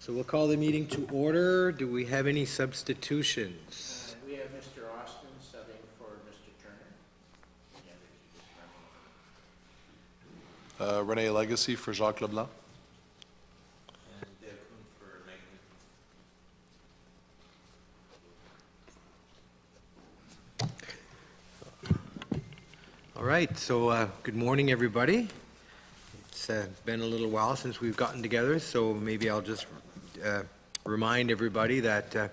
So we'll call the meeting to order. Do we have any substitutions? We have Mr. Austin subbing for Mr. Turner. Renee Legacy for Jacques Leblanc. All right, so good morning, everybody. It's been a little while since we've gotten together, so maybe I'll just remind everybody that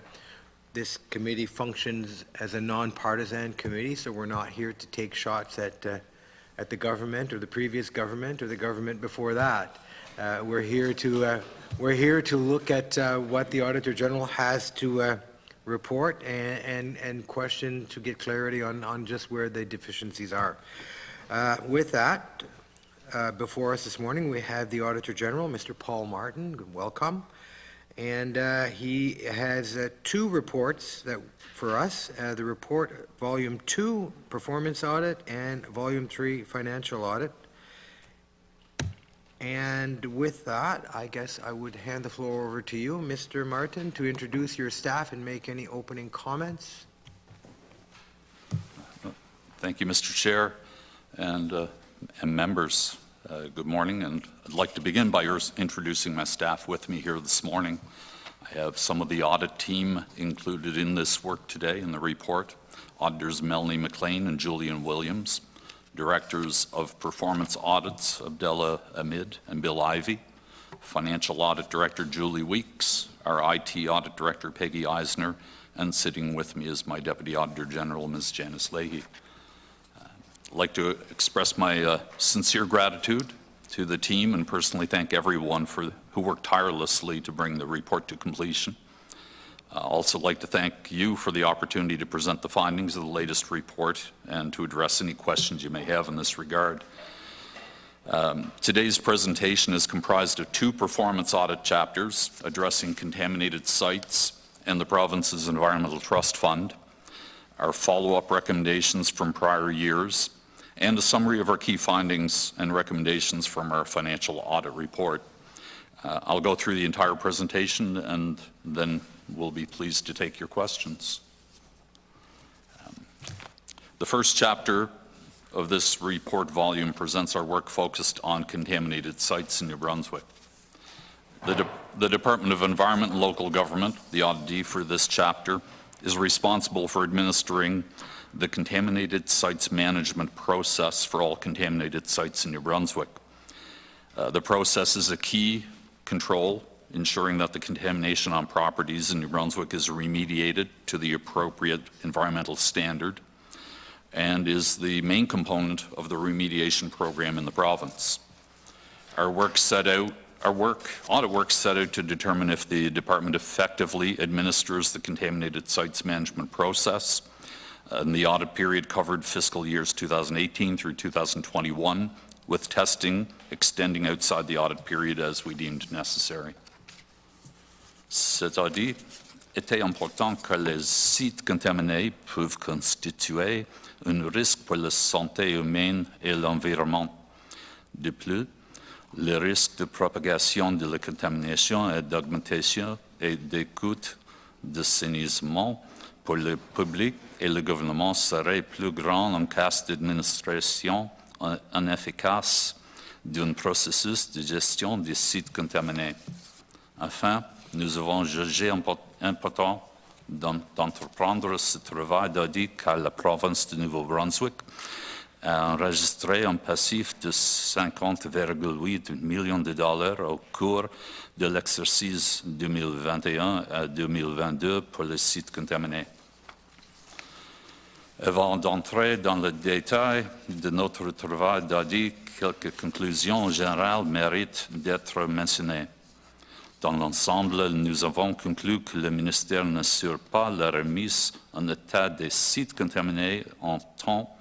this committee functions as a nonpartisan committee, so we're not here to take shots at the government or the previous government or the government before that. We're here to look at what the Auditor General has to report and question to get clarity on just where the deficiencies are. With that, before us this morning, we have the Auditor General, Mr. Paul Martin. Welcome. And he has two reports for us, the report Volume 2, Performance Audit, and Volume 3, Financial Audit. And with that, I guess I would hand the floor over to you, Mr. Martin, to introduce your staff and make any opening comments. Thank you, Mr. Chair and members. Good morning, and I'd like to begin by introducing my staff with me here this morning. I have some of the audit team included in this work today in the report. Auditors Melanie McLean and Julian Williams. Directors of Performance Audits, Abdullah Amid and Bill Ivey. Financial Audit Director Julie Weeks. Our IT Audit Director Peggy Eisner. And sitting with me is my Deputy Auditor General, Ms. Janice Leahy. I'd like to express my sincere gratitude to the team and personally thank everyone who worked tirelessly to bring the report to completion. I'd also like to thank you for the opportunity to present the findings of the latest report and to address any questions you may have in this regard. Today's presentation is comprised of two performance audit chapters addressing contaminated sites and the province's Environmental Trust Fund, our follow-up recommendations from prior years, and a summary of our key findings and recommendations from our financial audit report. I'll go through the entire presentation and then we'll be pleased to take your questions. The first chapter of this report volume presents our work focused on contaminated sites in New Brunswick. The Department of Environment and Local Government, the auditee for this chapter, is responsible for administering the contaminated sites management process for all contaminated sites in New Brunswick. The process is a key control ensuring that the contamination on properties in New Brunswick is remediated to the appropriate environmental standard and is the main component of the remediation program in the province. Our audit work set out to determine if the department effectively administers the contaminated sites management process. And the audit period covered fiscal years 2018 through 2021, with testing extending outside the audit period as we deemed necessary. Cet audit était important car les sites contaminés peuvent constituer un risque pour la santé humaine et l'environnement. De plus, le risque de propagation de la contamination et d'augmentation et des coûts d'assainissement pour le public et le gouvernement serait plus grand en cas d'administration inefficace d'un processus de gestion des sites contaminés. Enfin, nous avons jugé important d'entreprendre ce travail d'audit car la province du Nouveau-Brunswick a enregistré un passif de 50,8 millions de dollars au cours de l'exercice 2021 à 2022 pour les sites contaminés. Avant d'entrer dans le détail de notre travail d'audit, quelques conclusions générales méritent d'être mentionnées. Dans l'ensemble, nous avons conclu que le ministère n'assure pas la remise en état des sites contaminés en temps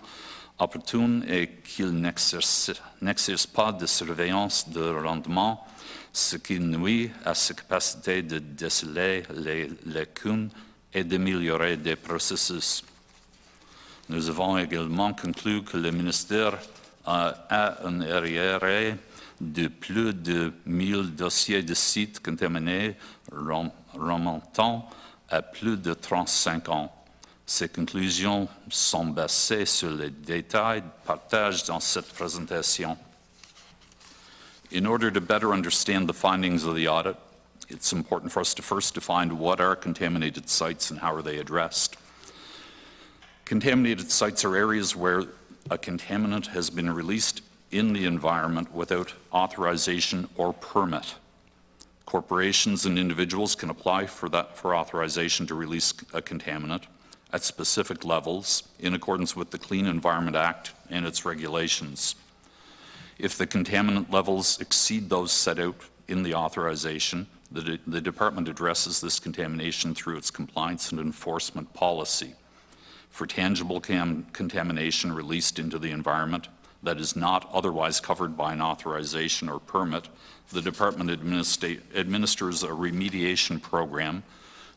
opportun et qu'il n'exerce pas de surveillance de rendement, ce qui nuit à sa capacité de déceler les lacunes et d'améliorer des processus. Nous avons également conclu que le ministère a un arriéré de plus de 1000 dossiers de sites contaminés remontant à plus de 35 ans. Ces conclusions sont basées sur les détails partagés dans cette présentation. In order to better understand the findings of the audit, it's important for us to first define what are contaminated sites and how are they addressed. Contaminated sites are areas where a contaminant has been released in the environment without authorization or permit. Corporations and individuals can apply for authorization to release a contaminant at specific levels in accordance with the Clean Environment Act and its regulations. If the contaminant levels exceed those set out in the authorization, the department addresses this contamination through its compliance and enforcement policy. For tangible contamination released into the environment that is not otherwise covered by an authorization or permit, the department administers a remediation program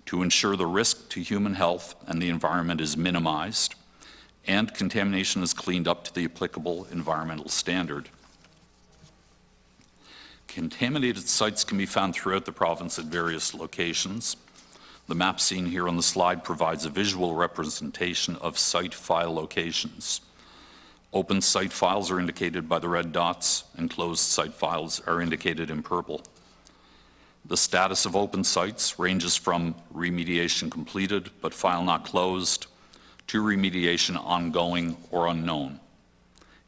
to ensure the risk to human health and the environment is minimized and contamination is cleaned up to the applicable environmental standard. Contaminated sites can be found throughout the province at various locations. The map seen here on the slide provides a visual representation of site file locations. Open site files are indicated by the red dots, and closed site files are indicated in purple. The status of open sites ranges from remediation completed but file not closed to remediation ongoing or unknown.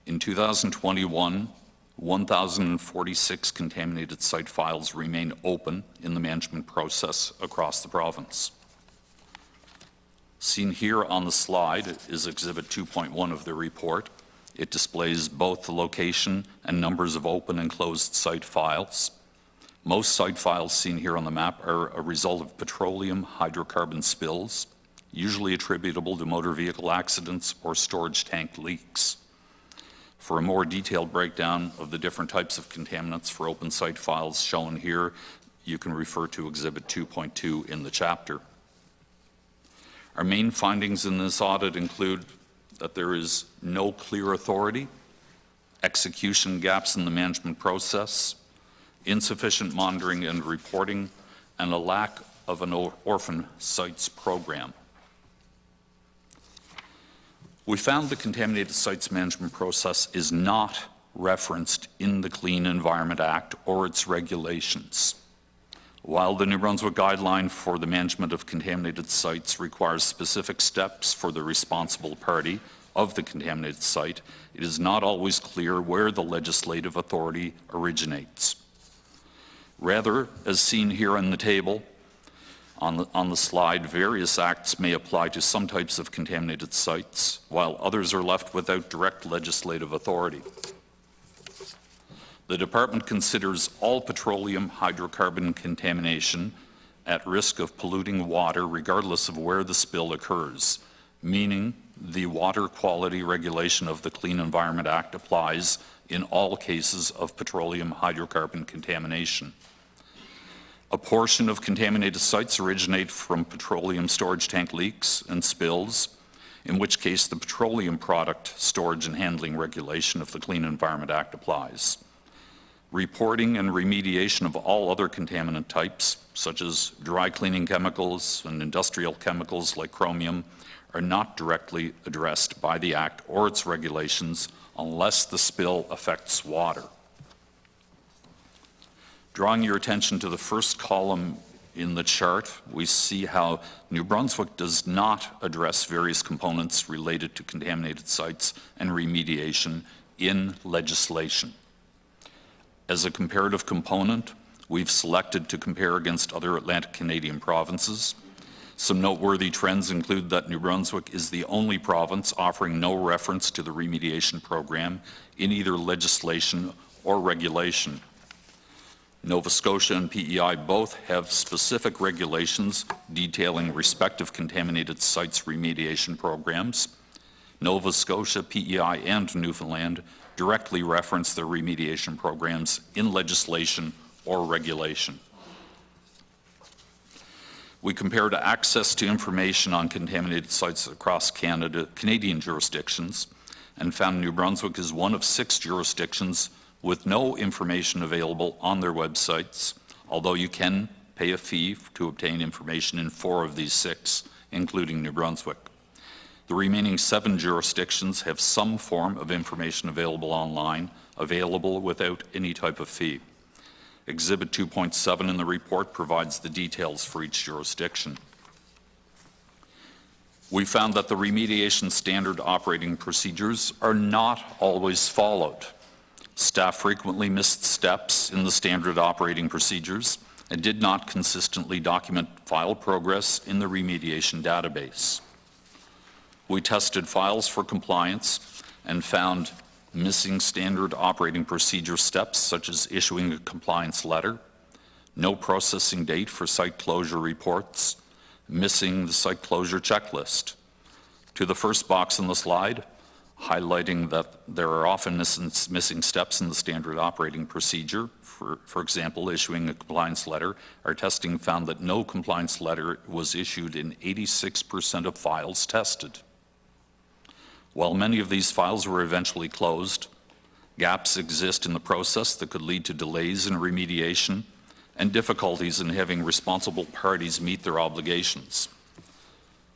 In 2021, 1,046 contaminated site files remain open in the management process across the province. Seen here on the slide is Exhibit 2.1 of the report. It displays both the location and numbers of open and closed site files. Most site files seen here on the map are a result of petroleum hydrocarbon spills, usually attributable to motor vehicle accidents or storage tank leaks. For a more detailed breakdown of the different types of contaminants for open site files shown here, you can refer to Exhibit 2.2 in the chapter. Our main findings in this audit include that there is no clear authority, execution gaps in the management process, insufficient monitoring and reporting, and a lack of an orphan sites program. We found the contaminated sites management process is not referenced in the Clean Environment Act or its regulations. While the New Brunswick guideline for the management of contaminated sites requires specific steps for the responsible party of the contaminated site, it is not always clear where the legislative authority originates. Rather, as seen here on the table, on the slide, various acts may apply to some types of contaminated sites, while others are left without direct legislative authority. The department considers all petroleum hydrocarbon contamination at risk of polluting water regardless of where the spill occurs, meaning the water quality regulation of the Clean Environment Act applies in all cases of petroleum hydrocarbon contamination. A portion of contaminated sites originate from petroleum storage tank leaks and spills, in which case the petroleum product storage and handling regulation of the Clean Environment Act applies. Reporting and remediation of all other contaminant types, such as dry cleaning chemicals and industrial chemicals like chromium, are not directly addressed by the Act or its regulations unless the spill affects water. Drawing your attention to the first column in the chart, we see how New Brunswick does not address various components related to contaminated sites and remediation in legislation. As a comparative component, we've selected to compare against other Atlantic Canadian provinces. Some noteworthy trends include that New Brunswick is the only province offering no reference to the remediation program in either legislation or regulation. Nova Scotia and PEI both have specific regulations detailing respective contaminated sites remediation programs. Nova Scotia, PEI, and Newfoundland directly reference their remediation programs in legislation or regulation. We compared access to information on contaminated sites across Canadian jurisdictions, and found New Brunswick is one of 6 jurisdictions with no information available on their websites, although you can pay a fee to obtain information in 4 of these 6, including New Brunswick. The remaining 7 jurisdictions have some form of information available online, available without any type of fee. Exhibit 2.7 in the report provides the details for each jurisdiction. We found that the remediation standard operating procedures are not always followed. Staff frequently missed steps in the standard operating procedures and did not consistently document file progress in the remediation database. We tested files for compliance and found missing standard operating procedure steps such as issuing a compliance letter, no processing date for site closure reports, missing the site closure checklist. To the first box on the slide, highlighting that there are often missing steps in the standard operating procedure, for example, issuing a compliance letter, our testing found that no compliance letter was issued in 86% of files tested. While many of these files were eventually closed, gaps exist in the process that could lead to delays in remediation and difficulties in having responsible parties meet their obligations.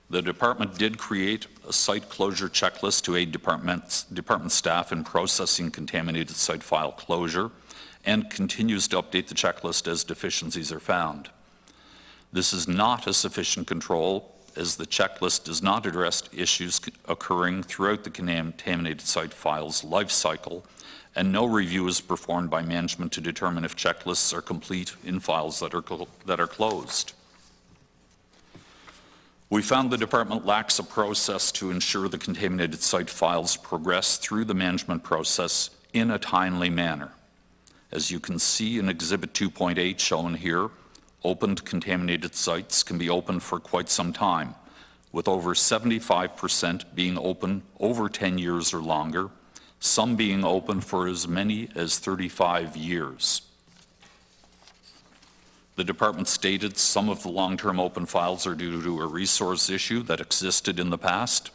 The department did create a site closure checklist to aid department staff in processing contaminated site file closure and continues to update the checklist as deficiencies are found. This is not a sufficient control, as the checklist does not address issues occurring throughout the contaminated site file's life cycle, and no review is performed by management to determine if checklists are complete in files that are closed. We found the department lacks a process to ensure the contaminated site files progress through the management process in a timely manner. As you can see in Exhibit 2.8 shown here, opened contaminated sites can be open for quite some time, with over 75% being open over 10 years or longer, some being open for as many as 35 years. The department stated some of the long-term open files are due to a resource issue that existed in the past,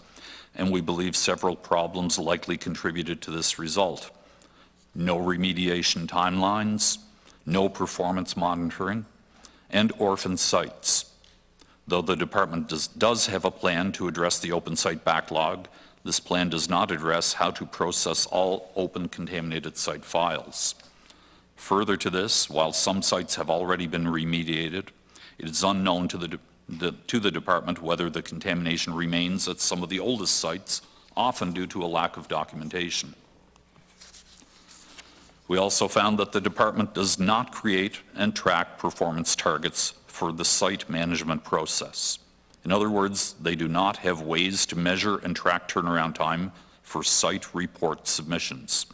and we believe several problems likely contributed to this result. No remediation timelines, no performance monitoring, and orphan sites. Though the department does have a plan to address the open site backlog, this plan does not address how to process all open contaminated site files. Further to this, while some sites have already been remediated, it is unknown to the department whether the contamination remains at some of the oldest sites, often due to a lack of documentation. We also found that the department does not create and track performance targets for the site management process. In other words, they do not have ways to measure and track turnaround time for site report submissions,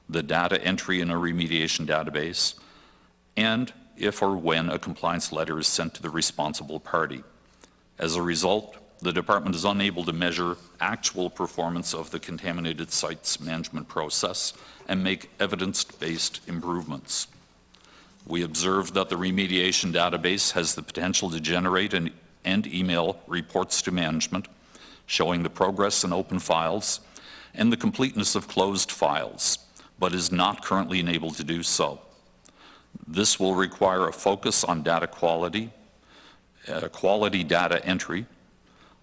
the data entry in a remediation database, and if or when a compliance letter is sent to the responsible party. As a result, the department is unable to measure actual performance of the contaminated sites management process and make evidence-based improvements. We observed that the remediation database has the potential to generate and email reports to management showing the progress in open files and the completeness of closed files, but is not currently enabled to do so. This will require a focus on data quality, quality data entry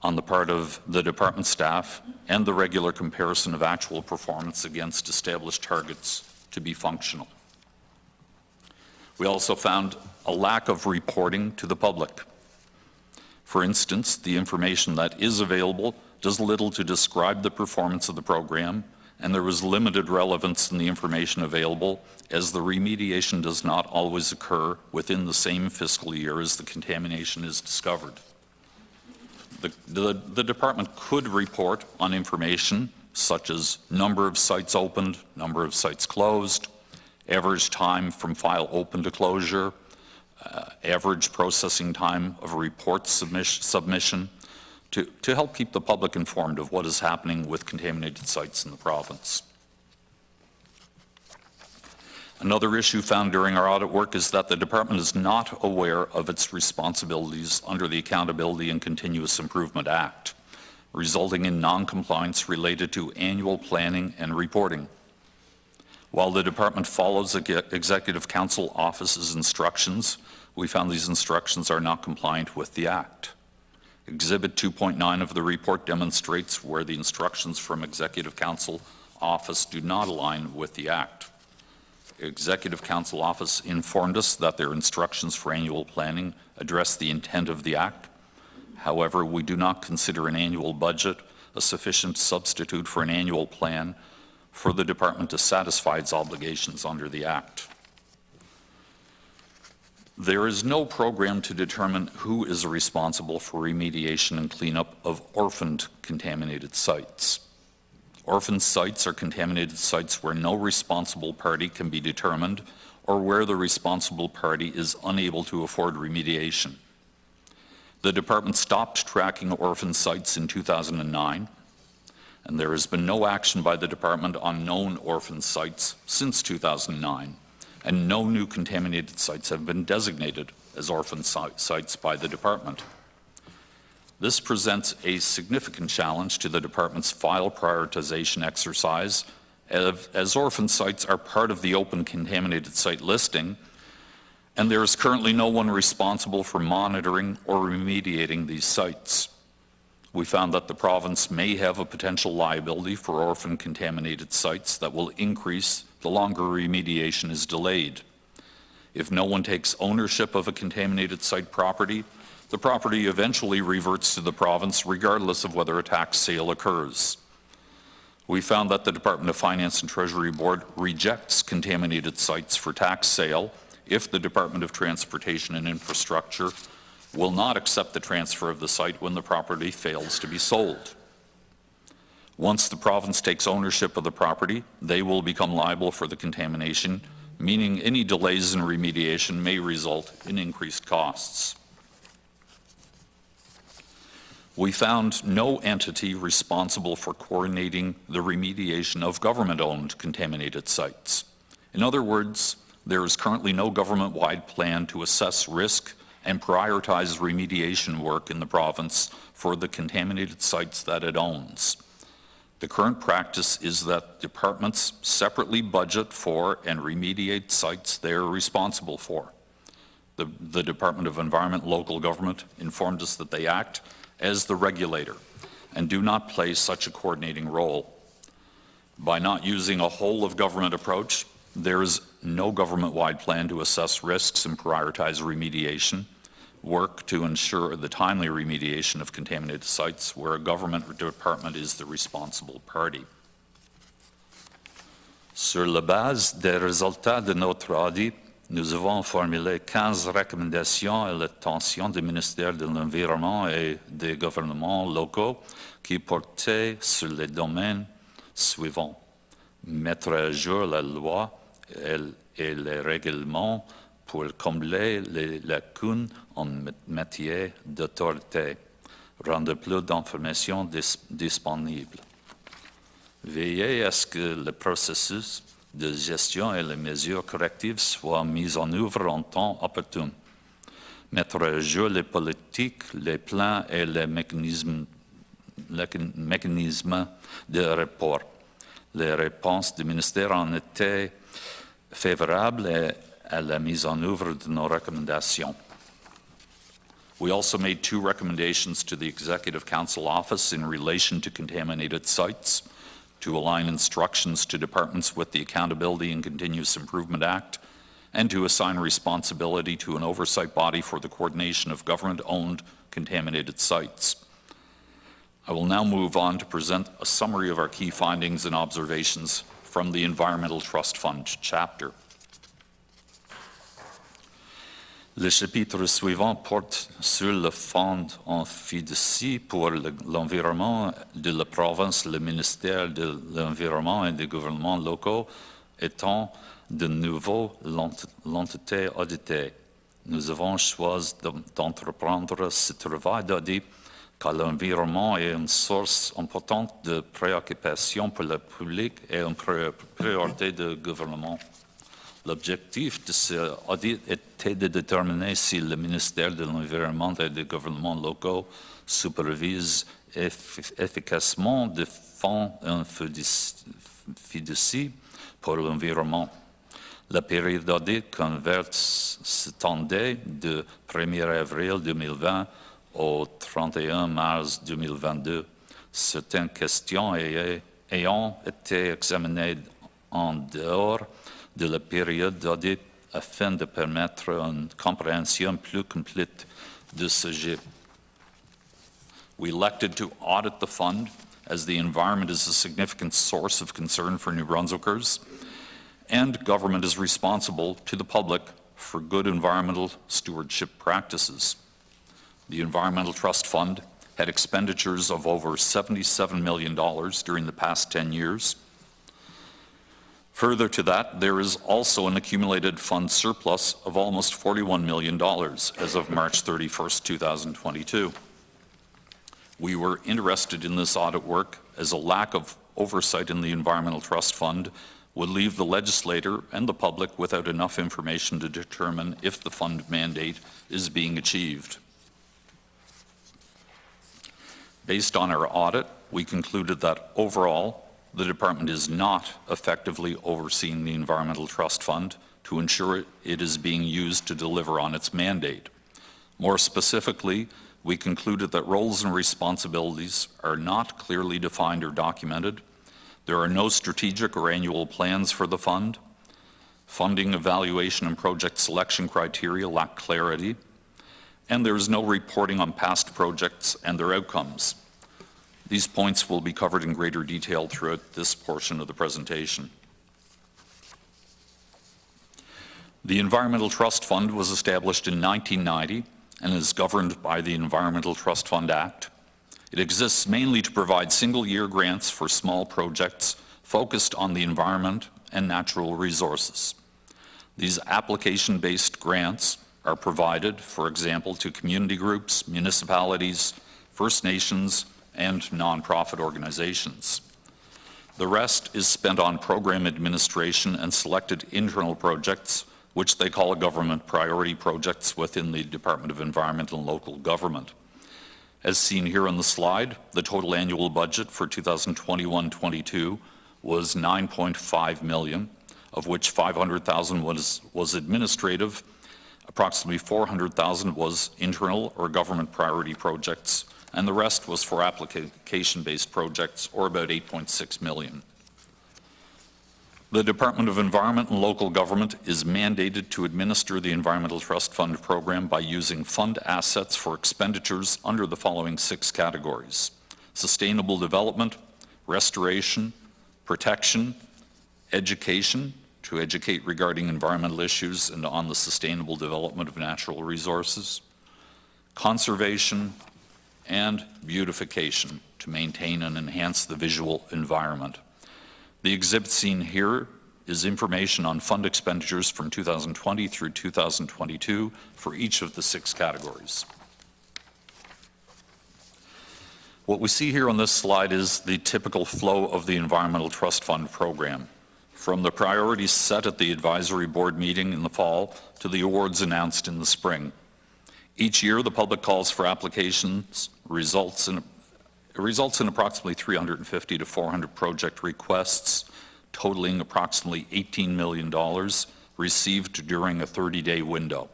on the part of the department staff, and the regular comparison of actual performance against established targets to be functional. We also found a lack of reporting to the public. For instance, the information that is available does little to describe the performance of the program, and there was limited relevance in the information available as the remediation does not always occur within the same fiscal year as the contamination is discovered. The department could report on information such as number of sites opened, number of sites closed, average time from file open to closure, average processing time of a report submission to help keep the public informed of what is happening with contaminated sites in the province. Another issue found during our audit work is that the department is not aware of its responsibilities under the Accountability and Continuous Improvement Act, resulting in non-compliance related to annual planning and reporting. While the department follows the Executive Council Office's instructions, we found these instructions are not compliant with the Act. Exhibit 2.9 of the report demonstrates where the instructions from Executive Council Office do not align with the Act. Executive Council Office informed us that their instructions for annual planning address the intent of the Act. However, we do not consider an annual budget a sufficient substitute for an annual plan for the department to satisfy its obligations under the Act. There is no program to determine who is responsible for remediation and cleanup of orphaned contaminated sites. Orphaned sites are contaminated sites where no responsible party can be determined or where the responsible party is unable to afford remediation. The department stopped tracking orphaned sites in 2009, and there has been no action by the department on known orphaned sites since 2009, and no new contaminated sites have been designated as orphaned sites by the department. This presents a significant challenge to the department's file prioritization exercise, as orphan sites are part of the open contaminated site listing, and there is currently no one responsible for monitoring or remediating these sites. We found that the province may have a potential liability for orphan contaminated sites that will increase the longer remediation is delayed. If no one takes ownership of a contaminated site property, the property eventually reverts to the province regardless of whether a tax sale occurs. We found that the Department of Finance and Treasury Board rejects contaminated sites for tax sale if the Department of Transportation and Infrastructure will not accept the transfer of the site when the property fails to be sold. Once the province takes ownership of the property, they will become liable for the contamination, meaning any delays in remediation may result in increased costs. We found no entity responsible for coordinating the remediation of government-owned contaminated sites. In other words, there is currently no government-wide plan to assess risk and prioritize remediation work in the province for the contaminated sites that it owns. The current practice is that departments separately budget for and remediate sites they are responsible for. The Department of Environment and Local Government informed us that they act as the regulator and do not play such a coordinating role. By not using a whole-of-government approach, there is no government-wide plan to assess risks and prioritize remediation work to ensure the timely remediation of contaminated sites where a government or department is the responsible party. Sur la base des résultats de notre audit, nous avons formulé 15 recommandations à l'attention du ministère de l'Environnement et des gouvernements locaux qui portaient sur les domaines suivants. Mettre à jour la loi et les règlements pour combler les lacunes en matière d'autorité, rendre plus d'informations disponibles. Veiller à ce que le processus de gestion et les mesures correctives soient mises en œuvre en temps opportun. Mettre à jour les politiques, les plans et les mécanismes de report. Les réponses du ministère ont été favorables à la mise en œuvre de nos recommandations. We also made 2 recommendations to the Executive Council Office in relation to contaminated sites, to align instructions to departments with the Accountability and Continuous Improvement Act, and to assign responsibility to an oversight body for the coordination of government-owned contaminated sites. I will now move on to present a summary of our key findings and observations from the Environmental Trust Fund chapter. Le chapitre suivant porte sur le fonds en fiducie pour l'environnement de la province, le ministère de l'Environnement et des gouvernements locaux étant de nouveau l'entité auditée. Nous avons choisi d'entreprendre ce travail d'audit car l'environnement est une source importante de préoccupation pour le public et une priorité de gouvernement. L'objectif de ce audit était de déterminer si le ministère de l'Environnement et des gouvernements locaux supervise efficacement de fonds en fiducie pour l'environnement. La périodique converse s'étendait du 1er avril 2020 au 31 mars 2022. Certaines questions ayant été examinées en dehors de la période d'audit afin de permettre une compréhension plus complète de ce sujet. We elected to audit the fund as the environment is a significant source of concern for New Brunswickers, and government is responsible to the public for good environmental stewardship practices. The Environmental Trust Fund had expenditures of over $77 million during the past 10 years. Further to that, there is also an accumulated fund surplus of almost $41 million as of March 31st, 2022. We were interested in this audit work as a lack of oversight in the Environmental Trust Fund would leave the legislator and the public without enough information to determine if the fund mandate is being achieved. Based on our audit, we concluded that overall, the department is not effectively overseeing the Environmental Trust Fund to ensure it is being used to deliver on its mandate. More specifically, we concluded that roles and responsibilities are not clearly defined or documented. There are no strategic or annual plans for the fund. Funding, evaluation, and project selection criteria lack clarity. And there is no reporting on past projects and their outcomes. These points will be covered in greater detail throughout this portion of the presentation. The Environmental Trust Fund was established in 1990 and is governed by the Environmental Trust Fund Act. It exists mainly to provide single-year grants for small projects focused on the environment and natural resources. These application-based grants are provided, for example, to community groups, municipalities, First Nations, and nonprofit organizations. The rest is spent on program administration and selected internal projects, which they call government priority projects within the Department of Environment and Local Government. As seen here on the slide, the total annual budget for 2021-22 was $9.5 million, of which $500,000 was administrative, approximately $400,000 was internal or government priority projects, and the rest was for application-based projects, or about $8.6 million. The Department of Environment and Local Government is mandated to administer the Environmental Trust Fund program by using fund assets for expenditures under the following 6 categories: sustainable development, restoration, protection, education, to educate regarding environmental issues and on the sustainable development of natural resources, conservation, and beautification, to maintain and enhance the visual environment. The exhibit seen here is information on fund expenditures from 2020 through 2022 for each of the 6 categories. What we see here on this slide is the typical flow of the Environmental Trust Fund program, from the priorities set at the advisory board meeting in the fall to the awards announced in the spring. Each year, the public calls for applications results in approximately 350 to 400 project requests, totaling approximately $18 million received during a 30-day window.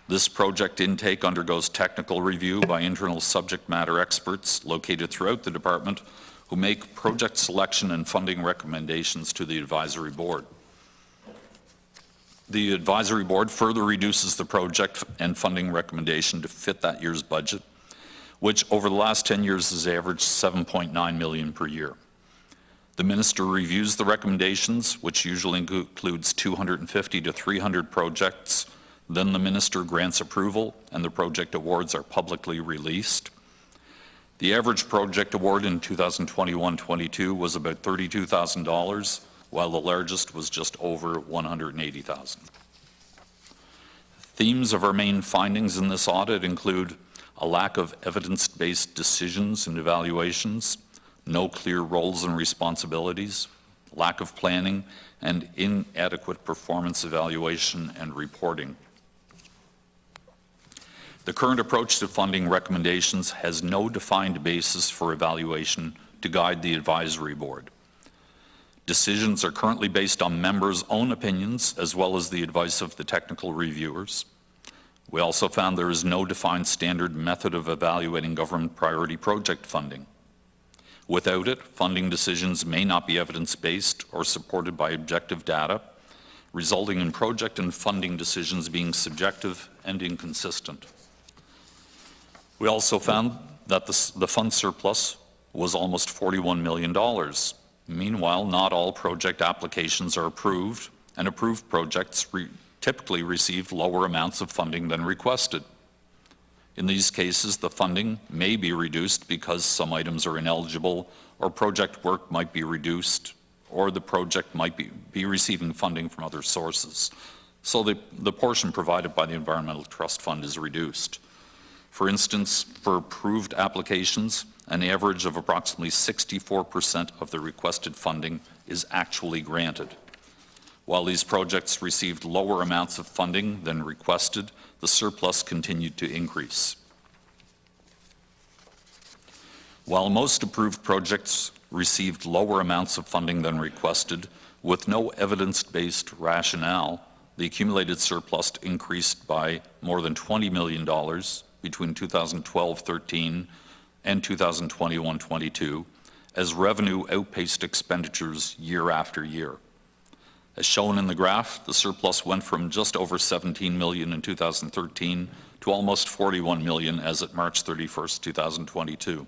This project intake undergoes technical review by internal subject matter experts located throughout the department who make project selection and funding recommendations to the advisory board. The advisory board further reduces the project and funding recommendation to fit that year's budget, which over the last 10 years has averaged $7.9 million per year. The minister reviews the recommendations, which usually includes 250 to 300 projects. Then the minister grants approval and the project awards are publicly released. The average project award in 2021-22 was about $32,000, while the largest was just over $180,000. Themes of our main findings in this audit include a lack of evidence-based decisions and evaluations, no clear roles and responsibilities, lack of planning, and inadequate performance evaluation and reporting. The current approach to funding recommendations has no defined basis for evaluation to guide the advisory board. Decisions are currently based on members' own opinions as well as the advice of the technical reviewers. We also found there is no defined standard method of evaluating government priority project funding. Without it, funding decisions may not be evidence-based or supported by objective data, resulting in project and funding decisions being subjective and inconsistent. We also found that the fund surplus was almost $41 million. Meanwhile, not all project applications are approved, and approved projects typically receive lower amounts of funding than requested. In these cases, the funding may be reduced because some items are ineligible, or project work might be reduced, or the project might be receiving funding from other sources. So the portion provided by the Environmental Trust Fund is reduced. For instance, for approved applications, an average of approximately 64% of the requested funding is actually granted. While these projects received lower amounts of funding than requested, the surplus continued to increase. While most approved projects received lower amounts of funding than requested, with no evidence-based rationale, the accumulated surplus increased by more than $20 million between 2012-13 and 2021-22, as revenue outpaced expenditures year after year. As shown in the graph, the surplus went from just over $17 million in 2013 to almost $41 million as at March 31st, 2022.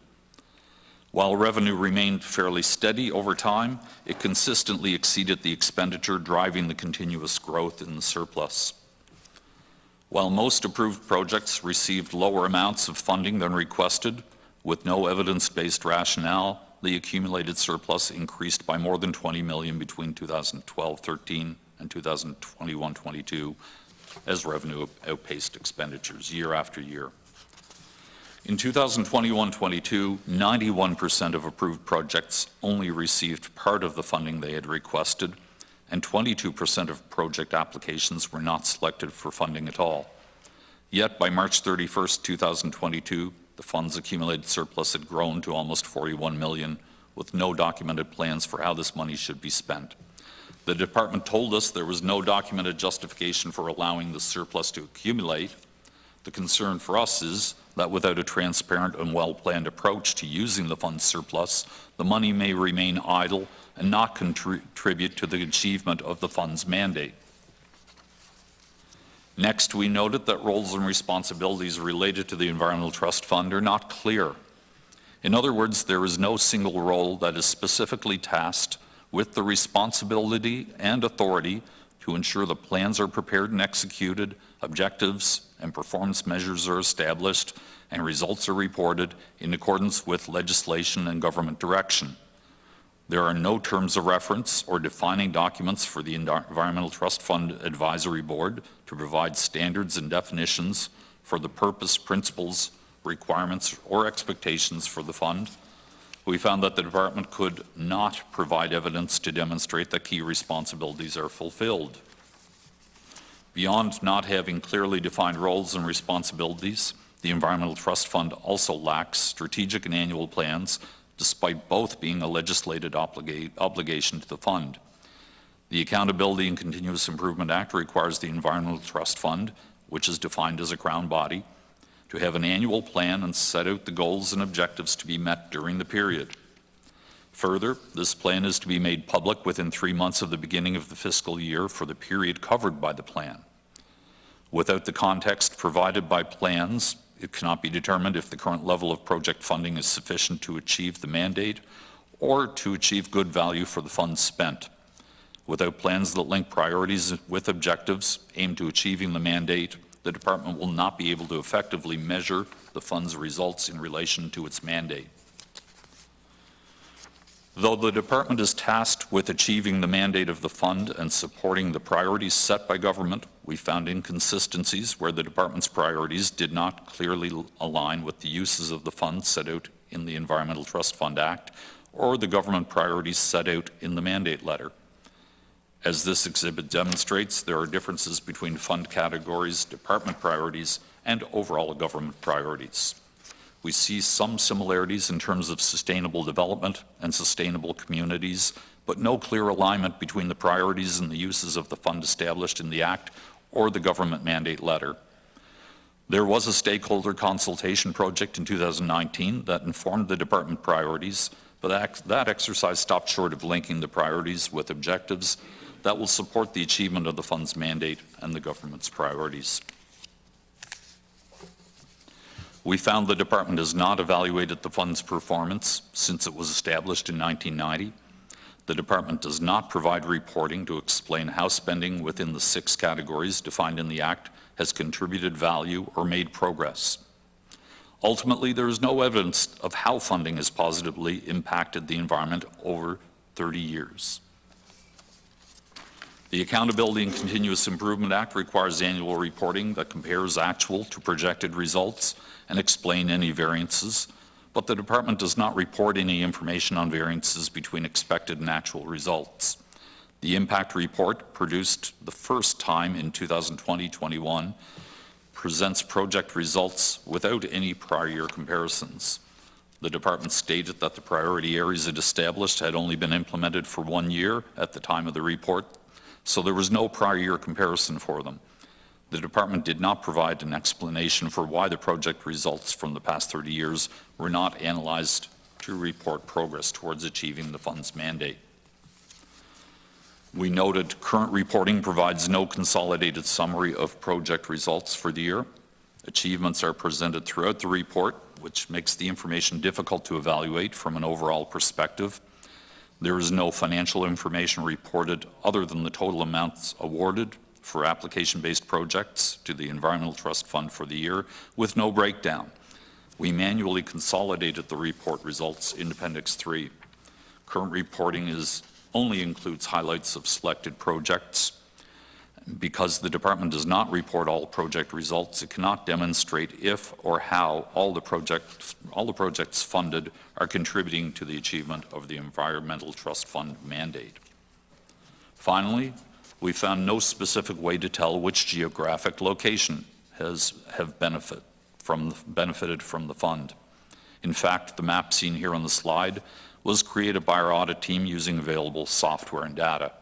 While revenue remained fairly steady over time, it consistently exceeded the expenditure, driving the continuous growth in the surplus. While most approved projects received lower amounts of funding than requested, with no evidence-based rationale, the accumulated surplus increased by more than $20 million between 2012-13 and 2021-22 as revenue outpaced expenditures year after year. In 2021-22, 91% of approved projects only received part of the funding they had requested, and 22% of project applications were not selected for funding at all. Yet by March 31st, 2022, the fund's accumulated surplus had grown to almost $41 million, with no documented plans for how this money should be spent. The department told us there was no documented justification for allowing the surplus to accumulate. The concern for us is that without a transparent and well-planned approach to using the fund's surplus, the money may remain idle and not contribute to the achievement of the fund's mandate. Next, we noted that roles and responsibilities related to the Environmental Trust Fund are not clear. In other words, there is no single role that is specifically tasked with the responsibility and authority to ensure the plans are prepared and executed, objectives and performance measures are established, and results are reported in accordance with legislation and government direction. There are no terms of reference or defining documents for the Environmental Trust Fund Advisory Board to provide standards and definitions for the purpose, principles, requirements, or expectations for the fund. We found that the department could not provide evidence to demonstrate that key responsibilities are fulfilled. Beyond not having clearly defined roles and responsibilities, the Environmental Trust Fund also lacks strategic and annual plans, despite both being a legislated obligation to the fund. The Accountability and Continuous Improvement Act requires the Environmental Trust Fund, which is defined as a Crown body, to have an annual plan and set out the goals and objectives to be met during the period. Further, this plan is to be made public within 3 months of the beginning of the fiscal year for the period covered by the plan. Without the context provided by plans, it cannot be determined if the current level of project funding is sufficient to achieve the mandate or to achieve good value for the funds spent. Without plans that link priorities with objectives aimed to achieving the mandate, the department will not be able to effectively measure the fund's results in relation to its mandate. Though the department is tasked with achieving the mandate of the fund and supporting the priorities set by government, we found inconsistencies where the department's priorities did not clearly align with the uses of the fund set out in the Environmental Trust Fund Act or the government priorities set out in the mandate letter. As this exhibit demonstrates, there are differences between fund categories, department priorities, and overall government priorities. We see some similarities in terms of sustainable development and sustainable communities, but no clear alignment between the priorities and the uses of the fund established in the Act or the government mandate letter. There was a stakeholder consultation project in 2019 that informed the department priorities, but that exercise stopped short of linking the priorities with objectives that will support the achievement of the fund's mandate and the government's priorities. We found the department has not evaluated the fund's performance since it was established in 1990. The department does not provide reporting to explain how spending within the 6 categories defined in the Act has contributed value or made progress. Ultimately, there is no evidence of how funding has positively impacted the environment over 30 years. The Accountability and Continuous Improvement Act requires annual reporting that compares actual to projected results and explain any variances, but the department does not report any information on variances between expected and actual results. The impact report, produced the first time in 2020-21, presents project results without any prior year comparisons. The department stated that the priority areas it established had only been implemented for 1 year at the time of the report, so there was no prior year comparison for them. The department did not provide an explanation for why the project results from the past 30 years were not analyzed to report progress towards achieving the fund's mandate. We noted current reporting provides no consolidated summary of project results for the year. Achievements are presented throughout the report, which makes the information difficult to evaluate from an overall perspective. There is no financial information reported other than the total amounts awarded for application-based projects to the Environmental Trust Fund for the year, with no breakdown. We manually consolidated the report results in Appendix 3. Current reporting only includes highlights of selected projects. Because the department does not report all project results, it cannot demonstrate if or how all the projects funded are contributing to the achievement of the Environmental Trust Fund mandate. Finally, we found no specific way to tell which geographic location have benefited from the fund. In fact, the map seen here on the slide was created by our audit team using available software and data.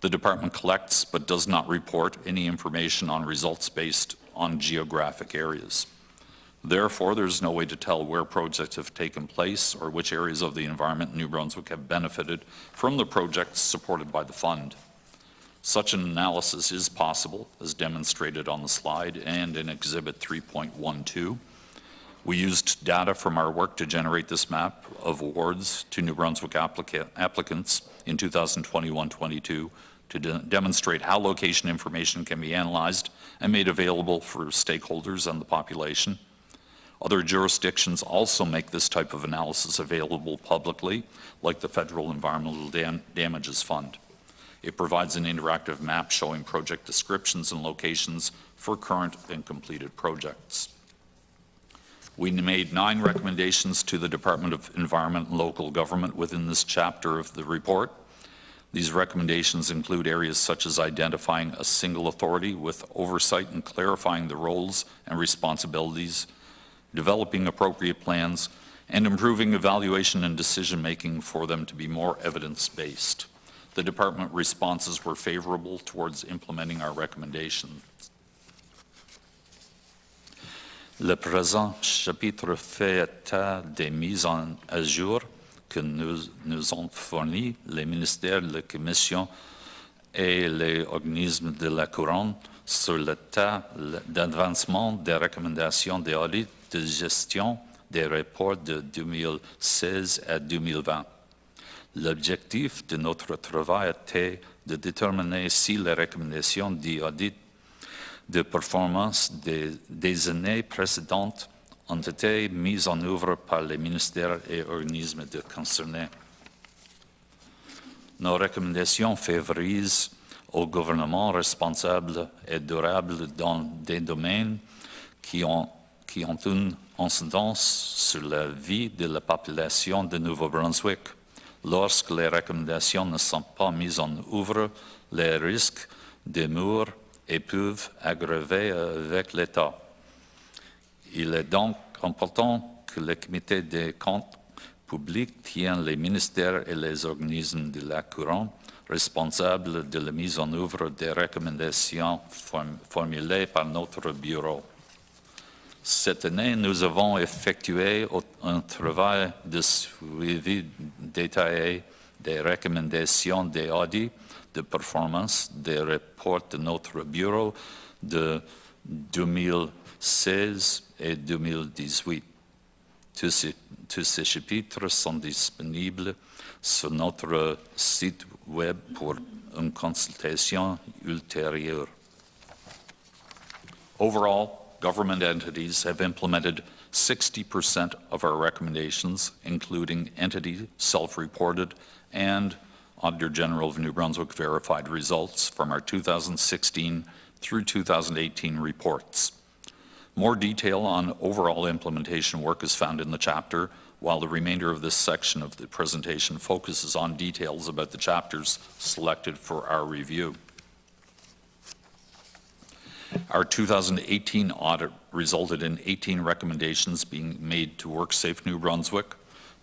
The department collects but does not report any information on results based on geographic areas. Therefore, there's no way to tell where projects have taken place or which areas of the environment in New Brunswick have benefited from the projects supported by the fund. Such an analysis is possible, as demonstrated on the slide and in Exhibit 3.12. We used data from our work to generate this map of awards to New Brunswick applicants in 2021-22 to demonstrate how location information can be analyzed and made available for stakeholders and the population. Other jurisdictions also make this type of analysis available publicly, like the Federal Environmental Damages Fund. It provides an interactive map showing project descriptions and locations for current and completed projects. We made 9 recommendations to the Department of Environment and Local Government within this chapter of the report. These recommendations include areas such as identifying a single authority with oversight and clarifying the roles and responsibilities, developing appropriate plans, and improving evaluation and decision-making for them to be more evidence-based. The department responses were favorable towards implementing our recommendations. Le présent chapitre fait état des mises à jour que nous ont fournies les ministères, les commissions et les organismes de la Couronne sur l'état d'avancement des recommandations des audits de gestion des rapports de 2016 à 2020. L'objectif de notre travail était de déterminer si les recommandations d'audit de performance des années précédentes ont été mises en œuvre par les ministères et organismes concernés. Nos recommandations favorisent au gouvernement responsable et durable dans des domaines qui ont une incidence sur la vie de la population de Nouveau-Brunswick. Lorsque les recommandations ne sont pas mises en œuvre, les risques demeurent et peuvent aggraver avec l'État. Il est donc important que le Comité des comptes publics tienne les ministères et les organismes de la Couronne responsables de la mise en œuvre des recommandations formulées par notre bureau. Cette année, nous avons effectué un travail de suivi détaillé des recommandations des audits de performance des rapports de notre bureau de 2016 et 2018. Tous ces chapitres sont disponibles sur notre site web pour une consultation ultérieure. Overall, government entities have implemented 60% of our recommendations, including entity self-reported and Auditor General of New Brunswick verified results from our 2016 through 2018 reports. More detail on overall implementation work is found in the chapter, while the remainder of this section of the presentation focuses on details about the chapters selected for our review. Our 2018 audit resulted in 18 recommendations being made to WorkSafe New Brunswick,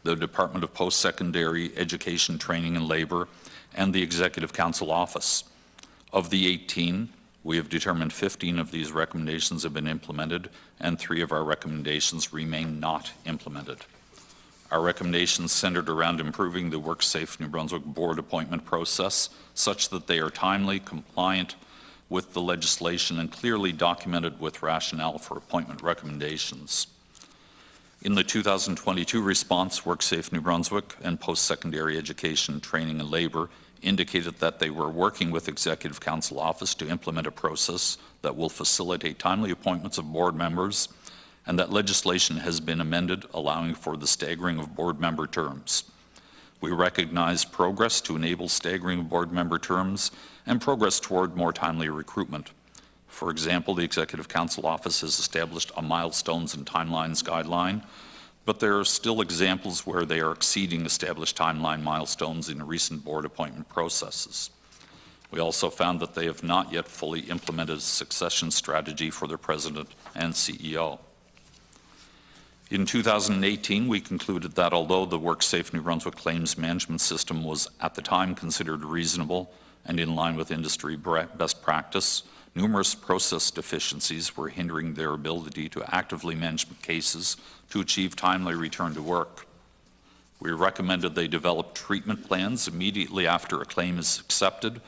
the Department of Post-Secondary Education, Training and Labor, and the Executive Council Office. Of the 18, we have determined 15 of these recommendations have been implemented, and 3 of our recommendations remain not implemented. Our recommendations centered around improving the WorkSafe New Brunswick board appointment process such that they are timely, compliant with the legislation, and clearly documented with rationale for appointment recommendations. In the 2022 response, WorkSafe New Brunswick and Post-Secondary Education, Training and Labor indicated that they were working with Executive Council Office to implement a process that will facilitate timely appointments of board members, and that legislation has been amended allowing for the staggering of board member terms. We recognize progress to enable staggering of board member terms and progress toward more timely recruitment. For example, the Executive Council Office has established a milestones and timelines guideline, but there are still examples where they are exceeding established timeline milestones in recent board appointment processes. We also found that they have not yet fully implemented a succession strategy for their president and CEO. In 2018, we concluded that although the WorkSafe New Brunswick claims management system was at the time considered reasonable and in line with industry best practice, numerous process deficiencies were hindering their ability to actively manage cases to achieve timely return to work. We recommended they develop treatment plans immediately after a claim is accepted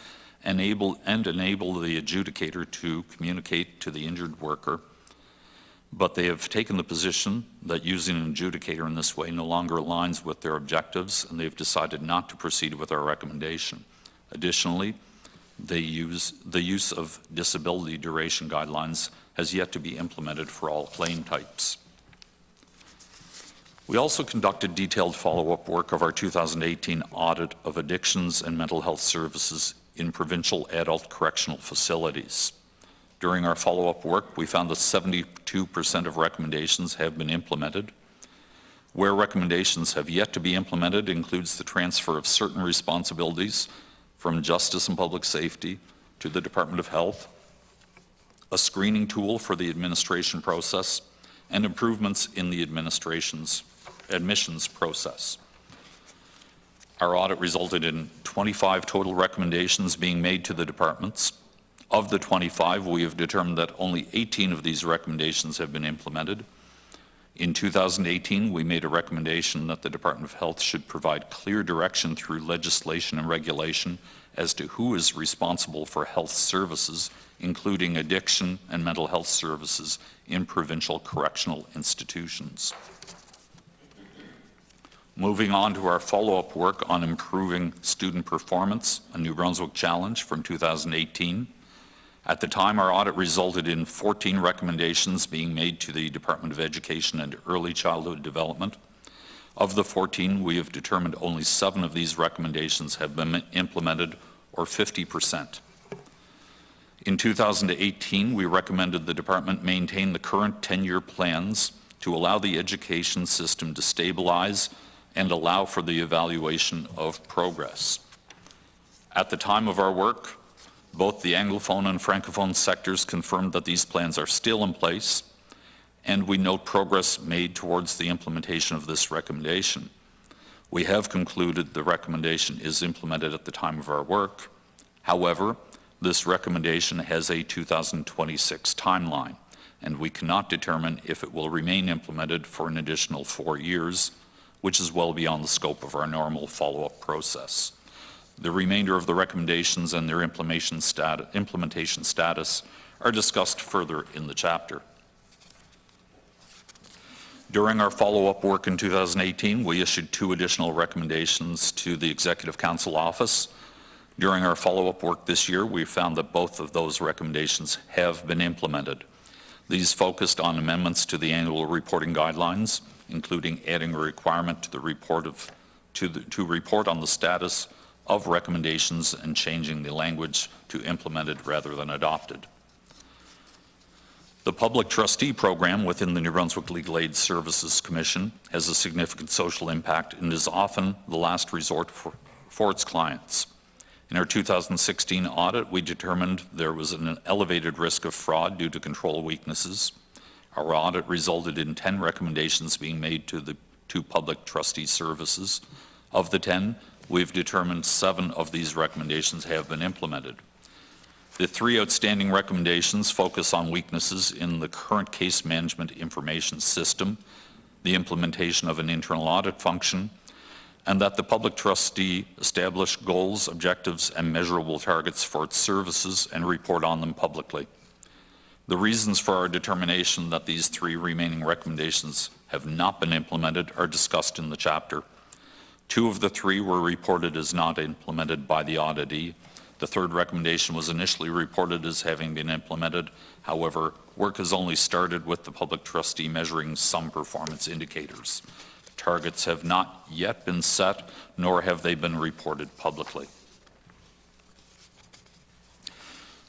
and enable the adjudicator to communicate to the injured worker. But they have taken the position that using an adjudicator in this way no longer aligns with their objectives, and they've decided not to proceed with our recommendation. Additionally, the use of disability duration guidelines has yet to be implemented for all claim types. We also conducted detailed follow-up work of our 2018 audit of addictions and mental health services in provincial adult correctional facilities. During our follow-up work, we found that 72% of recommendations have been implemented. Where recommendations have yet to be implemented includes the transfer of certain responsibilities from Justice and Public Safety to the Department of Health, a screening tool for the administration process, and improvements in the administration's admissions process. Our audit resulted in 25 total recommendations being made to the departments. Of the 25, we have determined that only 18 of these recommendations have been implemented. In 2018, we made a recommendation that the Department of Health should provide clear direction through legislation and regulation as to who is responsible for health services, including addiction and mental health services in provincial correctional institutions. Moving on to our follow-up work on improving student performance, a New Brunswick challenge from 2018. At the time, our audit resulted in 14 recommendations being made to the Department of Education and Early Childhood Development. Of the 14, we have determined only 7 of these recommendations have been implemented, or 50%. In 2018, we recommended the department maintain the current 10-year plans to allow the education system to stabilize and allow for the evaluation of progress. At the time of our work, both the Anglophone and Francophone sectors confirmed that these plans are still in place, and we note progress made towards the implementation of this recommendation. We have concluded the recommendation is implemented at the time of our work. However, this recommendation has a 2026 timeline, and we cannot determine if it will remain implemented for an additional 4 years, which is well beyond the scope of our normal follow-up process. The remainder of the recommendations and their implementation status are discussed further in the chapter. During our follow-up work in 2018, we issued 2 additional recommendations to the Executive Council Office. During our follow-up work this year, we found that both of those recommendations have been implemented. These focused on amendments to the annual reporting guidelines, including adding a requirement to the report on the status of recommendations and changing the language to implemented rather than adopted. The Public Trustee Program within the New Brunswick Legal Aid Services Commission has a significant social impact and is often the last resort for its clients. In our 2016 audit, we determined there was an elevated risk of fraud due to control weaknesses. Our audit resulted in 10 recommendations being made to the 2 public trustee services. Of the 10, we've determined 7 of these recommendations have been implemented. The 3 outstanding recommendations focus on weaknesses in the current case management information system, the implementation of an internal audit function, and that the public trustee establish goals, objectives, and measurable targets for its services and report on them publicly. The reasons for our determination that these 3 remaining recommendations have not been implemented are discussed in the chapter. 2 of the 3 were reported as not implemented by the auditee. The 3rd recommendation was initially reported as having been implemented. However, work has only started with the public trustee measuring some performance indicators. Targets have not yet been set, nor have they been reported publicly.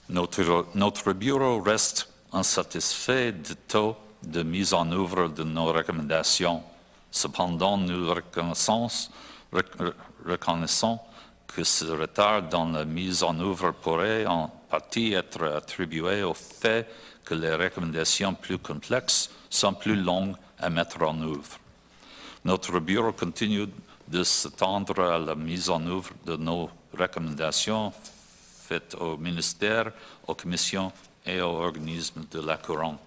Notre bureau reste insatisfait du taux de mise en œuvre de nos recommandations. Cependant, nous reconnaissons que ce retard dans la mise en œuvre pourrait en partie être attribué au fait que les recommandations plus complexes sont plus longues à mettre en œuvre. Notre bureau continue de s'attendre à la mise en œuvre de nos recommandations faites au ministère, aux commissions et aux organismes de la Couronne.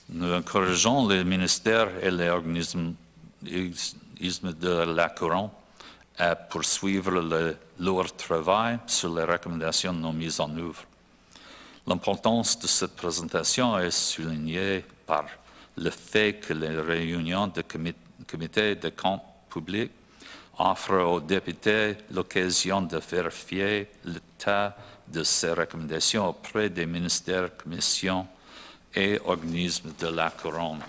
Nous encourageons les ministères et les organismes de la Couronne à poursuivre leur travail sur les recommandations non mises en œuvre. L'importance de cette présentation est soulignée par le fait que les réunions du Comité des comptes publics offrent aux députés l'occasion de vérifier l'état de ces recommandations auprès des ministères, commissions et organismes de la Couronne.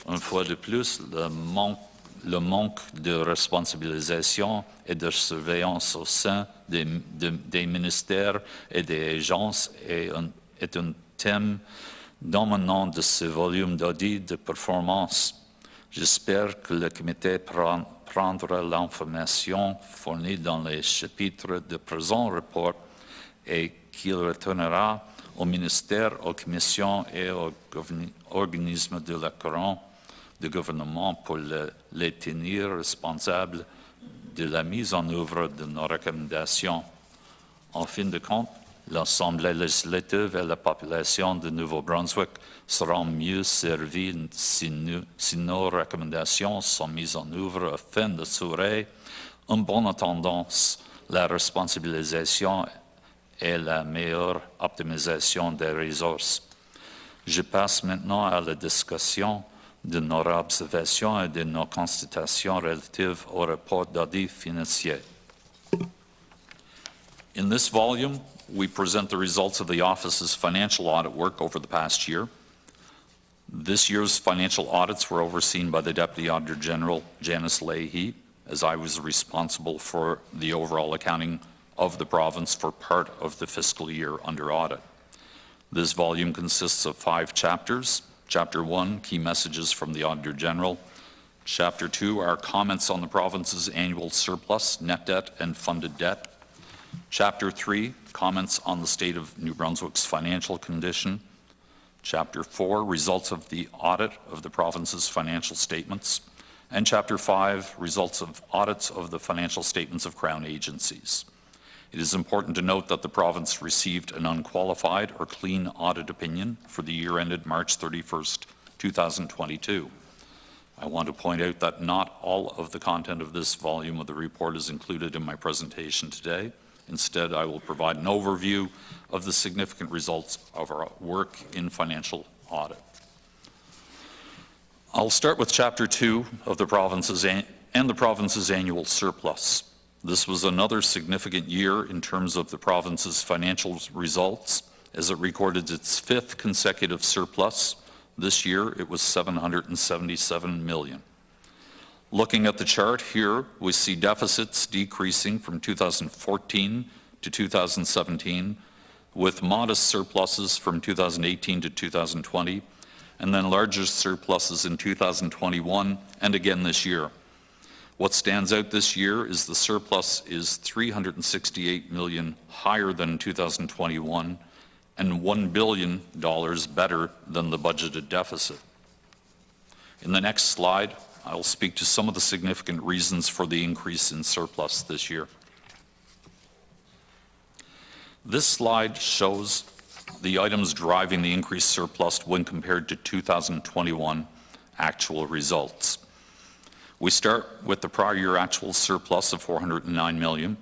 Une fois de plus, le manque de responsabilisation et de surveillance au sein des ministères et des agences est un thème dominant de ce volume d'audit de performance. J'espère que le comité prendra l'information fournie dans les chapitres de présent rapport et qu'il retournera au ministère, aux commissions et aux organismes de la Couronne de gouvernement pour les tenir responsables de la mise en œuvre de nos recommandations. En fin de compte, l'Assemblée législative et la population de Nouveau-Brunswick seront mieux servies si nos recommandations sont mises en œuvre afin d'assurer une bonne tendance, la responsabilisation et la meilleure optimisation des ressources. Je passe maintenant à la discussion de nos observations et de nos constatations relatives au rapport d'audit financier. In this volume, we present the results of the office's financial audit work over the past year. This year's financial audits were overseen by the Deputy Auditor General, Janice Leahy, as I was responsible for the overall accounting of the province for part of the fiscal year under audit. This volume consists of 5 chapters. Chapter 1, Key Messages from the Auditor General. Chapter 2, our comments on the province's annual surplus, net debt, and funded debt. Chapter 3, comments on the state of New Brunswick's financial condition. Chapter 4, results of the audit of the province's financial statements, and Chapter 5, results of audits of the financial statements of Crown agencies. It is important to note that the province received an unqualified or clean audit opinion for the year ended March 31st, 2022. I want to point out that not all of the content of this volume of the report is included in my presentation today. Instead, I will provide an overview of the significant results of our work in financial audit. I'll start with Chapter 2 of the province's annual surplus. This was another significant year in terms of the province's financial results, as it recorded its 5th consecutive surplus. This year, it was $777 million. Looking at the chart here, we see deficits decreasing from 2014 to 2017, with modest surpluses from 2018 to 2020, and then larger surpluses in 2021 and again this year. What stands out this year is the surplus is $368 million higher than 2021 and $1 billion better than the budgeted deficit. In the next slide, I'll speak to some of the significant reasons for the increase in surplus this year. This slide shows the items driving the increased surplus when compared to 2021 actual results. We start with the prior year actual surplus of $409 million.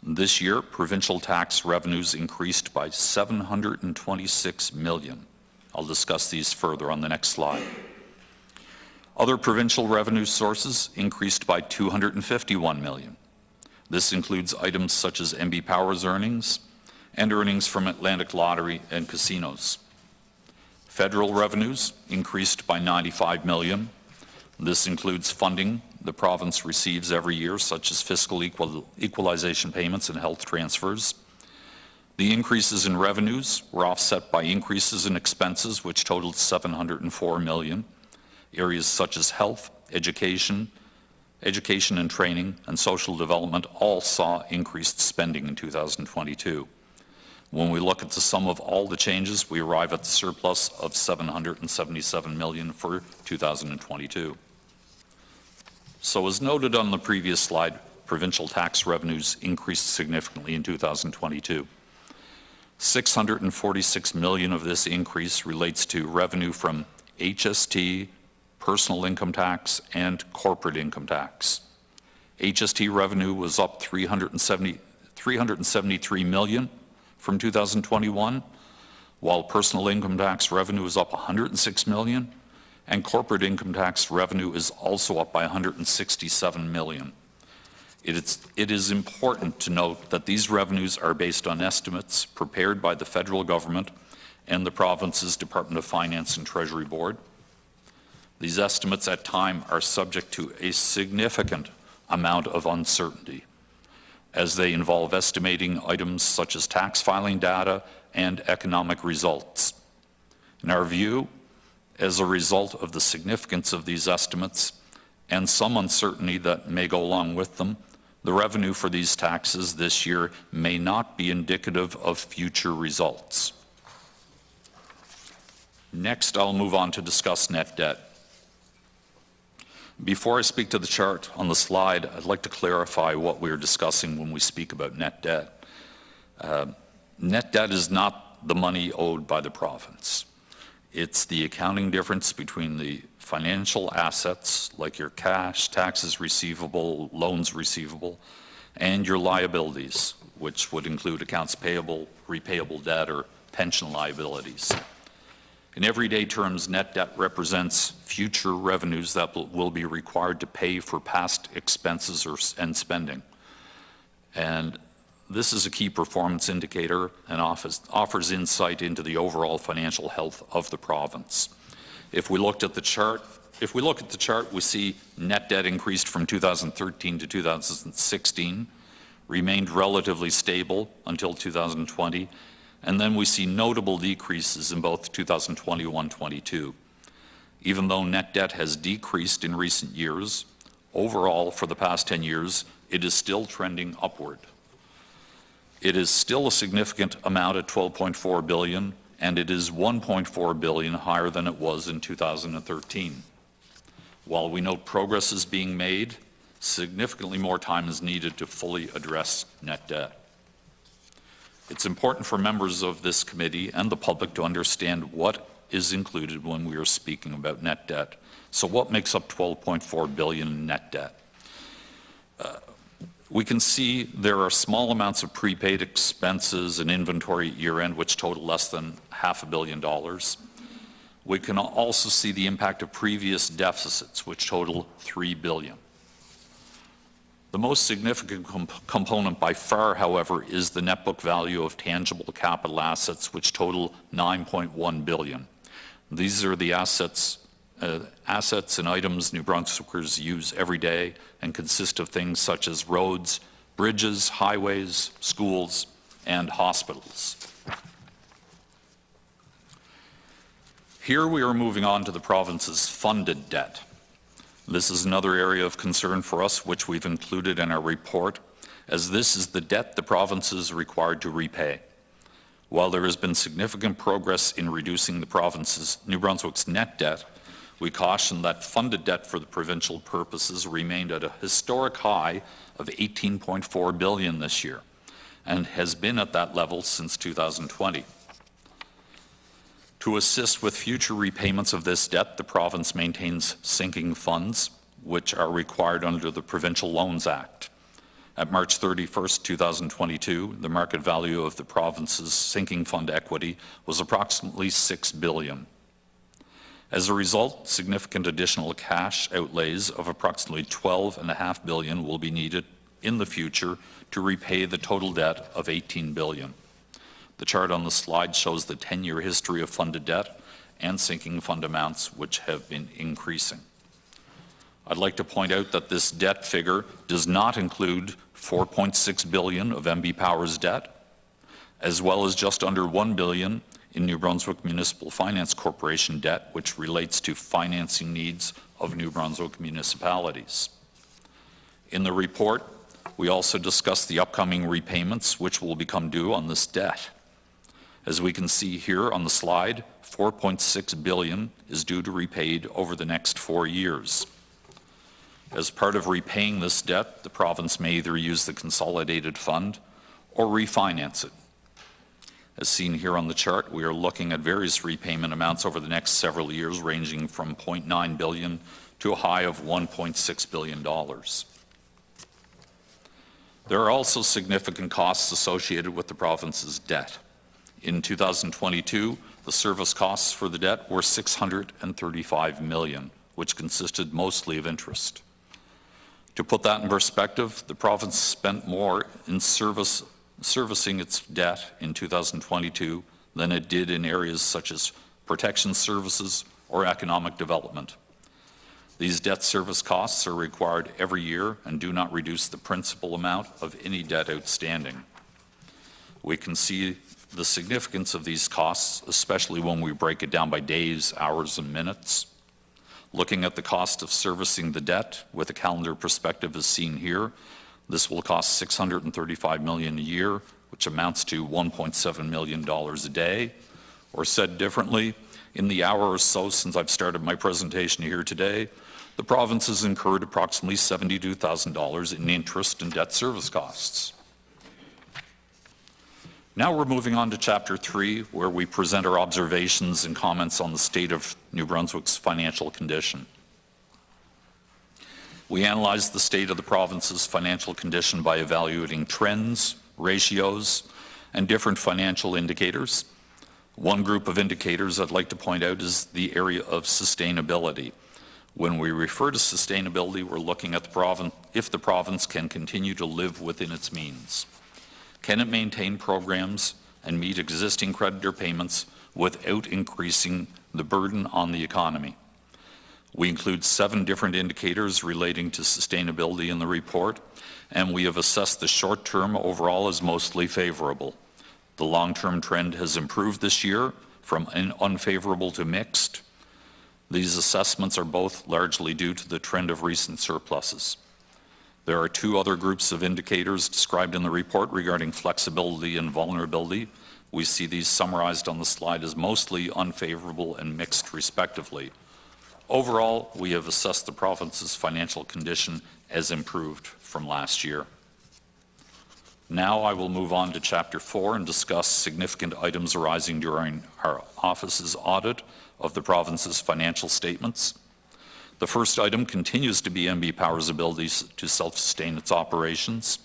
This year, provincial tax revenues increased by $726 million. I'll discuss these further on the next slide. Other provincial revenue sources increased by $251 million. This includes items such as MB Power's earnings and earnings from Atlantic Lottery and casinos. Federal revenues increased by $95 million. This includes funding the province receives every year, such as fiscal equalization payments and health transfers. The increases in revenues were offset by increases in expenses, which totaled $704 million. Areas such as health, education and training, and social development all saw increased spending in 2022. When we look at the sum of all the changes, we arrive at the surplus of $777 million for 2022. So as noted on the previous slide, provincial tax revenues increased significantly in 2022. $646 million of this increase relates to revenue from HST, personal income tax, and corporate income tax. HST revenue was up $373 million from 2021, while personal income tax revenue is up $106 million, and corporate income tax revenue is also up by $167 million. It is important to note that these revenues are based on estimates prepared by the federal government and the province's Department of Finance and Treasury Board. These estimates at times are subject to a significant amount of uncertainty, as they involve estimating items such as tax filing data and economic results. In our view, as a result of the significance of these estimates and some uncertainty that may go along with them, the revenue for these taxes this year may not be indicative of future results. Next, I'll move on to discuss net debt. Before I speak to the chart on the slide, I'd like to clarify what we're discussing when we speak about net debt. Net debt is not the money owed by the province. It's the accounting difference between the financial assets, like your cash, taxes receivable, loans receivable, and your liabilities, which would include accounts payable, repayable debt, or pension liabilities. In everyday terms, net debt represents future revenues that will be required to pay for past expenses and spending. And this is a key performance indicator and offers insight into the overall financial health of the province. If we look at the chart, we see net debt increased from 2013 to 2016, remained relatively stable until 2020, and then we see notable decreases in both 2021-22. Even though net debt has decreased in recent years, overall for the past 10 years, it is still trending upward. It is still a significant amount at $12.4 billion and it is 1.4 billion higher than it was in 2013. While we note progress is being made, significantly more time is needed to fully address net debt. It's important for members of this committee and the public to understand what is included when we are speaking about net debt. So what makes up 12.4 billion in net debt? We can see there are small amounts of prepaid expenses and inventory at year-end which total less than $500 million. We can also see the impact of previous deficits which total $3 billion. The most significant component by far, however, is the net book value of tangible capital assets which total $9.1 billion. These are the assets and items New Brunswickers use every day and consist of things such as roads, bridges, highways, schools, and hospitals. Here we are moving on to the province's funded debt. This is another area of concern for us, which we've included in our report, as this is the debt the province is required to repay. While there has been significant progress in reducing the province's, New Brunswick's net debt, we caution that funded debt for the provincial purposes remained at a historic high of $18.4 billion this year, and has been at that level since 2020. To assist with future repayments of this debt, the province maintains sinking funds, which are required under the Provincial Loans Act. At March 31st, 2022, the market value of the province's sinking fund equity was approximately $6 billion. As a result, significant additional cash outlays of approximately $12.5 billion will be needed in the future to repay the total debt of $18 billion. The chart on the slide shows the 10-year history of funded debt and sinking fund amounts which have been increasing. I'd like to point out that this debt figure does not include $4.6 billion of MB Power's debt, as well as just under $1 billion in New Brunswick Municipal Finance Corporation debt, which relates to financing needs of New Brunswick municipalities. In the report, we also discuss the upcoming repayments which will become due on this debt. As we can see here on the slide, $4.6 billion is due to be repaid over the next 4 years. As part of repaying this debt, the province may either use the consolidated fund or refinance it. As seen here on the chart, we are looking at various repayment amounts over the next several years, ranging from $0.9 billion to a high of $1.6 billion. There are also significant costs associated with the province's debt. In 2022, the service costs for the debt were $635 million, which consisted mostly of interest. To put that in perspective, the province spent more in servicing its debt in 2022 than it did in areas such as protection services or economic development. These debt service costs are required every year and do not reduce the principal amount of any debt outstanding. We can see the significance of these costs, especially when we break it down by days, hours, and minutes. Looking at the cost of servicing the debt with a calendar perspective as seen here, this will cost $635 million a year, which amounts to $1.7 million a day. Or said differently, in the hour or so since I've started my presentation here today, the province has incurred approximately $72,000 in interest and debt service costs. Now we're moving on to Chapter 3, where we present our observations and comments on the state of New Brunswick's financial condition. We analyzed the state of the province's financial condition by evaluating trends, ratios, and different financial indicators. One group of indicators I'd like to point out is the area of sustainability. When we refer to sustainability, we're looking at the province, if the province can continue to live within its means. Can it maintain programs and meet existing creditor payments without increasing the burden on the economy? We include 7 different indicators relating to sustainability in the report, and we have assessed the short term overall as mostly favorable. The long-term trend has improved this year from unfavorable to mixed. These assessments are both largely due to the trend of recent surpluses. There are 2 other groups of indicators described in the report regarding flexibility and vulnerability, We see these summarized on the slide as mostly unfavorable and mixed respectively. Overall, we have assessed the province's financial condition as improved from last year. Now I will move on to Chapter 4 and discuss significant items arising during our office's audit of the province's financial statements. The first item continues to be NB Power's ability to self-sustain its operations.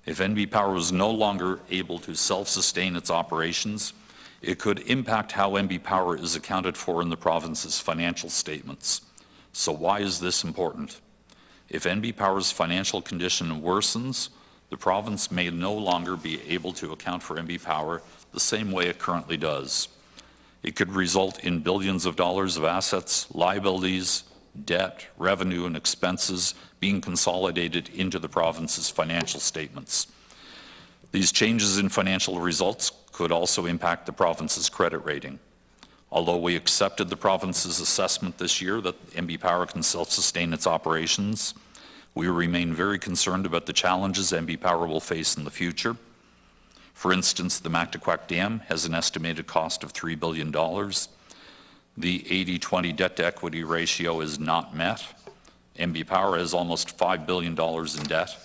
If NB Power was no longer able to self-sustain its operations, it could impact how NB Power is accounted for in the province's financial statements. So why is this important? If NB Power's financial condition worsens, the province may no longer be able to account for NB Power the same way it currently does. It could result in billions of dollars of assets, liabilities, debt, revenue, and expenses being consolidated into the province's financial statements. These changes in financial results could also impact the province's credit rating. Although we accepted the province's assessment this year that NB Power can self-sustain its operations, we remain very concerned about the challenges NB Power will face in the future. For instance, the Mactaquac Dam has an estimated cost of $3 billion. The 80-20 debt-to-equity ratio is not met. NB Power has almost $5 billion in debt,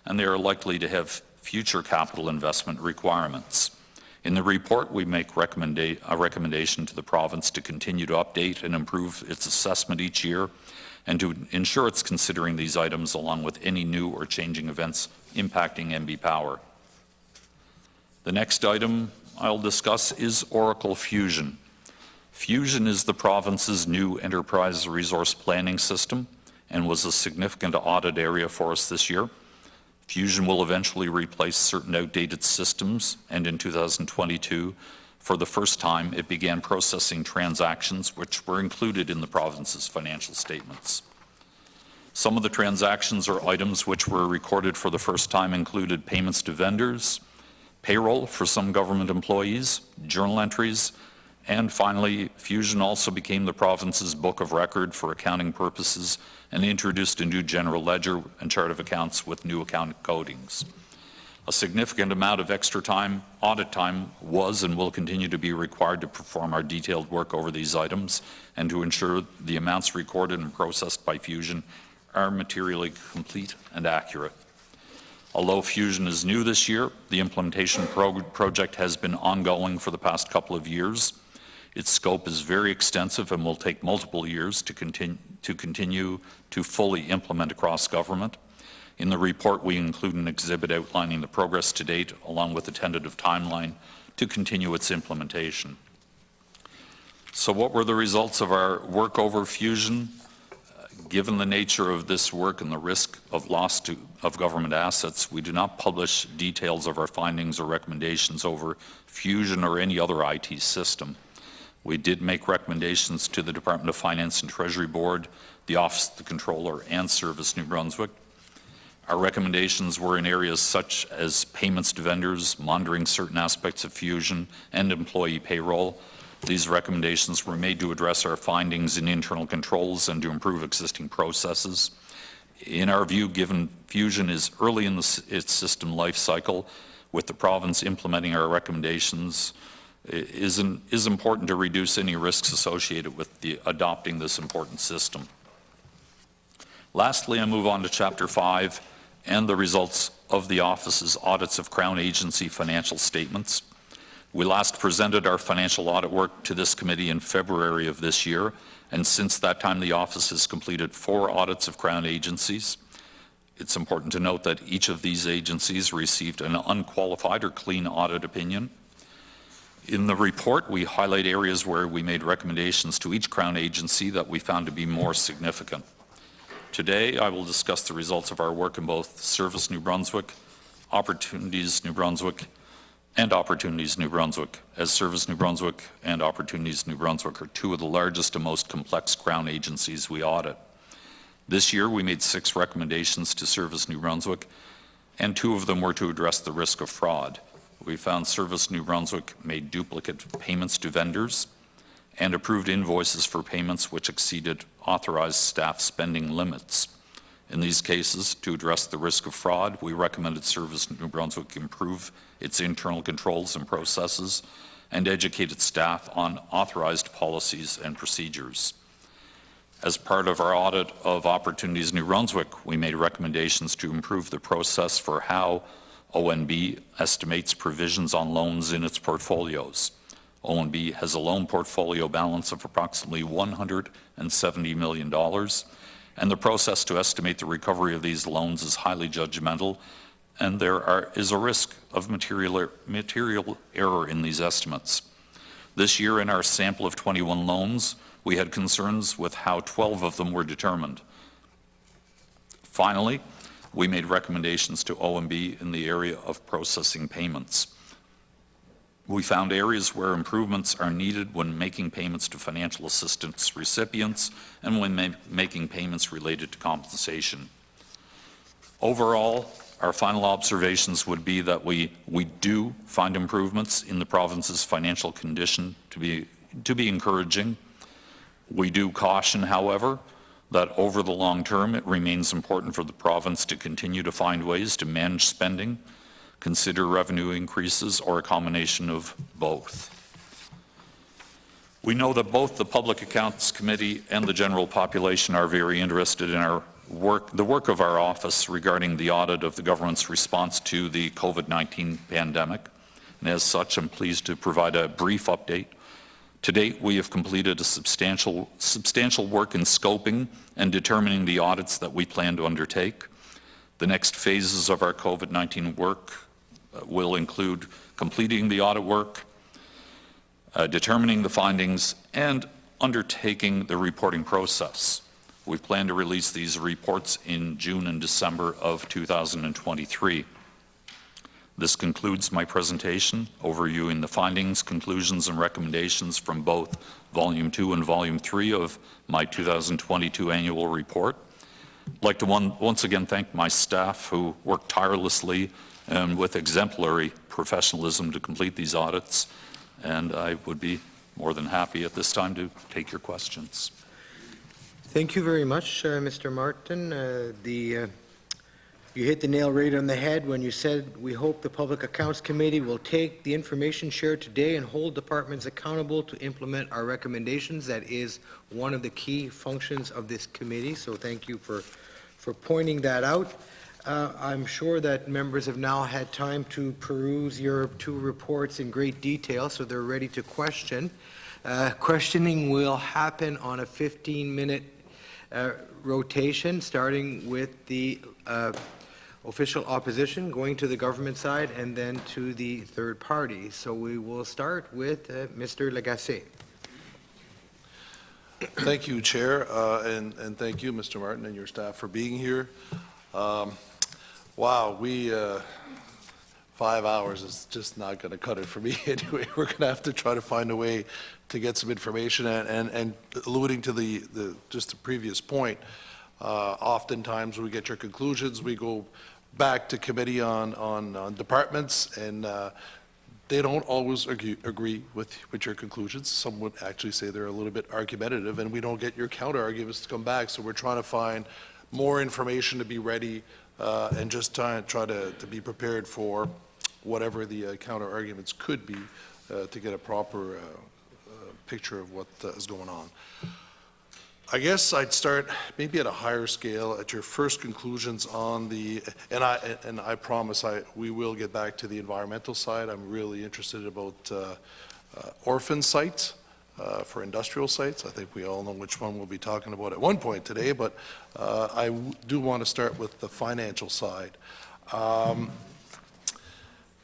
and they are likely to have future capital investment requirements. In the report, we make a recommendation to the province to continue to update and improve its assessment each year and to ensure it's considering these items along with any new or changing events impacting NB Power. The next item I'll discuss is Oracle Fusion. Fusion is the province's new enterprise resource planning system and was a significant audit area for us this year. Fusion will eventually replace certain outdated systems, and in 2022, for the first time, it began processing transactions which were included in the province's financial statements. Some of the transactions or items which were recorded for the first time included payments to vendors, payroll for some government employees, journal entries, and finally, Fusion also became the province's book of record for accounting purposes and introduced a new general ledger and chart of accounts with new account codings. A significant amount of extra time, audit time, was and will continue to be required to perform our detailed work over these items and to ensure the amounts recorded and processed by Fusion are materially complete and accurate. Although Fusion is new this year, the implementation project has been ongoing for the past couple of years. Its scope is very extensive and will take multiple years to continue to fully implement across government. In the report, we include an exhibit outlining the progress to date, along with a tentative timeline to continue its implementation. So what were the results of our work over Fusion? Given the nature of this work and the risk of loss of government assets, we do not publish details of our findings or recommendations over Fusion or any other IT system. We did make recommendations to the Department of Finance and Treasury Board, the Office of the Controller, and Service New Brunswick. Our recommendations were in areas such as payments to vendors, monitoring certain aspects of Fusion, and employee payroll. These recommendations were made to address our findings in internal controls and to improve existing processes. In our view, given Fusion is early in its system life cycle, with the province implementing our recommendations, is important to reduce any risks associated with adopting this important system. Lastly, I move on to Chapter 5 and the results of the office's audits of Crown Agency financial statements. We last presented our financial audit work to this committee in February of this year, and since that time the office has completed 4 audits of Crown agencies. It's important to note that each of these agencies received an unqualified or clean audit opinion. In the report, we highlight areas where we made recommendations to each Crown agency that we found to be more significant. Today, I will discuss the results of our work in both Service New Brunswick, Opportunities New Brunswick, and Opportunities New Brunswick, as Service New Brunswick and Opportunities New Brunswick are 2 of the largest and most complex Crown agencies we audit. This year, we made 6 recommendations to Service New Brunswick, and 2 of them were to address the risk of fraud. We found Service New Brunswick made duplicate payments to vendors and approved invoices for payments which exceeded authorized staff spending limits. In these cases, to address the risk of fraud, we recommended Service New Brunswick improve its internal controls and processes and educate its staff on authorized policies and procedures. As part of our audit of Opportunities New Brunswick, we made recommendations to improve the process for how ONB estimates provisions on loans in its portfolios. ONB has a loan portfolio balance of approximately $170 million, and the process to estimate the recovery of these loans is highly judgmental, and there is a risk of material error in these estimates. This year, in our sample of 21 loans, we had concerns with how 12 of them were determined. Finally, we made recommendations to OMB in the area of processing payments. We found areas where improvements are needed when making payments to financial assistance recipients and when making payments related to compensation. Overall, our final observations would be that we do find improvements in the province's financial condition to be encouraging. We do caution, however, that over the long term, it remains important for the province to continue to find ways to manage spending, consider revenue increases, or a combination of both. We know that both the Public Accounts Committee and the general population are very interested in the work of our office regarding the audit of the government's response to the COVID-19 pandemic. And as such, I'm pleased to provide a brief update. To date, we have completed a substantial work in scoping and determining the audits that we plan to undertake. The next phases of our COVID-19 work will include completing the audit work, determining the findings, and undertaking the reporting process. We plan to release these reports in June and December of 2023. This concludes my presentation, overviewing the findings, conclusions, and recommendations from both Volume 2 and Volume 3 of my 2022 annual report. I'd like to once again thank my staff who worked tirelessly and with exemplary professionalism to complete these audits, and I would be more than happy at this time to take your questions. Thank you very much, Mr. Martin. You hit the nail right on the head when you said we hope the Public Accounts Committee will take the information shared today and hold departments accountable to implement our recommendations. That is one of the key functions of this committee, so thank you for pointing that out. I'm sure that members have now had time to peruse your two reports in great detail, so they're ready to question. Questioning will happen on a 15-minute rotation, starting with the official opposition, going to the government side, and then to the third party. So we will start with Mr. Lagacé. Thank you, Chair, and thank you, Mr. Martin, and your staff for being here. Wow, 5 hours is just not going to cut it for me anyway. We're going to have to try to find a way to get some information, and alluding to just the previous point, oftentimes when we get your conclusions, we go back to committee on departments, and they don't always agree with your conclusions. Some would actually say they're a little bit argumentative, and we don't get your counter arguments to come back. So we're trying to find more information to be ready, and just try to be prepared for whatever the counter arguments could be, to get a proper picture of what is going on. I guess I'd start maybe at a higher scale at your first conclusions on and I promise we will get back to the environmental side. I'm really interested about orphan sites for industrial sites. I think we all know which one we'll be talking about at one point today, but I do want to start with the financial side.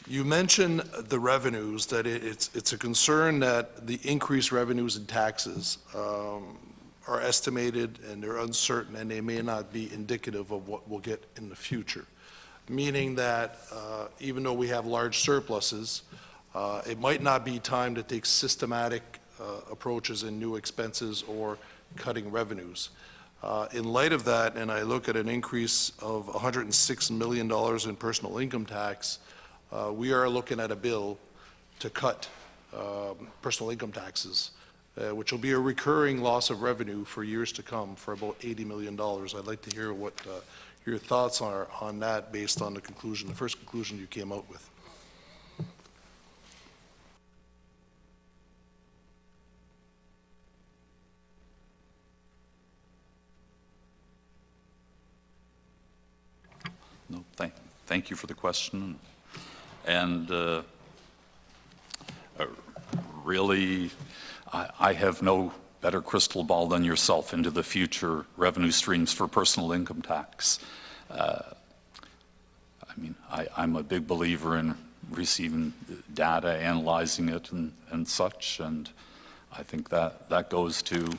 You mentioned the revenues, that it's a concern that the increased revenues and taxes are estimated and they're uncertain, and they may not be indicative of what we'll get in the future. Meaning that even though we have large surpluses, it might not be time to take systematic approaches in new expenses or cutting revenues. In light of that, and I look at an increase of $106 million in personal income tax, we are looking at a bill to cut personal income taxes which will be a recurring loss of revenue for years to come for about $80 million. I'd like to hear what your thoughts are on that based on the first conclusion you came out with. No, thank you for the question. And really, I have no better crystal ball than yourself into the future revenue streams for personal income tax. I mean, I'm a big believer in receiving data, analyzing it and such, and I think that goes to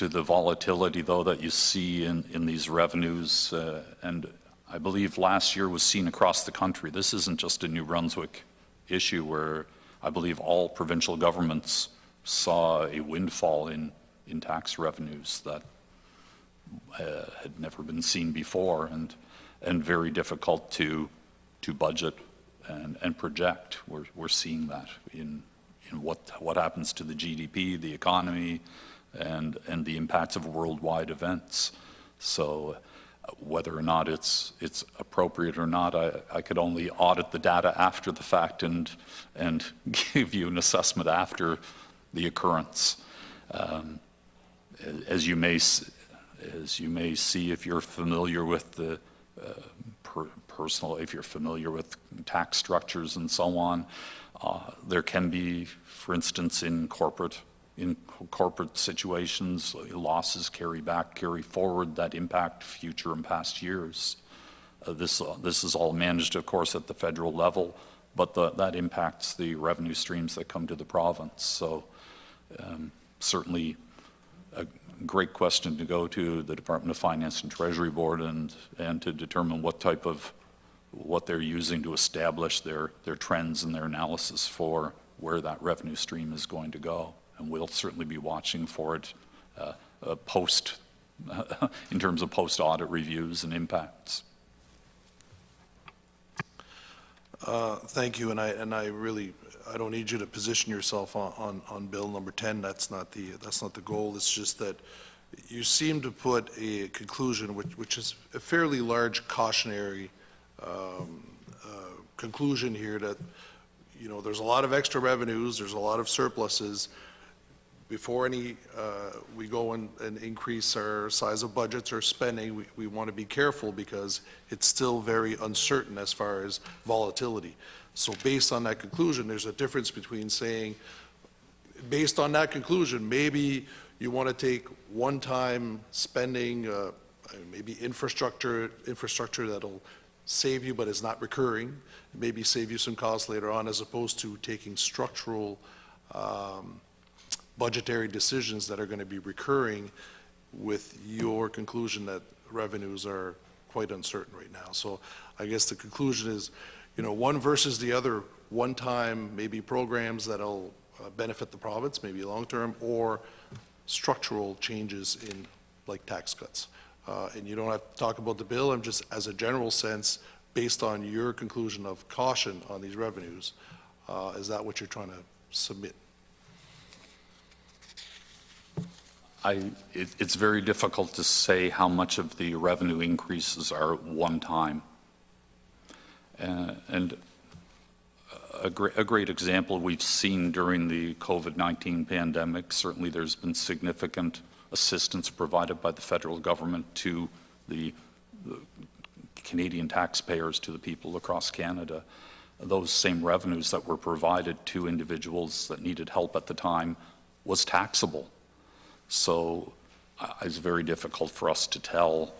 the volatility, though, that you see in these revenues, and I believe last year was seen across the country. This isn't just a New Brunswick issue where I believe all provincial governments saw a windfall in tax revenues that had never been seen before, and very difficult to budget and project. We're seeing that in what happens to the GDP, the economy, and the impacts of worldwide events. So whether or not it's appropriate or not, I could only audit the data after the fact and give you an assessment after the occurrence. As you may see, if you're familiar with the if you're familiar with tax structures and so on, there can be, for instance, in corporate situations, losses carry forward that impact future and past years. This is all managed, of course, at the federal level, but that impacts the revenue streams that come to the province. So certainly a great question to go to the Department of Finance and Treasury Board and to determine what they're using to establish their trends and their analysis for where that revenue stream is going to go. And we'll certainly be watching for it in terms of post-audit reviews and impacts. Thank you, and I really don't need you to position yourself on bill number 10. That's not the goal. It's just that you seem to put a conclusion which is a fairly large cautionary conclusion here that, you know, there's a lot of extra revenues, there's a lot of surpluses. Before we go and increase our size of budgets or spending, we want to be careful because it's still very uncertain as far as volatility. So based on that conclusion, there's a difference between saying, based on that conclusion, maybe you want to take one-time spending, maybe infrastructure that'll save you but is not recurring, maybe save you some costs later on, as opposed to taking structural budgetary decisions that are going to be recurring with your conclusion that revenues are quite uncertain right now. So I guess the conclusion is, you know, one versus the other, one-time maybe programs that'll benefit the province, maybe long-term, or structural changes in like tax cuts. And you don't have to talk about the bill. I'm just, as a general sense, based on your conclusion of caution on these revenues, is that what you're trying to submit? It's very difficult to say how much of the revenue increases are one-time. And a great example we've seen during the COVID-19 pandemic, certainly there's been significant assistance provided by the federal government to the Canadian taxpayers, to the people across Canada. Those same revenues that were provided to individuals that needed help at the time was taxable. So it's very difficult for us to tell.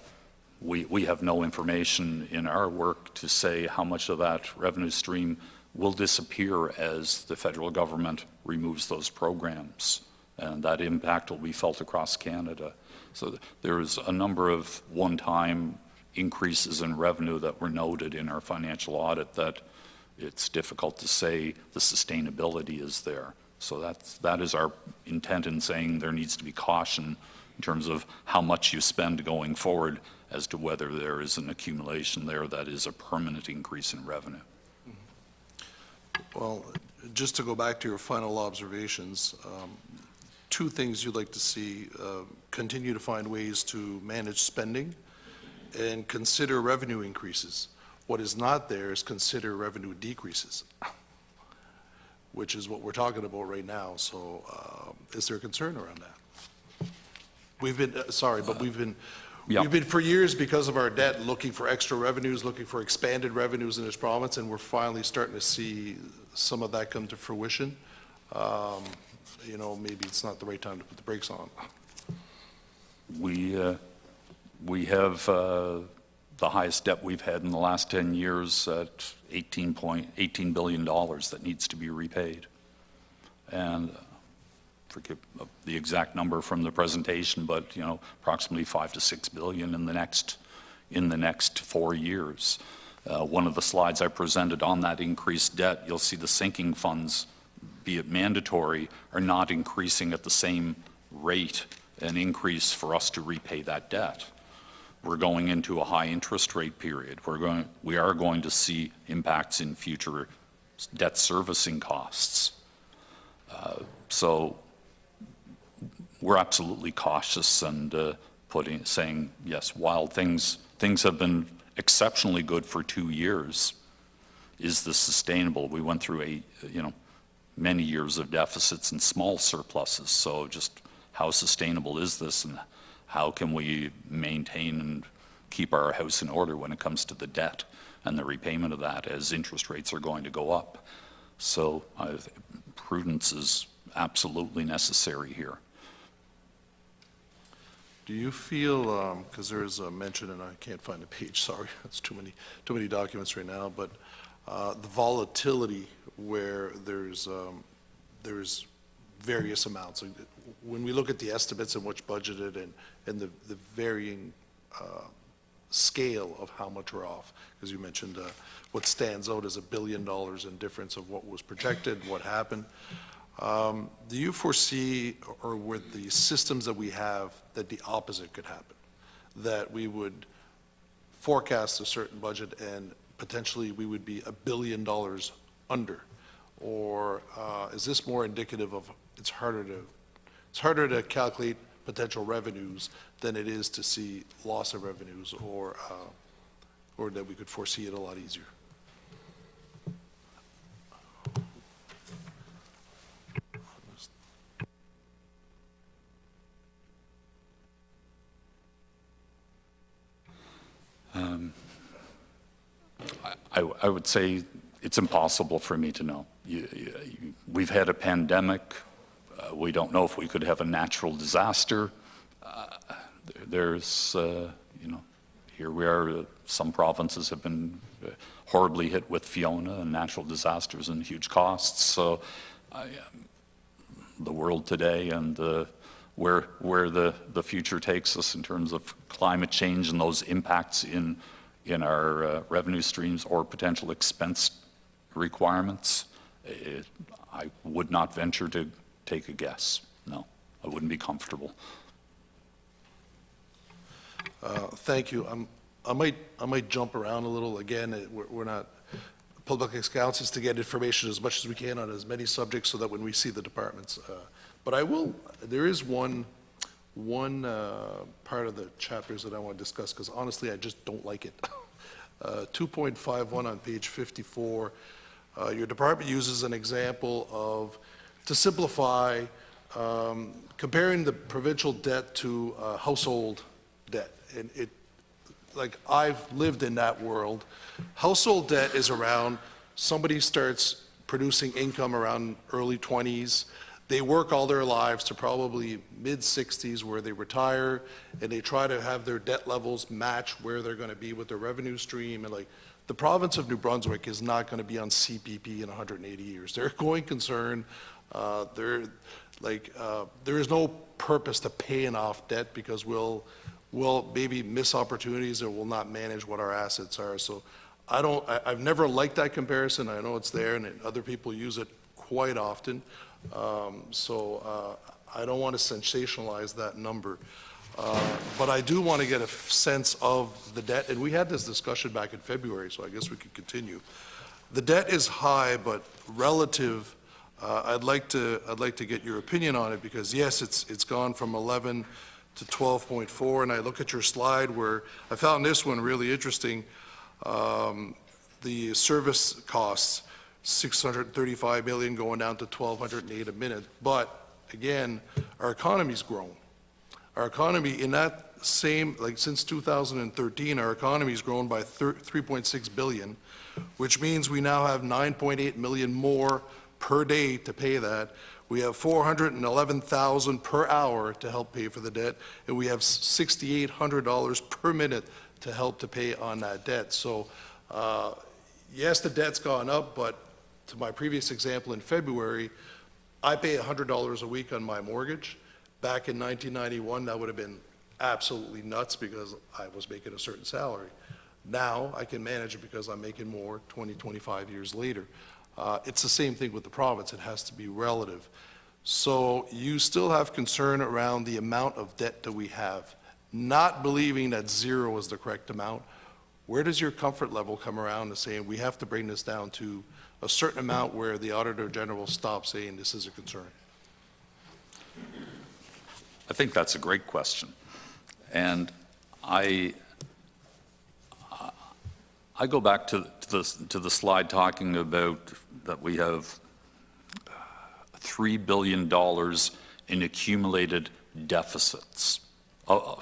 We have no information in our work to say how much of that revenue stream will disappear as the federal government removes those programs. And that impact will be felt across Canada. So there's a number of one-time increases in revenue that were noted in our financial audit that it's difficult to say the sustainability is there. So that is our intent in saying there needs to be caution in terms of how much you spend going forward as to whether there is an accumulation there that is a permanent increase in revenue. Well, just to go back to your final observations, two things you'd like to see: continue to find ways to manage spending and consider revenue increases. What is not there is consider revenue decreases, which is what we're talking about right now. So is there a concern around that? We've been, Yeah. we've been for years, because of our debt, looking for extra revenues, looking for expanded revenues in this province, and we're finally starting to see some of that come to fruition. You know, maybe it's not the right time to put the brakes on. We have the highest debt we've had in the last 10 years at $18 billion that needs to be repaid. And forget the exact number from the presentation, but, you know, approximately $5 to $6 billion in the next 4 years. One of the slides I presented on that increased debt, you'll see the sinking funds, be it mandatory, are not increasing at the same rate, an increase for us to repay that debt. We're going into a high interest rate period. We are going to see impacts in future debt servicing costs. So we're absolutely cautious and saying, yes, while things have been exceptionally good for 2 years, is this sustainable? We went through many years of deficits and small surpluses. So just how sustainable is this, and how can we maintain and keep our house in order when it comes to the debt and the repayment of that, as interest rates are going to go up? So prudence is absolutely necessary here. Do you feel, because there is a mention, and I can't find the page, sorry, it's too many documents right now, but the volatility where there's various amounts. When we look at the estimates and what's budgeted and the varying scale of how much we're off, as you mentioned, what stands out is $1 billion in difference of what was projected, what happened. Do you foresee, or with the systems that we have, that the opposite could happen? That we would forecast a certain budget and potentially we would be $1 billion under? Or is this more indicative of it's harder to calculate potential revenues than it is to see loss of revenues, or that we could foresee it a lot easier? I would say it's impossible for me to know. We've had a pandemic. We don't know if we could have a natural disaster. Here we are, some provinces have been horribly hit with Fiona and natural disasters and huge costs. So the world today and where the future takes us in terms of climate change and those impacts in our revenue streams or potential expense requirements, I would not venture to take a guess. No, I wouldn't be comfortable. Thank you. I might jump around a little. Again, we're not public accounts is to get information as much as we can on as many subjects so that when we see the departments. But there is one part of the chapters that I want to discuss, because honestly, I just don't like it. 2.51 on page 54, your department uses an example of, to simplify, comparing the provincial debt to household debt. And like, I've lived in that world. Household debt is around, somebody starts producing income around early 20s. They work all their lives to probably mid-60s where they retire, and they try to have their debt levels match where they're going to be with their revenue stream. And like, the province of New Brunswick is not going to be on CPP in 180 years. They're a going concern. There is no purpose to paying off debt, because we'll maybe miss opportunities or we'll not manage what our assets are. So I've never liked that comparison. I know it's there and other people use it quite often. I don't want to sensationalize that number. But I do want to get a sense of the debt, and we had this discussion back in February, so I guess we could continue. The debt is high, but relative, I'd like to get your opinion on it, because yes, it's gone from 11 to 12.4, and I look at your slide where, I found this one really interesting. The service costs, 635 million going down to 1,208 a minute. But again, our economy's grown. Our economy in that same, like since 2013, our economy's grown by 3.6 billion, which means we now have 9.8 million more per day to pay that. We have 411,000 per hour to help pay for the debt, and we have $6,800 per minute to help to pay on that debt. So, yes, the debt's gone up, but to my previous example in February, I pay $100 a week on my mortgage. Back in 1991, that would have been absolutely nuts because I was making a certain salary. Now, I can manage it because I'm making more 20, 25 years later. It's the same thing with the province. It has to be relative. So you still have concern around the amount of debt that we have, not believing that zero is the correct amount. Where does your comfort level come around to saying we have to bring this down to a certain amount where the Auditor General stops saying this is a concern? I think that's a great question. And I go back to the slide talking about that we have $3 billion in accumulated deficits.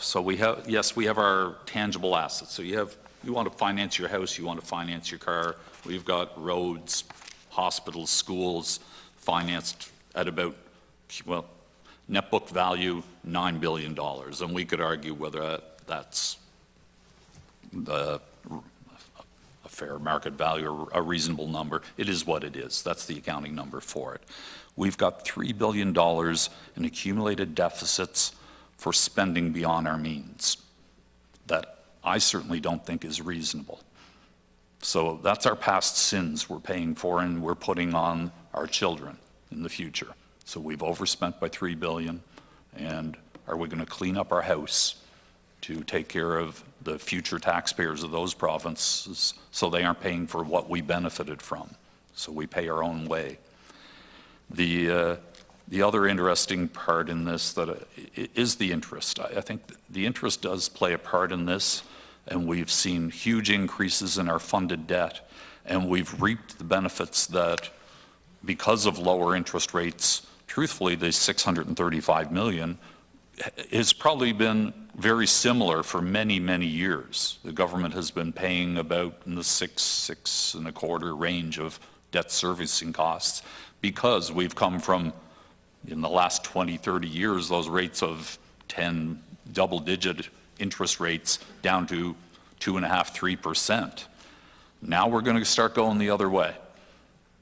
So we have, yes, we have our tangible assets. So you want to finance your house, you want to finance your car. We've got roads, hospitals, schools financed at about, well, net book value, $9 billion. And we could argue whether that's a fair market value or a reasonable number. It is what it is. That's the accounting number for it. We've got $3 billion in accumulated deficits for spending beyond our means that I certainly don't think is reasonable. So that's our past sins we're paying for and we're putting on our children in the future. So we've overspent by $3 billion, and are we going to clean up our house to take care of the future taxpayers of those provinces so they aren't paying for what we benefited from? So we pay our own way. The other interesting part in this is the interest. I think the interest does play a part in this, and we've seen huge increases in our funded debt, and we've reaped the benefits that, because of lower interest rates, truthfully, the $635 million has probably been very similar for many, many years. The government has been paying about in the six and a quarter range of debt servicing costs, because we've come from, in the last 20, 30 years, those rates of 10 double-digit interest rates down to 2.5%, 3%. Now we're going to start going the other way.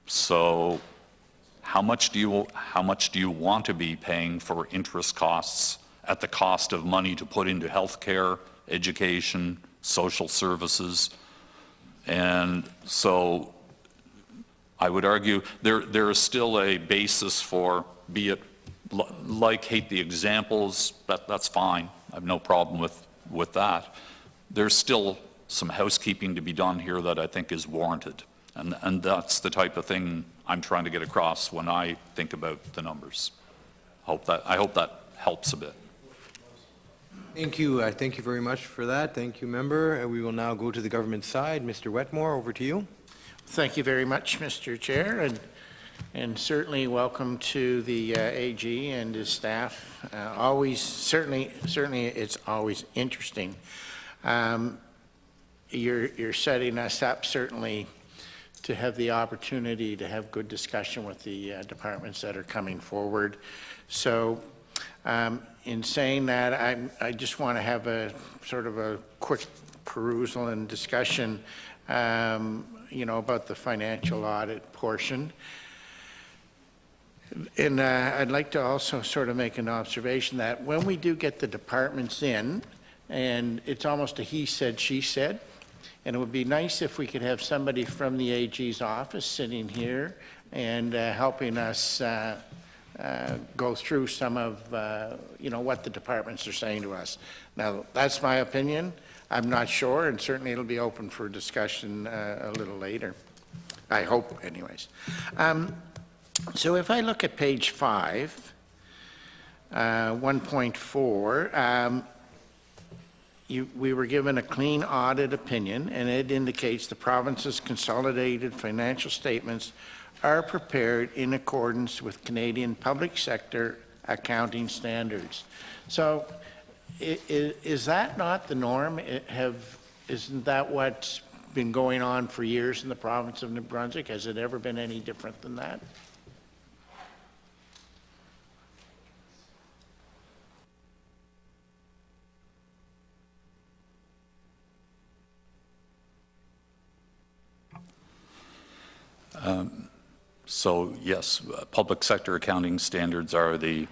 So how much do you want to be paying for interest costs at the cost of money to put into healthcare, education, social services? And so I would argue there is still a basis for, be it like hate the examples, that's fine. I have no problem with that. There's still some housekeeping to be done here that I think is warranted. And that's the type of thing I'm trying to get across when I think about the numbers. I hope that helps a bit. Thank you. Thank you very much for that. Thank you, member. We will now go to the government side. Mr. Wetmore, over to you. Thank you very much, Mr. Chair, and certainly welcome to the AG and his staff. Certainly it's always interesting. You're setting us up certainly to have the opportunity to have good discussion with the departments that are coming forward. So in saying that, I just want to have a sort of a quick perusal and discussion about the financial audit portion. And I'd like to also sort of make an observation that when we do get the departments in, and it's almost a he said, she said, and it would be nice if we could have somebody from the AG's office sitting here and helping us go through some of, what the departments are saying to us. Now, that's my opinion. I'm not sure, and certainly it'll be open for discussion a little later. I hope anyways. So if I look at page 5, 1.4, we were given a clean audit opinion, and it indicates the province's consolidated financial statements are prepared in accordance with Canadian public sector accounting standards. So is that not the norm? Isn't that what's been going on for years in the province of New Brunswick? Has it ever been any different than that? So yes, public sector accounting standards are the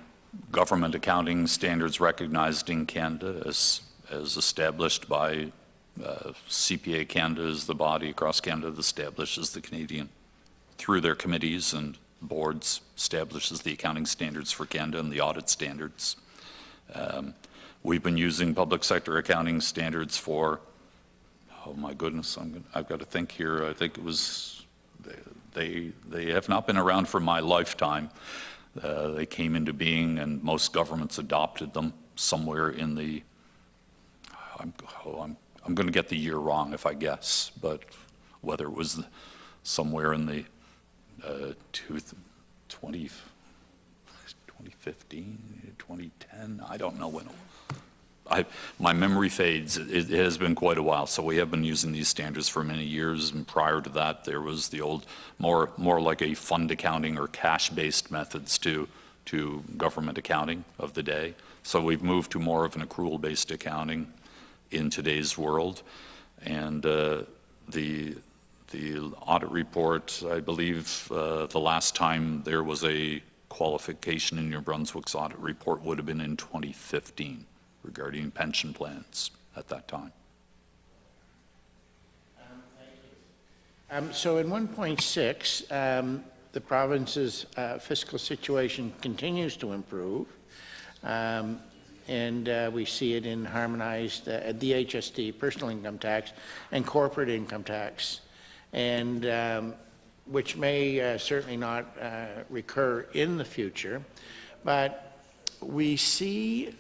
government accounting standards recognized in Canada as established by CPA Canada is the body across Canada that establishes the Canadian, through their committees and boards, establishes the accounting standards for Canada and the audit standards. We've been using public sector accounting standards for, oh my goodness, I've got to think here. I think it was, they have not been around for my lifetime. They came into being and most governments adopted them somewhere in the, I'm going to get the year wrong if I guess, but whether it was somewhere in the 2015, 2010, I don't know when. My memory fades. It has been quite a while, so we have been using these standards for many years, and prior to that there was the old, more like a fund accounting or cash-based methods to government accounting of the day. So we've moved to more of an accrual-based accounting in today's world, and the audit report, I believe the last time there was a qualification in New Brunswick's audit report would have been in 2015 regarding pension plans at that time. So in 1.6, the province's fiscal situation continues to improve, and we see it in harmonized DHST, personal income tax, and corporate income tax, and which may certainly not recur in the future, but we see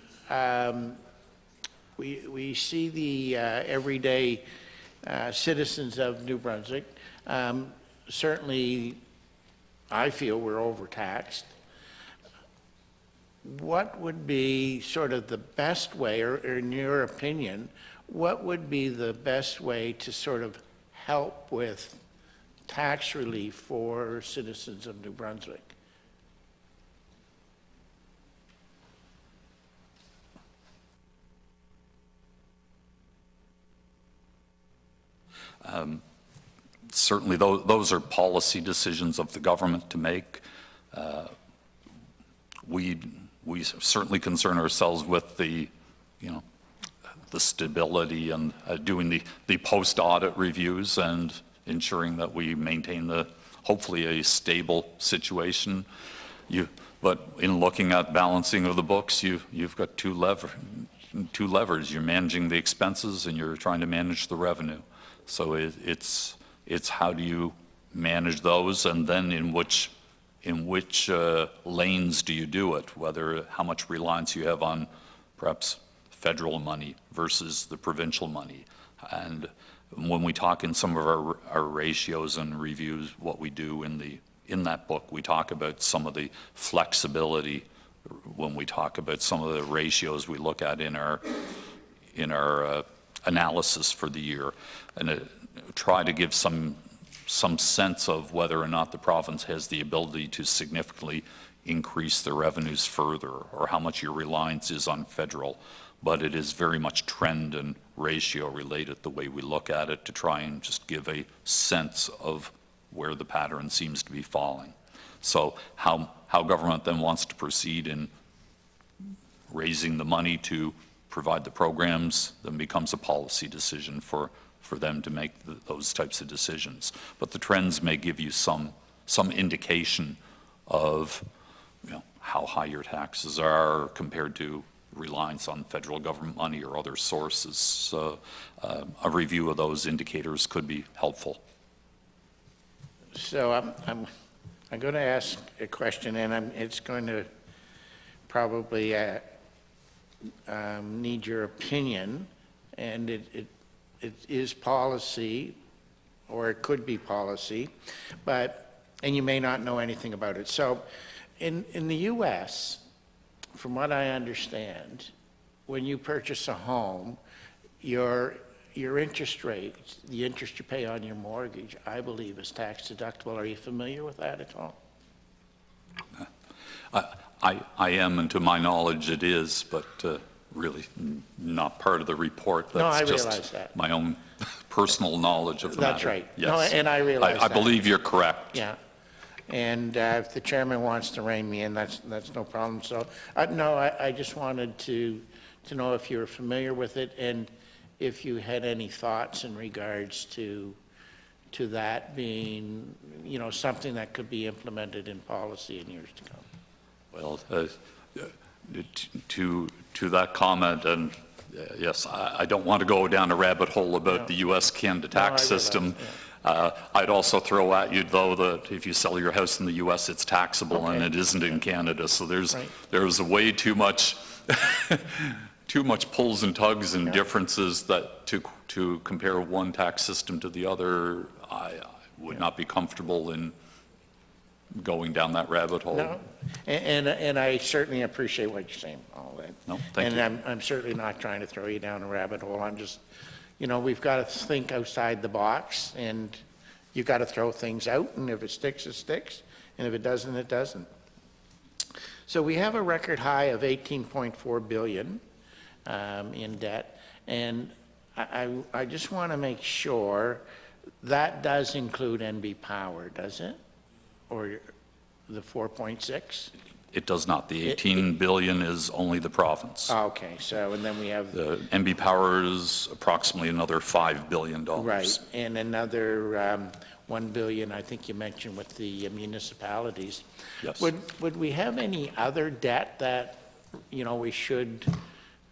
we see the everyday citizens of New Brunswick. Certainly, I feel we're overtaxed. What would be sort of the best way, or in your opinion, what would be the best way to sort of help with tax relief for citizens of New Brunswick? Certainly, those are policy decisions of the government to make. We certainly concern ourselves with the stability and doing the post-audit reviews and ensuring that we maintain hopefully a stable situation. But in looking at balancing of the books, you've got two levers. You're managing the expenses and you're trying to manage the revenue. So it's how do you manage those, and then in which lanes do you do it, how much reliance you have on perhaps federal money versus the provincial money. And when we talk in some of our ratios and reviews, what we do in that book, we talk about some of the flexibility when we talk about some of the ratios we look at in our analysis for the year, and try to give some sense of whether or not the province has the ability to significantly increase the revenues further, or how much your reliance is on federal. But it is very much trend and ratio related, the way we look at it, to try and just give a sense of where the pattern seems to be falling. So how government then wants to proceed in raising the money to provide the programs then becomes a policy decision for them to make those types of decisions. But the trends may give you some indication of how high your taxes are compared to reliance on federal government money or other sources. So a review of those indicators could be helpful. So I'm going to ask a question, and it's going to probably need your opinion, and it is policy, or it could be policy, and you may not know anything about it. So in the U.S., from what I understand, when you purchase a home, your interest rate, the interest you pay on your mortgage, I believe is tax deductible. Are you familiar with that at all? I am, and to my knowledge it is, but really not part of the report. No, I That's realize just that. my own personal knowledge of the matter. That's right. Yes. No, and I realize I that. believe you're correct. Yeah. And if the chairman wants to rein me in, that's no problem. So, no, I just wanted to know if you were familiar with it and if you had any thoughts in regards to that being, something that could be implemented in policy in years to come. Well, to that comment, and yes, I don't want to go down a rabbit hole about the U.S.-Canada tax I realize, system. yeah. I'd also throw at you, though, that if you sell your house in the U.S., it's taxable, and Okay. it isn't in Canada. So there's Right. way too much too much pulls and tugs and Yeah. differences that to compare one tax system to the other, I would not be comfortable in going down that rabbit hole. No, and I certainly appreciate what you're saying, all that. No, thank you. And I'm certainly not trying to throw you down a rabbit hole. I'm just, we've got to think outside the box, and you've got to throw things out, and if it sticks, it sticks, and if it doesn't, it doesn't. So we have a record high of 18.4 billion in debt, and I just want to make sure that does include NB Power, does it? Or the 4.6? It does not. The 18 billion is only the province. Okay, so, and then we have, The NB Power is approximately another $5 billion. right, and another 1 billion, I think you mentioned with the municipalities. Yes. Would we have any other debt that, we should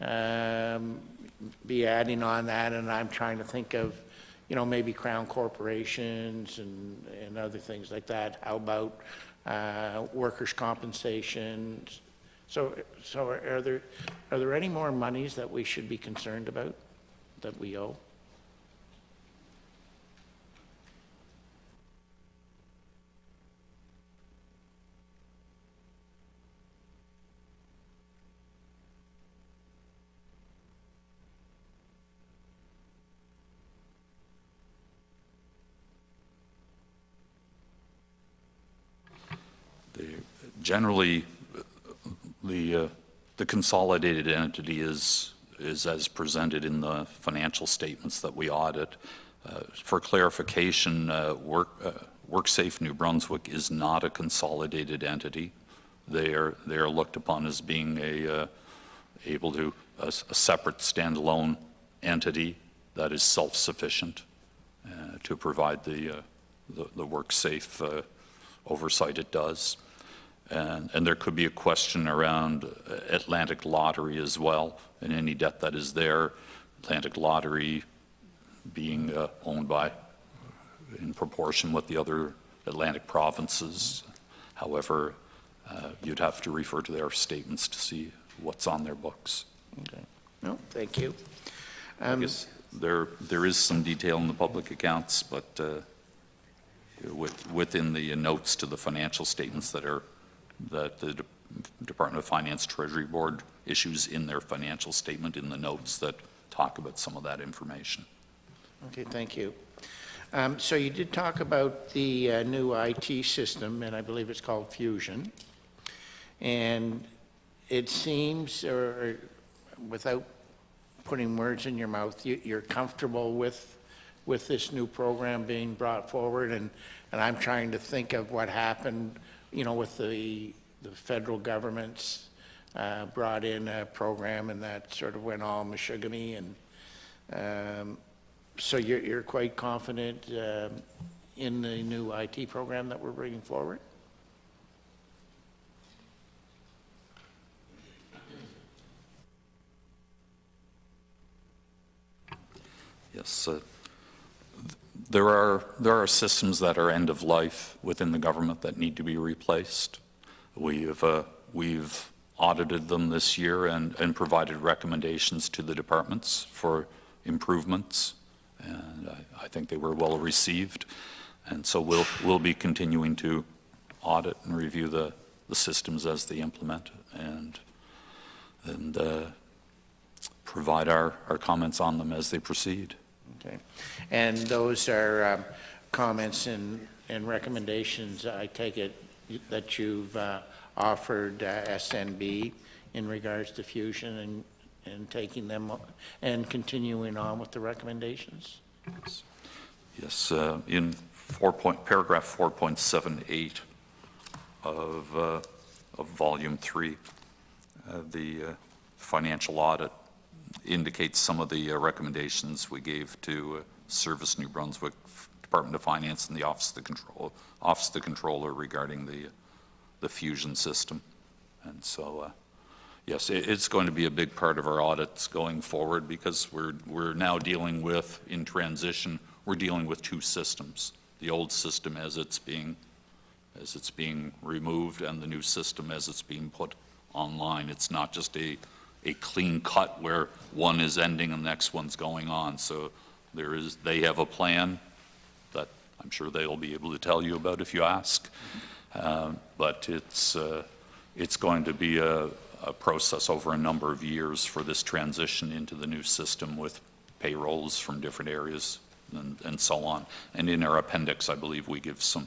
be adding on that? And I'm trying to think of, maybe crown corporations and other things like that. How about workers' compensation? So are there any more monies that we should be concerned about that we owe? Generally, the consolidated entity is as presented in the financial statements that we audit. For clarification, WorkSafe New Brunswick is not a consolidated entity. They are looked upon as being a separate standalone entity that is self-sufficient to provide the WorkSafe oversight it does. And there could be a question around Atlantic Lottery as well, and any debt that is there. Atlantic Lottery being owned by, in proportion with the other Atlantic provinces. However, you'd have to refer to their statements to see what's on their books. Okay. No, thank you. I guess there is some detail in the public accounts, but within the notes to the financial statements that the Department of Finance Treasury Board issues in their financial statement, in the notes that talk about some of that information. Okay, thank you. So you did talk about the new IT system, and I believe it's called Fusion. And it seems, or without putting words in your mouth, you're comfortable with this new program being brought forward, and I'm trying to think of what happened, with the federal government's brought in a program, and that sort of went all mashugamy, and so you're quite confident in the new IT program that we're bringing forward? Yes, There are systems that are end of life within the government that need to be replaced. We've audited them this year and provided recommendations to the departments for improvements, and I think they were well received. And so we'll be continuing to audit and review the systems as they implement and provide our comments on them as they proceed. Okay. And those are comments and recommendations, I take it, that you've offered SNB in regards to fusion and taking them and continuing on with the recommendations? Yes, in paragraph 4.78 of volume 3, the financial audit indicates some of the recommendations we gave to Service New Brunswick, Department of Finance, and the Office of the Controller regarding the fusion system. And so, yes, it's going to be a big part of our audits going forward, because we're now dealing with, in transition, we're dealing with two systems: the old system as it's being removed, and the new system as it's being put online. It's not just a clean cut where one is ending and the next one's going on. So they have a plan that I'm sure they'll be able to tell you about if you ask. But it's going to be a process over a number of years for this transition into the new system, with payrolls from different areas and so on. And in our appendix, I believe we give some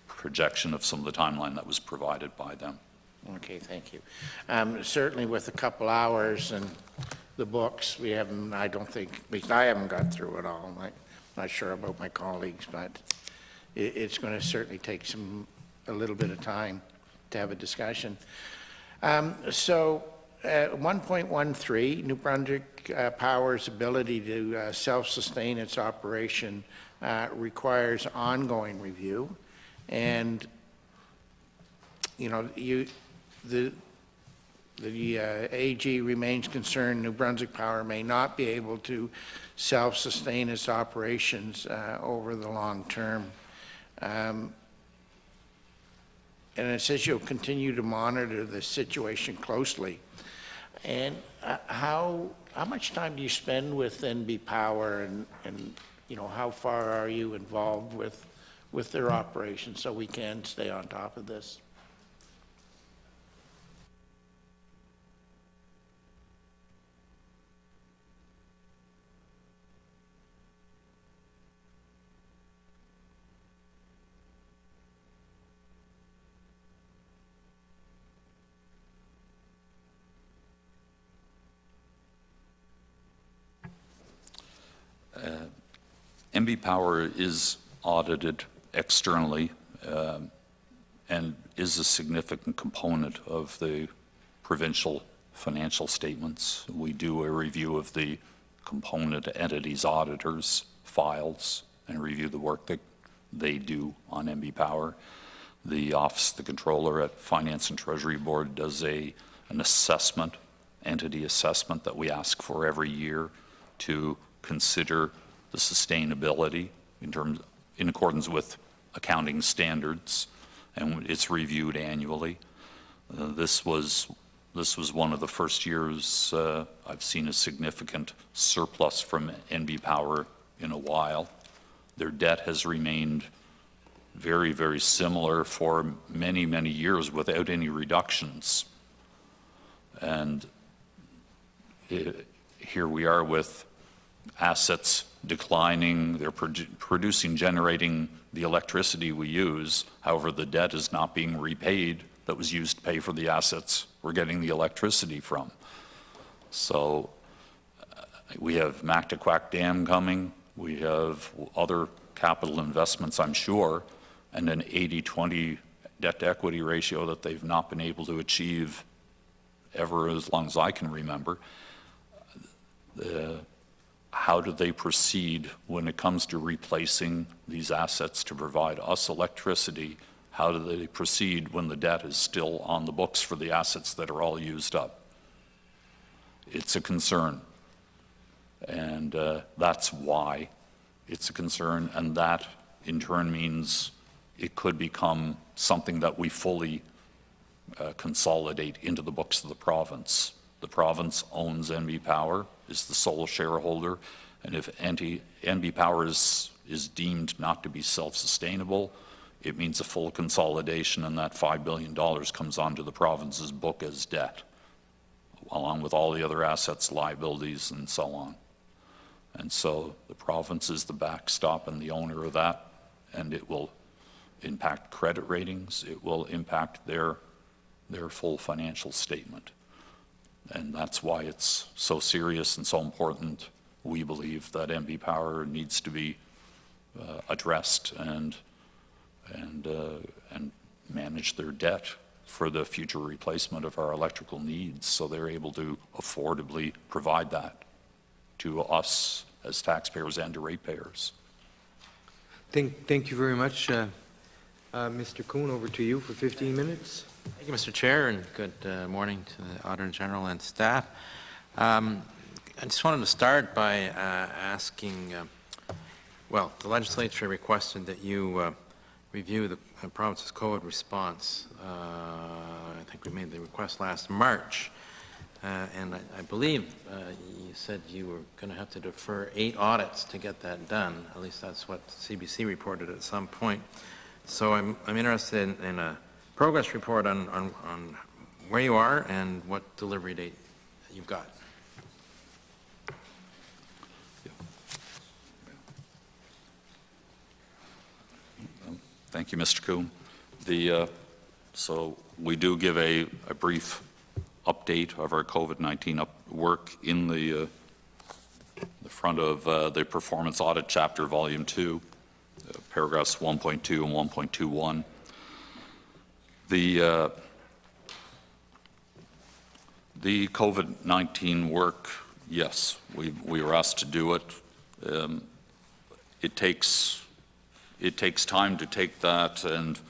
projection of some of the timeline that was provided by them. Okay, thank you. Certainly with a couple hours and the books, we haven't, I don't think, at least I haven't got through it all. I'm not sure about my colleagues, but it's going to certainly take a little bit of time to have a discussion. So 1.13, New Brunswick Power's ability to self-sustain its operation requires ongoing review. And, you know, the AG remains concerned New Brunswick Power may not be able to self-sustain its operations over the long term. And it says you'll continue to monitor the situation closely. And how much time do you spend with NB Power, and you know, how far are you involved with their operations, so we can stay on top of this? NB Power is audited externally and is a significant component of the provincial financial statements. We do a review of the component entities' auditors' files and review the work that they do on NB Power. The Office of the Controller at Finance and Treasury Board does an assessment, entity assessment, that we ask for every year to consider the sustainability in accordance with accounting standards, and it's reviewed annually. This was one of the first years I've seen a significant surplus from NB Power in a while. Their debt has remained very, very similar for many, many years without any reductions. And here we are with assets declining, they're generating the electricity we use. However, the debt is not being repaid that was used to pay for the assets we're getting the electricity from. So we have Mactaquac Dam coming, we have other capital investments, I'm sure, and an 80-20 debt to equity ratio that they've not been able to achieve ever as long as I can remember. How do they proceed when it comes to replacing these assets to provide us electricity? How do they proceed when the debt is still on the books for the assets that are all used up? It's a concern. And that's why it's a concern, and that in turn means it could become something that we fully consolidate into the books of the province. The province owns NB Power, is the sole shareholder, and if NB Power is deemed not to be self-sustainable, it means a full consolidation, and that $5 billion comes onto the province's book as debt, along with all the other assets, liabilities, and so on. And so the province is the backstop and the owner of that, and it will impact credit ratings, it will impact their full financial statement. And that's why it's so serious and so important. We believe that NB Power needs to be addressed and manage their debt for the future replacement of our electrical needs, so they're able to affordably provide that to us as taxpayers and to ratepayers. Thank you very much. Mr. Kuhn, over to you for 15 minutes. Thank you, Mr. Chair, and good morning to the Auditor General and staff. I just wanted to start by asking, well, the legislature requested that you review the province's COVID response. I think we made the request last March, and I believe you said you were going to have to defer 8 audits to get that done. At least that's what CBC reported at some point. So I'm interested in a progress report on where you are and what delivery date you've got. Thank you, Mr. Kuhn. So we do give a brief update of our COVID-19 work in the front of the Performance Audit Chapter, Volume 2, paragraphs 1.2 and 1.21. The COVID-19 work, yes, we were asked to do it. It takes time to take that and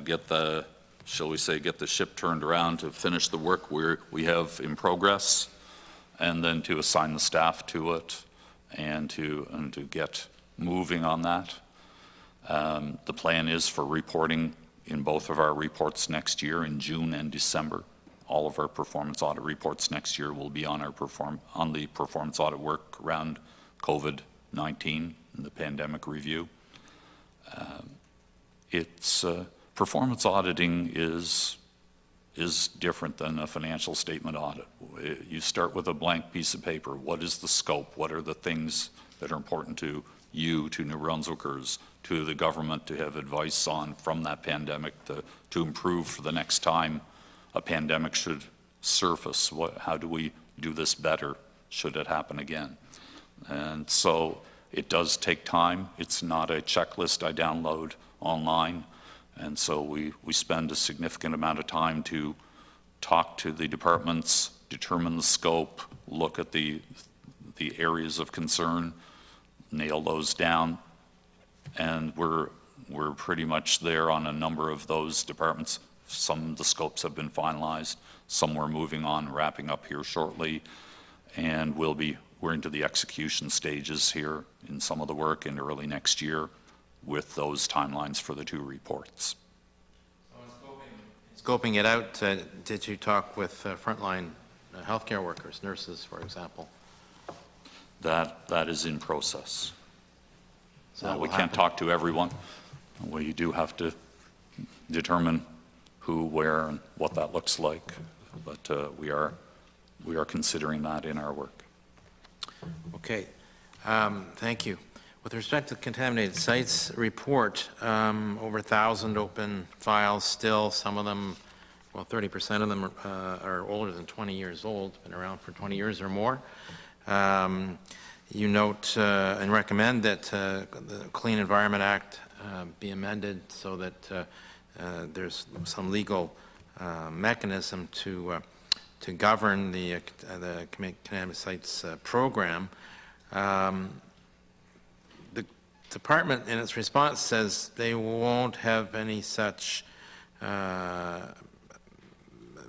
get the, shall we say, get the ship turned around to finish the work we have in progress, and then to assign the staff to it and to get moving on that. The plan is for reporting in both of our reports next year, in June and December. All of our performance audit reports next year will be on the performance audit work around COVID-19 and the pandemic review. Performance auditing is different than a financial statement audit. You start with a blank piece of paper. What is the scope? What are the things that are important to you, to New Brunswickers, to the government to have advice on from that pandemic to improve for the next time a pandemic should surface? How do we do this better should it happen again? And so it does take time. It's not a checklist I download online. And so we spend a significant amount of time to talk to the departments, determine the scope, look at the areas of concern, nail those down. And we're pretty much there on a number of those departments. Some of the scopes have been finalized. Some we're moving on, wrapping up here shortly. And we're into the execution stages here in some of the work in early next year with those timelines for the 2 reports. So scoping it out, did you talk with frontline healthcare workers, nurses, for example? That is in process. So we can't talk to everyone. We do have to determine who, where, and what that looks like. But we are considering that in our work. Okay, thank you. With respect to the contaminated sites report, over 1,000 open files still. Some of them, well, 30% of them are older than 20 years old, been around for 20 years or more. You note and recommend that the Clean Environment Act be amended so that there's some legal mechanism to govern the contaminated sites program. The department, in its response, says they won't have any such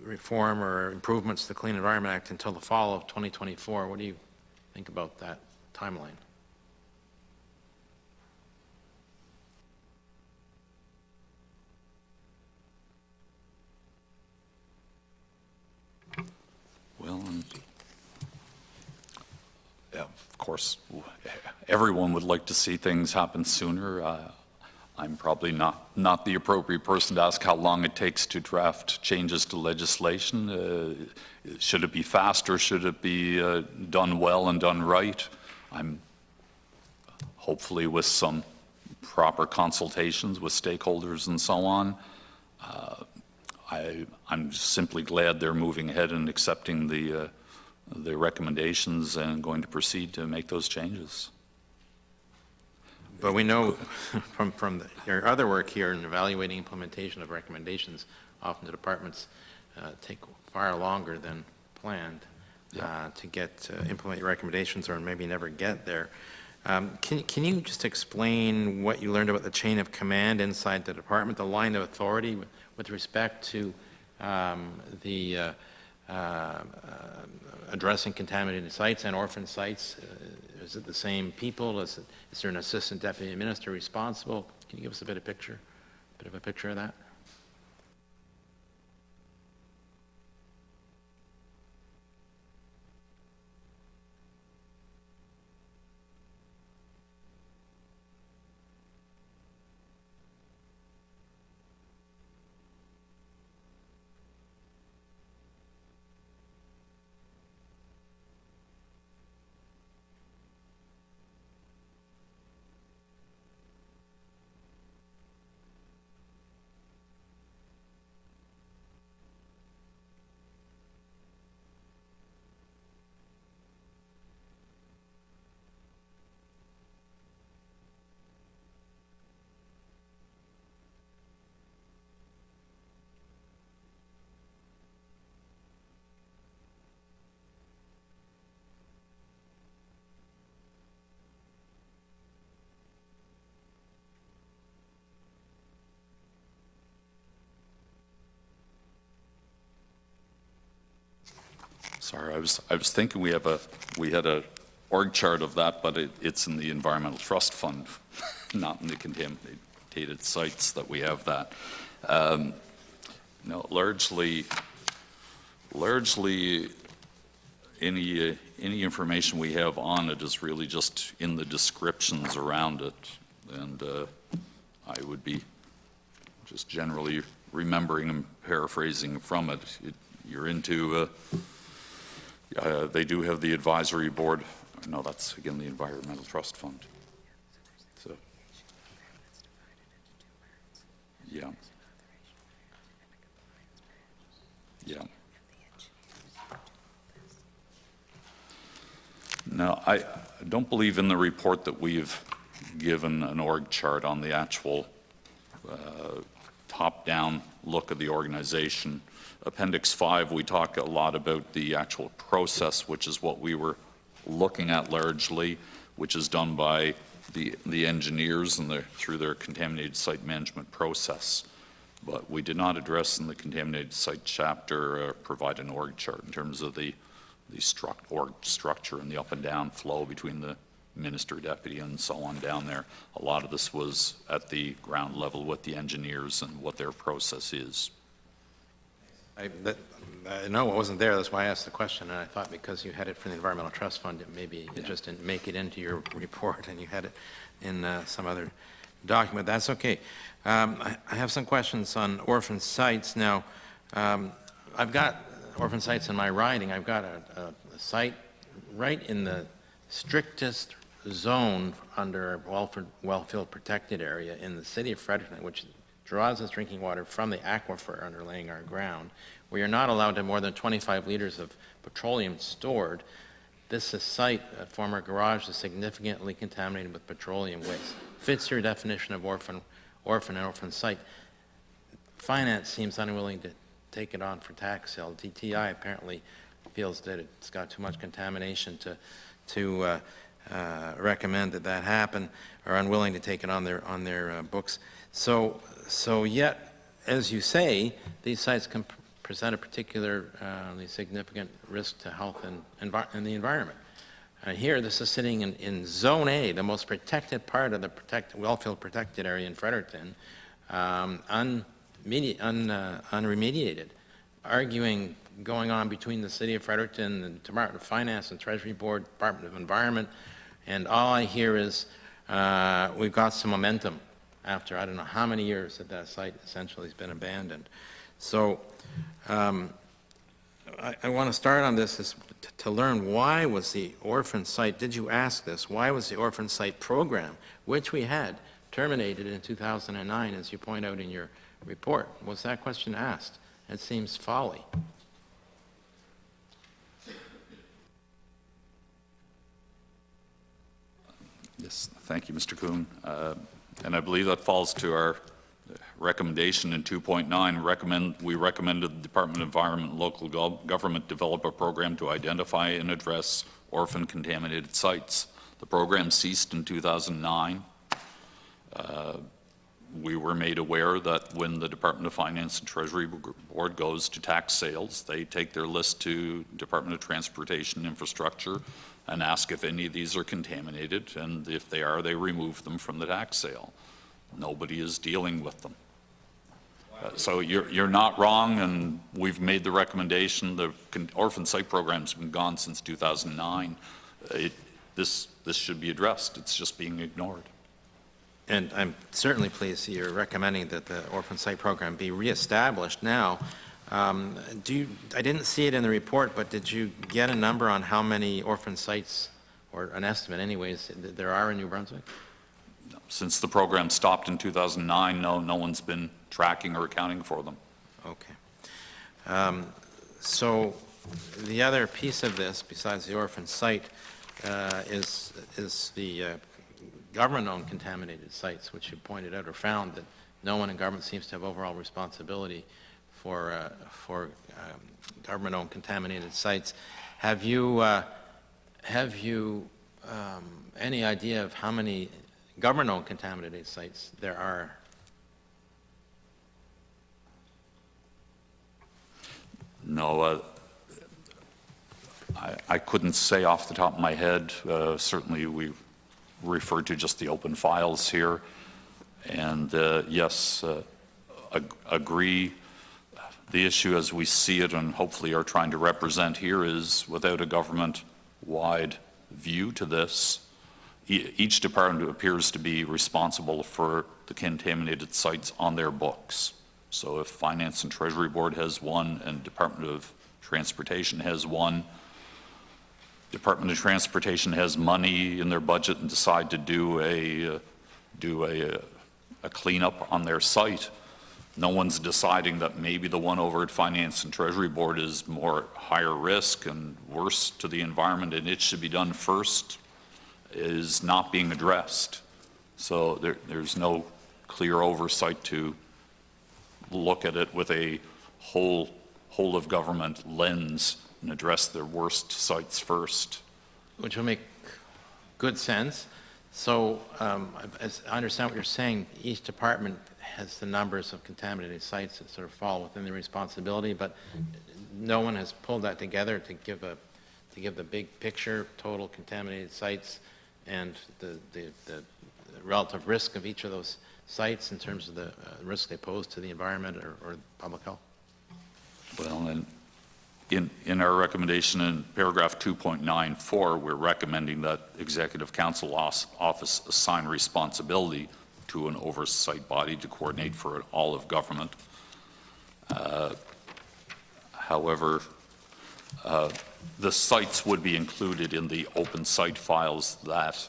reform or improvements to the Clean Environment Act until the fall of 2024. What do you think about that timeline? course, everyone would like to see things happen sooner. I'm probably not the appropriate person to ask how long it takes to draft changes to legislation. Should it be faster? Should it be done well and done right? I'm hopefully with some proper consultations with stakeholders and so on. I'm simply glad they're moving ahead and accepting the recommendations and going to proceed to make those changes. But we know from your other work here in evaluating implementation of recommendations, often the departments take far longer than planned to get implement recommendations, or maybe never get there. Can you just explain what you learned about the chain of command inside the department, the line of authority with respect to addressing contaminated sites and orphan sites? Is it the same people? Is there an assistant deputy minister responsible? Can you give us a bit of a picture of that? Sorry, I was thinking we had a org chart of that, but it's in the Environmental Trust Fund, not in the contaminated sites that we have that. No, largely any information we have on it is really just in the descriptions around it, and I would be just generally remembering and paraphrasing from it. You're into they do have the advisory board. No, that's again the Environmental Trust Fund. So, yeah. Yeah. No, I don't believe in the report that we've given an org chart on the actual top-down look of the organization. Appendix 5, we talk a lot about the actual process, which is what we were looking at largely, which is done by the engineers and through their contaminated site management process. But we did not address in the contaminated site chapter provide an org chart in terms of the org structure and the up and down flow between the minister, deputy, and so on down there. A lot of this was at the ground level with the engineers and what their process is. I know it wasn't there, that's why I asked the question, and I thought because you had it from the Environmental Trust Fund, maybe it just didn't make it into your report and you had it in some other document. That's okay. I have some questions on orphan sites. Now, I've got orphan sites in my riding. I've got a site right in the strictest zone under wellfield protected area in the city of Fredericton, which draws its drinking water from the aquifer underlaying our ground. We are not allowed to have more than 25 liters of petroleum stored. This site, a former garage, is significantly contaminated with petroleum waste. Fits your definition of orphan site. Finance seems unwilling to take it on for tax sale. DTI apparently feels that it's got too much contamination to recommend that happen, or unwilling to take it on their books. So yet, as you say, these sites can present a particularly significant risk to health and the environment. Here, this is sitting in Zone A, the most protected part of the wellfield protected area in Fredericton, unremediated, arguing going on between the City of Fredericton, the Department of Finance and Treasury Board, Department of Environment, and all I hear is we've got some momentum after I don't know how many years that that site essentially has been abandoned. So I want to start on this is to learn why was the orphan site, did you ask this, why was the orphan site program, which we had, terminated in 2009, as you point out in your report? Was that question asked? It seems folly. Yes, thank you, Mr. Kuhn. And I believe that falls to our recommendation in 2.9. We recommended the Department of Environment and Local Government develop a program to identify and address orphan contaminated sites. The program ceased in 2009. We were made aware that when the Department of Finance and Treasury Board goes to tax sales, they take their list to Department of Transportation and Infrastructure and ask if any of these are contaminated, and if they are, they remove them from the tax sale. Nobody is dealing with them. So you're not wrong, and we've made the recommendation. The orphan site program's been gone since 2009. This should be addressed. It's just being ignored. And I'm certainly pleased that you're recommending that the orphan site program be reestablished now. I didn't see it in the report, but did you get a number on how many orphan sites, or an estimate anyways, there are in New Brunswick? Since the program stopped in 2009, no one's been tracking or accounting for them. Okay. So the other piece of this, besides the orphan site, is the government-owned contaminated sites, which you pointed out or found that no one in government seems to have overall responsibility for government-owned contaminated sites. Have you any idea of how many government-owned contaminated sites there are? No, I couldn't say off the top of my head. Certainly, we referred to just the open files here. And yes, agree. The issue as we see it, and hopefully are trying to represent here, is without a government-wide view to this, each department appears to be responsible for the contaminated sites on their books. So if Finance and Treasury Board has one and Department of Transportation has one, Department of Transportation has money in their budget and decide to do a cleanup on their site, no one's deciding that maybe the one over at Finance and Treasury Board is more higher risk and worse to the environment and it should be done first, is not being addressed. So there's no clear oversight to look at it with a whole of government lens and address their worst sites first. Which will make good sense. So as I understand what you're saying, each department has the numbers of contaminated sites that sort of fall within their responsibility, but no one has pulled that together to give the big picture, total contaminated sites, and the relative risk of each of those sites in terms of the risk they pose to the environment or public health? Well, and in our recommendation in paragraph 2.94, we're recommending that Executive Council Office assign responsibility to an oversight body to coordinate for all of government. However, the sites would be included in the open site files that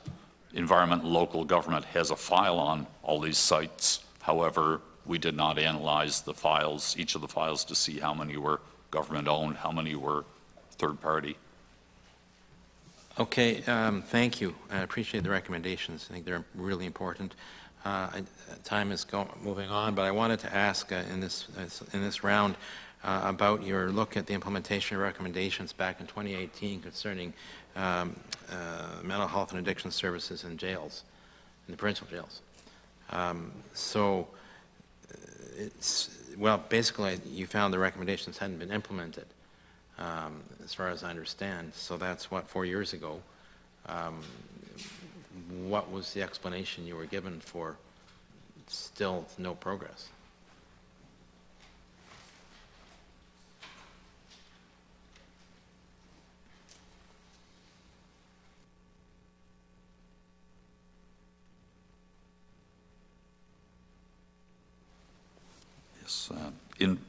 Environment and Local Government has a file on all these sites. However, we did not analyze the files, each of the files, to see how many were government-owned, how many were third-party. Okay, thank you. I appreciate the recommendations. I think they're really important. Time is moving on, but I wanted to ask in this round about your look at the implementation recommendations back in 2018 concerning mental health and addiction services in jails, in the provincial jails. Well, basically, you found the recommendations hadn't been implemented, as far as I understand. So that's, what, 4 years ago. What was the explanation you were given for still no progress? In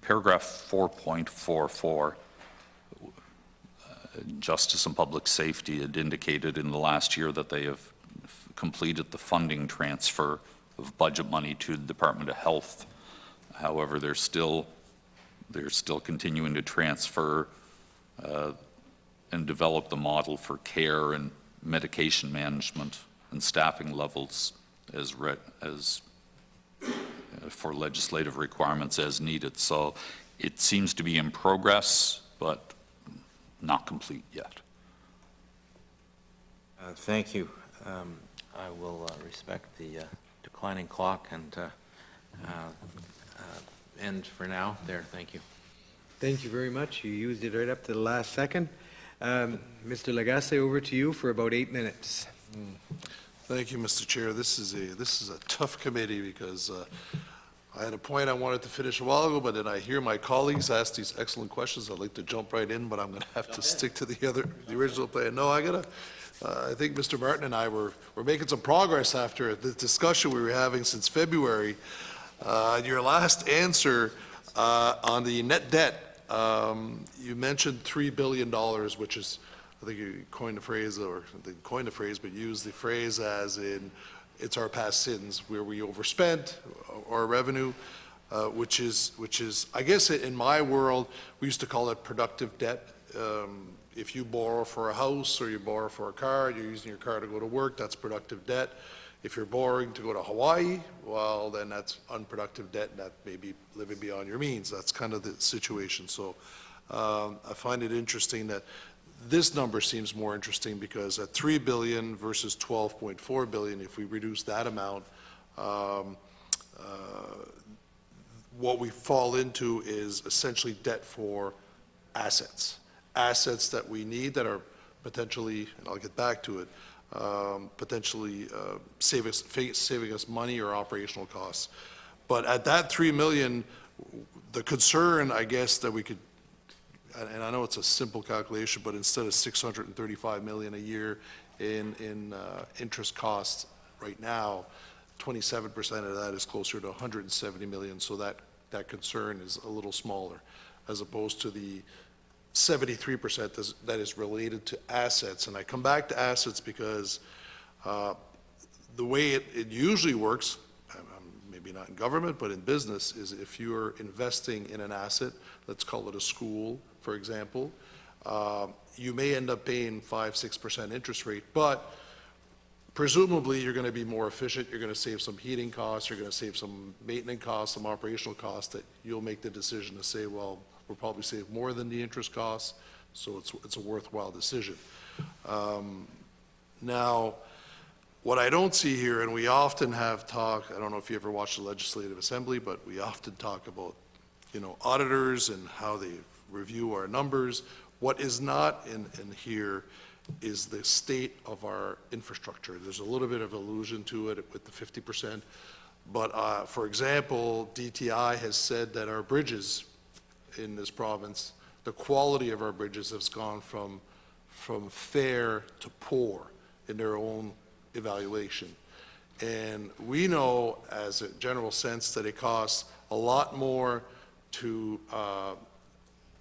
paragraph 4.44, Justice and Public Safety had indicated in the last year that they have completed the funding transfer of budget money to the Department of Health. However, they're still continuing to transfer and develop the model for care and medication management and staffing levels as for legislative requirements as needed. So it seems to be in progress, but not complete yet. Thank you. I will respect the declining clock and end for now there. Thank you. Thank you very much. You used it right up to the last second. Mr. Lagasse, over to you for about 8 minutes. Thank you, Mr. Chair. This is a tough committee because I had a point I wanted to finish a while ago, but then I hear my colleagues ask these excellent questions. I'd like to jump right in, but I'm going to have to stick to the original plan. No, I think Mr. Martin and I were making some progress after the discussion we were having since February. Your last answer on the net debt, you mentioned $3 billion, which is, I think you coined the phrase, or didn't coin the phrase, but used the phrase as in, it's our past sins where we overspent our revenue, which is, I guess in my world, we used to call it productive debt. If you borrow for a house or you borrow for a car, you're using your car to go to work, that's productive debt. If you're borrowing to go to Hawaii, well, then that's unproductive debt, and that may be living beyond your means. That's kind of the situation. So I find it interesting that this number seems more interesting because at $3 billion versus $12.4 billion, if we reduce that amount, what we fall into is essentially debt for assets. Assets that we need that are potentially, and I'll get back to it, potentially saving us money or operational costs. But at that $3 million, the concern, I guess, that we could, and I know it's a simple calculation, but instead of $635 million a year in interest costs right now, 27% of that is closer to $170 million, so that concern is a little smaller, as opposed to the 73% that is related to assets. And I come back to assets because the way it usually works, maybe not in government, but in business, is if you're investing in an asset, let's call it a school, for example, you may end up paying 5-6% interest rate, but presumably you're going to be more efficient, you're going to save some heating costs, you're going to save some maintenance costs, some operational costs, that you'll make the decision to say, well, we'll probably save more than the interest costs, so it's a worthwhile decision. Now, what I don't see here, and we often have talk, I don't know if you ever watched the Legislative Assembly, but we often talk about, auditors and how they review our numbers. What is not in here is the state of our infrastructure. There's a little bit of allusion to it with the 50%, but for example, DTI has said that our bridges in this province, the quality of our bridges has gone from fair to poor in their own evaluation. And we know, as a general sense, that it costs a lot more to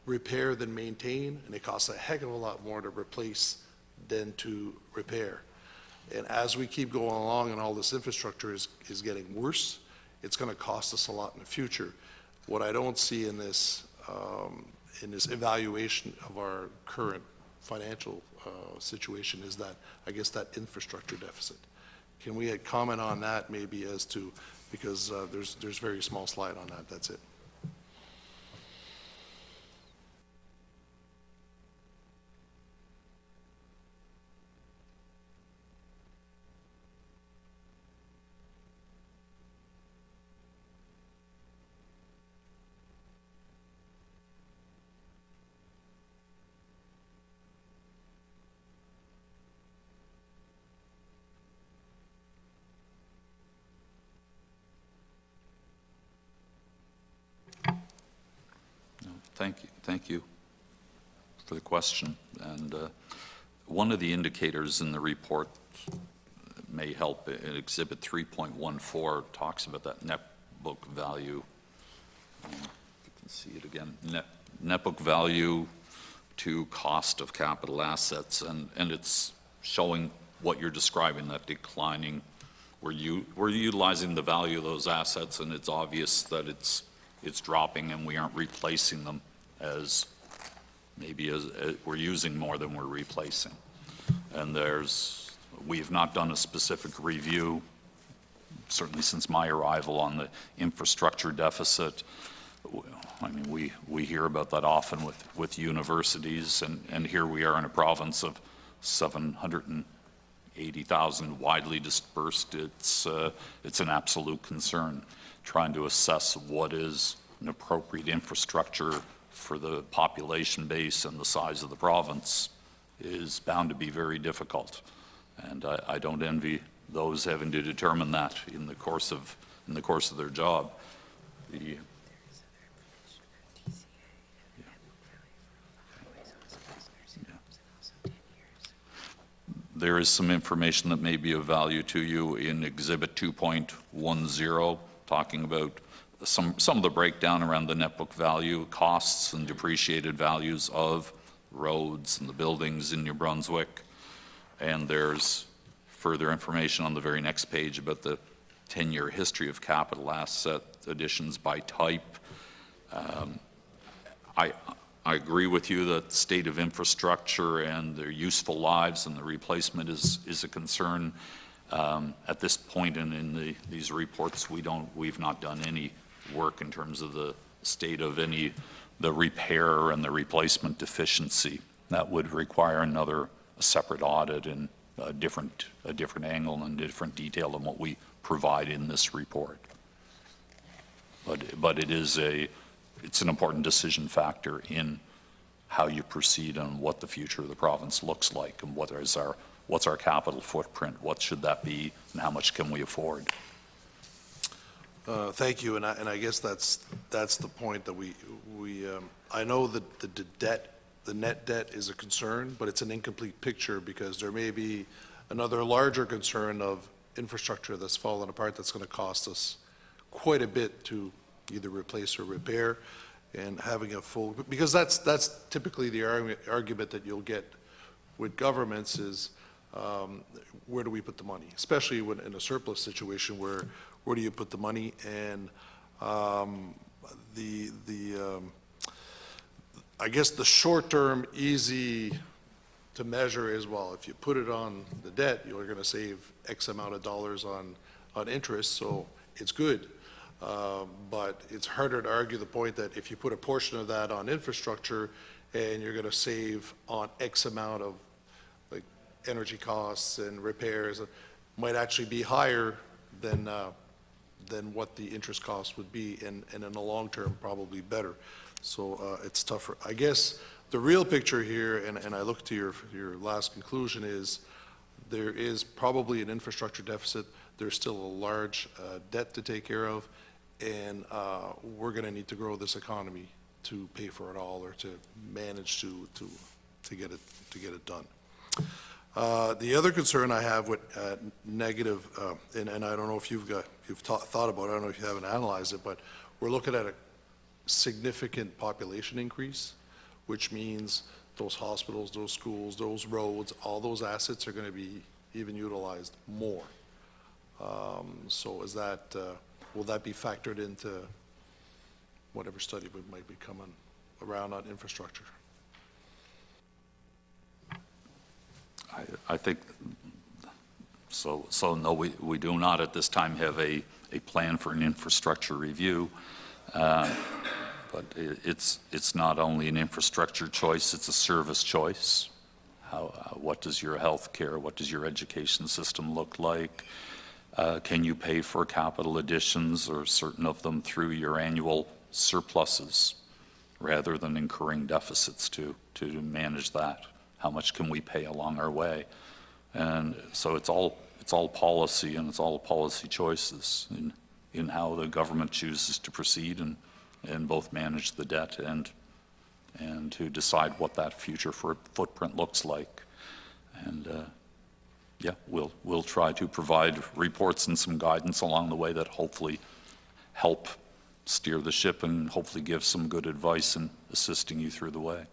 repair than maintain, and it costs a heck of a lot more to replace than to repair. And as we keep going along and all this infrastructure is getting worse, it's going to cost us a lot in the future. What I don't see in this evaluation of our current financial situation is that, I guess, that infrastructure deficit. Can we comment on that maybe as to, because there's very small slide on that, that's it. Thank you for the question. And one of the indicators in the report may help. In Exhibit 3.14 talks about that net book value You can see it again, net book value to cost of capital assets, and it's showing what you're describing, that declining. We're utilizing the value of those assets, and it's obvious that it's dropping, and we aren't replacing them as we're using more than we're replacing. And we've not done a specific review, certainly since my arrival, on the infrastructure deficit. I mean, we hear about that often with universities, and here we are in a province of 780,000 widely dispersed. It's an absolute concern, trying to assess what is an appropriate infrastructure for the population base and the size of the province is bound to be very difficult. And I don't envy those having to determine that in the course of their job. There is some information that may be of value to you in Exhibit 2.10, talking about some of the breakdown around the net book value, costs and depreciated values of roads and the buildings in New Brunswick. And there's further information on the very next page about the 10-year history of capital asset additions by type. I agree with you that state of infrastructure and their useful lives and the replacement is a concern. At this point in these reports, we've not done any work in terms of the state of the repair and the replacement deficiency. That would require a separate audit and a different angle and different detail than what we provide in this report. But it's an important decision factor in how you proceed and what the future of the province looks like, and what's our capital footprint, what should that be, and how much can we afford. Thank you, and I guess that's the point that I know that the net debt is a concern, but it's an incomplete picture, because there may be another larger concern of infrastructure that's fallen apart that's going to cost us quite a bit to either replace or repair, and having a full, because that's typically the argument that you'll get with governments is, where do we put the money? Especially when in a surplus situation, where do you put the money? And I guess the short-term, easy to measure is, well, if you put it on the debt, you're going to save X amount of dollars on interest, so it's good. But it's harder to argue the point that if you put a portion of that on infrastructure and you're going to save on X amount of like energy costs and repairs, it might actually be higher than what the interest cost would be, and in the long term, probably better. So it's tougher. I guess the real picture here, and I look to your last conclusion, is there is probably an infrastructure deficit. There's still a large debt to take care of, and we're going to need to grow this economy to pay for it all, or to manage to get it done. The other concern I have with negative, and I don't know if you've thought about it, I don't know if you haven't analyzed it, but we're looking at a significant population increase, which means those hospitals, those schools, those roads, all those assets are going to be even utilized more. So is that, will that be factored into whatever study might be coming around on infrastructure? I think, so no, we do not at this time have a plan for an infrastructure review. But it's not only an infrastructure choice, it's a service choice. What does your health care, what does your education system look like? Can you pay for capital additions, or certain of them, through your annual surpluses, rather than incurring deficits to manage that? How much can we pay along our way? And so it's all policy, and it's all policy choices in how the government chooses to proceed and both manage the debt and to decide what that future footprint looks like. And yeah, we'll try to provide reports and some guidance along the way that hopefully help steer the ship and hopefully give some good advice in assisting you through the way.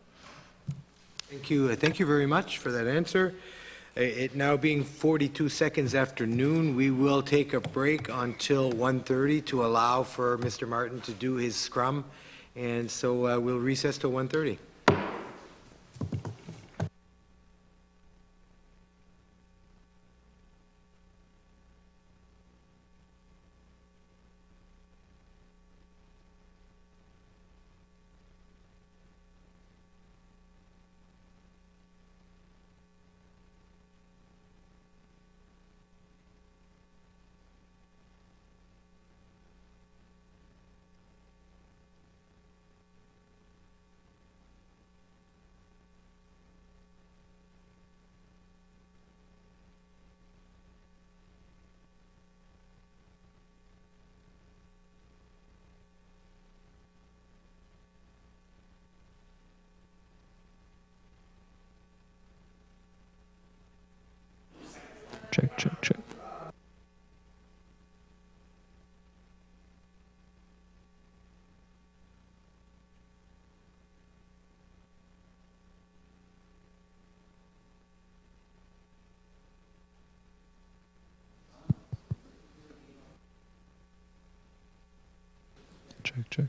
Thank you. Thank you very much for that answer. It now being 42 seconds after noon, we will take a break until 1:30 to allow for Mr. Martin to do his scrum. And so we'll recess till 1:30. Check, check, check. Check, check.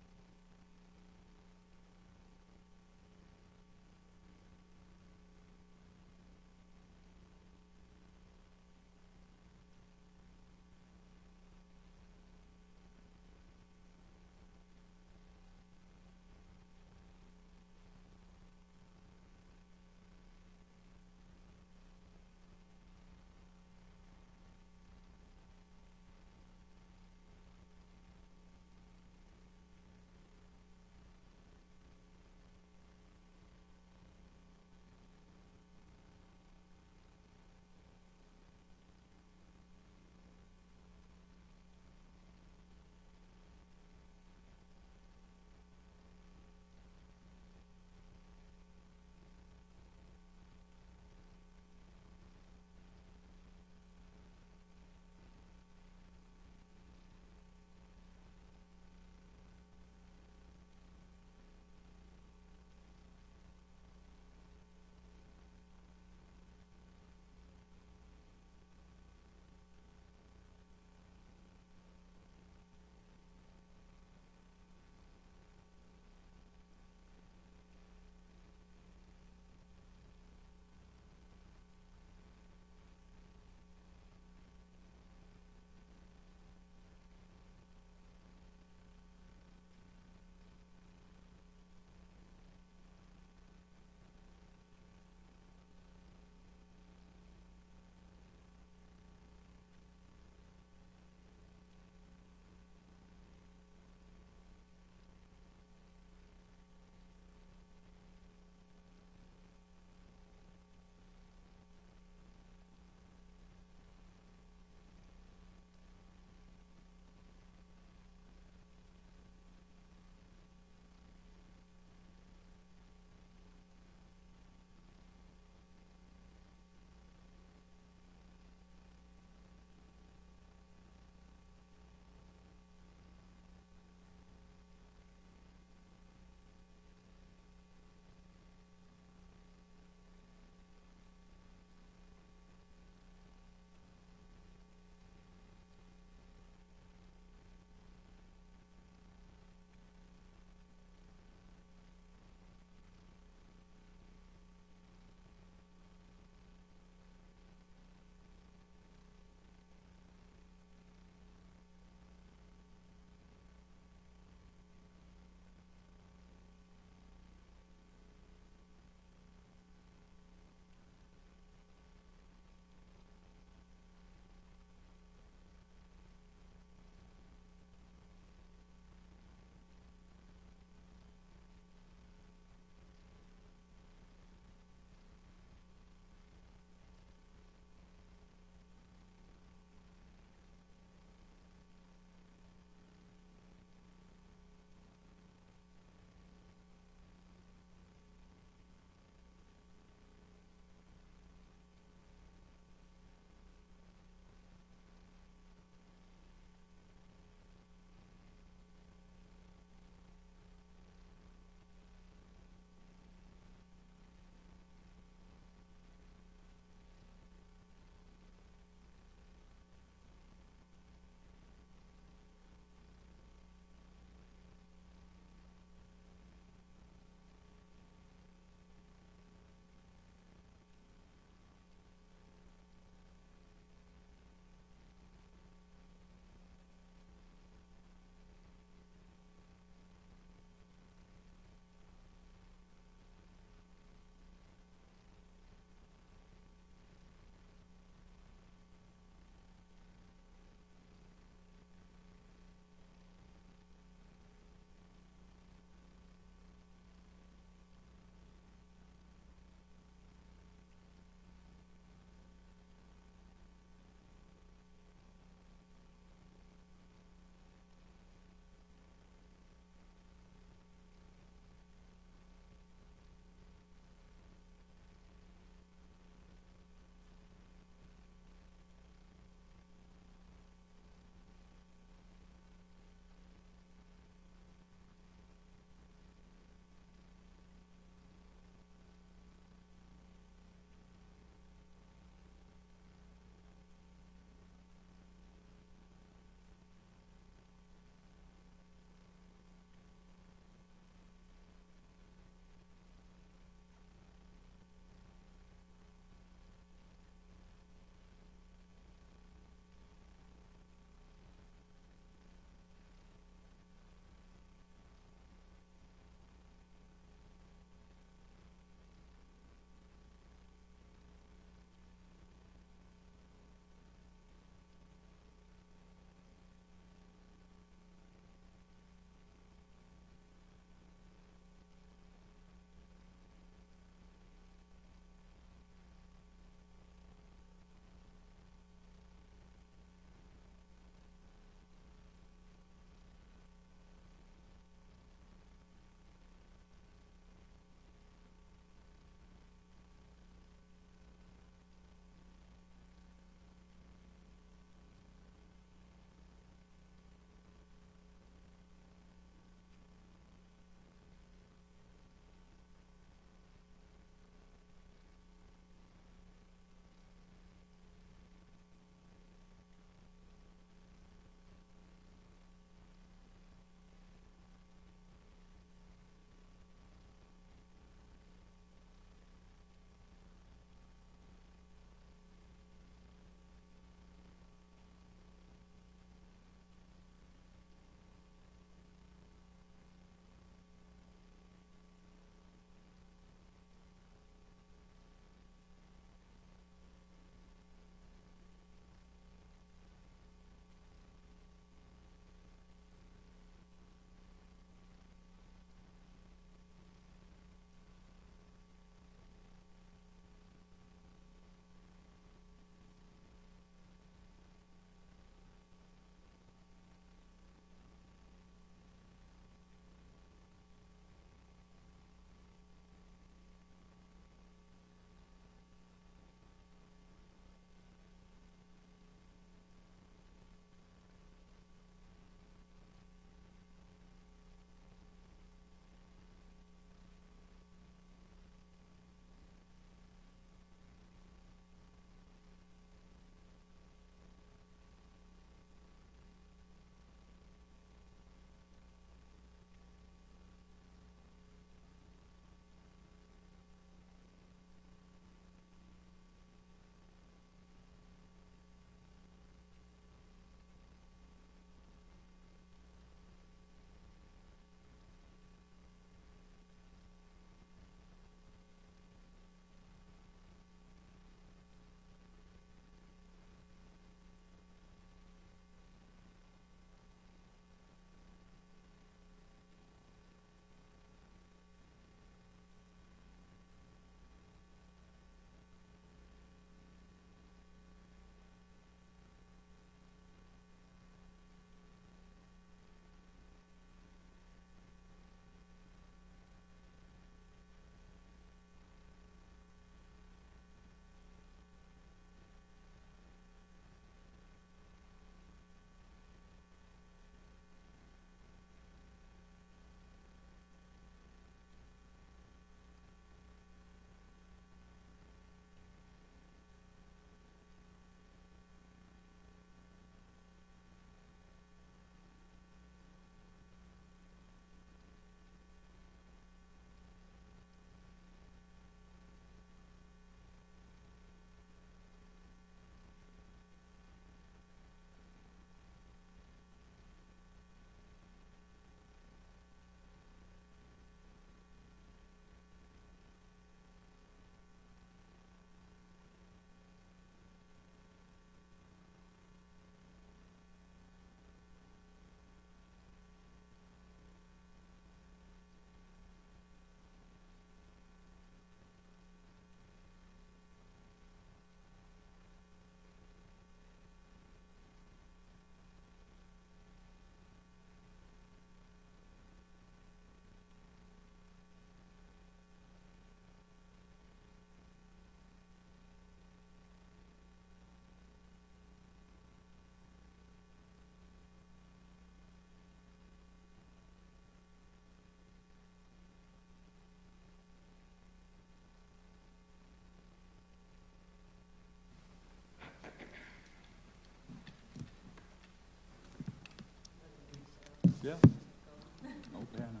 Diana,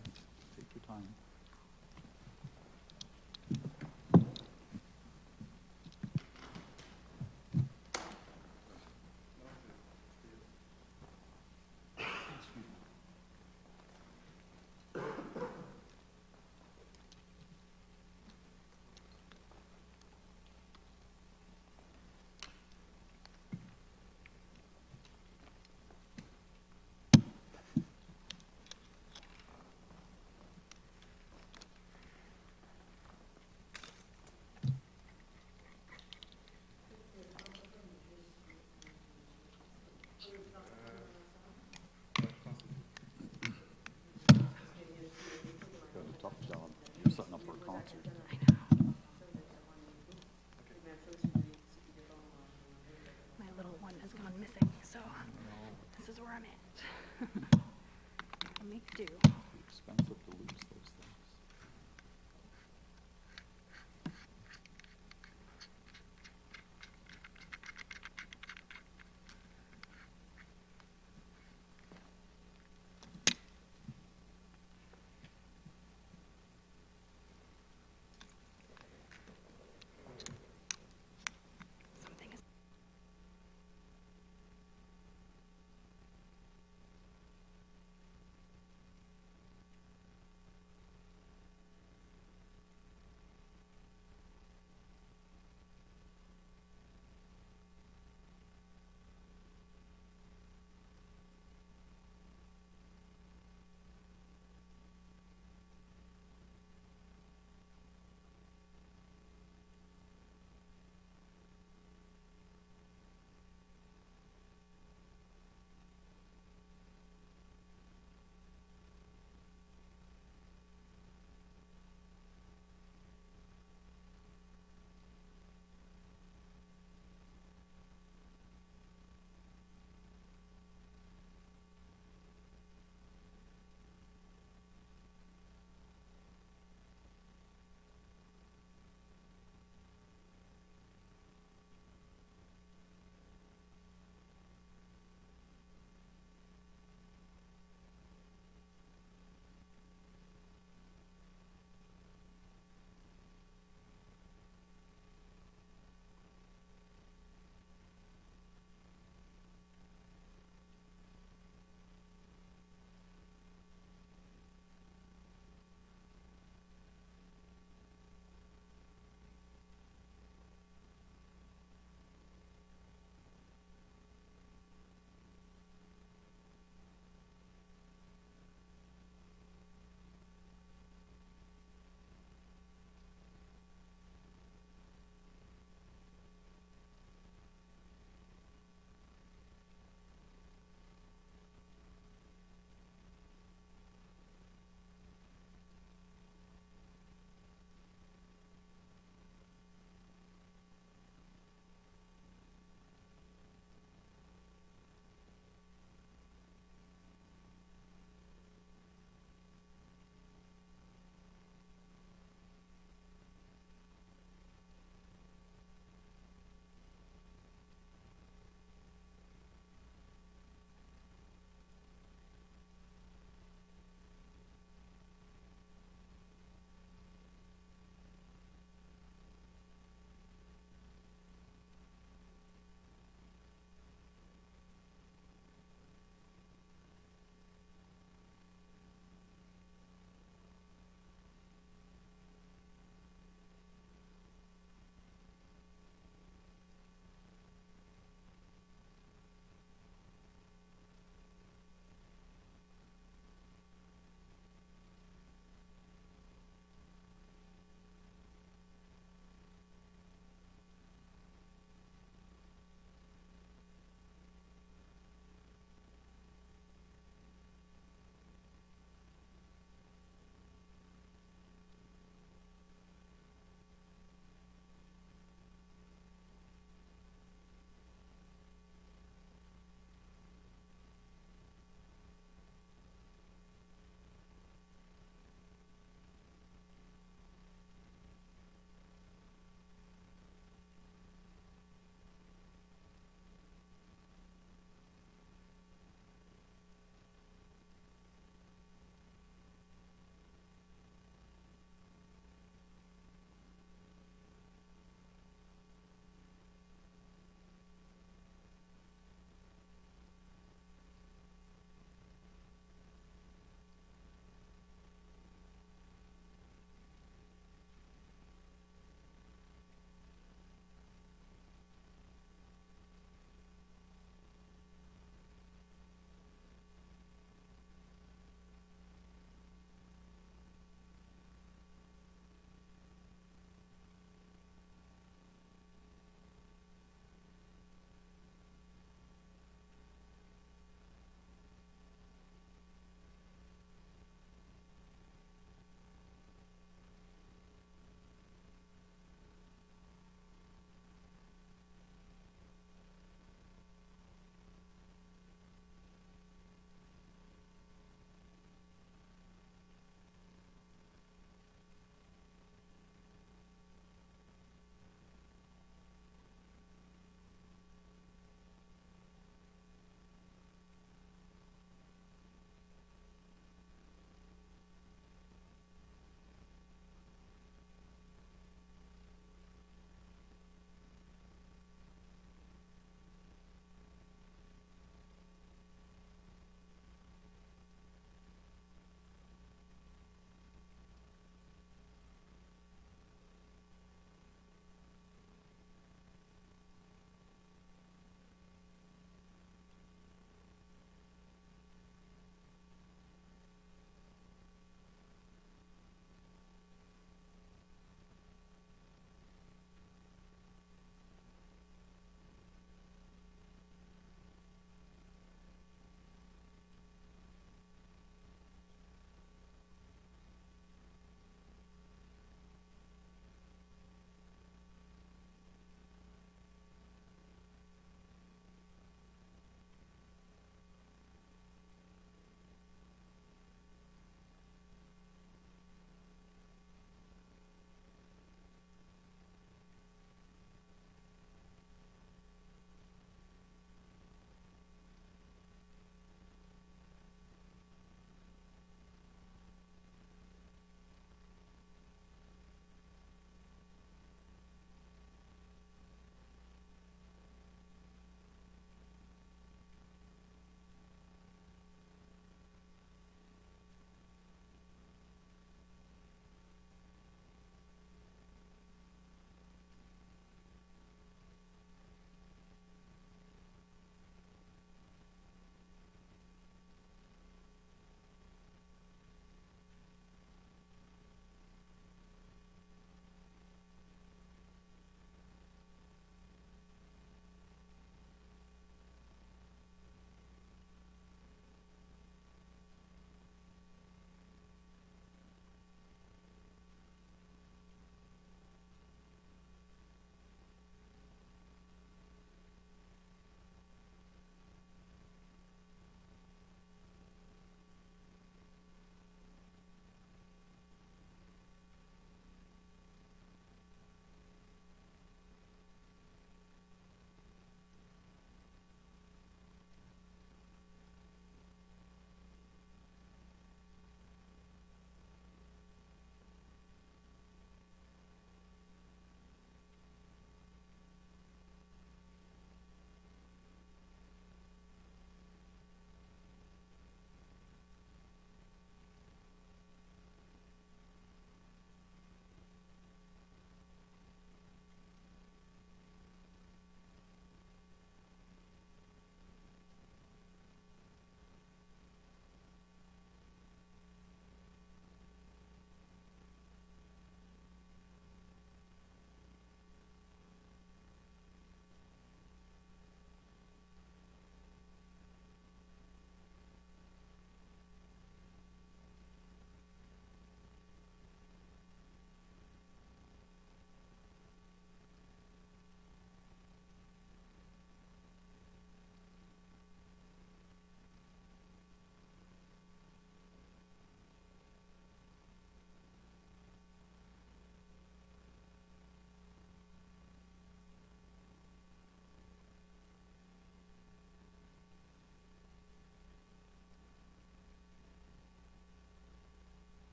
take your time. Got a tough job. You're setting up for a concert. My little one has gone missing, so this is where I'm at. I'll make do. Expensive to lose those things. Something is.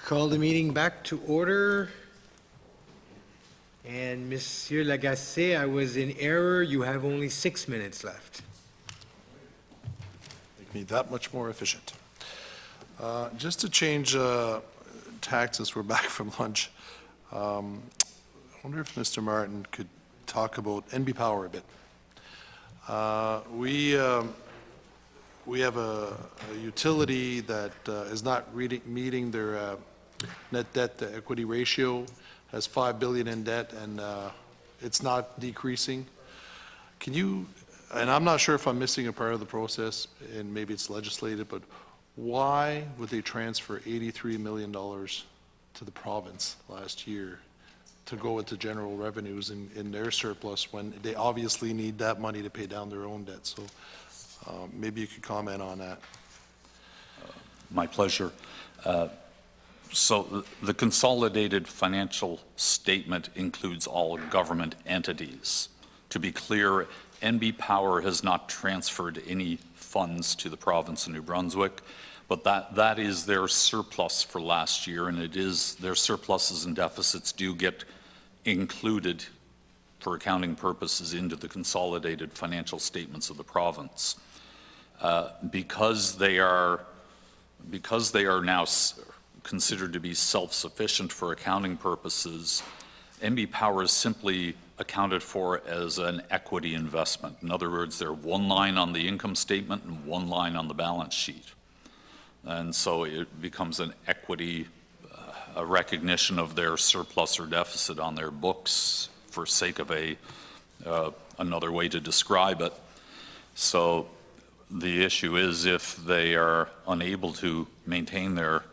Call the meeting back to order. And Monsieur Lagacé, I was in error. You have only 6 minutes left. Make me that much more efficient. Just to change taxes, we're back from lunch. I wonder if Mr. Martin could talk about NB Power a bit. We have a utility that is not meeting their net debt to equity ratio, has 5 billion in debt, and it's not decreasing. Can you, and I'm not sure if I'm missing a part of the process, and maybe it's legislated, but why would they transfer $83 million to the province last year to go into general revenues in their surplus when they obviously need that money to pay down their own debt? So maybe you could comment on that. My pleasure. So the consolidated financial statement includes all government entities. To be clear, NB Power has not transferred any funds to the province of New Brunswick, but that is their surplus for last year, and it is their surpluses and deficits do get included for accounting purposes into the consolidated financial statements of the province. Because they are now considered to be self-sufficient for accounting purposes, NB Power is simply accounted for as an equity investment. In other words, they're one line on the income statement and one line on the balance sheet. And so it becomes an equity, a recognition of their surplus or deficit on their books for sake of another way to describe it. So the issue is if they are unable to maintain their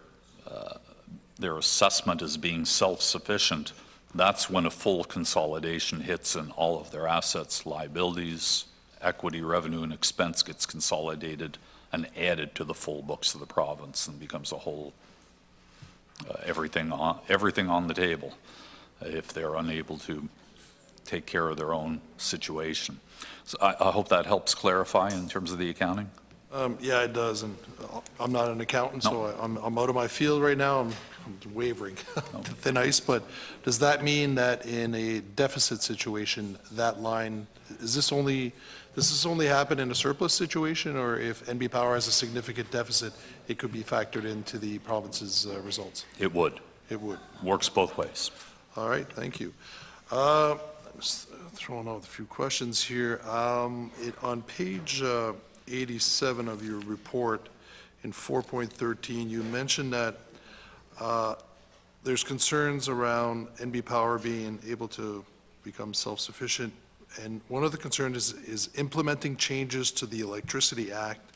assessment as being self-sufficient, that's when a full consolidation hits and all of their assets, liabilities, equity, revenue, and expense gets consolidated and added to the full books of the province and becomes a whole, everything on the table if they're unable to take care of their own situation. So I hope that helps clarify in terms of the accounting. Yeah, it does, and I'm not an accountant, so I'm out of my field right now. I'm wavering to thin ice, but does that mean that in a deficit situation, that line, does this only happen in a surplus situation, or if NB Power has a significant deficit, it could be factored into the province's results? It would. It would. Works both ways. All right, thank you. I'm just throwing out a few questions here. On page 87 of your report, in 4.13, you mentioned that there's concerns around NB Power being able to become self-sufficient, and one of the concerns is implementing changes to the Electricity Act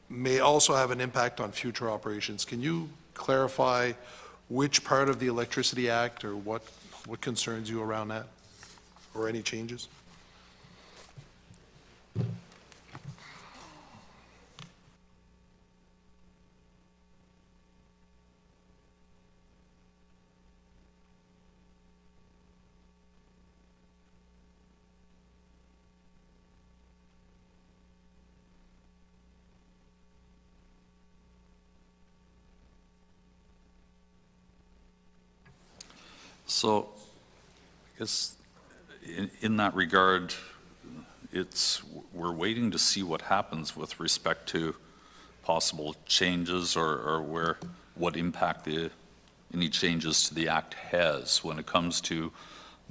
may also have an impact on future operations. Can you clarify which part of the Electricity Act or what concerns you around that, or any changes? So I guess in that regard, we're waiting to see what happens with respect to possible changes or what impact any changes to the Act has when it comes to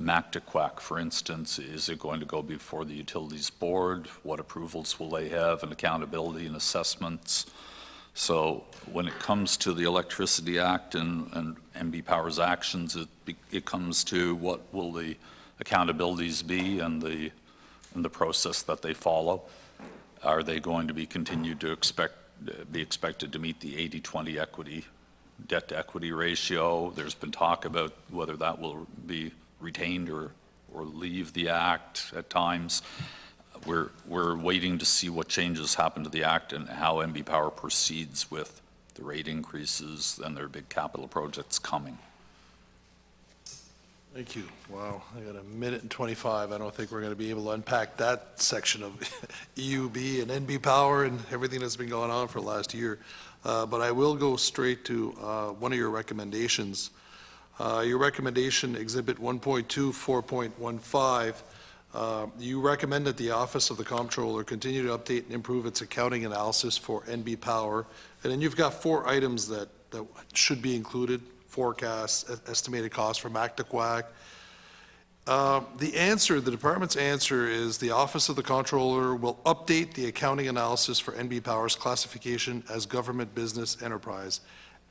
MACTQUAC, for instance. Is it going to go before the Utilities Board? What approvals will they have, and accountability and assessments? So when it comes to the Electricity Act and NB Power's actions, it comes to what will the accountabilities be and the process that they follow. Are they going to be continued to be expected to meet the 80-20 equity, debt to equity ratio? There's been talk about whether that will be retained or leave the Act at times. We're waiting to see what changes happen to the Act and how NB Power proceeds with the rate increases and their big capital projects coming. Thank you. Wow, I got a minute and 25. I don't think we're going to be able to unpack that section of EUB and NB Power and everything that's been going on for the last year. But I will go straight to one of your recommendations. Your recommendation, Exhibit 1.2, 4.15, you recommend that the Office of the Comptroller continue to update and improve its accounting analysis for NB Power. And then you've got 4 items that should be included: forecasts, estimated costs for MACTQUAC. The department's answer is the Office of the Comptroller will update the accounting analysis for NB Power's classification as government business enterprise,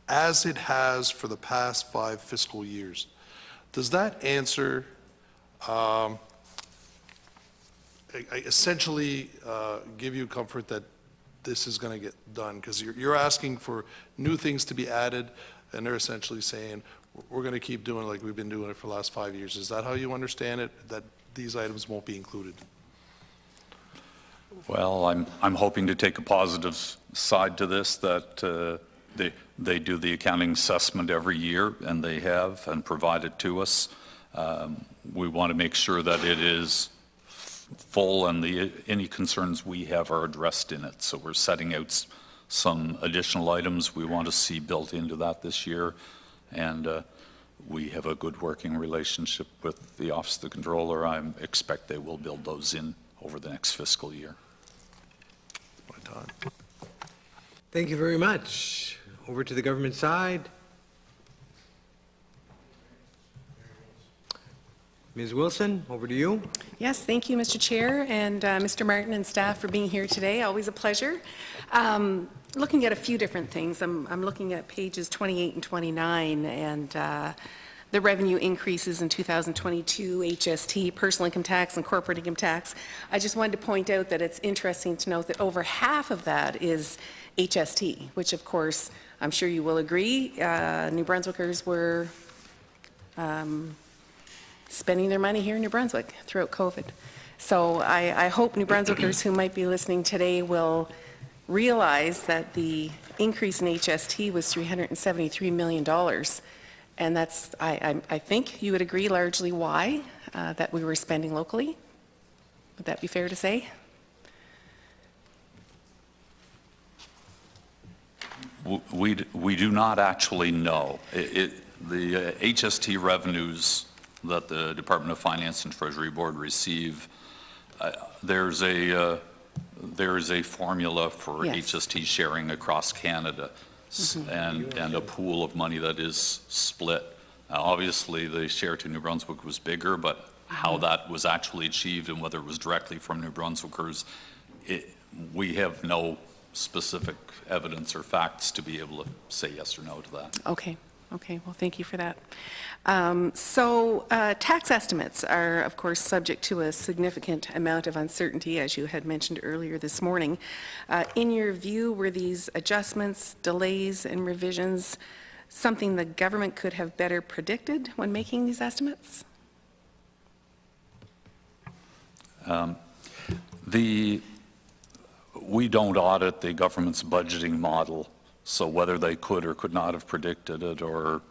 as it has for the past 5 fiscal years. Does that answer essentially give you comfort that this is going to get done? Because you're asking for new things to be added, and they're essentially saying, we're going to keep doing it like we've been doing it for the last 5 years. Is that how you understand it, that these items won't be included? Well, I'm hoping to take a positive side to this, that they do the accounting assessment every year, and they have, and provide it to us. We want to make sure that it is full and any concerns we have are addressed in it. So we're setting out some additional items we want to see built into that this year. And we have a good working relationship with the Office of the Controller. I expect they will build those in over the next fiscal year. My time. Thank you very much. Over to the government side. Ms. Wilson, over to you. Yes, thank you, Mr. Chair, and Mr. Martin and staff for being here today. Always a pleasure. Looking at a few different things. I'm looking at pages 28 and 29, and the revenue increases in 2022, HST, personal income tax, and corporate income tax. I just wanted to point out that it's interesting to note that over half of that is HST, which of course, I'm sure you will agree, New Brunswickers were spending their money here in New Brunswick throughout COVID. So I hope New Brunswickers who might be listening today will realize that the increase in HST was $373 million. And that's, I think you would agree, largely why that we were spending locally. Would that be fair to say? We do not actually know. The HST revenues that the Department of Finance and Treasury Board receive, there is a formula for Yes. HST sharing across Canada, and a pool of money that is split. Obviously, the share to New Brunswick was bigger, but how that was actually achieved and whether it was directly from New Brunswickers, we have no specific evidence or facts to be able to say yes or no to that. Okay. Okay, well, thank you for that. Tax estimates are, of course, subject to a significant amount of uncertainty, as you had mentioned earlier this morning. In your view, were these adjustments, delays, and revisions something the government could have better predicted when making these estimates? We don't audit the government's budgeting model, so whether they could or could not have predicted it or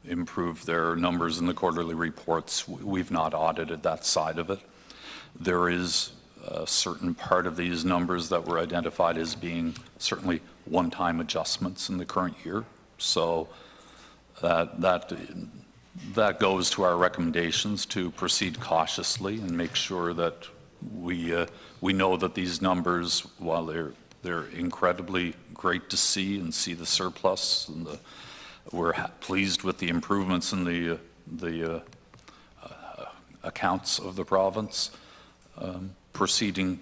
improved their numbers in the quarterly reports, we've not audited that side of it. There is a certain part of these numbers that were identified as being certainly one-time adjustments in the current year. So that goes to our recommendations to proceed cautiously and make sure that we know that these numbers, while they're incredibly great to see and see the surplus, and we're pleased with the improvements in the accounts of the province. Proceeding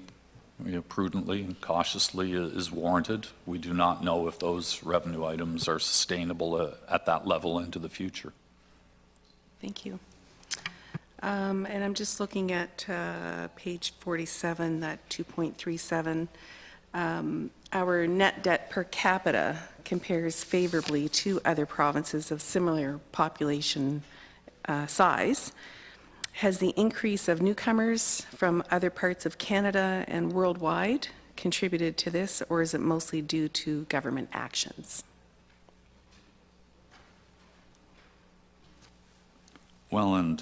prudently and cautiously is warranted. We do not know if those revenue items are sustainable at that level into the future. Thank you. And I'm just looking at page 47, that 2.37. Our net debt per capita compares favorably to other provinces of similar population size. Has the increase of newcomers from other parts of Canada and worldwide contributed to this, or is it mostly due to government actions? Well, and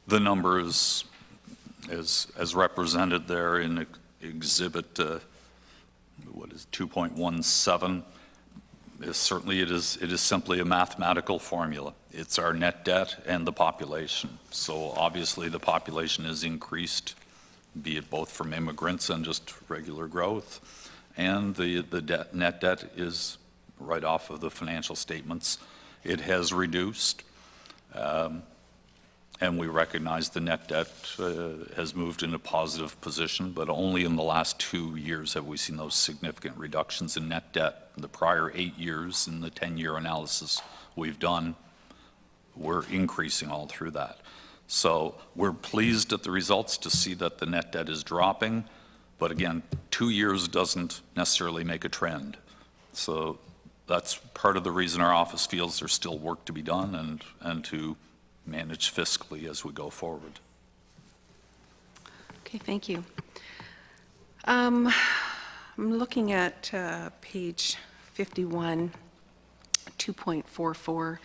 the numbers as represented there in Exhibit, what is 2.17, is certainly it is simply a mathematical formula. It's our net debt and the population. So obviously the population is increased, be it both from immigrants and just regular growth, and the net debt is right off of the financial statements. It has reduced. And we recognize the net debt has moved in a positive position, but only in the last 2 years have we seen those significant reductions in net debt. In the prior 8 years in the 10-year analysis we've done, we're increasing all through that. So we're pleased at the results to see that the net debt is dropping, but again, 2 years doesn't necessarily make a trend. So that's part of the reason our office feels there's still work to be done and to manage fiscally as we go forward. Okay, thank you. I'm looking at page 51, 2.44.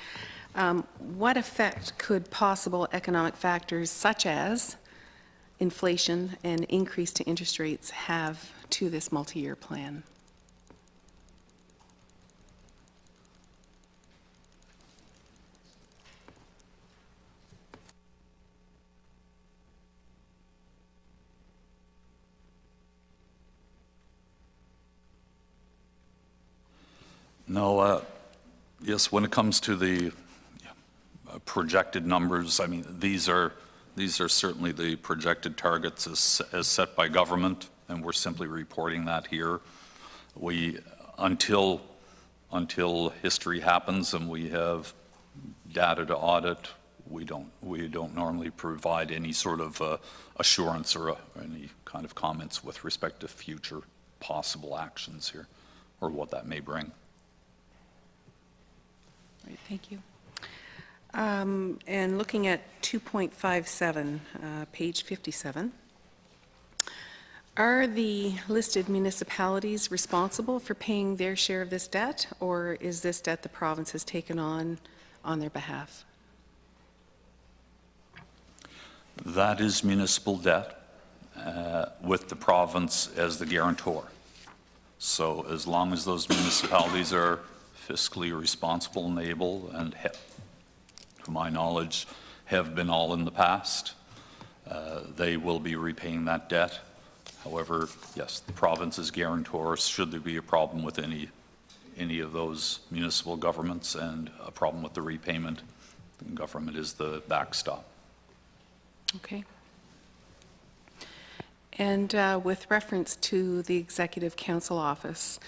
What effect could possible economic factors such as inflation and increase to interest rates have to this multi-year plan? No, yes, when it comes to the projected numbers, I mean, these are certainly the projected targets as set by government, and we're simply reporting that here. We, until history happens and we have data to audit, we don't normally provide any sort of assurance or any kind of comments with respect to future possible actions here, or what that may bring. Great, thank you. And looking at 2.57, page 57, are the listed municipalities responsible for paying their share of this debt, or is this debt the province has taken on their behalf? That is municipal debt with the province as the guarantor. So as long as those municipalities are fiscally responsible and able, and to my knowledge, have been all in the past, they will be repaying that debt. However, yes, the province is guarantor should there be a problem with any of those municipal governments and a problem with the repayment. The government is the backstop. Okay. And with reference to the Executive Council Office,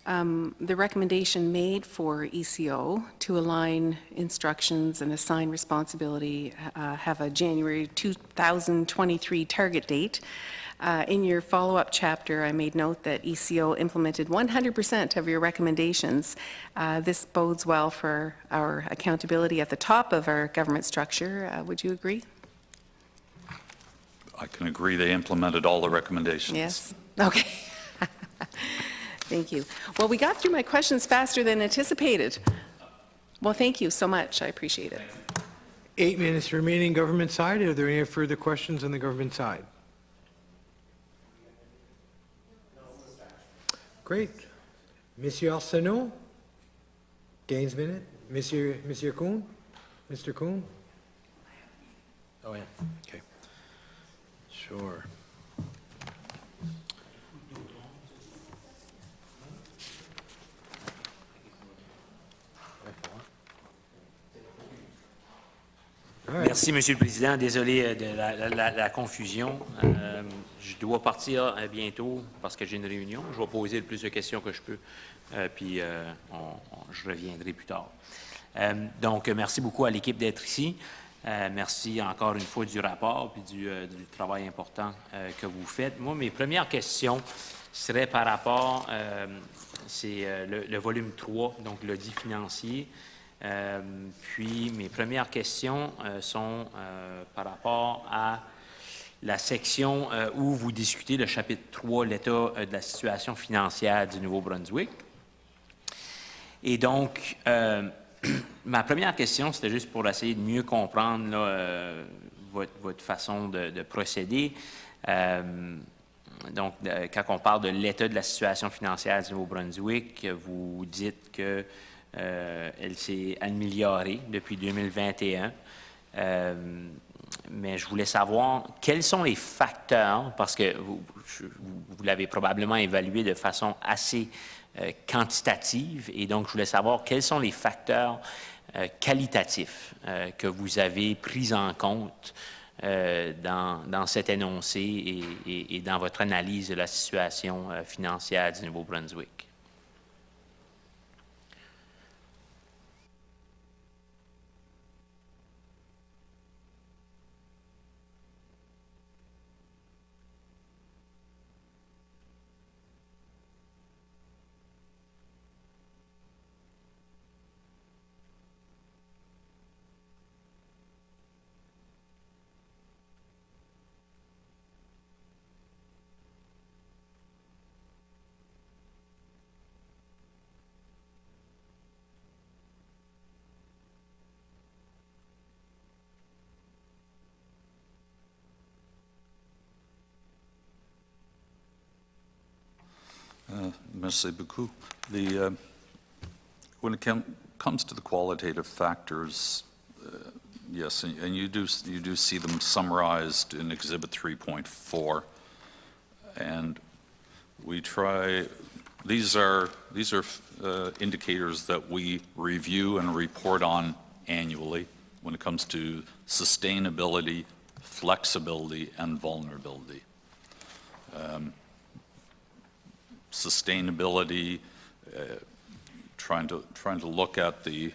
the recommendation made for ECO to align instructions and assign responsibility have a January 2023 target date. In your follow-up chapter, I made note that ECO implemented 100% of your recommendations. This bodes well for our accountability at the top of our government structure. Would you agree? I can agree they implemented all the recommendations. Yes? Okay. Thank you. Well, we got through my questions faster than anticipated. Well, thank you so much. I appreciate it. 8 minutes remaining government side. Are there any further questions on the government side? Great. Monsieur Arsenault? 15 minutes. Monsieur Kuhn? Mr. Kuhn? Oh, yeah. Okay. Sure. Merci, Monsieur le Président. Désolé de la confusion. Je dois partir bientôt parce que j'ai une réunion. Je vais poser le plus de questions que je peux, puis je reviendrai plus tard. Donc, merci beaucoup à l'équipe d'être ici. Merci encore une fois du rapport puis du travail important que vous faites. Moi, mes premières questions seraient par rapport, c'est le volume 3, donc l'audit financier. Puis mes premières questions sont par rapport à la section où vous discutez le chapitre 3, l'état de la situation financière du Nouveau-Brunswick. Et donc, Ma première question, c'était juste pour essayer de mieux comprendre là, votre façon de procéder. Donc, quand on parle de l'état de la situation financière du Nouveau-Brunswick, vous dites que elle s'est améliorée depuis 2021. Mais je voulais savoir quels sont les facteurs, parce que vous l'avez probablement évalué de façon assez quantitative, et donc je voulais savoir quels sont les facteurs qualitatifs que vous avez pris en compte dans cet énoncé et dans votre analyse de la situation financière du Nouveau-Brunswick. Merci beaucoup. When it comes to the qualitative factors, yes, and you do see them summarized in Exhibit 3.4, and we try. These are indicators that we review and report on annually when it comes to sustainability, flexibility, and vulnerability. Sustainability, trying to look at the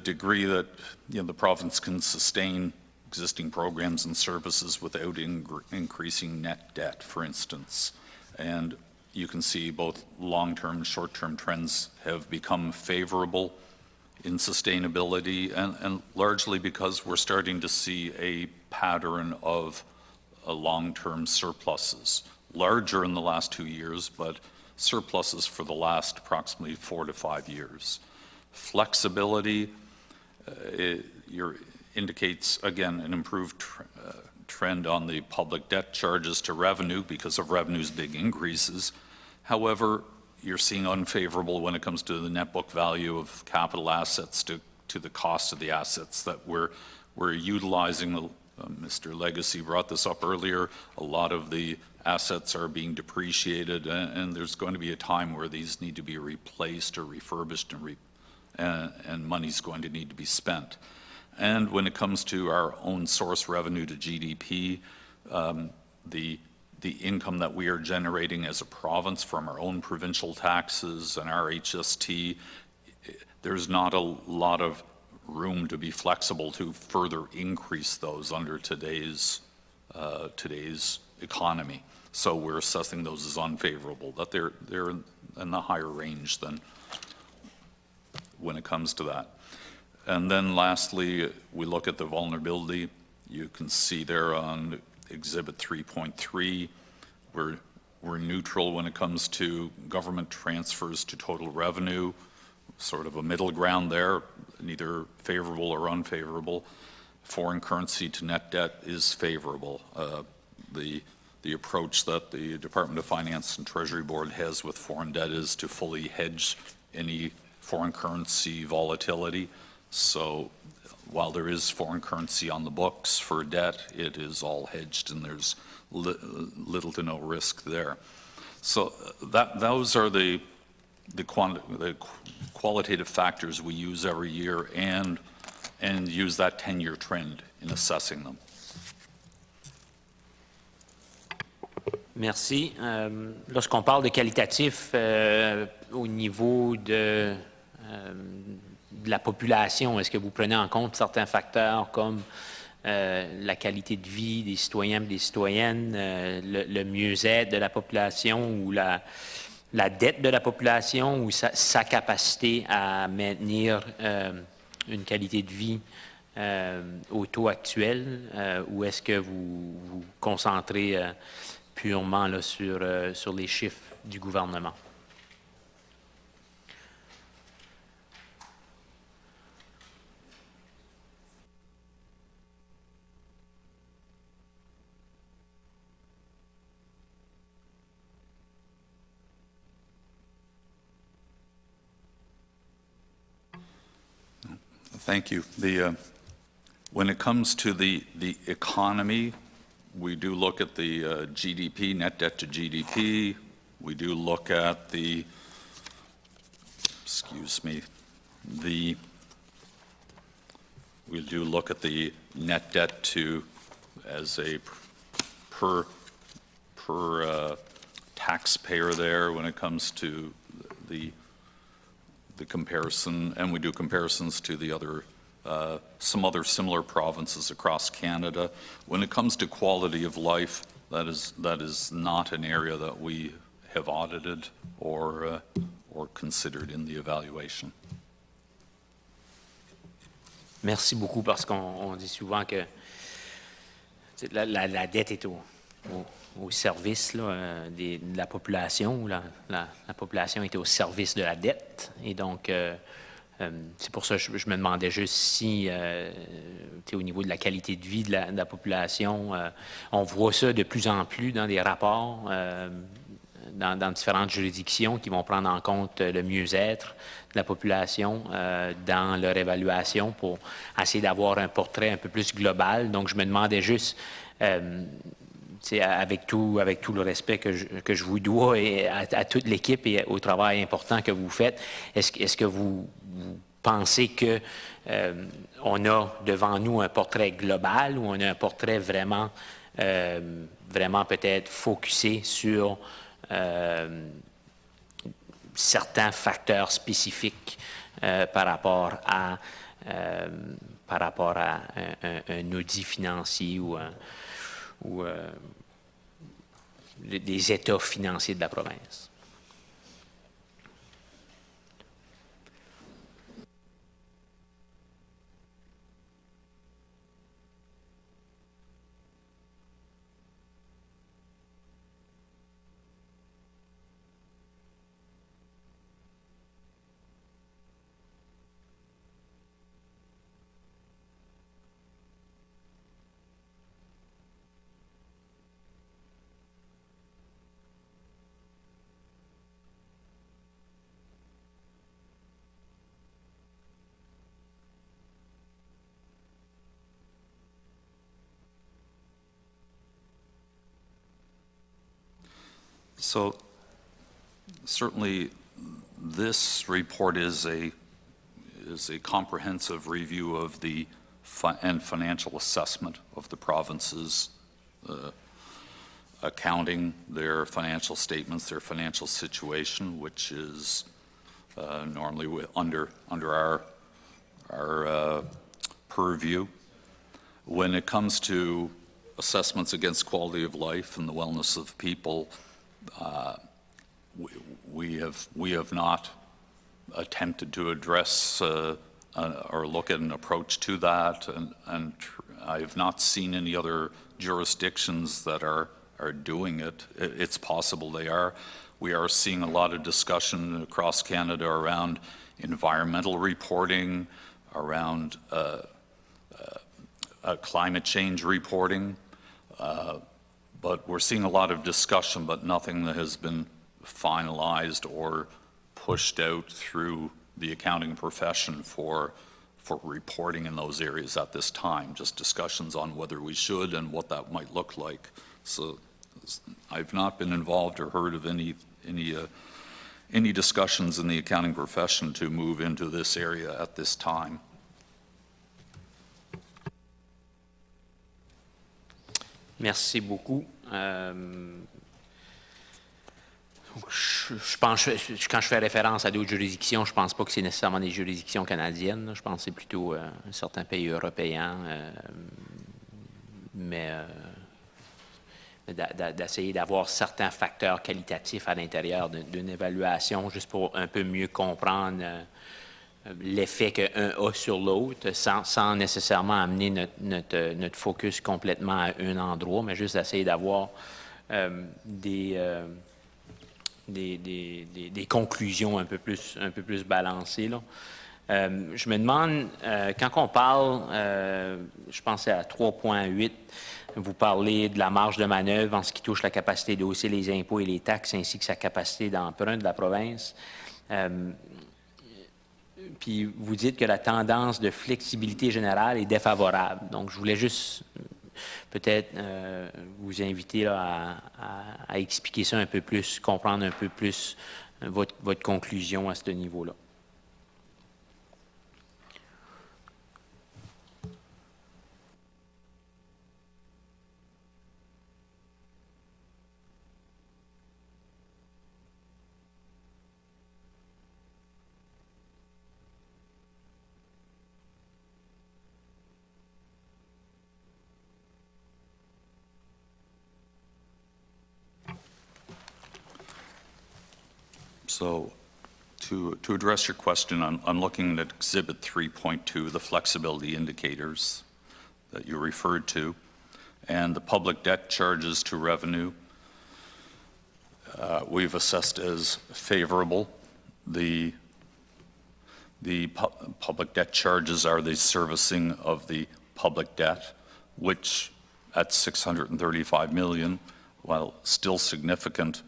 degree that the province can sustain existing programs and services without increasing net debt, for instance. And you can see both long-term and short-term trends have become favorable in sustainability, and largely because we're starting to see a pattern of long-term surpluses. Larger in the last 2 years, but surpluses for the last approximately 4 to 5 years. Flexibility indicates, again, an improved trend on the public debt charges to revenue because of revenue's big increases. However, you're seeing unfavorable when it comes to the net book value of capital assets to the cost of the assets that we're utilizing. Mr. Legacy brought this up earlier. A lot of the assets are being depreciated, and there's going to be a time where these need to be replaced or refurbished, and money's going to need to be spent. And when it comes to our own source revenue to GDP, the income that we are generating as a province from our own provincial taxes and our HST, there's not a lot of room to be flexible to further increase those under today's economy. So we're assessing those as unfavorable, that they're in the higher range than when it comes to that. And then lastly, we look at the vulnerability. You can see there on Exhibit 3.3, we're neutral when it comes to government transfers to total revenue, sort of a middle ground there, neither favorable or unfavorable. Foreign currency to net debt is favorable. The approach that the Department of Finance and Treasury Board has with foreign debt is to fully hedge any foreign currency volatility. So while there is foreign currency on the books for debt, it is all hedged and there's little to no risk there. So those are the qualitative factors we use every year and use that 10-year trend in assessing them. Merci. Lorsqu'on parle de qualitatif au niveau de la population, est-ce que vous prenez en compte certains facteurs comme la qualité de vie des citoyens et des citoyennes, le mieux-être de la population ou la dette de la population ou sa capacité à maintenir une qualité de vie au taux actuel, ou est-ce que vous vous concentrez purement là, sur les chiffres du gouvernement? Thank you. When it comes to the economy, we do look at the GDP, net debt to GDP. We do look at the, we do look at the net debt to, as a per taxpayer there when it comes to the comparison, and we do comparisons to the other, some other similar provinces across Canada. When it comes to quality of life, that is not an area that we have audited or considered in the evaluation. Merci beaucoup, parce qu'on dit souvent que la dette est au service là, de la population, ou la population est au service de la dette. Et donc, c'est pour ça que je me demandais juste si, au niveau de la qualité de vie de la population, on voit ça de plus en plus dans des rapports, dans différentes juridictions qui vont prendre en compte le mieux-être de la population dans leur évaluation pour essayer d'avoir un portrait un peu plus global. Donc, je me demandais juste, avec tout le respect que je vous dois et à toute l'équipe et au travail important que vous faites, est-ce que vous pensez que on a devant nous un portrait global ou on a un portrait vraiment peut-être focusé sur certains facteurs spécifiques par rapport à un audit financier ou des états financiers de la province? So certainly this report is a comprehensive review of the financial assessment of the province's accounting, their financial statements, their financial situation, which is normally under our purview. When it comes to assessments against quality of life and the wellness of people, we have not attempted to address or look at an approach to that, and I have not seen any other jurisdictions that are doing it. It's possible they are. We are seeing a lot of discussion across Canada around environmental reporting, around climate change reporting. But we're seeing a lot of discussion, but nothing that has been finalized or pushed out through the accounting profession for reporting in those areas at this time. Just discussions on whether we should and what that might look like. So I've not been involved or heard of any discussions in the accounting profession to move into this area at this time. Merci beaucoup. Je pense, quand je fais référence à d'autres juridictions, je ne pense pas que c'est nécessairement des juridictions canadiennes. Je pense que c'est plutôt un certain pays européen. Mais d'essayer d'avoir certains facteurs qualitatifs à l'intérieur d'une évaluation, juste pour un peu mieux comprendre l'effet qu'un a sur l'autre, sans nécessairement amener notre focus complètement à un endroit, mais juste essayer d'avoir des conclusions un peu plus balancées, là. Je me demande, quand on parle, je pense à 3.8, vous parlez de la marge de manœuvre en ce qui touche la capacité d'hausser les impôts et les taxes ainsi que sa capacité d'emprunt de la province. puis vous dites que la tendance de flexibilité générale est défavorable. Donc, je voulais juste peut-être vous inviter là, à expliquer ça un peu plus, comprendre un peu plus votre conclusion à ce niveau-là. So to address your question, I'm looking at Exhibit 3.2, the flexibility indicators that you referred to, and the public debt charges to revenue we've assessed as favorable. The public debt charges are the servicing of the public debt, which at $635 million, while still significant,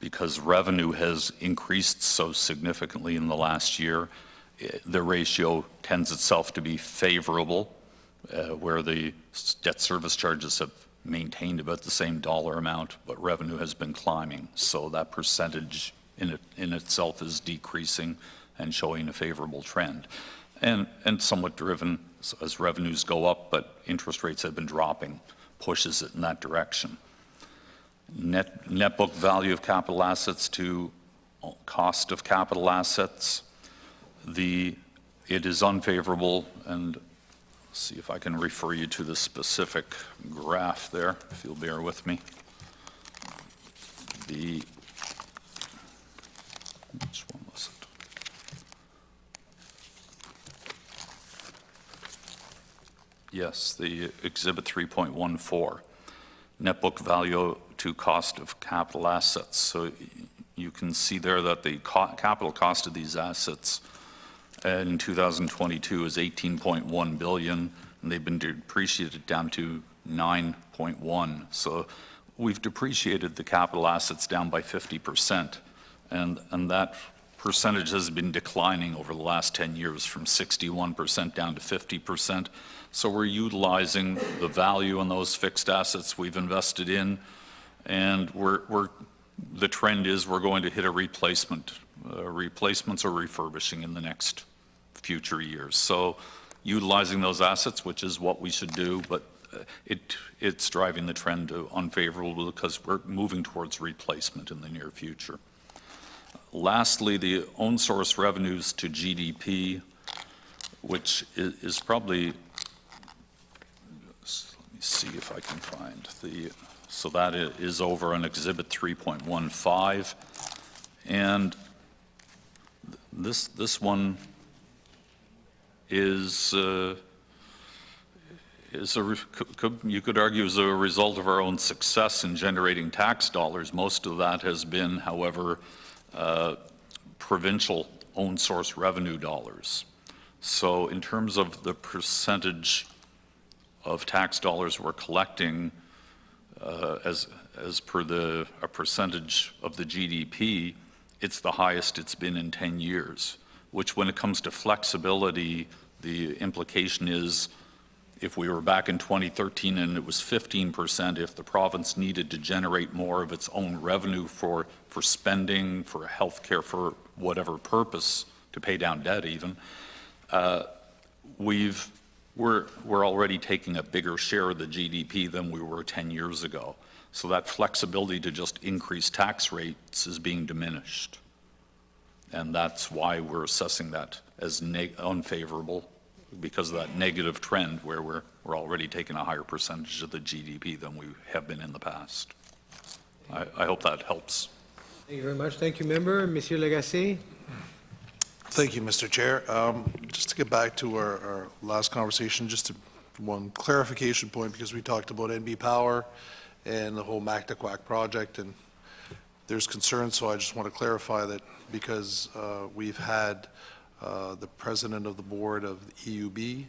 because revenue has increased so significantly in the last year, the ratio tends itself to be favorable, where the debt service charges have maintained about the same dollar amount, but revenue has been climbing. So that percentage in itself is decreasing and showing a favorable trend. And somewhat driven as revenues go up, but interest rates have been dropping, pushes it in that direction. Net book value of capital assets to cost of capital assets, it is unfavorable, and see if I can refer you to the specific graph there, if you'll bear with me. Which one was it? Yes, the Exhibit 3.14. Net book value to cost of capital assets. So you can see there that the capital cost of these assets in 2022 is $18.1 billion, and they've been depreciated down to $9.1. So we've depreciated the capital assets down by 50%, and that percentage has been declining over the last 10 years from 61% down to 50%. So we're utilizing the value on those fixed assets we've invested in, and the trend is we're going to hit a replacements or refurbishing in the next future years. So utilizing those assets, which is what we should do, but it's driving the trend to unfavorable because we're moving towards replacement in the near future. Lastly, the own source revenues to GDP, which is probably, let me see if I can find so that is over on Exhibit 3.15, and this one is you could argue is a result of our own success in generating tax dollars. Most of that has been, however, provincial own source revenue dollars. So in terms of the percentage of tax dollars we're collecting as per a percentage of the GDP, it's the highest it's been in 10 years, which when it comes to flexibility, the implication is if we were back in 2013 and it was 15%, if the province needed to generate more of its own revenue for spending, for healthcare, for whatever purpose, to pay down debt even, we're already taking a bigger share of the GDP than we were 10 years ago. So that flexibility to just increase tax rates is being diminished. And that's why we're assessing that as unfavorable, because of that negative trend where we're already taking a higher percentage of the GDP than we have been in the past. I hope that helps. Thank you very much. Thank you, member. Monsieur Lagacé? Thank you, Mr. Chair. Just to get back to our last conversation, one clarification point, because we talked about NB Power and the whole Mactaquac project, and there's concerns, so I just want to clarify that because we've had the president of the board of the EUB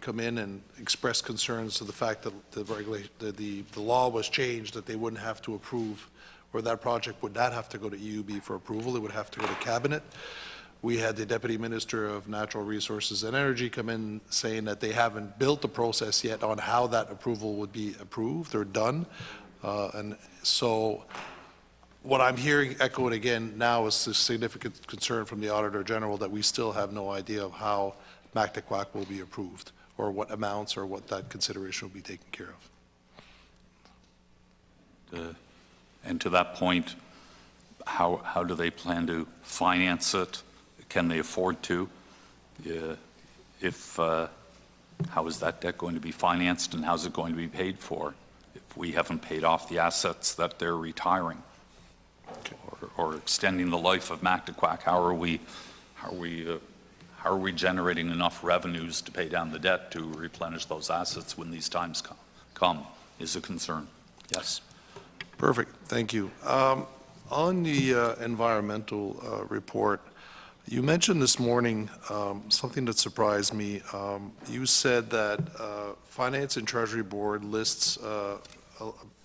come in and express concerns to the fact that the law was changed, that they wouldn't have to approve, or that project would not have to go to EUB for approval, it would have to go to cabinet. We had the Deputy Minister of Natural Resources and Energy come in saying that they haven't built the process yet on how that approval would be approved or done. And so what I'm hearing echoed again now is the significant concern from the Auditor General that we still have no idea of how Mactaquac will be approved, or what amounts or what that consideration will be taken care of. And to that point, how do they plan to finance it? Can they afford to? How is that debt going to be financed, and how's it going to be paid for if we haven't paid off the assets that they're retiring or extending the life of Mactaquac? How are we generating enough revenues to pay down the debt to replenish those assets when these times come is a concern. Yes. Perfect, thank you. On the environmental report, you mentioned this morning something that surprised me. You said that Finance and Treasury Board lists a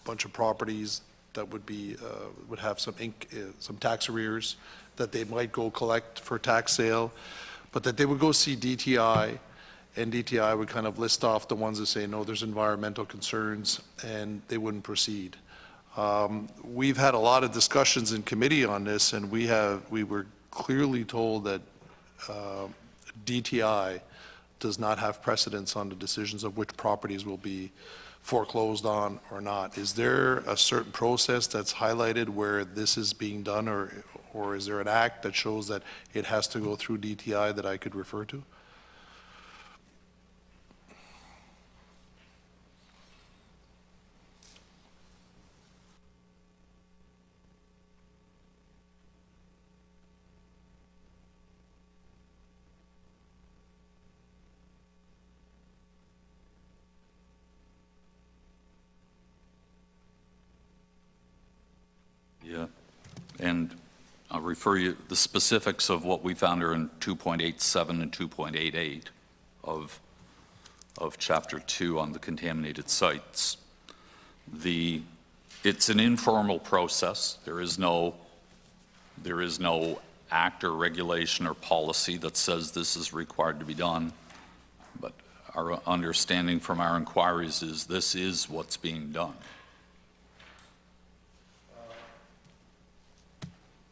bunch of properties that would have some tax arrears that they might go collect for tax sale, but that they would go see DTI, and DTI would kind of list off the ones that say, no, there's environmental concerns, and they wouldn't proceed. We've had a lot of discussions in committee on this, and we were clearly told that DTI does not have precedence on the decisions of which properties will be foreclosed on or not. Is there a certain process that's highlighted where this is being done, or is there an act that shows that it has to go through DTI that I could refer to? Yeah, and I'll refer you, the specifics of what we found are in 2.87 and 2.88 of Chapter 2 on the contaminated sites. It's an informal process. There is no act or regulation or policy that says this is required to be done, but our understanding from our inquiries is this is what's being done.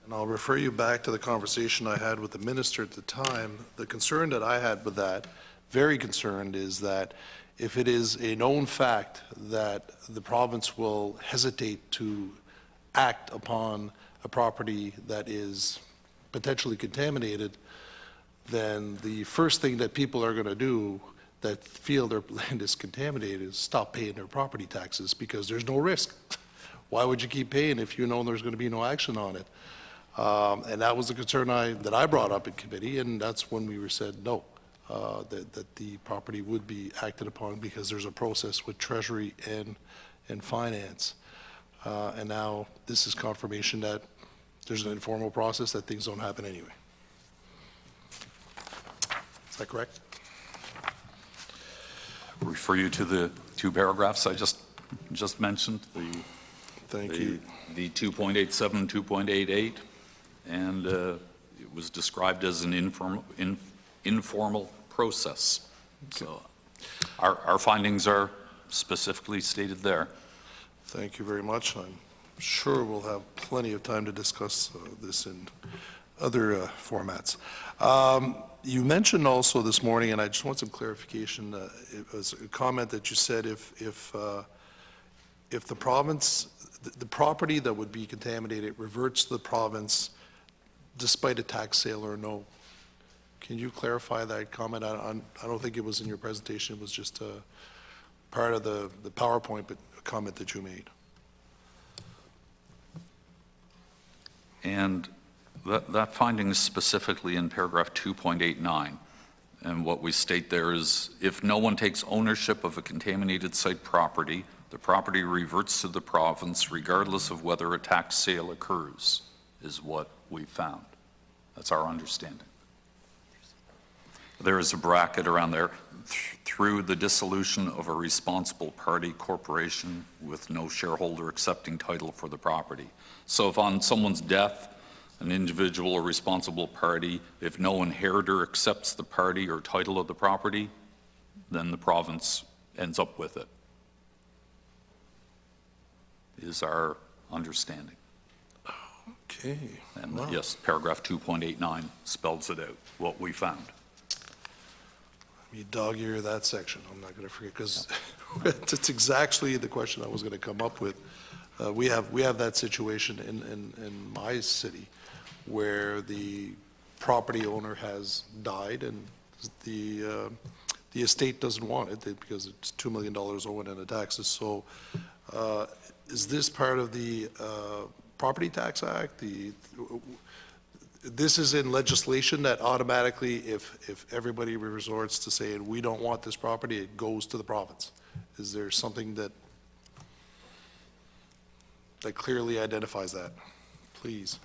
And I'll refer you back to the conversation I had with the minister at the time. The concern that I had with that, very concerned, is that if it is a known fact that the province will hesitate to act upon a property that is potentially contaminated, then the first thing that people are going to do that feel their land is contaminated is stop paying their property taxes, because there's no risk. Why would you keep paying if you know there's going to be no action on it? And that was the concern that I brought up in committee, and that's when we were said no, that the property would be acted upon because there's a process with Treasury and Finance. And now this is confirmation that there's an informal process, that things don't happen anyway. Is that correct? Refer you to the two paragraphs I just mentioned. Thank you. The 2.87 and 2.88, and it was described as an informal process. So our findings are specifically stated there. Thank you very much. I'm sure we'll have plenty of time to discuss this in other formats. You mentioned also this morning, and I just want some clarification, it was a comment that you said if the province, the property that would be contaminated reverts to the province despite a tax sale or no. Can you clarify that comment? I don't think it was in your presentation, it was just a part of the PowerPoint, but a comment that you made. And that finding is specifically in paragraph 2.89. And what we state there is, if no one takes ownership of a contaminated site property, the property reverts to the province regardless of whether a tax sale occurs, is what we found. That's our understanding. There is a bracket around there, through the dissolution of a responsible party corporation with no shareholder accepting title for the property. So if on someone's death, an individual or responsible party. If no inheritor accepts the party or title of the property, then the province ends up with it, is our understanding. Okay. And Wow. yes, paragraph 2.89 spells it out, what we found. You dog-ear that section, I'm not going to forget, because it's exactly the question I was going to come up with. We have that situation in my city where the property owner has died and the estate doesn't want it because it's $2 million owing in the taxes. So is this part of the Property Tax Act? This is in legislation that automatically, if everybody resorts to saying, we don't want this property, it goes to the province. Is there something that clearly identifies that? Please.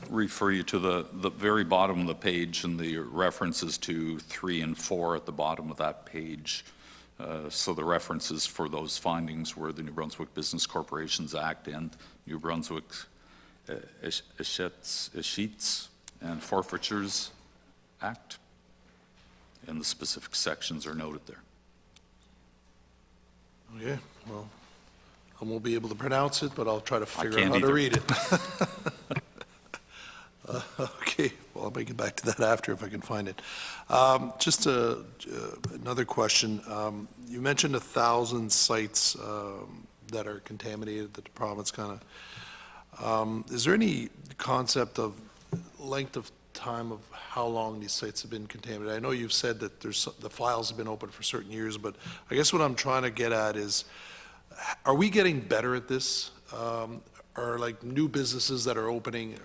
Refer you to the very bottom of the page and the references to 3 and 4 at the bottom of that page. So the references for those findings were the New Brunswick Business Corporations Act and New Brunswick Escheats and Forfeitures Act. And the specific sections are noted there. Okay, well, I won't be able to pronounce it, but I'll try to figure out can't how to either. read it. Okay, well, I'll make it back to that after if I can find it. Just another question. You mentioned 1,000 sites that are contaminated that the province kind of, is there any concept of length of time of how long these sites have been contaminated? I know you've said that the files have been open for certain years, but I guess what I'm trying to get at is, are we getting better at this? Are like new businesses that are opening,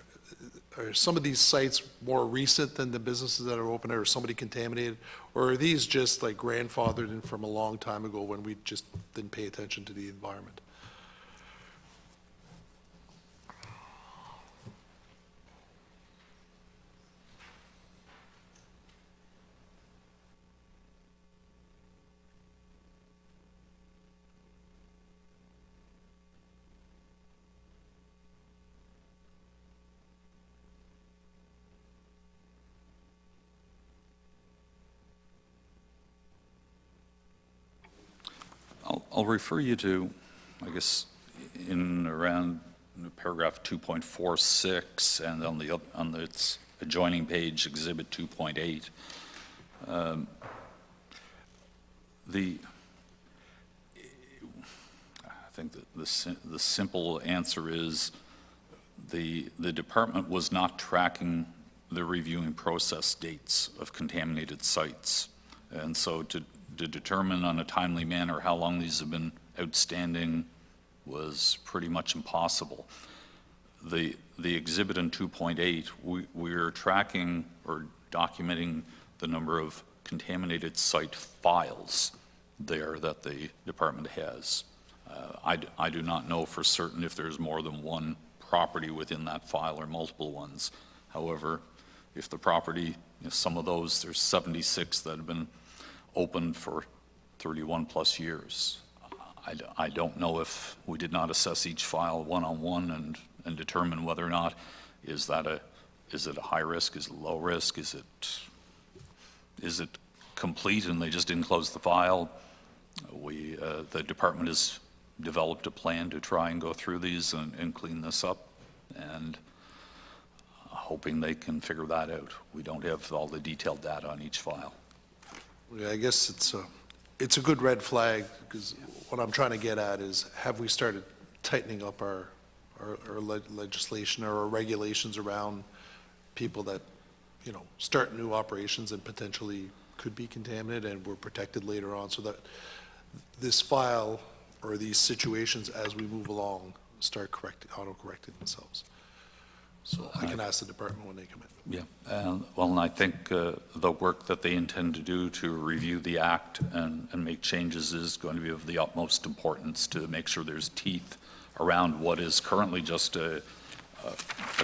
are some of these sites more recent than the businesses that are open, or somebody contaminated? Or are these just like grandfathered in from a long time ago when we just didn't pay attention to the environment? I'll refer you to, I guess, in around paragraph 2.46 and on its adjoining page, exhibit 2.8. I think that the simple answer is the department was not tracking the reviewing process dates of contaminated sites. And so to determine on a timely manner how long these have been outstanding was pretty much impossible. The exhibit in 2.8, we're tracking or documenting the number of contaminated site files there that the department has. I do not know for certain if there's more than one property within that file or multiple ones. However, if the property, some of those, there's 76 that have been open for 31 plus years. I don't know if we did not assess each file one-on-one and determine whether or not is it a high risk, is it low risk, is it complete and they just didn't close the file. The department has developed a plan to try and go through these and clean this up, and hoping they can figure that out. We don't have all the detailed data on each file. Yeah, I guess it's a good red flag, because what I'm trying to get at is, have we started tightening up our legislation or our regulations around people that, start new operations and potentially could be contaminated and we're protected later on, so that this file or these situations as we move along start auto-correcting themselves. So I can ask the department when they come in. Yeah, well, and I think the work that they intend to do to review the act and make changes is going to be of the utmost importance to make sure there's teeth around what is currently just a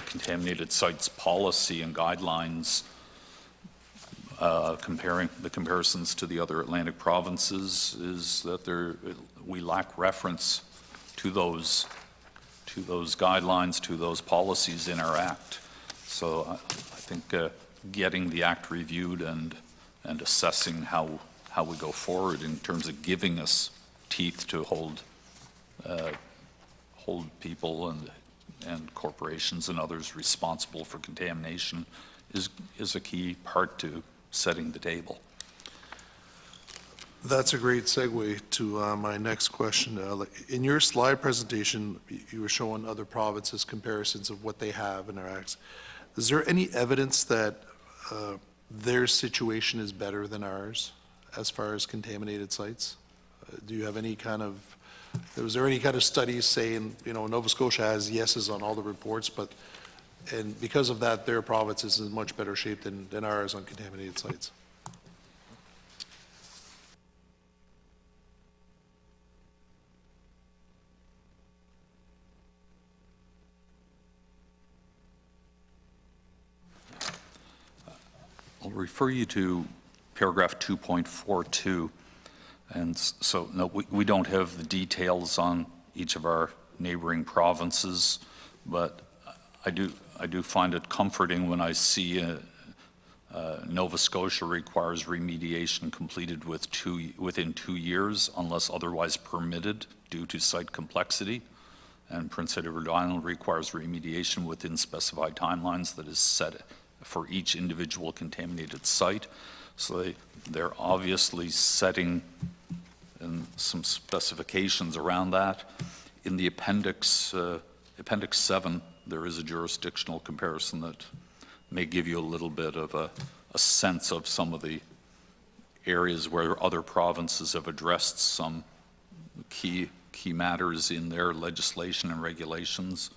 contaminated sites policy and guidelines. Comparing the comparisons to the other Atlantic provinces is that we lack reference to those guidelines, to those policies in our act. So I think getting the act reviewed and assessing how we go forward in terms of giving us teeth to hold people and corporations and others responsible for contamination is a key part to setting the table. That's a great segue to my next question. In your slide presentation, you were showing other provinces' comparisons of what they have in their acts. Is there any evidence that their situation is better than ours as far as contaminated sites? Do you have any kind of, was there any kind of studies saying, Nova Scotia has yeses on all the reports, and because of that, their province is in much better shape than ours on contaminated sites? I'll refer you to paragraph 2.42. And so, no, we don't have the details on each of our neighboring provinces, but I do find it comforting when I see Nova Scotia requires remediation completed within 2 years unless otherwise permitted due to site complexity. And Prince Edward Island requires remediation within specified timelines that is set for each individual contaminated site. So they're obviously setting some specifications around that. In the Appendix 7, there is a jurisdictional comparison that may give you a little bit of a sense of some of the areas where other provinces have addressed some key matters in their legislation and regulations,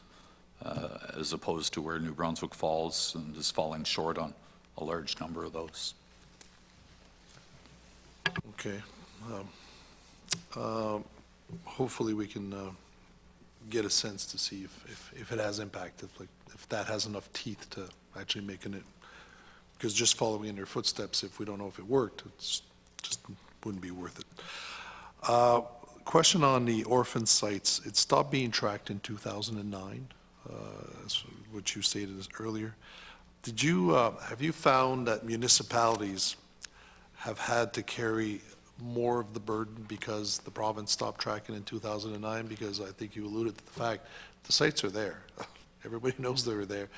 as opposed to where New Brunswick falls and is falling short on a large number of those. Okay. Hopefully we can get a sense to see if it has impact, if that has enough teeth to actually making it, because just following in their footsteps, if we don't know if it worked, it's just wouldn't be worth it. Question on the orphan sites. It stopped being tracked in 2009, as what you stated earlier. Have you found that municipalities have had to carry more of the burden because the province stopped tracking in 2009? Because I think you alluded to the fact the sites are there. Everybody knows they're there.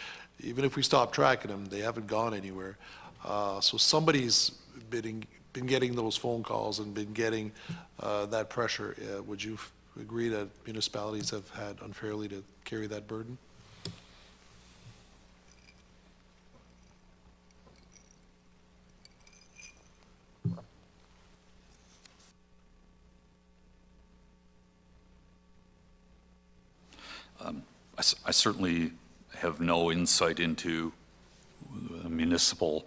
Even if we stop tracking them, they haven't gone anywhere. So somebody's been getting those phone calls and been getting that pressure. Would you agree that municipalities have had unfairly to carry that burden? I certainly have no insight into municipal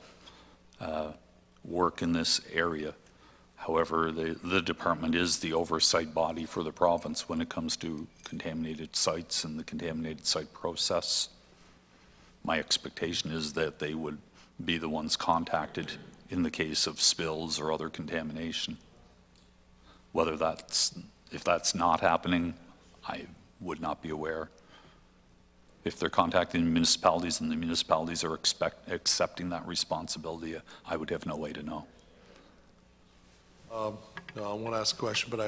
work in this area. However, the department is the oversight body for the province when it comes to contaminated sites and the contaminated site process. My expectation is that they would be the ones contacted in the case of spills or other contamination. If that's not happening, I would not be aware. If they're contacting municipalities and the municipalities are accepting that responsibility, I would have no way to know. No, I won't ask a question, but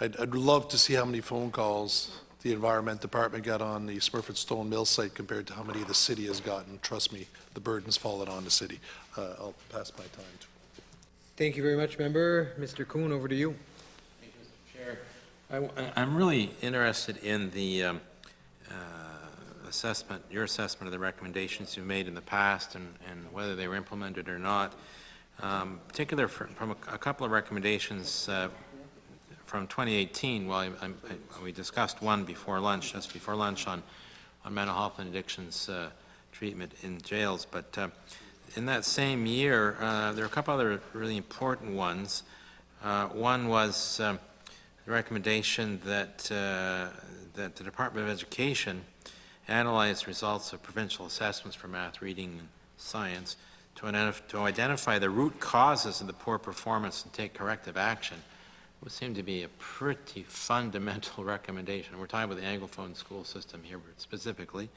I'd love to see how many phone calls the Environment Department got on the Smurfit Stone Mill site compared to how many the city has gotten. Trust me, the burden's fallen on the city. I'll pass my time to. Thank you very much, member. Mr. Kuhn, over to you. Thank you, Mr. Chair. I'm really interested in the your assessment of the recommendations you've made in the past and whether they were implemented or not. Particular from a couple of recommendations from 2018. Well, we discussed one before lunch, just before lunch, on mental health and addictions treatment in jails. But in that same year, there are a couple other really important ones. One was the recommendation that that the Department of Education analyze results of provincial assessments for math, reading, and science to identify the root causes of the poor performance and take corrective action. It would seem to be a pretty fundamental recommendation. We're talking about the Anglophone school system here specifically.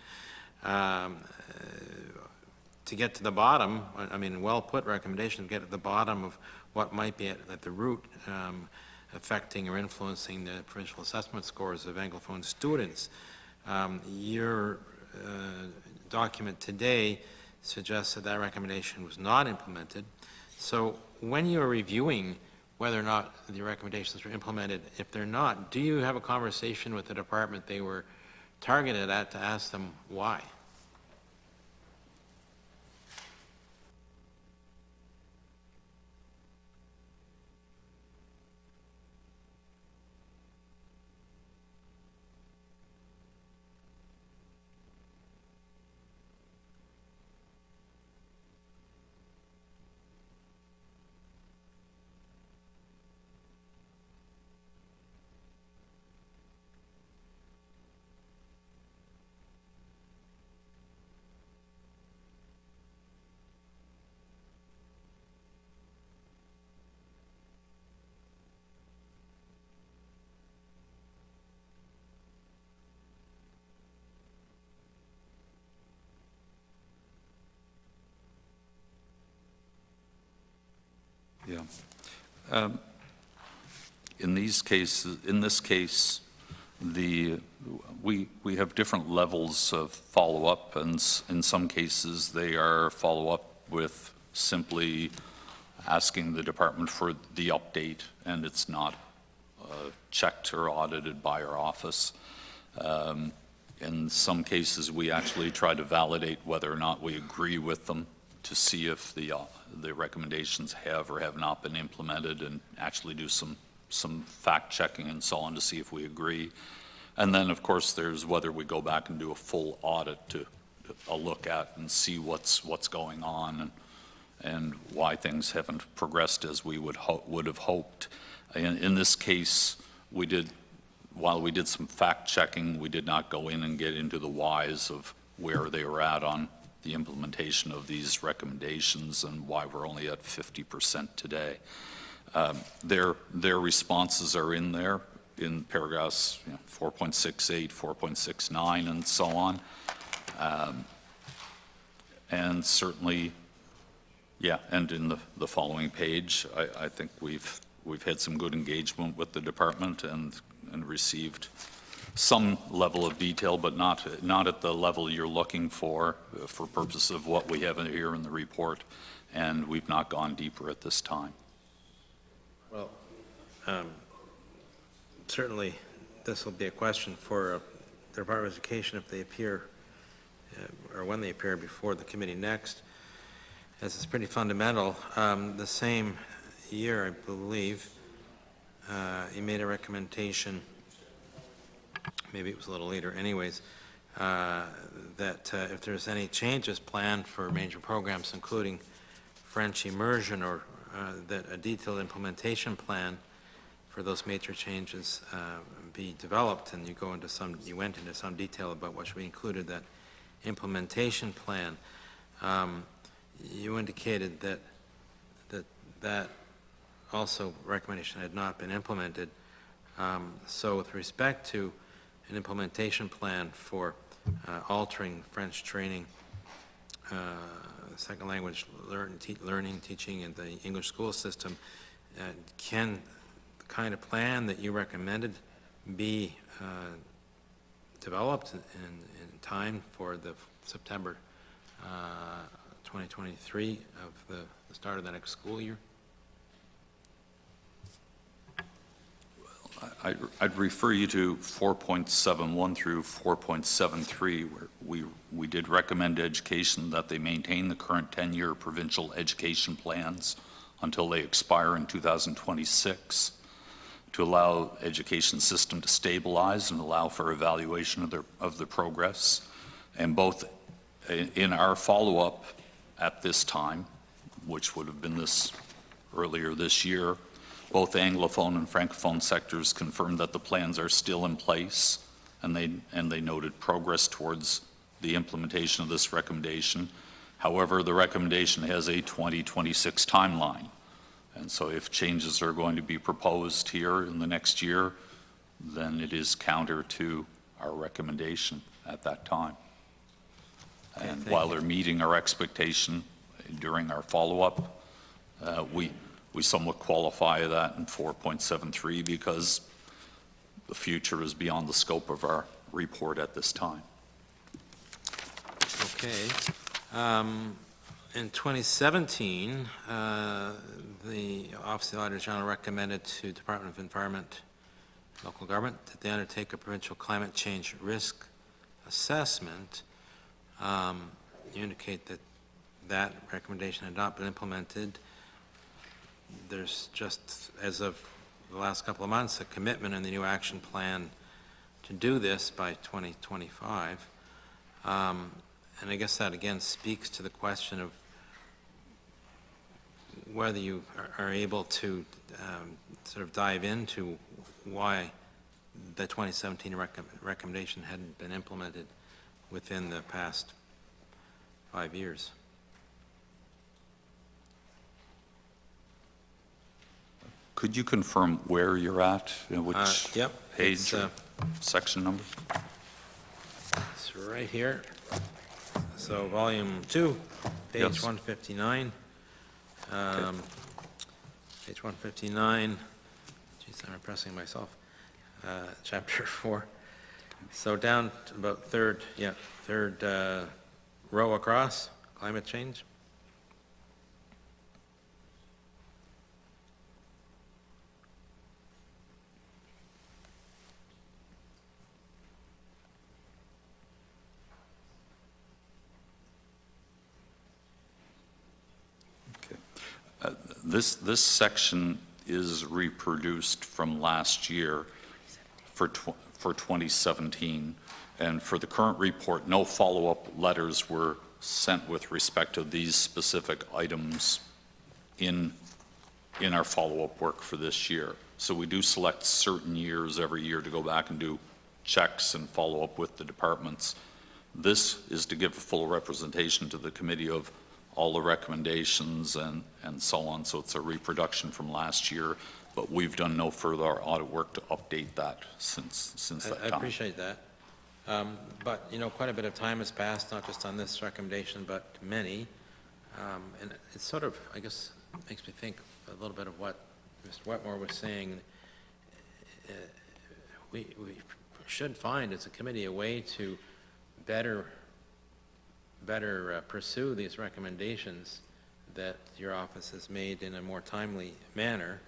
To get to the bottom, I mean, well-put recommendation to get at the bottom of what might be at the root affecting or influencing the provincial assessment scores of Anglophone students. Your document today suggests that that recommendation was not implemented. So when you're reviewing whether or not the recommendations were implemented, if they're not, do you have a conversation with the department they were targeted at to ask them why? Yeah. In this case, we have different levels of follow-up, and in some cases, they are follow-up with simply asking the department for the update, and it's not checked or audited by our office. In some cases, we actually try to validate whether or not we agree with them to see if the recommendations have or have not been implemented, and actually do some fact-checking and so on to see if we agree. And then, of course, there's whether we go back and do a full audit to look at and see what's going on and why things haven't progressed as we would have hoped. In this case, while we did some fact-checking, we did not go in and get into the whys of where they were at on the implementation of these recommendations and why we're only at 50% today. Their responses are in there in paragraphs 4.68, 4.69, and so on. And certainly, yeah, and in the following page, I think we've had some good engagement with the department and received some level of detail, but not at the level you're looking for purpose of what we have here in the report, and we've not gone deeper at this time. Well, certainly this will be a question for the Department of Education if they appear, or when they appear before the committee next, as it's pretty fundamental. The same year, I believe, he made a recommendation, maybe it was a little later anyways, that if there's any changes planned for major programs, including French immersion, or that a detailed implementation plan for those major changes be developed, and you went into some detail about what should be included, that implementation plan. You indicated that also recommendation had not been implemented. So with respect to an implementation plan for altering French training, second language learning, teaching in the English school system, can the kind of plan that you recommended be developed in time for the September 2023 of the start of the next school year? I'd refer you to 4.71 through 4.73, where we did recommend education that they maintain the current 10-year provincial education plans until they expire in 2026, to allow education system to stabilize and allow for evaluation of the progress. And both in our follow-up at this time, which would have been earlier this year, both Anglophone and Francophone sectors confirmed that the plans are still in place, and they noted progress towards the implementation of this recommendation. However, the recommendation has a 2026 timeline, and so if changes are going to be proposed here in the next year, then it is counter to our recommendation at that time. And thank while you. they're meeting our expectation during our follow-up, we somewhat qualify that in 4.73 because the future is beyond the scope of our report at this time. Okay. In 2017, the Office of the Auditor General recommended to Department of Environment, Local Government, that they undertake a provincial climate change risk assessment. You indicate that that recommendation had not been implemented. There's just, as of the last couple of months, a commitment in the new action plan to do this by 2025. And I guess that again speaks to the question of whether you are able to sort of dive into why the 2017 recommendation hadn't been implemented within the past 5 years. Could you confirm where you're at, in which Yep, page it's, or section number? It's right here. So volume 2, page Yes. 159. Page 159. Geez, I'm impressing myself. Chapter 4. So down to about third row across, climate change. This section is reproduced from last year for 2017, and for the current report, no follow-up letters were sent with respect to these specific items in our follow-up work for this year. So we do select certain years every year to go back and do checks and follow up with the departments. This is to give a full representation to the committee of all the recommendations and so on, so it's a reproduction from last year, but we've done no further audit work to update that since that I time. appreciate that. But, you know, quite a bit of time has passed, not just on this recommendation, but many. And it sort of, I guess, makes me think a little bit of what Mr. Wetmore was saying. We should find, as a committee, a way to better pursue these recommendations that your office has made in a more timely manner,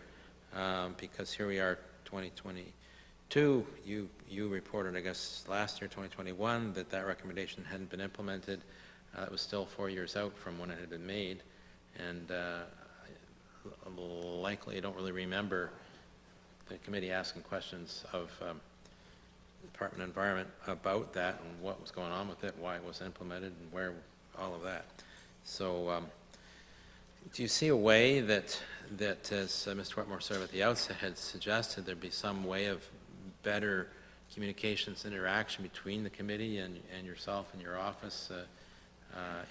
because here we are, 2022, you reported, I guess, last year, 2021, that recommendation hadn't been implemented. It was still 4 years out from when it had been made, and likely I don't really remember the committee asking questions of Department of Environment about that and what was going on with it, why it was implemented, and where, all of that. So do you see a way that as Mr. Wetmore sort of at the outset had suggested, there'd be some way of better communications interaction between the committee and yourself and your office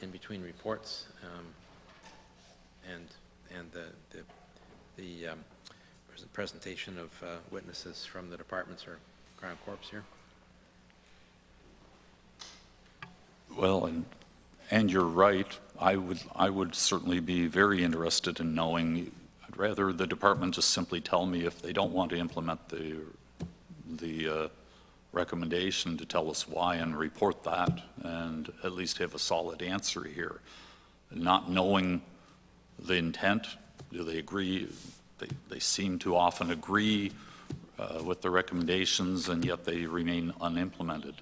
in between reports and the presentation of witnesses from the departments or Crown Corps here? Well, and you're right. I would certainly be very interested in knowing. I'd rather the department just simply tell me if they don't want to implement the recommendation, to tell us why and report that, and at least have a solid answer here. Not knowing the intent, do they agree? They seem to often agree with the recommendations, and yet they remain unimplemented.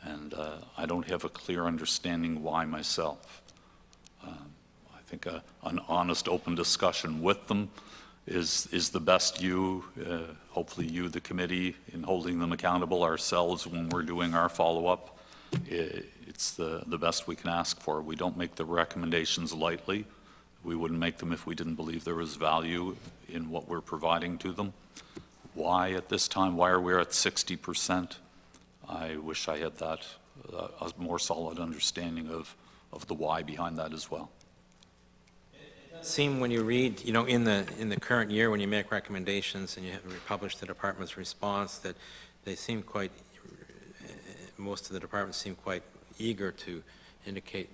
And I don't have a clear understanding why myself. I think an honest, open discussion with them is the best hopefully you, the committee, in holding them accountable ourselves when we're doing our follow-up. It's the best we can ask for. We don't make the recommendations lightly. We wouldn't make them if we didn't believe there was value in what we're providing to them. Why at this time? Why are we at 60%? I wish I had that, a more solid understanding of the why behind that as well. Seem when you read, you know, in the current year, when you make recommendations and you publish the department's response, that they seem quite, most of the departments seem quite eager to indicate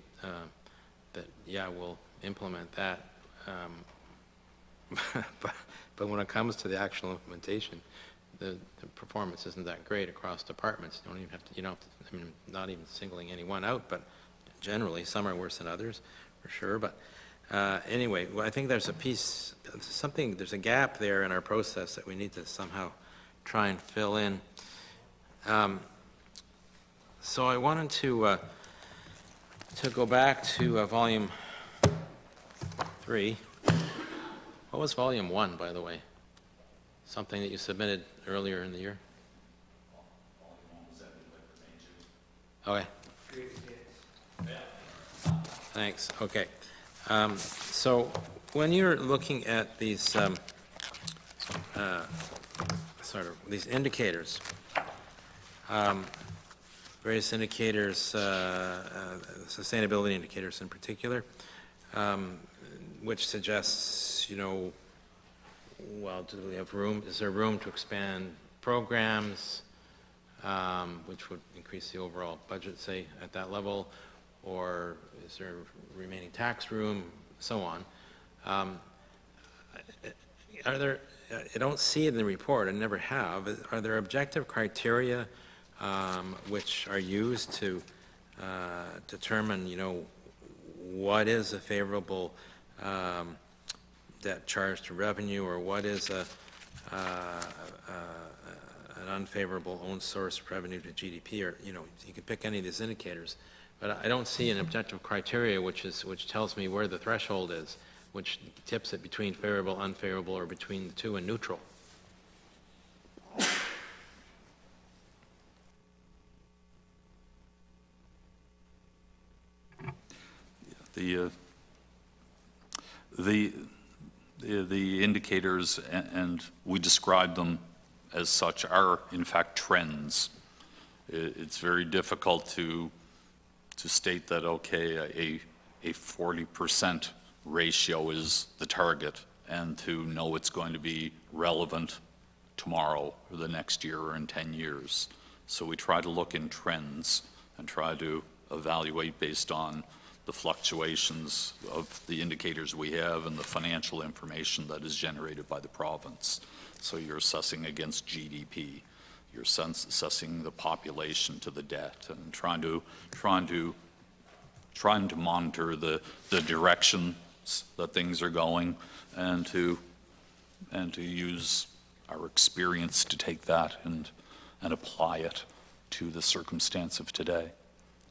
that, yeah, we'll implement that. But when it comes to the actual implementation, the performance isn't that great across departments. You don't even have to, you don't have to, I mean, not even singling any one out, but generally, some are worse than others, for sure. But anyway, well, I think there's a piece, there's a gap there in our process that we need to somehow try and fill in. So I wanted to go back to volume 3. What was volume 1, by the way? Something that you submitted earlier in the year? Okay. Thanks, okay. So when you're looking at these these indicators, various indicators, sustainability indicators in particular, which suggests, you know, well, do we have room, is there room to expand programs, which would increase the overall budget, say, at that level, or is there remaining tax room, so on. Are there, I don't see it in the report, I never have, are there objective criteria which are used to determine, you know, what is a favorable debt charge to revenue, or what is an unfavorable own source revenue to GDP, or, you know, you can pick any of these indicators, but I don't see an objective criteria which tells me where the threshold is, which tips it between favorable, unfavorable, or between the two and neutral. The indicators, and we describe them as such, are in fact trends. It's very difficult to state that, okay, a 40% ratio is the target, and to know it's going to be relevant tomorrow or the next year or in 10 years. So we try to look in trends and try to evaluate based on the fluctuations of the indicators we have and the financial information that is generated by the province. So you're assessing against GDP, you're assessing the population to the debt, and trying to monitor the direction that things are going, and to use our experience to take that and apply it to the circumstance of today.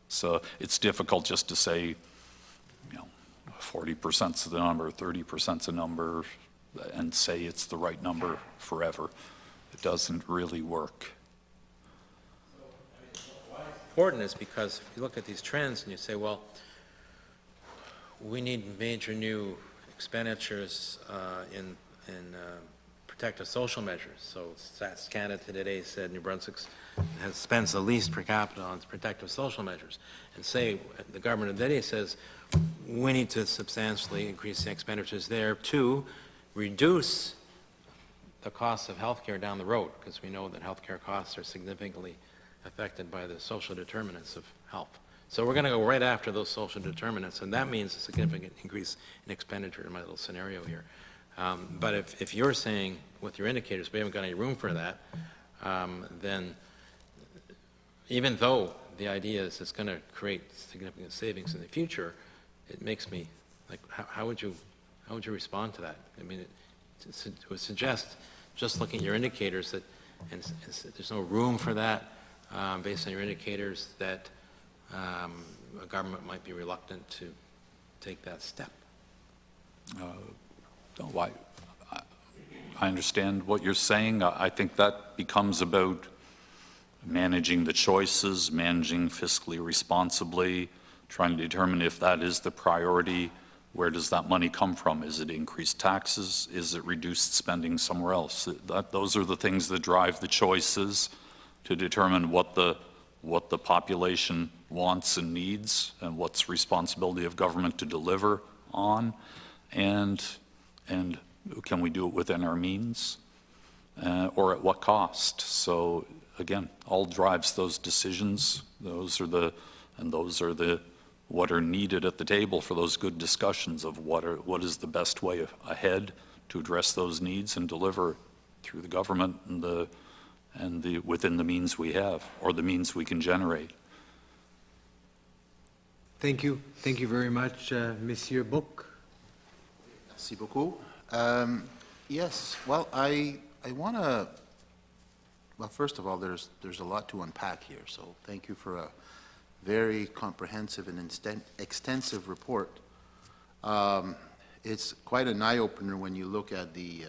So it's difficult just to say, you know, 40%'s the number, 30%'s a number, and say it's the right number forever. It doesn't really work. Why it's important is because if you look at these trends and you say, well, we need major new expenditures in protective social measures. So Stats Canada today said New Brunswick spends the least per capita on protective social measures. And say the government of the day says we need to substantially increase the expenditures there to reduce the cost of healthcare down the road, because we know that healthcare costs are significantly affected by the social determinants of health. So we're going to go right after those social determinants, and that means a significant increase in expenditure in my little scenario here. But if you're saying with your indicators we haven't got any room for that, then even though the idea is it's going to create significant savings in the future, it makes me, like, how would you respond to that? I mean, it would suggest, just looking at your indicators, that and there's no room for that based on your indicators, that a government might be reluctant to take that step. No, I understand what you're saying. I think that becomes about managing the choices, managing fiscally responsibly, trying to determine if that is the priority, where does that money come from? Is it increased taxes? Is it reduced spending somewhere else? Those are the things that drive the choices to determine what the population wants and needs and what's responsibility of government to deliver on, and can we do it within our means, or at what cost? So again, all drives those decisions. Those are the what are needed at the table for those good discussions of what is the best way ahead to address those needs and deliver through the government and within the means we have or the means we can generate. Thank you. Thank you very much, Monsieur Book. Merci beaucoup. Yes, well, I want to, well, first of all, there's a lot to unpack here, so thank you for a very comprehensive and extensive report. It's quite an eye-opener when you look at the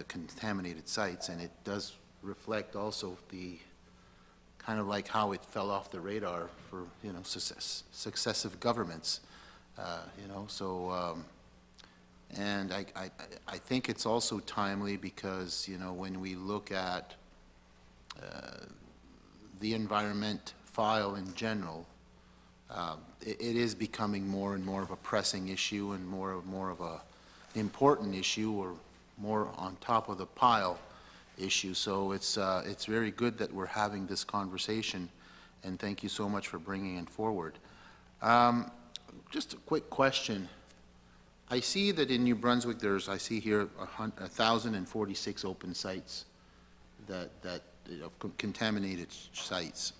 contaminated sites, and it does reflect also the kind of like how it fell off the radar for, you know, successive governments, you know, so, and I think it's also timely because, you know, when we look at the environment file in general, it is becoming more and more of a pressing issue and more of a important issue, or more on top of the pile issue. So it's very good that we're having this conversation, and thank you so much for bringing it forward. Just a quick question. I see that in New Brunswick, I see here 1,046 open sites contaminated sites.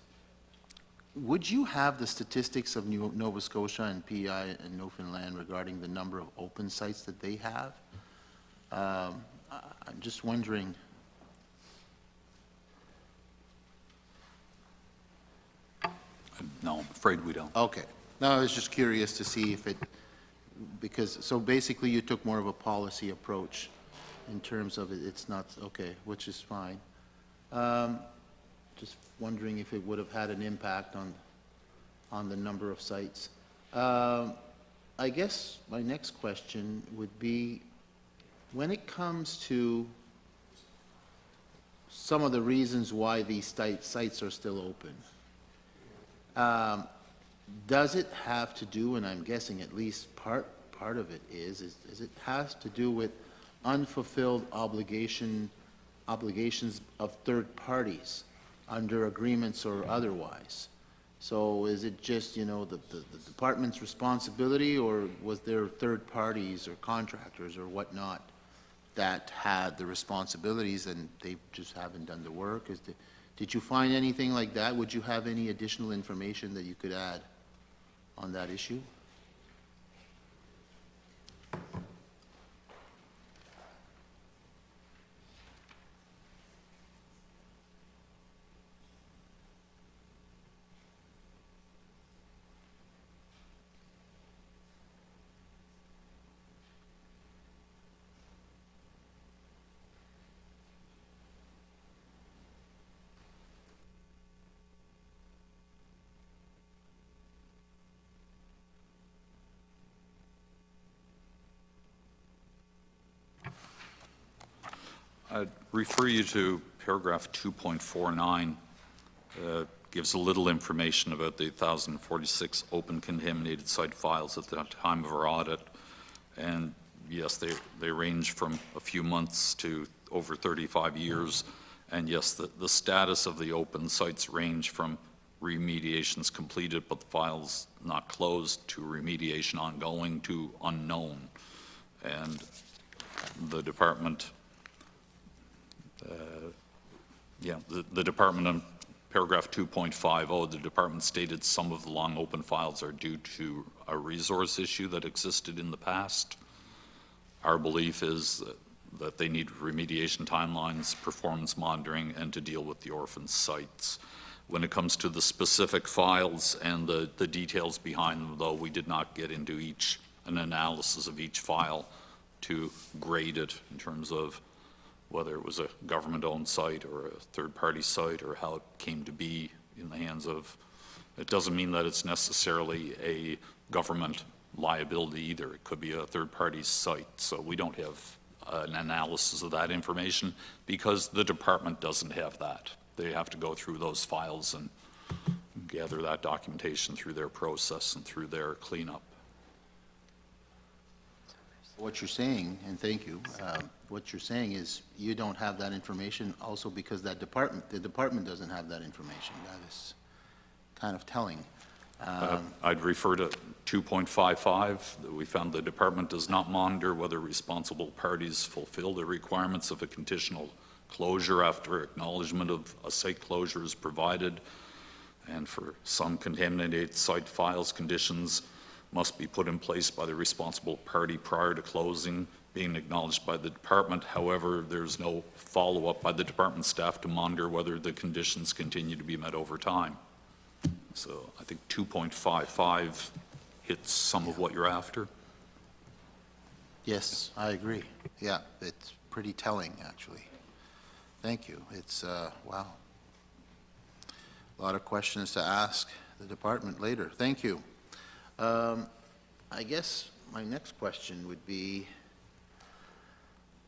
Would you have the statistics of Nova Scotia and PEI and Newfoundland regarding the number of open sites that they have? I'm just wondering. No, I'm afraid we don't. Okay. No, I was just curious to see if it, because, so basically you took more of a policy approach in terms of it's not, okay, which is fine. Just wondering if it would have had an impact on the number of sites. I guess my next question would be, when it comes to some of the reasons why these sites are still open, does it have to do, and I'm guessing at least part of it is it has to do with unfulfilled obligations of third parties under agreements or otherwise? So is it just, you know, the department's responsibility, or was there third parties or contractors or whatnot that had the responsibilities and they just haven't done the work? Did you find anything like that? Would you have any additional information that you could add on that issue? I'd refer you to paragraph 2.49. Gives a little information about the 1,046 open contaminated site files at the time of our audit. And yes, they range from a few months to over 35 years. And yes, the status of the open sites range from remediations completed but the files not closed, to remediation ongoing, to unknown. And the department, the department on paragraph 2.50, the department stated some of the long open files are due to a resource issue that existed in the past. Our belief is that they need remediation timelines, performance monitoring, and to deal with the orphan sites. When it comes to the specific files and the details behind them, though, we did not get into an analysis of each file to grade it in terms of whether it was a government-owned site or a third-party site, or how it came to be in the hands of, it doesn't mean that it's necessarily a government liability either. It could be a third-party site. So we don't have an analysis of that information because the department doesn't have that. They have to go through those files and gather that documentation through their process and through their cleanup. What you're saying, and thank you, what you're saying is you don't have that information also because the department doesn't have that information. That is kind of telling. I'd refer to 2.55, that we found the department does not monitor whether responsible parties fulfill the requirements of a conditional closure after acknowledgement of a site closure is provided. And for some contaminated site files, conditions must be put in place by the responsible party prior to closing, being acknowledged by the department. However, there's no follow-up by the department staff to monitor whether the conditions continue to be met over time. So I think 2.55 hits some of what you're after. Yes, I agree. Yeah, it's pretty telling, actually. Thank you. It's, wow. A lot of questions to ask the department later. Thank you. I guess my next question would be,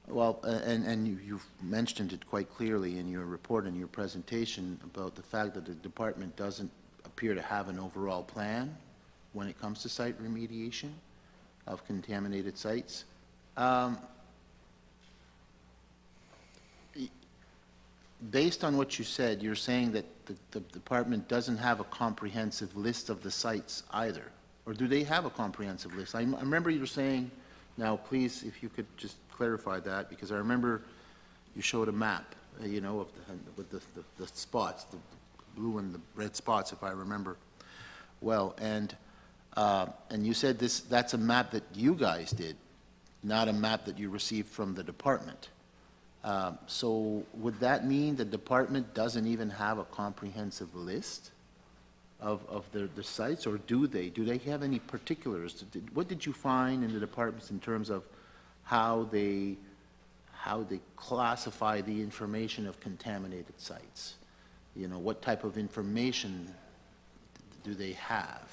well, and you've mentioned it quite clearly in your report and your presentation about the fact that the department doesn't appear to have an overall plan when it comes to site remediation of contaminated sites. Based on what you said, you're saying that the department doesn't have a comprehensive list of the sites either, or do they have a comprehensive list? I remember you were saying, now please, if you could just clarify that, because I remember you showed a map, you know, of with the spots, the blue and the red spots, if I remember well, and you said that's a map that you guys did, not a map that you received from the department. So would that mean the department doesn't even have a comprehensive list of the sites, or do they? Do they have any particulars? What did you find in the departments in terms of how they classify the information of contaminated sites? You know, what type of information do they have?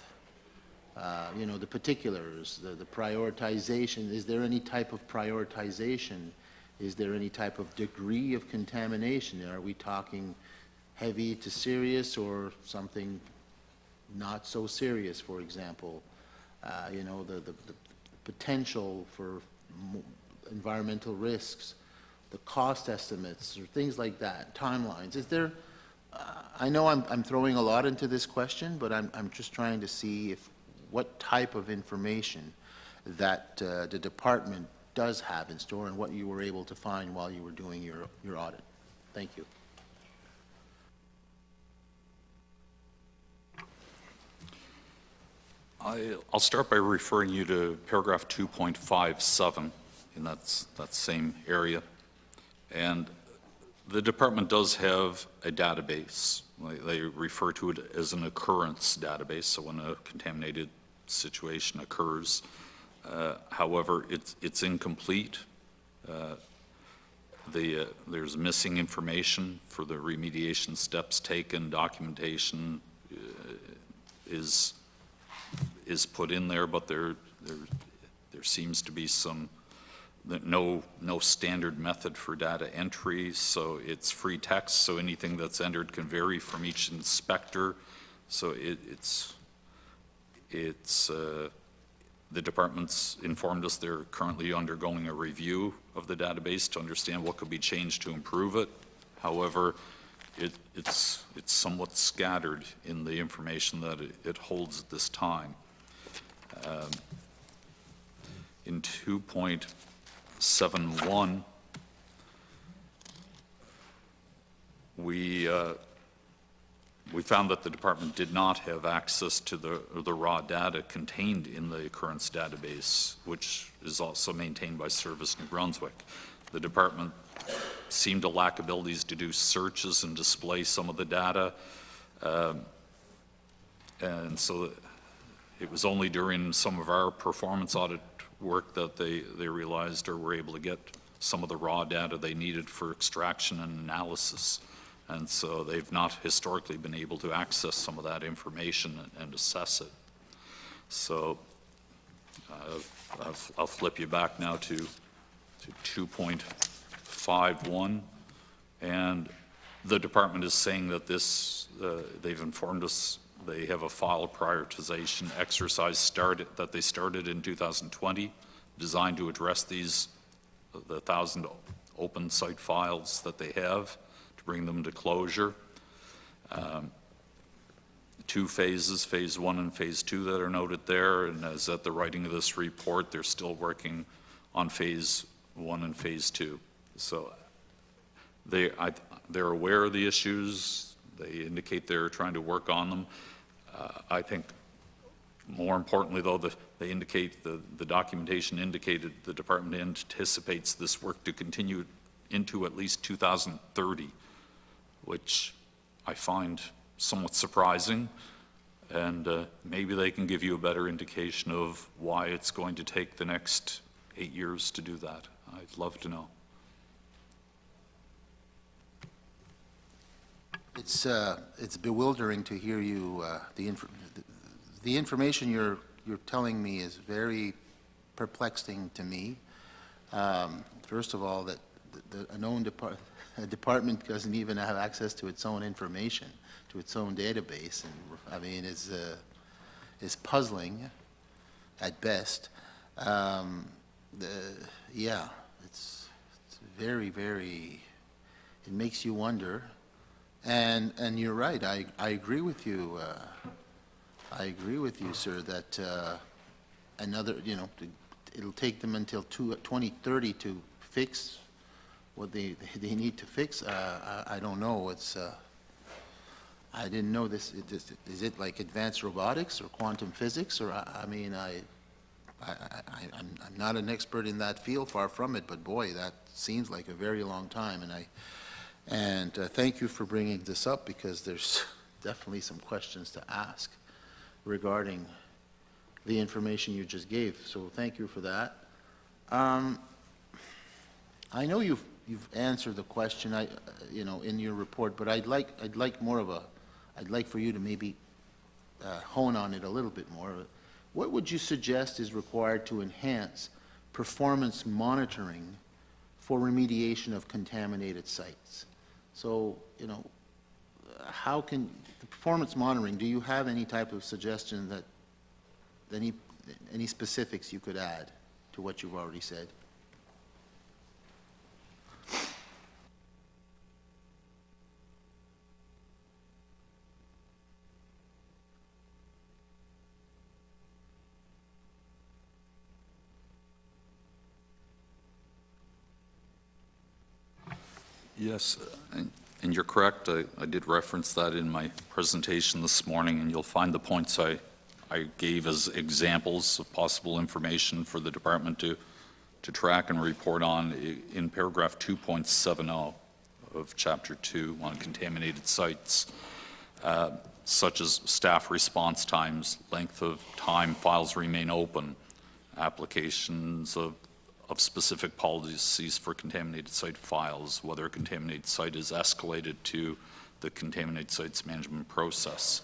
You know, the particulars, the prioritization. Is there any type of prioritization? Is there any type of degree of contamination? Are we talking heavy to serious or something not so serious, for example? You know, the potential for environmental risks, the cost estimates, or things like that, timelines. Is there, I know I'm throwing a lot into this question, but I'm just trying to see what type of information that the department does have in store and what you were able to find while you were doing your audit. Thank you. I'll start by referring you to paragraph 2.57 in that same area. And the department does have a database. They refer to it as an occurrence database, so when a contaminated situation occurs. However, it's incomplete. There's missing information for the remediation steps taken. Documentation is put in there, but there seems to be no standard method for data entry, so it's free text, so anything that's entered can vary from each inspector. So the department's informed us they're currently undergoing a review of the database to understand what could be changed to improve it. However, it's somewhat scattered in the information that it holds at this time. In 2.71, we found that the department did not have access to the raw data contained in the occurrence database, which is also maintained by Service New Brunswick. The department seemed to lack abilities to do searches and display some of the data. And so it was only during some of our performance audit work that they realized or were able to get some of the raw data they needed for extraction and analysis. And so they've not historically been able to access some of that information and assess it. So I'll flip you back now to 2.51. And the department is saying that this, they've informed us they have a file prioritization exercise that they started in 2020, designed to address the 1,000 open site files that they have, to bring them to closure. 2 phases, phase 1 and phase 2 that are noted there, and as at the writing of this report, they're still working on phase 1 and phase 2. So they're aware of the issues. They indicate they're trying to work on them. I think more importantly, though, they indicate, the documentation indicated the department anticipates this work to continue into at least 2030, which I find somewhat surprising, and maybe they can give you a better indication of why it's going to take the next 8 years to do that. I'd love to know. It's bewildering to hear you, the information you're telling me is very perplexing to me. First of all, that a known department doesn't even have access to its own information, to its own database, and I mean, is puzzling at best. Yeah, it's very, very, it makes you wonder. And you're right, I agree with you, sir, that another, it'll take them until 2030 to fix what they need to fix. I don't know, I didn't know this, is it like advanced robotics or quantum physics, or, I mean, I'm not an expert in that field, far from it, but boy, that seems like a very long time, and thank you for bringing this up, because there's definitely some questions to ask regarding the information you just gave, so thank you for that. I know you've answered the question, in your report, but I'd like for you to maybe hone on it a little bit more. What would you suggest is required to enhance performance monitoring for remediation of contaminated sites? So, how can, the performance monitoring, do you have any type of suggestion that, any specifics you could add to what you've already said? Yes, and you're correct. I did reference that in my presentation this morning, and you'll find the points I gave as examples of possible information for the department to track and report on in paragraph 2.70 of Chapter 2 on contaminated sites, such as staff response times, length of time files remain open, applications of specific policies for contaminated site files, whether a contaminated site is escalated to the contaminated sites management process,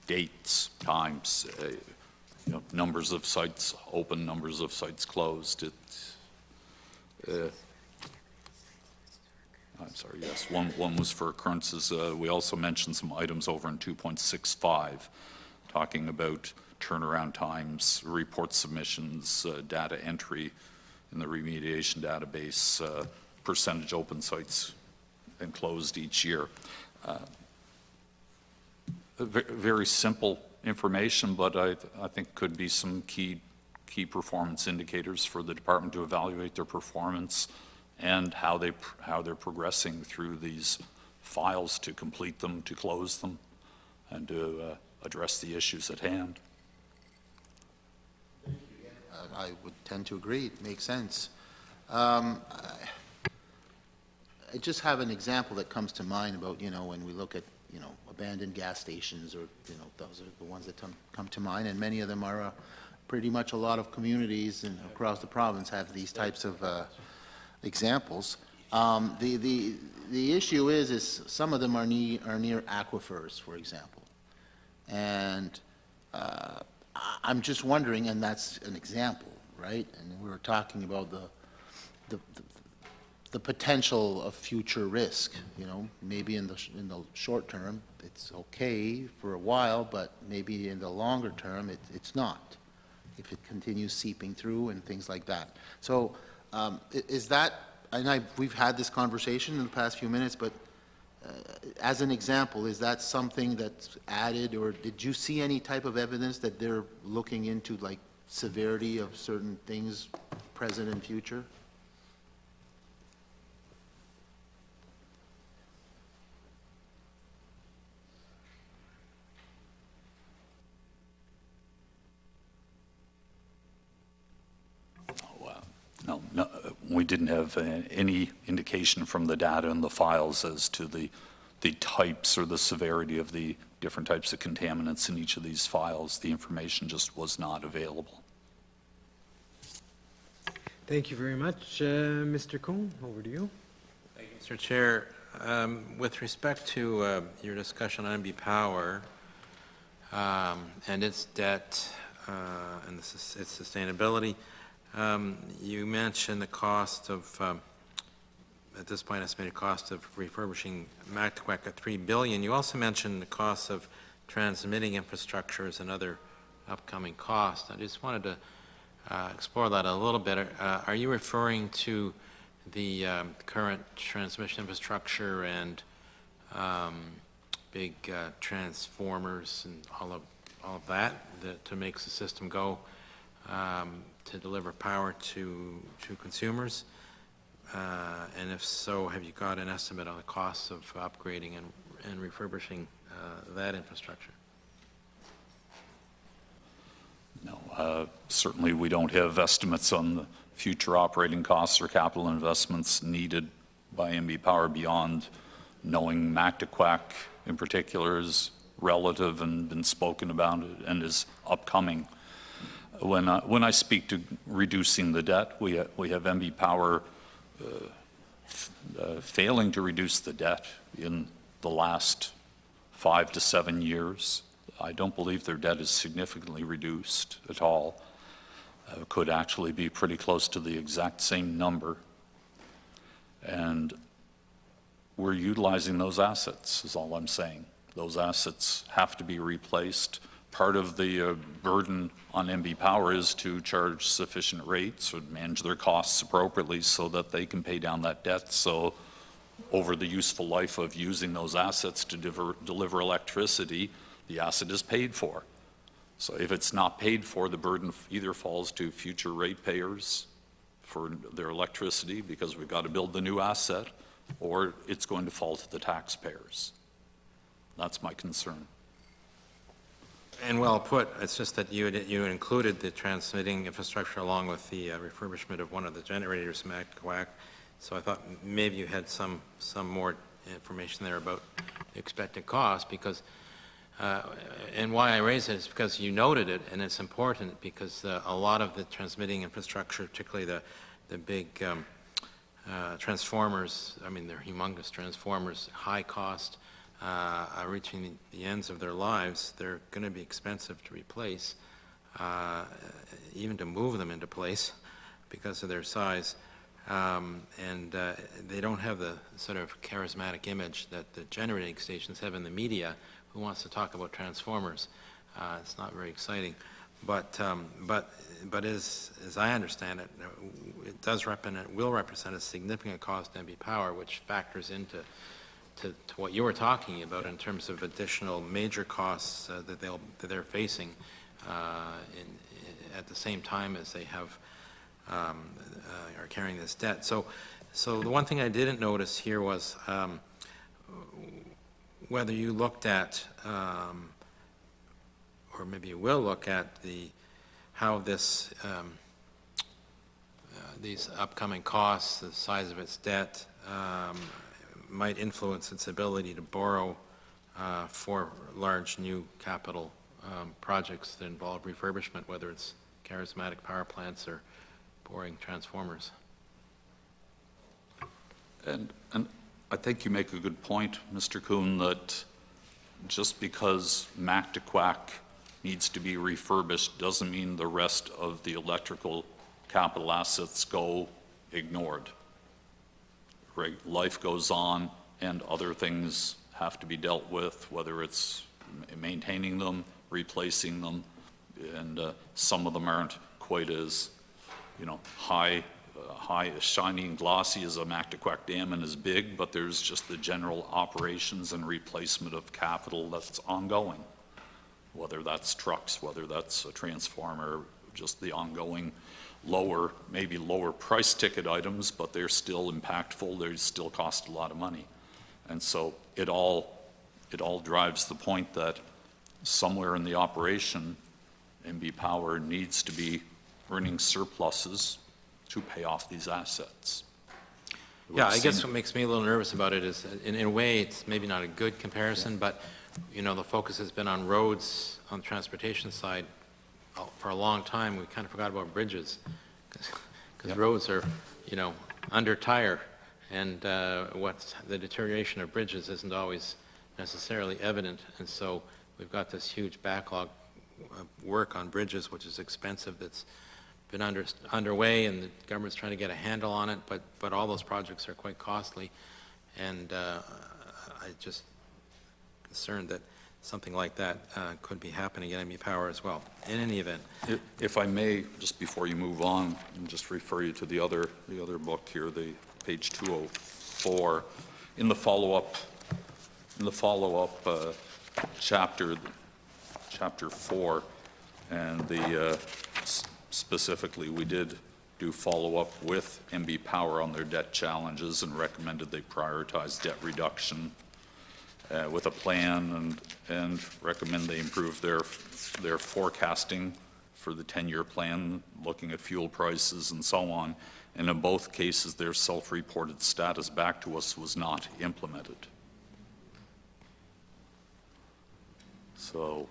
dates, times, numbers of sites open, numbers of sites closed. I'm sorry, yes, one was for occurrences. We also mentioned some items over in 2.65, talking about turnaround times, report submissions, data entry in the remediation database, percentage open sites enclosed each year. Very simple information, but I think could be some key performance indicators for the department to evaluate their performance and how they're progressing through these files, to complete them, to close them, and to address the issues at hand. I would tend to agree, it makes sense. I just have an example that comes to mind about, when we look at, abandoned gas stations, or, those are the ones that come to mind, and many of them are pretty much a lot of communities across the province have these types of examples. The issue is some of them are near aquifers, for example. And I'm just wondering, and that's an example, right? And we were talking about the potential of future risk, you know, maybe in the short term, it's okay for a while, but maybe in the longer term, it's not, if it continues seeping through and things like that. So is that, and we've had this conversation in the past few minutes, but as an example, is that something that's added, or did you see any type of evidence that they're looking into, like, severity of certain things, present and future? No, we didn't have any indication from the data in the files as to the types or the severity of the different types of contaminants in each of these files. The information just was not available. Thank you very much. Mr. Cohn, over to you. Mr. Chair, with respect to your discussion on NB Power and its debt and its sustainability, you mentioned the cost of, at this point, estimated cost of refurbishing Mactaquac at $3 billion. You also mentioned the cost of transmitting infrastructure as another upcoming cost. I just wanted to explore that a little bit. Are you referring to the current transmission infrastructure and big transformers and all of that to make the system go to deliver power to consumers? And if so, have you got an estimate on the costs of upgrading and refurbishing that infrastructure? No, certainly we don't have estimates on the future operating costs or capital investments needed by NB Power beyond knowing Mactaquac in particular is relative and been spoken about and is upcoming. When I speak to reducing the debt, we have NB Power failing to reduce the debt in the last 5 to 7 years. I don't believe their debt is significantly reduced at all. Could actually be pretty close to the exact same number. And we're utilizing those assets, is all I'm saying. Those assets have to be replaced. Part of the burden on NB Power is to charge sufficient rates or manage their costs appropriately so that they can pay down that debt. So over the useful life of using those assets to deliver electricity, the asset is paid for. So if it's not paid for, the burden either falls to future ratepayers for their electricity because we've got to build the new asset, or it's going to fall to the taxpayers. That's my concern. And well put. It's just that you included the transmitting infrastructure along with the refurbishment of one of the generators, Mactaquac. So I thought maybe you had some more information there about the expected cost, because and why I raise it is because you noted it, and it's important because a lot of the transmitting infrastructure, particularly the big transformers, I mean, they're humongous transformers, high cost, reaching the ends of their lives. They're going to be expensive to replace, even to move them into place because of their size. And they don't have the sort of charismatic image that the generating stations have in the media. Who wants to talk about transformers? It's not very exciting. But as I understand it, it does will represent a significant cost to NB Power, which factors into to what you were talking about in terms of additional major costs that they're facing at the same time as they have are carrying this debt. So the one thing I didn't notice here was whether you looked at, or maybe you will look at how this these upcoming costs, the size of its debt, might influence its ability to borrow for large new capital projects that involve refurbishment, whether it's charismatic power plants or boring transformers. And I think you make a good point, Mr. Kuhn, that just because Mactaquac needs to be refurbished doesn't mean the rest of the electrical capital assets go ignored. Right? Life goes on and other things have to be dealt with, whether it's maintaining them, replacing them, and some of them aren't quite as, high, shiny and glossy as a Mactaquac Dam and as big, but there's just the general operations and replacement of capital that's ongoing, whether that's trucks, whether that's a transformer, just the ongoing maybe lower price ticket items, but they're still impactful, they still cost a lot of money. And so it all drives the point that somewhere in the operation, MB Power needs to be earning surpluses to pay off these assets. Yeah, I guess what makes me a little nervous about it is, in a way, it's maybe not a good comparison, but, the focus has been on roads, on the transportation side. For a long time, we kind of forgot about bridges, because roads are, under tire, and what's the deterioration of bridges isn't always necessarily evident, and so we've got this huge backlog of work on bridges, which is expensive, that's been underway, and the government's trying to get a handle on it, but all those projects are quite costly, and I just concerned that something like that could be happening at MB Power as well. In any event, If I may, just before you move on, and just refer you to the other book here, the page 204, in the follow-up chapter 4, and specifically, we did do follow-up with MB Power on their debt challenges and recommended they prioritize debt reduction with a plan, and recommend they improve their forecasting for the 10-year plan, looking at fuel prices and so on. And in both cases, their self-reported status back to us was not implemented. So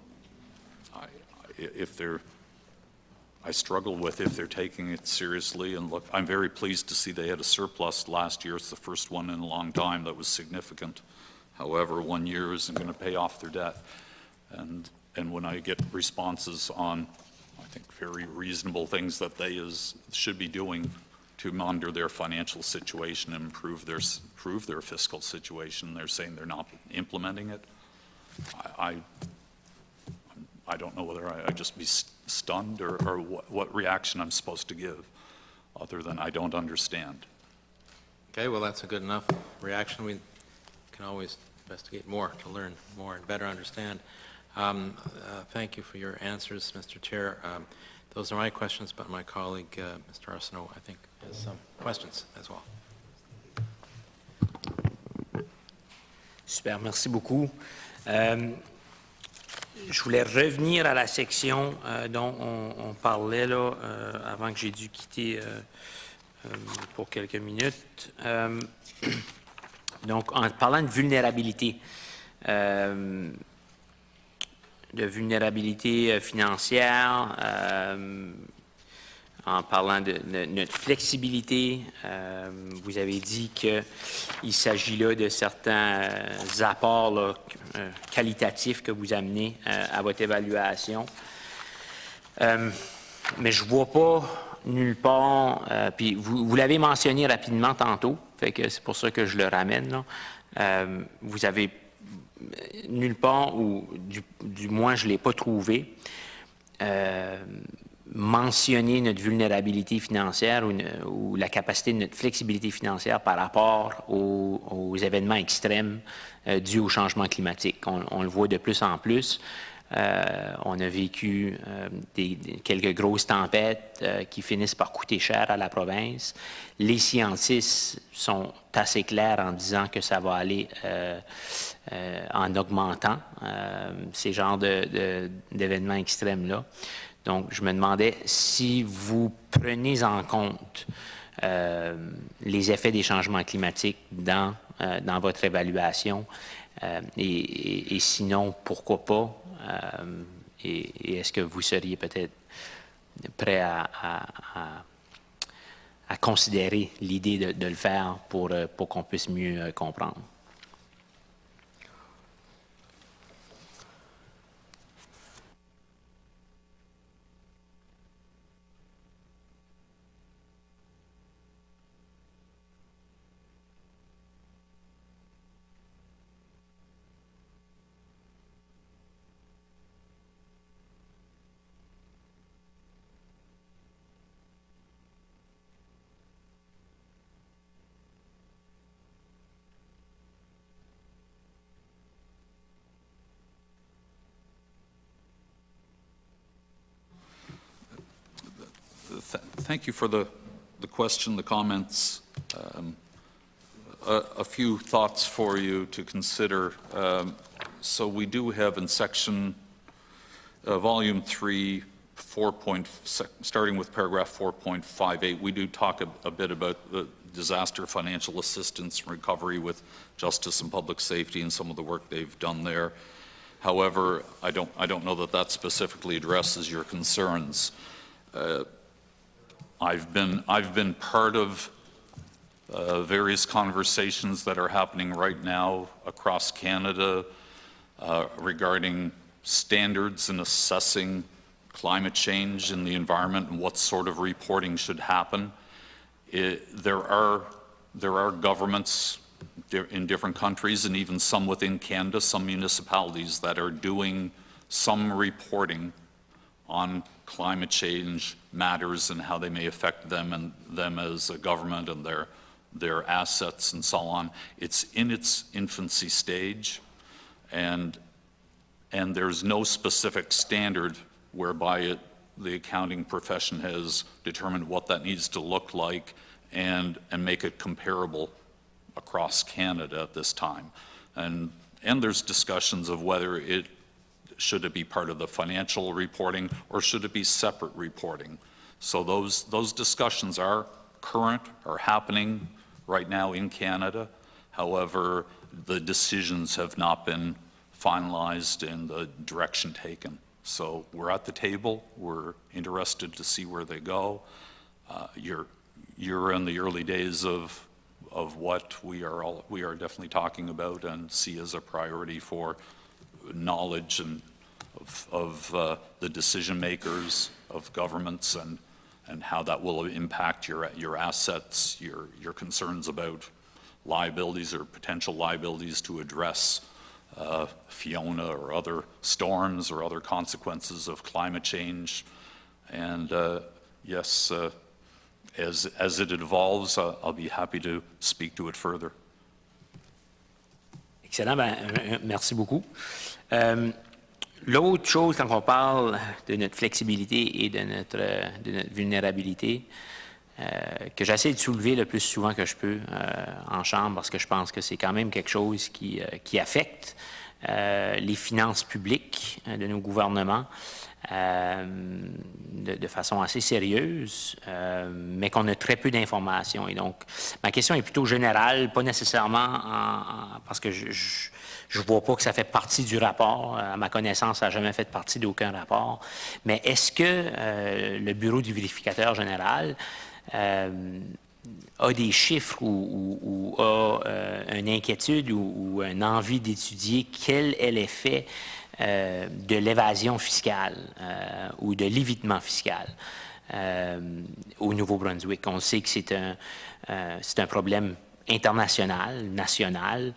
I struggle with if they're taking it seriously, and look, I'm very pleased to see they had a surplus last year. It's the first one in a long time that was significant. However, 1 year isn't going to pay off their debt. And when I get responses on, I think, very reasonable things that they should be doing to monitor their financial situation and improve their fiscal situation, they're saying they're not implementing it. I don't know whether I just be stunned or what reaction I'm supposed to give, other than I don't understand. okay, well, that's a good enough reaction. We can always investigate more to learn more and better understand. Thank you for your answers, Mr. Chair. Those are my questions, but my colleague, Mr. Arsenault, I think, has some questions as well. Super, merci beaucoup. Je voulais revenir à la section dont on parlait là, avant que j'ai dû quitter pour quelques minutes. Donc, en parlant de vulnérabilité financière, en parlant de notre flexibilité, vous avez dit qu'il s'agit là de certains apports là, qualitatifs que vous amenez à votre évaluation. Mais je ne vois pas nulle part, puis vous l'avez mentionné rapidement tantôt, fait que c'est pour ça que je le ramène, là. Vous avez nulle part, ou du moins je ne l'ai pas trouvé, mentionner notre vulnérabilité financière ou la capacité de notre flexibilité financière par rapport aux événements extrêmes dus au changement climatique. On le voit de plus en plus. On a vécu quelques grosses tempêtes qui finissent par coûter cher à la province. Les scientifiques sont assez clairs en disant que ça va aller en augmentant ces genres d'événements extrêmes-là. Donc, je me demandais si vous prenez en compte les effets des changements climatiques dans votre évaluation et sinon, pourquoi pas? Et est-ce que vous seriez peut-être prêt à considérer l'idée de le faire pour qu'on puisse mieux comprendre. Thank you for the question, the comments. A few thoughts for you to consider. So we do have in section, volume 3, starting with paragraph 4.58, we do talk a bit about the disaster financial assistance and recovery with justice and public safety and some of the work they've done there. However, I don't know that that specifically addresses your concerns. I've been part of various conversations that are happening right now across Canada regarding standards in assessing climate change in the environment and what sort of reporting should happen. There are governments in different countries and even some within Canada, some municipalities that are doing some reporting on climate change matters and how they may affect them and them as a government and their assets and so on. It's in its infancy stage, and there's no specific standard whereby the accounting profession has determined what that needs to look like and make it comparable across Canada at this time. And there's discussions of whether should it be part of the financial reporting or should it be separate reporting. So those discussions are current, are happening right now in Canada. However, the decisions have not been finalized in the direction taken. So we're at the table. We're interested to see where they go. You're in the early days of what we are definitely talking about and see as a priority for knowledge and of the decision makers of governments and how that will impact your assets, your concerns about liabilities or potential liabilities to address Fiona or other storms or other consequences of climate change. And yes, as it evolves, I'll be happy to speak to it further. Excellent, merci beaucoup. L'autre chose, quand on parle de notre flexibilité et de notre vulnérabilité, que j'essaie de soulever le plus souvent que je peux en Chambre, parce que je pense que c'est quand même quelque chose qui affecte les finances publiques de nos gouvernements de façon assez sérieuse, mais qu'on a très peu d'informations. Et donc, ma question est plutôt générale, pas nécessairement parce que je ne vois pas que ça fait partie du rapport. À ma connaissance, ça n'a jamais fait partie d'aucun rapport. Mais est-ce que le Bureau du vérificateur général a des chiffres ou a une inquiétude ou une envie d'étudier quel est l'effet de l'évasion fiscale ou de l'évitement fiscal au Nouveau-Brunswick? On sait que c'est un problème international, national,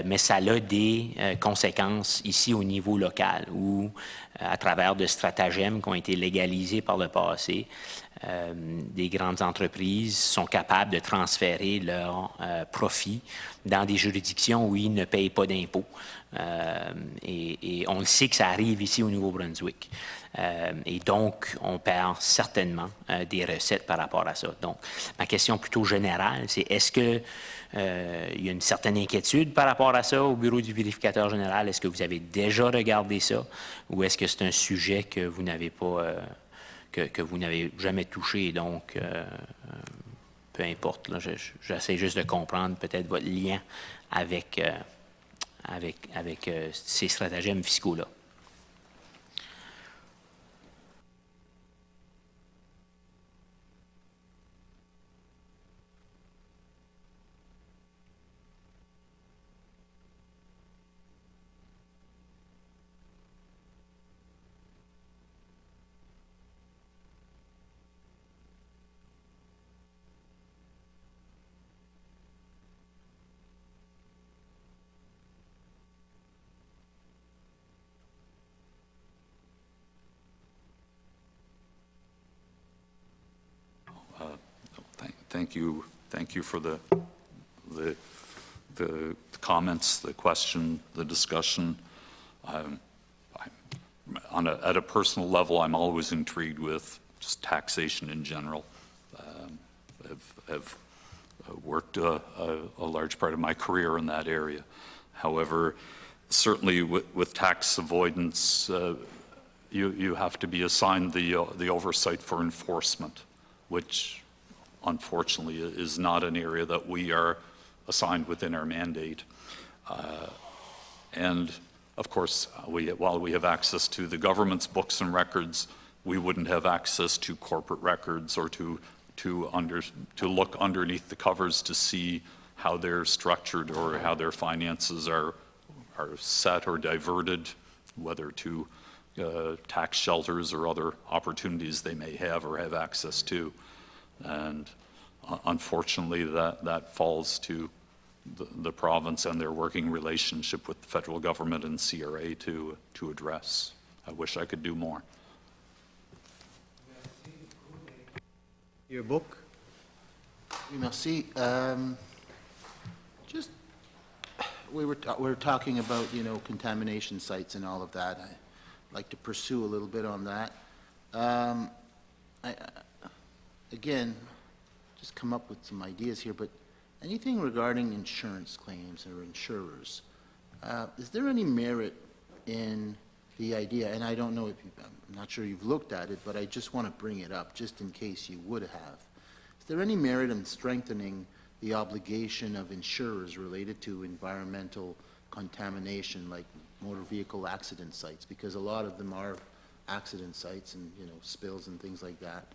mais ça a des conséquences ici au niveau local où, à travers de stratagèmes qui ont été légalisés par le passé, des grandes entreprises sont capables de transférer leurs profits dans des juridictions où ils ne payent pas d'impôts. Et on le sait que ça arrive ici au Nouveau-Brunswick. Et donc, on perd certainement des recettes par rapport à ça. Donc, ma question plutôt générale, c'est est-ce qu'il y a une certaine inquiétude par rapport à ça au Bureau du vérificateur général? Est-ce que vous avez déjà regardé ça? Ou est-ce que c'est un sujet que vous n'avez pas, que vous n'avez jamais touché? Et donc, peu importe, là, j'essaie juste de comprendre peut-être votre lien avec ces stratagèmes fiscaux-là. Thank you for the comments, the question, the discussion. At a personal level, I'm always intrigued with just taxation in general. I've worked a large part of my career in that area. However, certainly with tax avoidance, you have to be assigned the oversight for enforcement, which unfortunately is not an area that we are assigned within our mandate. And of course, while we have access to the government's books and records, we wouldn't have access to corporate records or to look underneath the covers to see how they're structured or how their finances are set or diverted, whether to tax shelters or other opportunities they may have or have access to. And unfortunately, that falls to the province and their working relationship with the federal government and CRA to address. I wish I could do more. Your book? Oui, merci. Just, we were talking about, contamination sites and all of that. I'd like to pursue a little bit on that. Again, just come up with some ideas here, but anything regarding insurance claims or insurers, is there any merit in the idea, and I don't know if I'm not sure you've looked at it, but I just want to bring it up just in case you would have. Is there any merit in strengthening the obligation of insurers related to environmental contamination, like motor vehicle accident sites? Because a lot of them are accident sites and, spills and things like that.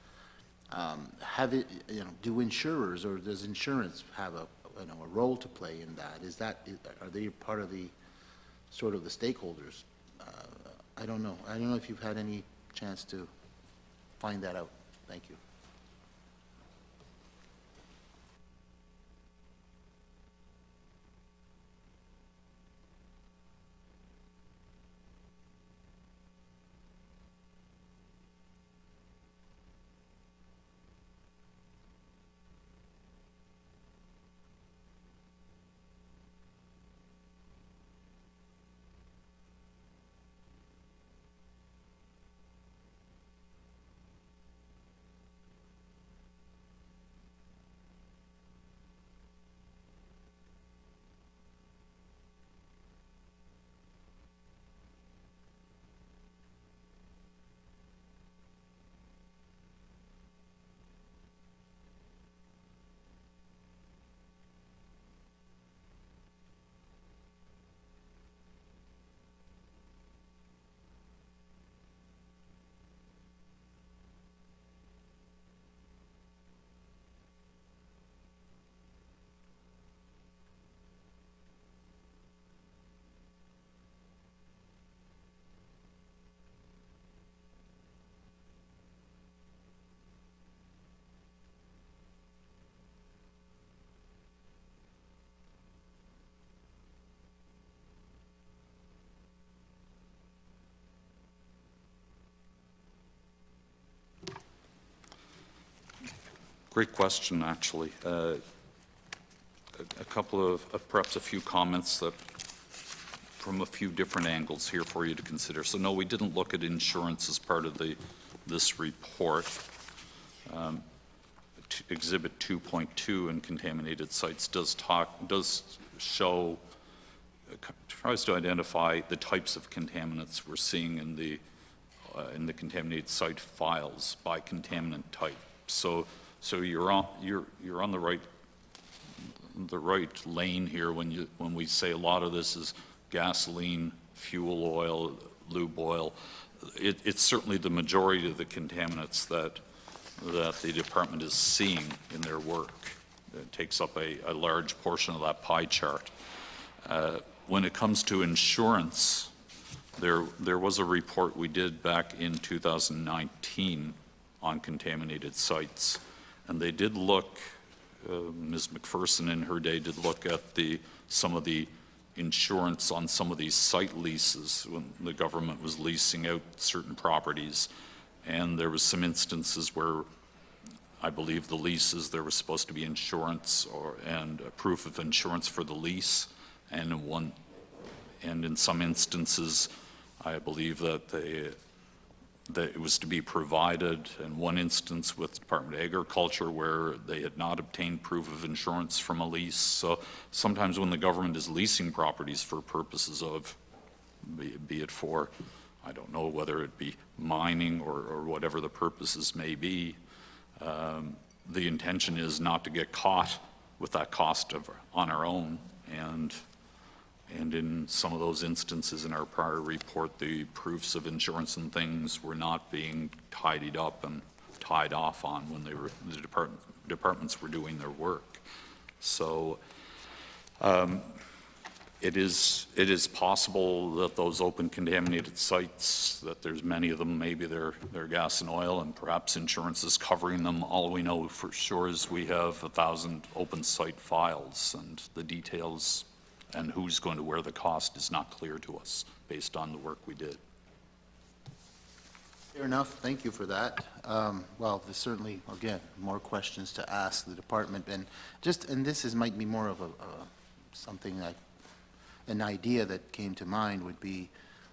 Do insurers or does insurance have a role to play in that? Are they part of the sort of the stakeholders? I don't know. I don't know if you've had any chance to find that out. Thank you. Great question, actually. A couple of perhaps a few comments that from a few different angles here for you to consider. So no, we didn't look at insurance as part of this report. Exhibit 2.2 in contaminated sites does show, tries to identify the types of contaminants we're seeing in the contaminated site files by contaminant type. So you're on the right lane here when we say a lot of this is gasoline, fuel oil, lube oil. It's certainly the majority of the contaminants that the department is seeing in their work. It takes up a large portion of that pie chart. When it comes to insurance, there was a report we did back in 2019 on contaminated sites, and they did look, Ms. McPherson in her day did look at some of the insurance on some of these site leases when the government was leasing out certain properties, and there was some instances where I believe the leases, there was supposed to be insurance and a proof of insurance for the lease, and in some instances, I believe that it was to be provided. In one instance with Department of Agriculture where they had not obtained proof of insurance from a lease. So sometimes when the government is leasing properties for purposes of, be it for, I don't know whether it be mining or whatever the purposes may be, the intention is not to get caught with that cost on our own. And in some of those instances in our prior report, the proofs of insurance and things were not being tidied up and tied off on when the departments were doing their work. So it is possible that those open contaminated sites, that there's many of them, maybe they're gas and oil, and perhaps insurance is covering them. All we know for sure is we have 1,000 open site files, and the details and who's going to wear the cost is not clear to us based on the work we did. Fair enough, thank you for that. Well, there's certainly, again, more questions to ask the department, and this might be more of something that, an idea that came to mind would be,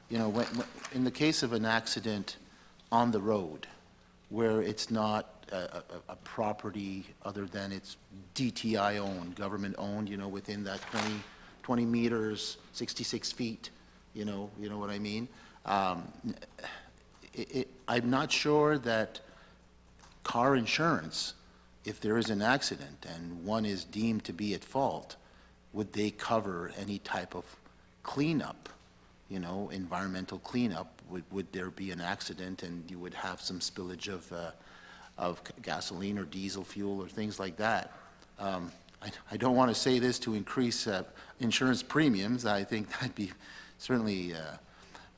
you know, in the case of an accident on the road, where it's not a property other than it's DTI owned, government owned, you know, within that 20 meters, 66 feet, you know what I mean? I'm not sure that car insurance, if there is an accident and one is deemed to be at fault, would they cover any type of cleanup, you know, environmental cleanup? Would there be an accident and you would have some spillage of gasoline or diesel fuel or things like that? I don't want to say this to increase insurance premiums. I think that'd be certainly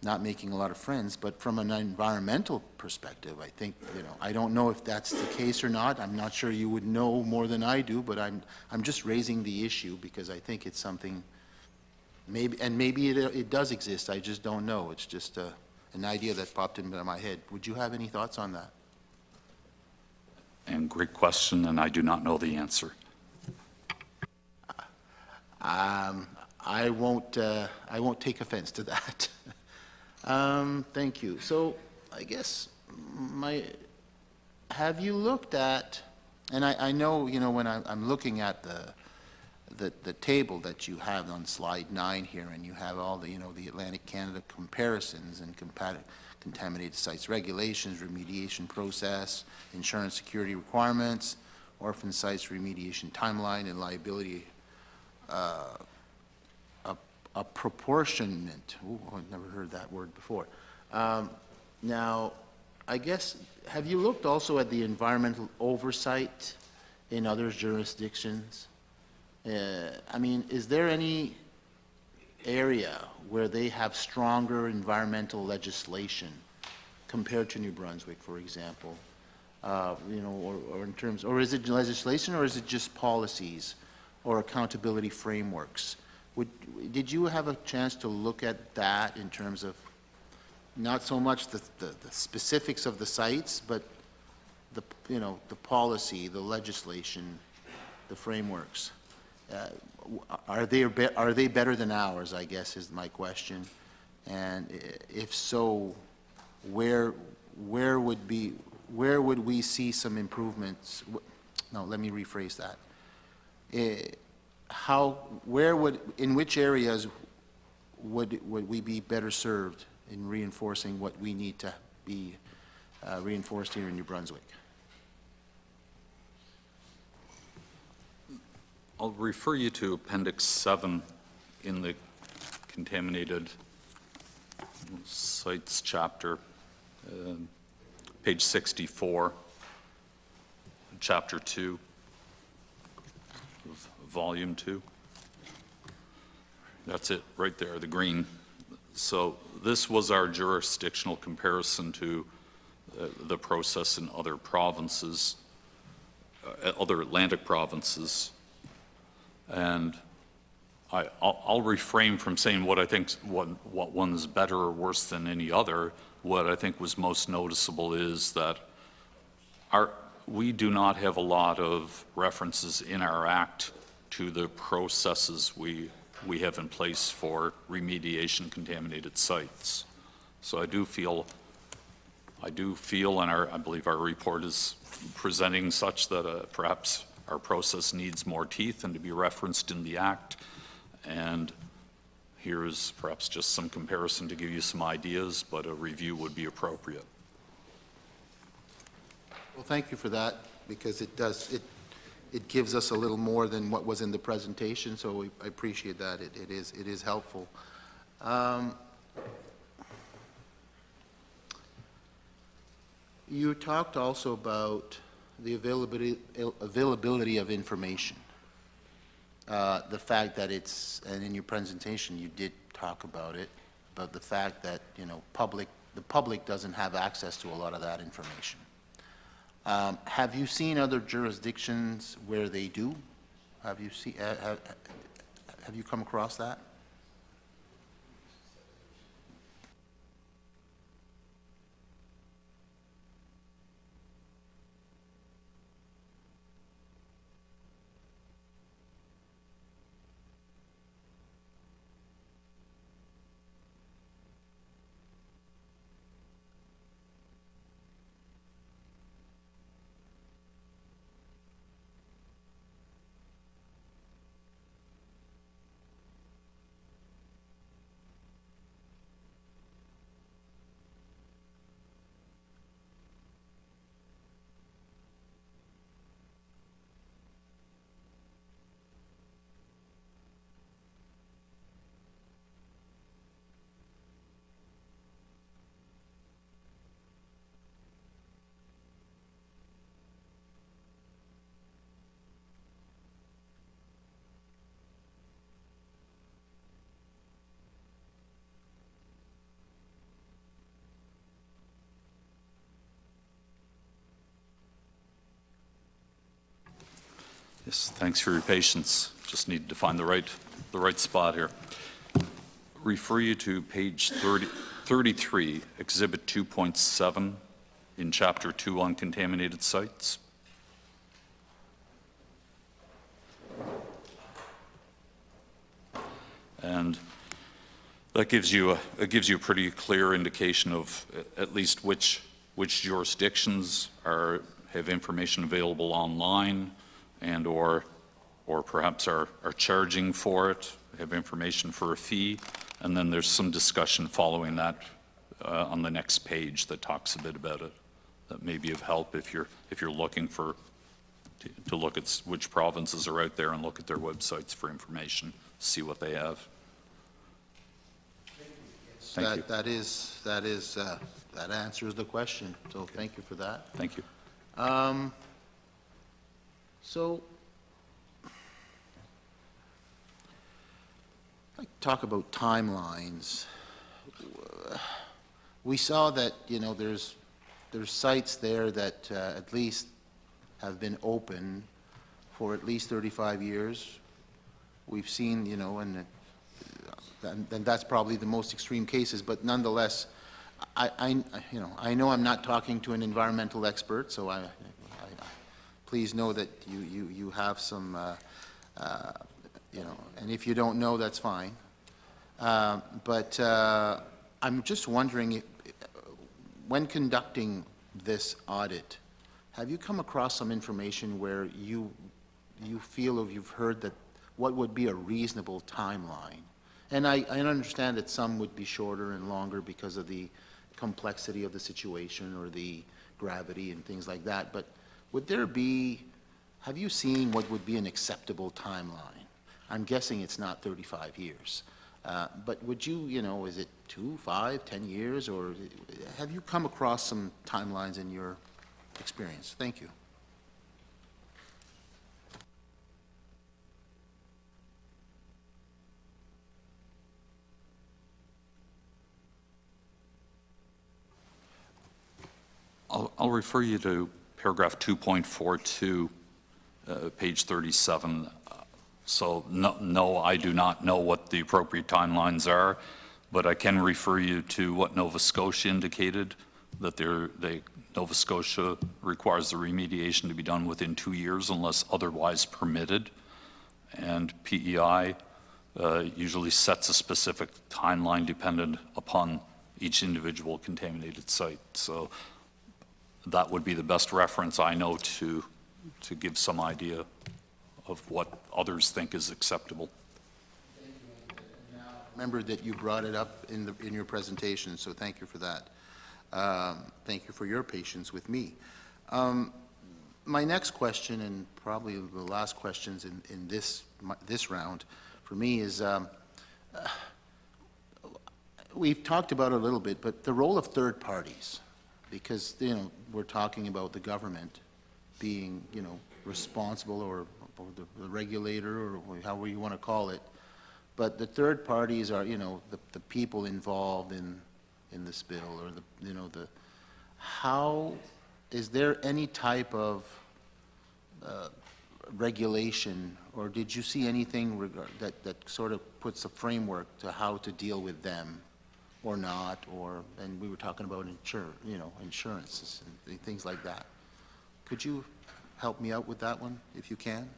not making a lot of friends, but from an environmental perspective, I think, you know, I don't know if that's the case or not. I'm not sure you would know more than I do, but I'm just raising the issue because I think it's something, maybe it does exist, I just don't know. It's just an idea that popped into my head. Would you have any thoughts on that? And great question, and I do not know the answer. I won't take offense to that. Thank you. So I guess have you looked at, and I know, you know, when I'm looking at the table that you have on slide 9 here, and you have all the, you know, the Atlantic Canada comparisons and contaminated sites regulations, remediation process, insurance security requirements, orphan sites remediation timeline, and liability apportionment. Ooh, I've never heard that word before. Now, I guess, have you looked also at the environmental oversight in other jurisdictions? I mean, is there any area where they have stronger environmental legislation compared to New Brunswick, for example? You know, or in terms, or is it legislation, or is it just policies or accountability frameworks? Did you have a chance to look at that in terms of not so much the specifics of the sites, but the, you know, the policy, the legislation, the frameworks? Are they better than ours, I guess, is my question. And if so, where would we see some improvements? No, let me rephrase that. In which areas would we be better served in reinforcing what we need to be reinforced here in New Brunswick? I'll refer you to Appendix 7 in the contaminated sites chapter, page 64, chapter 2. Volume 2. That's it, right there, the green. So this was our jurisdictional comparison to the process in other provinces, other Atlantic provinces. And I'll refrain from saying what I think, what one's better or worse than any other. What I think was most noticeable is that we do not have a lot of references in our act to the processes we have in place for remediation contaminated sites. So I do feel, and I believe our report is presenting such that perhaps our process needs more teeth and to be referenced in the act. And here is perhaps just some comparison to give you some ideas, but a review would be appropriate. Well, thank you for that, because it gives us a little more than what was in the presentation, so I appreciate that. It is helpful. You talked also about the availability of information. The fact that it's, and in your presentation you did talk about it, about the fact that, you know, the public doesn't have access to a lot of that information. Have you seen other jurisdictions where they do? Have you come across that? Yes, thanks for your patience. Just needed to find the right spot here. Refer you to page 33, Exhibit 2.7 in Chapter 2 on contaminated sites. And that gives you a pretty clear indication of at least which jurisdictions have information available online, and or perhaps are charging for it, have information for a fee, and then there's some discussion following that on the next page that talks a bit about it. That may be of help if you're looking to look at which provinces are out there and look at their websites for information, see what they have. Thank you. That answers the question, so thank you for that. Thank you. So, I'd like to talk about timelines. We saw that, you know, there's sites there that at least have been open for at least 35 years. We've seen, you know, and that's probably the most extreme cases, but nonetheless, you know, I know I'm not talking to an environmental expert, so please know that you have some, you know, and if you don't know, that's fine. But I'm just wondering, when conducting this audit, have you come across some information where you feel or you've heard that what would be a reasonable timeline? And I understand that some would be shorter and longer because of the complexity of the situation or the gravity and things like that, but would there be, have you seen what would be an acceptable timeline? I'm guessing it's not 35 years. But would you, you know, is it 2, 5, 10 years, or have you come across some timelines in your experience? Thank you. I'll refer you to paragraph 2.42, page 37. So no, I do not know what the appropriate timelines are, but I can refer you to what Nova Scotia indicated, that Nova Scotia requires the remediation to be done within 2 years unless otherwise permitted. And PEI usually sets a specific timeline dependent upon each individual contaminated site. So that would be the best reference I know to give some idea of what others think is acceptable. Remember that you brought it up in your presentation, so thank you for that. Thank you for your patience with me. My next question, and probably the last questions in this round for me, is we've talked about it a little bit, but the role of third parties, because, you know, we're talking about the government being, you know, responsible, or the regulator, or however you want to call it, but the third parties are, you know, the people involved in the spill, or how, is there any type of regulation, or did you see anything that sort of puts a framework to how to deal with them, or not, and we were talking about insurances and things like that. Could you help me out with that one, if you can?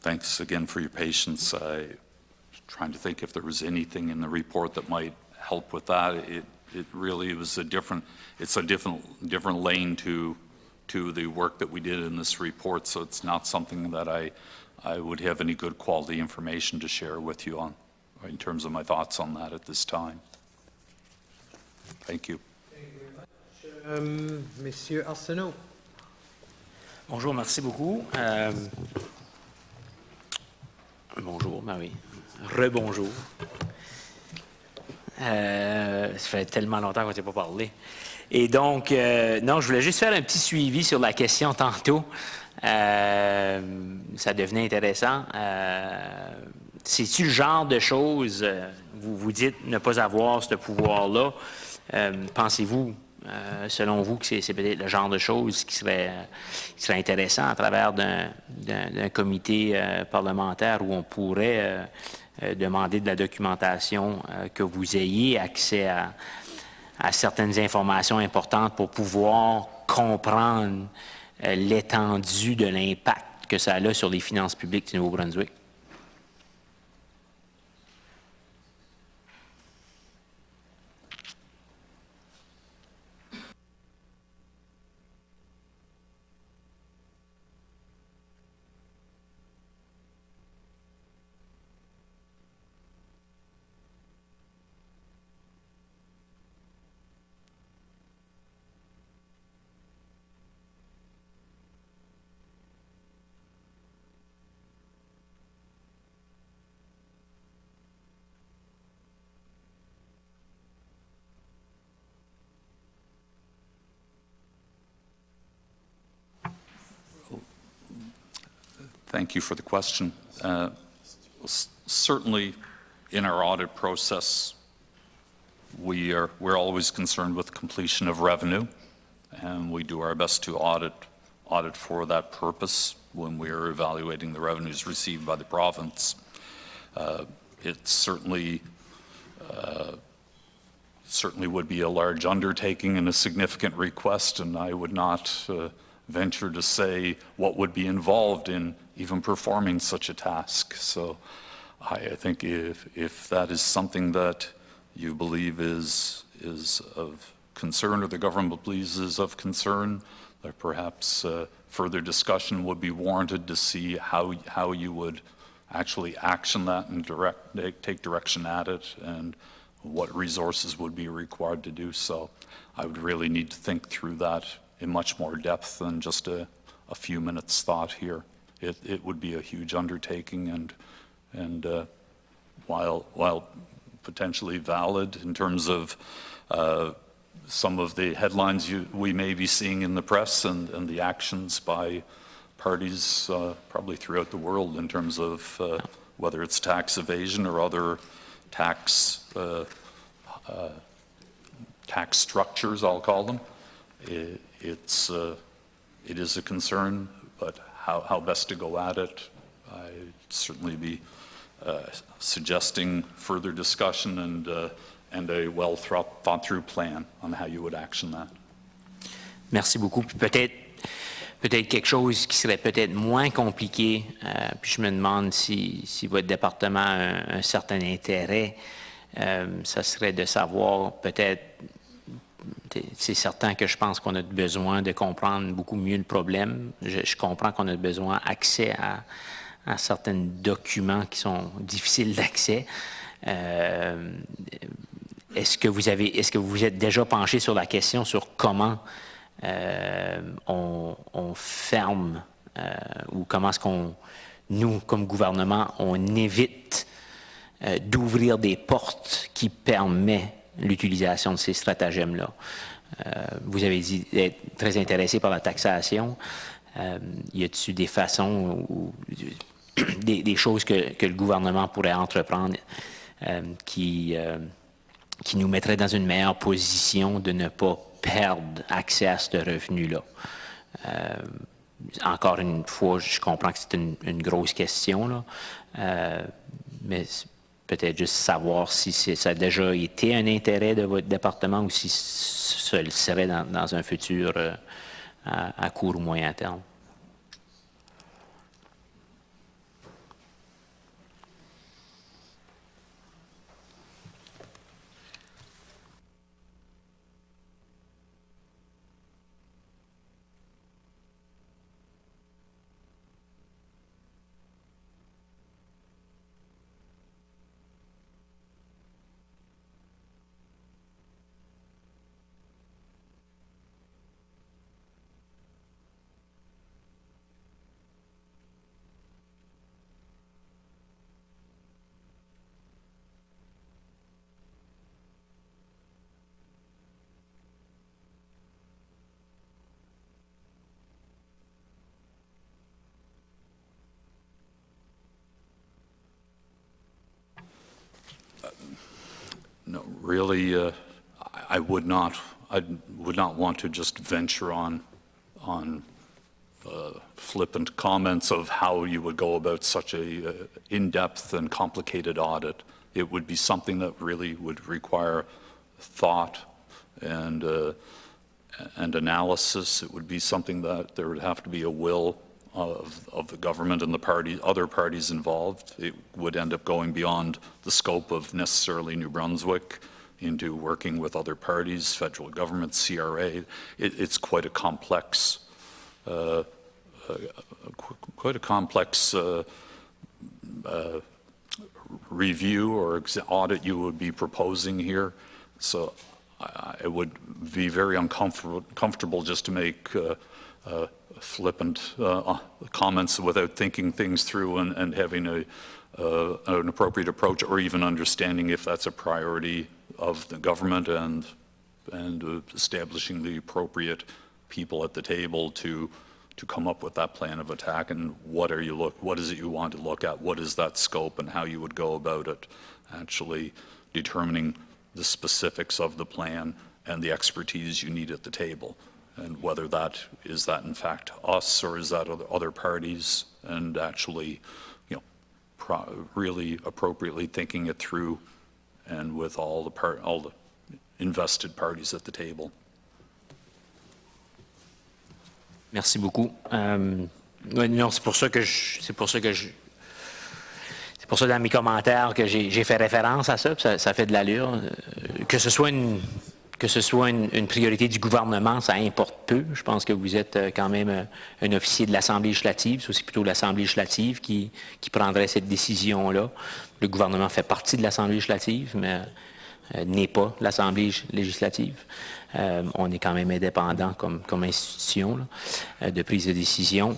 Thanks again for your patience. I was trying to think if there was anything in the report that might help with that. It really was it's a different lane to the work that we did in this report, so it's not something that I would have any good quality information to share with you on, in terms of my thoughts on that at this time. Thank you. Monsieur Arsenault. Bonjour, merci beaucoup. Bonjour, Marie. Rebonjour. Ça fait tellement longtemps qu'on ne s'est pas parlé. Et donc, non, je voulais juste faire un petit suivi sur la question tantôt. Ça devenait intéressant. C'est-tu le genre de choses, vous vous dites ne pas avoir ce pouvoir-là, pensez-vous, selon vous, que c'est peut-être le genre de choses qui serait intéressant à travers d'un comité parlementaire où on pourrait demander de la documentation, que vous ayez accès à certaines informations importantes pour pouvoir comprendre l'étendue de l'impact que ça a sur les finances publiques du Nouveau-Brunswick? Thank you for the question. Certainly, in our audit process, we're always concerned with completion of revenue, and we do our best to audit for that purpose when we are evaluating the revenues received by the province. It certainly would be a large undertaking and a significant request, and I would not venture to say what would be involved in even performing such a task. So I think if that is something that you believe is of concern, or the government believes is of concern, that perhaps further discussion would be warranted to see how you would actually action that and take direction at it, and what resources would be required to do so. I would really need to think through that in much more depth than just a few minutes thought here. It would be a huge undertaking, and while potentially valid in terms of some of the headlines we may be seeing in the press and the actions by parties probably throughout the world in terms of whether it's tax evasion or other tax structures, I'll call them. It is a concern, but how best to go at it, I'd certainly be suggesting further discussion and a well-thought-through plan on how you would action that. Merci beaucoup. Puis peut-être quelque chose qui serait peut-être moins compliqué, puis je me demande si votre département a un certain intérêt, ça serait de savoir peut-être, c'est certain que je pense qu'on a besoin de comprendre beaucoup mieux le problème. Je comprends qu'on a besoin d'accès à certains documents qui sont difficiles d'accès. Est-ce que vous vous êtes déjà penché sur la question sur comment on ferme ou comment est-ce qu'on, nous, comme gouvernement, on évite d'ouvrir des portes qui permettent l'utilisation de ces stratagèmes-là? Vous avez dit être très intéressé par la taxation. Y a-t-il des façons ou des choses que le gouvernement pourrait entreprendre qui nous mettraient dans une meilleure position de ne pas perdre accès à ce revenu-là? Encore une fois, je comprends que c'est une grosse question, là, mais peut-être juste savoir si ça a déjà été un intérêt de votre département ou si ce serait dans un futur à court ou moyen terme. No, really, I would not want to just venture on flippant comments of how you would go about such a in-depth and complicated audit. It would be something that really would require thought and analysis. It would be something that there would have to be a will of the government and the other parties involved. It would end up going beyond the scope of necessarily New Brunswick into working with other parties, federal government, CRA. It's quite a complex, review or audit you would be proposing here. So I would be very uncomfortable just to make flippant comments without thinking things through and having an appropriate approach or even understanding if that's a priority of the government and establishing the appropriate people at the table to come up with that plan of attack and what is it you want to look at, what is that scope and how you would go about it, actually determining the specifics of the plan and the expertise you need at the table. And whether that in fact us or is that other parties, and actually, really appropriately thinking it through, and with all the invested parties at the table. Merci beaucoup. Non, c'est pour ça dans mes commentaires que j'ai fait référence à ça, puis ça fait de l'allure. Que ce soit une priorité du gouvernement, ça importe peu. Je pense que vous êtes quand même un officier de l'Assemblée législative. C'est aussi plutôt l'Assemblée législative qui prendrait cette décision-là. Le gouvernement fait partie de l'Assemblée législative, mais n'est pas l'Assemblée législative. On est quand même indépendant comme institution là, de prise de décision.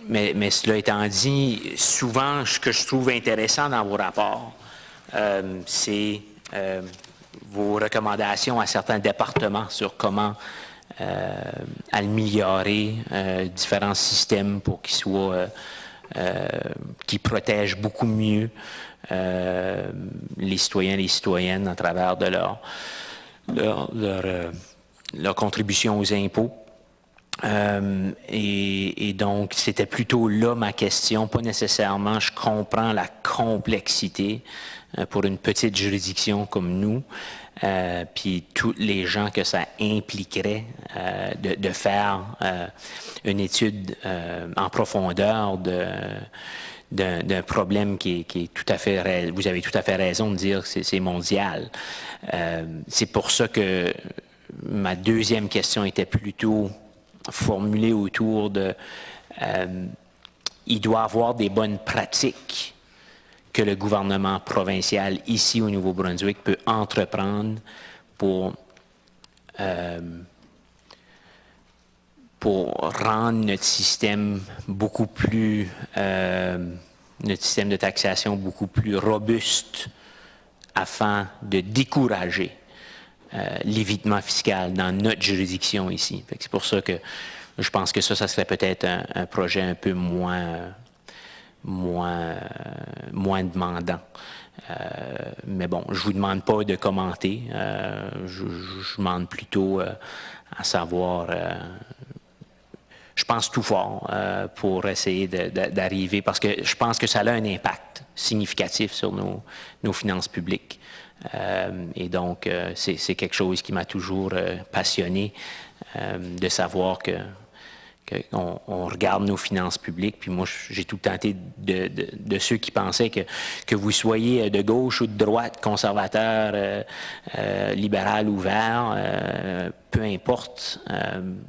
mais cela étant dit, souvent, ce que je trouve intéressant dans vos rapports, c'est vos recommandations à certains départements sur comment améliorer différents systèmes pour qu'ils soient, qui protègent beaucoup mieux les citoyens et les citoyennes à travers de leur contribution aux impôts. Et donc, c'était plutôt là ma question, pas nécessairement, je comprends la complexité pour une petite juridiction comme nous, puis tous les gens que ça impliquerait de faire une étude en profondeur d'un problème qui est tout à fait, vous avez tout à fait raison de dire que c'est mondial. C'est pour ça que ma deuxième question était plutôt formulée autour de il doit y avoir des bonnes pratiques que le gouvernement provincial ici au Nouveau-Brunswick peut entreprendre pour rendre notre système beaucoup plus, notre système de taxation beaucoup plus robuste afin de décourager l'évitement fiscal dans notre juridiction ici. C'est pour ça que je pense que ça serait peut-être un projet un peu moins demandant. Mais bon, je vous demande pas de commenter. Je demande plutôt à savoir. Je pense tout fort pour essayer d'arriver, parce que je pense que ça a un impact significatif sur nos finances publiques. Et donc, c'est quelque chose qui m'a toujours passionné, de savoir qu'on regarde nos finances publiques. Puis moi, j'ai tout tenté de ceux qui pensaient que vous soyez de gauche ou de droite, conservateur, libéral ou vert, peu importe,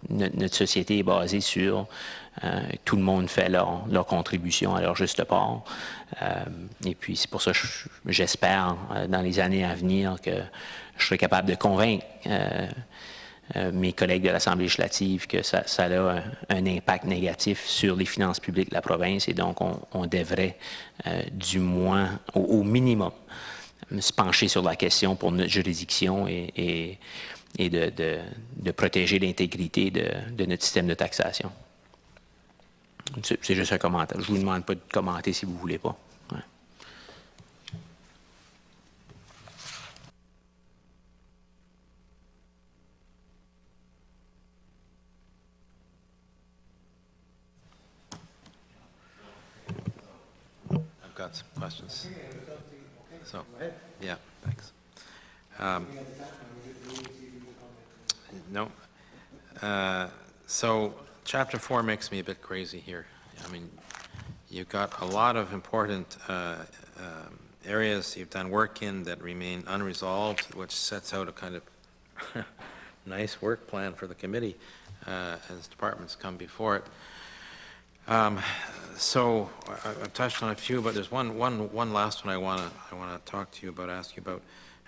notre société est basée sur tout le monde fait leur contribution à leur juste part. Et puis, c'est pour ça que j'espère, dans les années à venir, que je serai capable de convaincre mes collègues de l'Assemblée législative que ça a un impact négatif sur les finances publiques de la province, et donc on devrait, du moins, au minimum, se pencher sur la question pour notre juridiction et de protéger l'intégrité de notre système de taxation. C'est juste un commentaire. Je ne vous demande pas de commenter si vous ne voulez pas. Ouais. I've got some questions. So, yeah, thanks. No. So, Chapter 4 makes me a bit crazy here. I mean, you've got a lot of important areas you've done work in that remain unresolved, which sets out a kind of nice work plan for the committee as departments come before it. So I've touched on a few, but there's one last one I want to talk to you about, ask you about,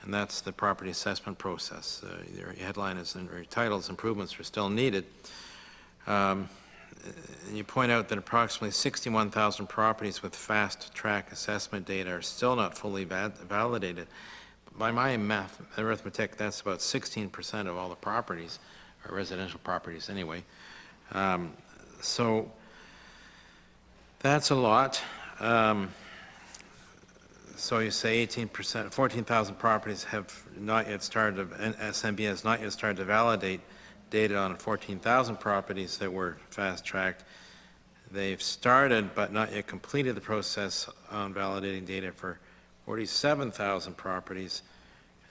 and that's the property assessment process. Your headline is, or your title is, "Improvements are still needed." And you point out that approximately 61,000 properties with fast-track assessment data are still not fully validated. By my arithmetic, that's about 16% of all the properties, or residential properties anyway. So that's a lot. So you say 18%, 14,000 properties have not yet started, and SMB has not yet started to validate data on 14,000 properties that were fast-tracked. They've started but not yet completed the process on validating data for 47,000 properties,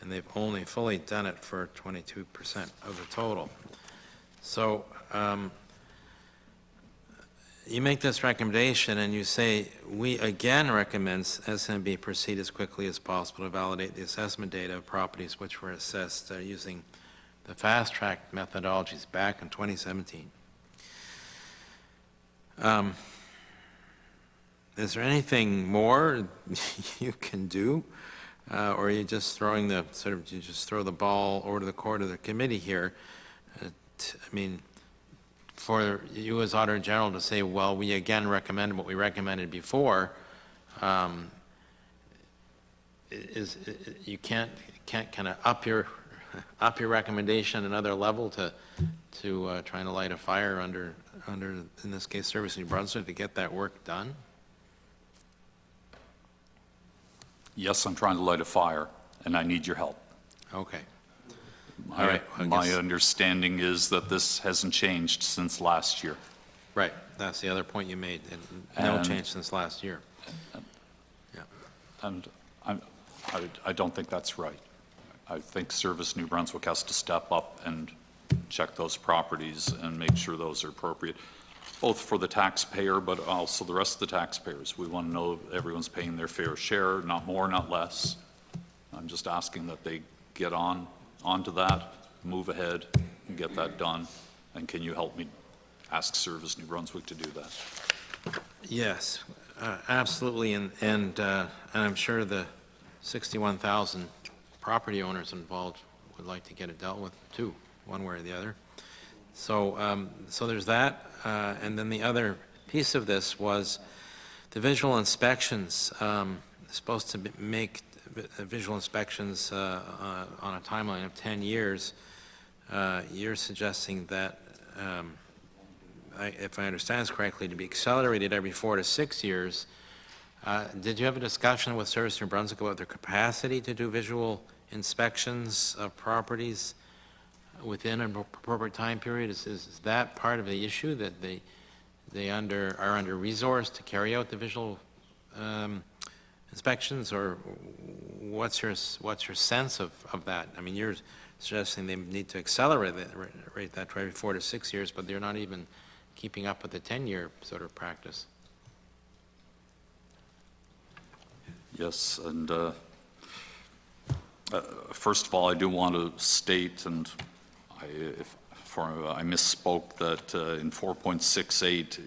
and they've only fully done it for 22% of the total. So you make this recommendation and you say, "We again recommend SMB proceed as quickly as possible to validate the assessment data of properties which were assessed using the fast-track methodologies back in 2017. Is there anything more you can do, or are you just throwing you just throw the ball over to the court of the committee here? I mean, for you as Auditor General to say, well, we again recommend what we recommended before, you can't kind of up your recommendation another level to trying to light a fire under, in this case, Service New Brunswick to get that work done? Yes, I'm trying to light a fire, and I need your help. Okay. My- All right, I My guess- understanding is that this hasn't changed since last year. Right, that's the other point you made, and no And- change since last year. Yeah. And I don't think that's right. I think Service New Brunswick has to step up and check those properties and make sure those are appropriate, both for the taxpayer, but also the rest of the taxpayers. We want to know everyone's paying their fair share, not more, not less. I'm just asking that they get onto that, move ahead, and get that done. And can you help me ask Service New Brunswick to do that? Yes, absolutely, and I'm sure the 61,000 property owners involved would like to get it dealt with too, one way or the other. So, so there's that, and then the other piece of this was the visual inspections, supposed to make visual inspections on a timeline of 10 years. You're suggesting that, if I understand this correctly, to be accelerated every 4 to 6 years. Did you have a discussion with Service New Brunswick about their capacity to do visual inspections of properties within an appropriate time period? Is that part of the issue, that they are under-resourced to carry out the visual inspections, or what's your sense of that? I mean, you're suggesting they need to accelerate that to every 4 to 6 years, but they're not even keeping up with the 10-year sort of practice. Yes, and first of all, I do want to state, and I misspoke, that in 4.68,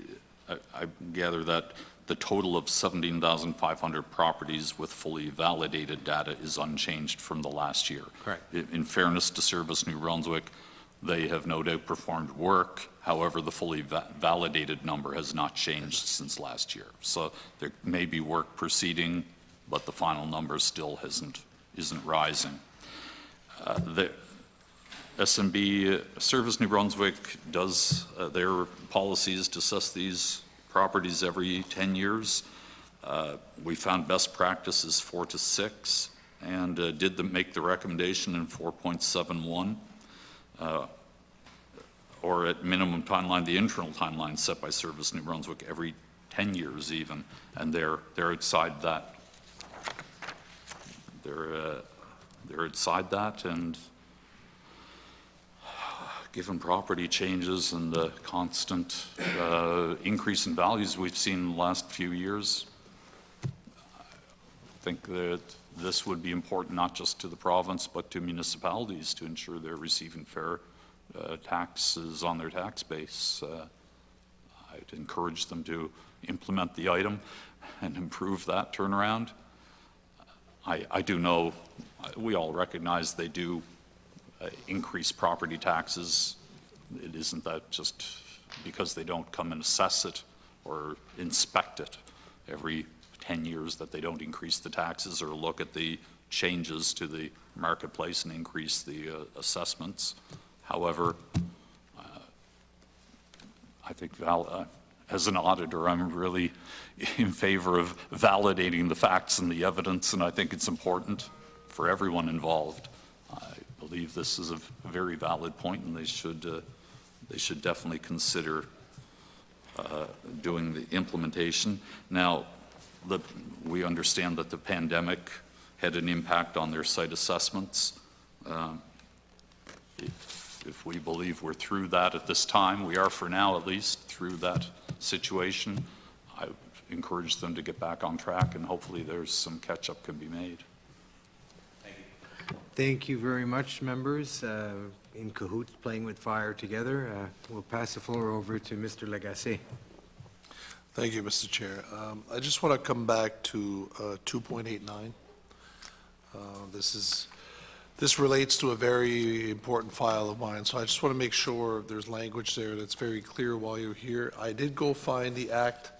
I gather that the total of 17,500 properties with fully validated data is unchanged from the last year. Correct. In fairness to Service New Brunswick, they have no doubt performed work. However, the fully validated number has not changed since last year. So there may be work proceeding, but the final number still isn't rising. The SNB, Service New Brunswick does their policies to assess these properties every 10 years. We found best practices 4 to 6, and did make the recommendation in 4.71, or at minimum timeline, the internal timeline set by Service New Brunswick every 10 years even, and they're outside that. They're outside that, and given property changes and the constant increase in values we've seen in the last few years, I think that this would be important not just to the province but to municipalities to ensure they're receiving fair taxes on their tax base. I'd encourage them to implement the item and improve that turnaround. I do know, we all recognize they do increase property taxes. It isn't that just because they don't come and assess it or inspect it every 10 years that they don't increase the taxes or look at the changes to the marketplace and increase the assessments. However, I think as an auditor, I'm really in favor of validating the facts and the evidence, and I think it's important for everyone involved. I believe this is a very valid point, and they should definitely consider doing the implementation. Now, we understand that the pandemic had an impact on their site assessments. If we believe we're through that at this time, we are for now at least through that situation, I would encourage them to get back on track, and hopefully there's some catch-up can be made. Thank you very much, members. In cahoots, playing with fire together. We'll pass the floor over to Mr. Lagacé. Thank you, Mr. Chair. I just want to come back to 2.89. This is This relates to a very important file of mine, so I just want to make sure there's language there that's very clear while you're here. I did go find the act.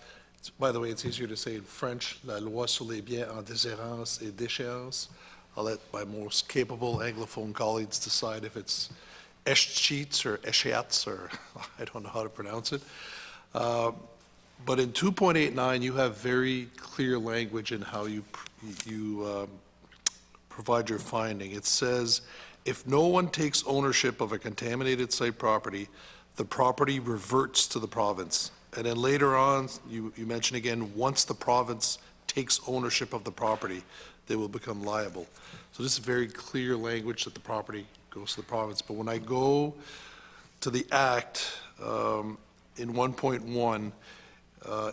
By the way, it's easier to say in French, La loi sur les biens en déshérence et déchéance. I'll let my most capable Anglophone colleagues decide if it's escheats or échéats, or I don't know how to pronounce it. But in 2.89, you have very clear language in how you provide your finding. It says, if no one takes ownership of a contaminated site property, the property reverts to the province. And then later on, you mention again, once the province takes ownership of the property, they will become liable. So this is very clear language that the property goes to the province. But when I go to the Act, in 1.1,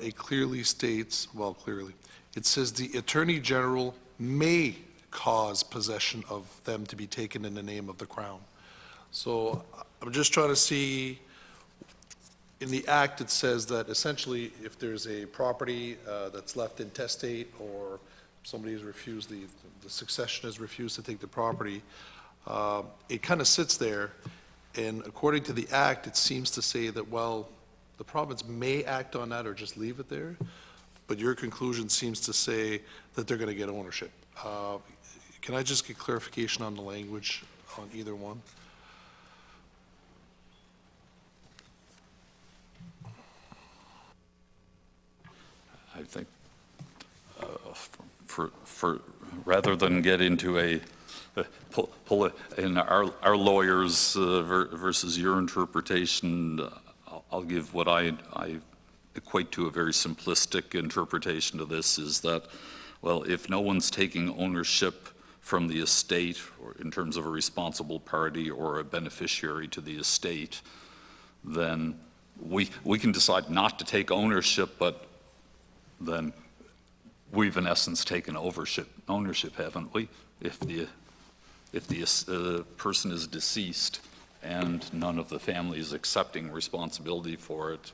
it clearly states, well, clearly, it says the Attorney General may cause possession of them to be taken in the name of the Crown. So I'm just trying to see, in the Act, it says that essentially, if there's a property that's left intestate, or somebody has refused, the succession has refused to take the property, it kind of sits there, and according to the Act, it seems to say that, well, the province may act on that or just leave it there, but your conclusion seems to say that they're going to get ownership. Can I just get clarification on the language on either one? I think rather than get into in our lawyers versus your interpretation, I'll give what I equate to a very simplistic interpretation of this, is that, well, if no one's taking ownership from the estate, or in terms of a responsible party or a beneficiary to the estate, then we can decide not to take ownership, but then we've in essence taken ownership, haven't we? If the person is deceased and none of the family is accepting responsibility for it,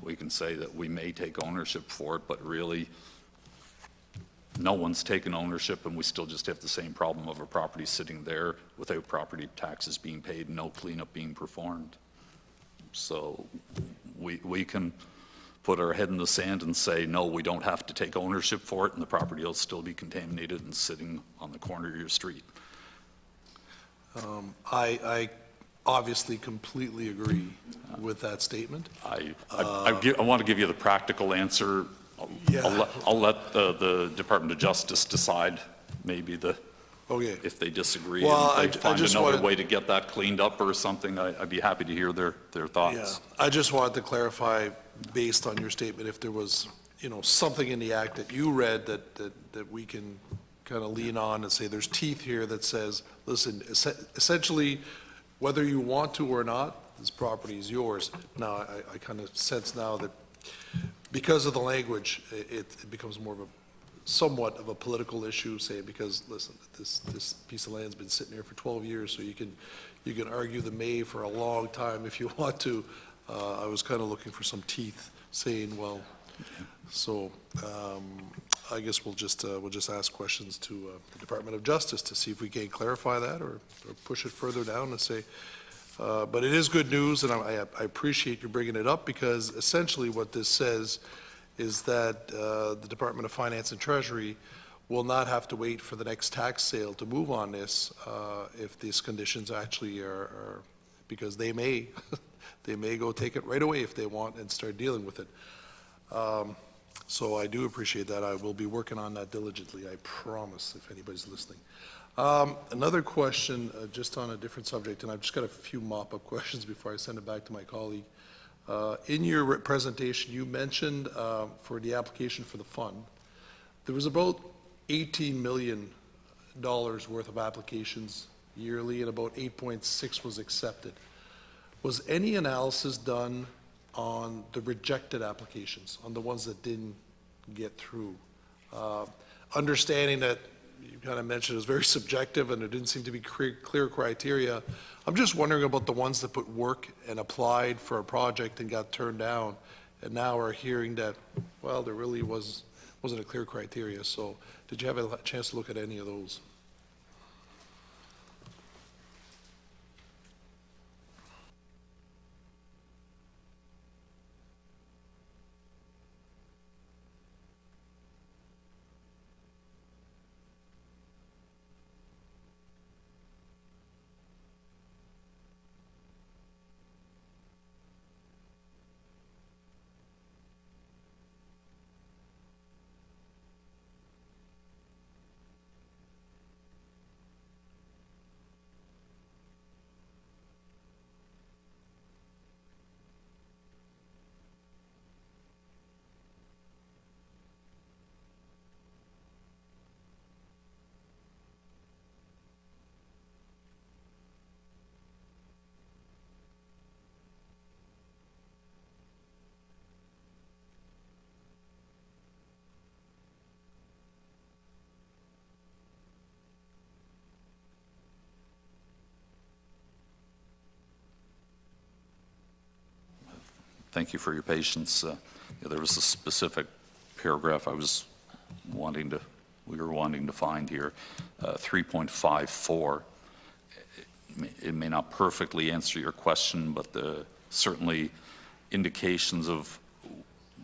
we can say that we may take ownership for it, but really no one's taken ownership, and we still just have the same problem of a property sitting there without property taxes being paid, no cleanup being performed. So we can put our head in the sand and say, no, we don't have to take ownership for it, and the property will still be contaminated and sitting on the corner of your street. I obviously completely agree with that statement. I want to give you the practical answer. Yeah. I'll let the Department of Justice decide, maybe Okay. if they disagree Well, and they I find just another wanted- way to get that cleaned up or something. I'd be happy to hear their Yeah, thoughts. I just wanted to clarify, based on your statement, if there was, something in the Act that you read that we can kind of lean on and say, there's teeth here that says, listen, essentially, whether you want to or not, this property is yours. Now, I kind of sense now that because of the language, it becomes more of somewhat of a political issue, say, because, listen, this piece of land's been sitting here for 12 years, so you can argue the may for a long time if you want to. I was kind of looking for some teeth, saying, well, so I guess we'll just ask questions to the Department of Justice to see if we can clarify that or push it further down and say, but it is good news, and I appreciate you bringing it up, because essentially what this says is that the Department of Finance and Treasury will not have to wait for the next tax sale to move on this if these conditions actually are, because they may, they may go take it right away if they want and start dealing with it. So I do appreciate that. I will be working on that diligently, I promise, if anybody's listening. Another question, just on a different subject, and I've just got a few mop-up questions before I send it back to my colleague. In your presentation, you mentioned for the application for the fund, there was about $18 million worth of applications yearly, and about 8.6 was accepted. Was any analysis done on the rejected applications, on the ones that didn't get through? Understanding that you kind of mentioned it was very subjective and there didn't seem to be clear criteria. I'm just wondering about the ones that put work and applied for a project and got turned down, and now are hearing that, well, there really wasn't a clear criteria. So did you have a chance to look at any of those? Thank you for your patience. There was a specific paragraph we were wanting to find here, 3.54. It may not perfectly answer your question, but certainly indications of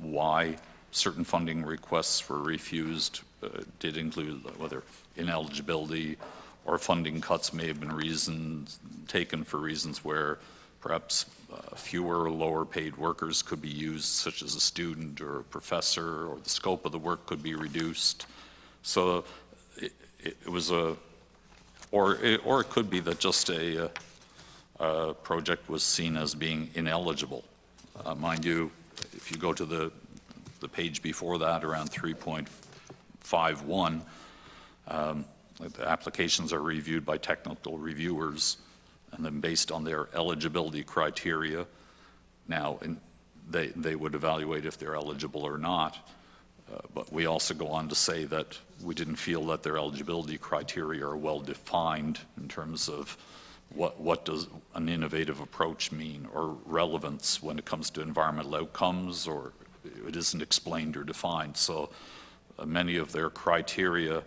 why certain funding requests were refused did include whether ineligibility or funding cuts may have been taken for reasons where perhaps fewer lower paid workers could be used, such as a student or a professor, or the scope of the work could be reduced. So it was or it could be that just a project was seen as being ineligible. Mind you, if you go to the page before that, around 3.51, the applications are reviewed by technical reviewers, and then based on their eligibility criteria, now they would evaluate if they're eligible or not. But we also go on to say that we didn't feel that their eligibility criteria are well defined in terms of what does an innovative approach mean, or relevance when it comes to environmental outcomes, or it isn't explained or defined. So many of their criteria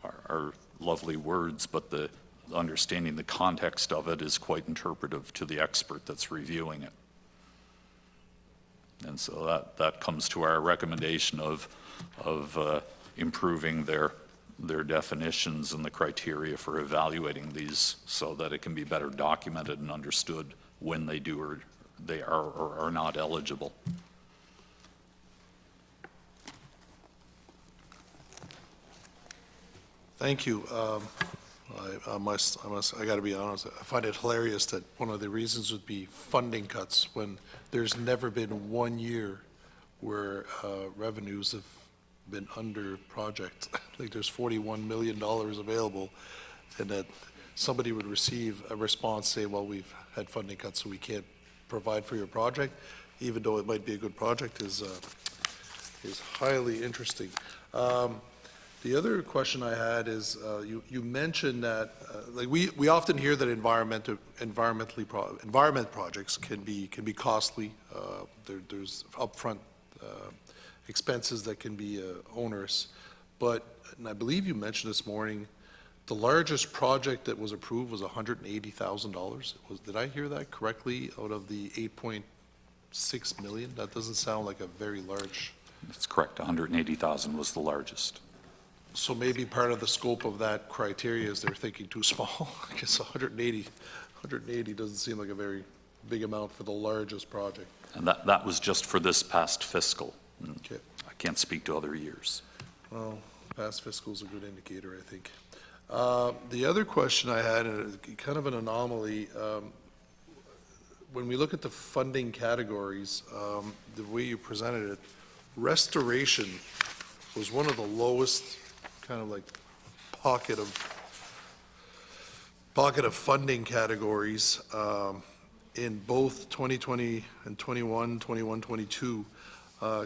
are lovely words, but understanding the context of it is quite interpretive to the expert that's reviewing it. And so that comes to our recommendation of improving their definitions and the criteria for evaluating these, so that it can be better documented and understood when they do or they are or are not eligible. Thank you. I got to be honest, I find it hilarious that one of the reasons would be funding cuts when there's never been 1 year where revenues have been under project. Like there's $41 million available, and that somebody would receive a response, say, well, we've had funding cuts, so we can't provide for your project, even though it might be a good project, is highly interesting. The other question I had is, you mentioned that, like we often hear that environment projects can be costly. There's upfront expenses that can be onerous. But, and I believe you mentioned this morning, the largest project that was approved was $180,000. Did I hear that correctly? Out of the 8.6 million, that doesn't sound like a very large. That's correct. 180,000 was the largest. So maybe part of the scope of that criteria is they're thinking too small. I guess 180 doesn't seem like a very big amount for the largest project. And that was just for this past fiscal. Okay. I can't speak to other years. Well, past fiscal is a good indicator, I think. The other question I had, and kind of an anomaly, when we look at the funding categories, the way you presented it, restoration was one of the lowest kind of like pocket of funding categories in both 2020 and 22.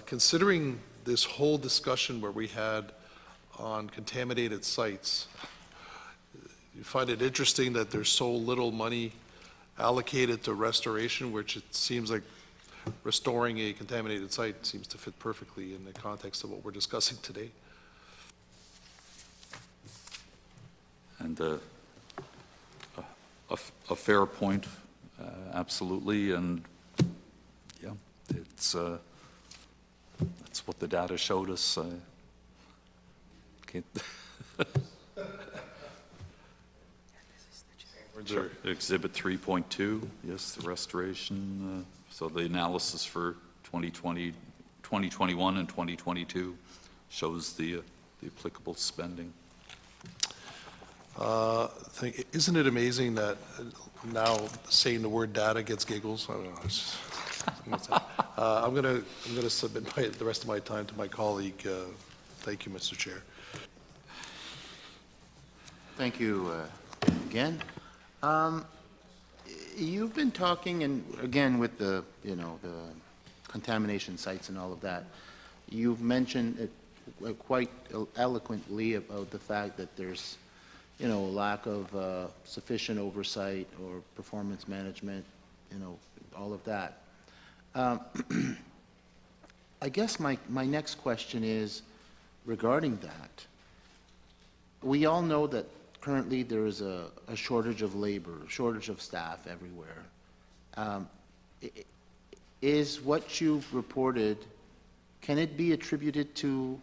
Considering this whole discussion where we had on contaminated sites, you find it interesting that there's so little money allocated to restoration, which it seems like restoring a contaminated site seems to fit perfectly in the context of what we're discussing today. And a fair point, absolutely, and yeah, it's that's what the data showed us. Can't Sure. Exhibit 3.2, yes, the restoration. So the analysis for 2020, 2021 and 2022 shows the applicable spending. Isn't it amazing that now saying the word data gets giggles? I don't know. I'm going to submit the rest of my time to my colleague. Thank you, Mr. Chair. Thank you again. You've been talking, and again with the contamination sites and all of that, you've mentioned it quite eloquently about the fact that there's lack of sufficient oversight or performance management, all of that. I guess my next question is regarding that. We all know that currently there is a shortage of labor, shortage of staff everywhere. Is what you've reported, can it be attributed to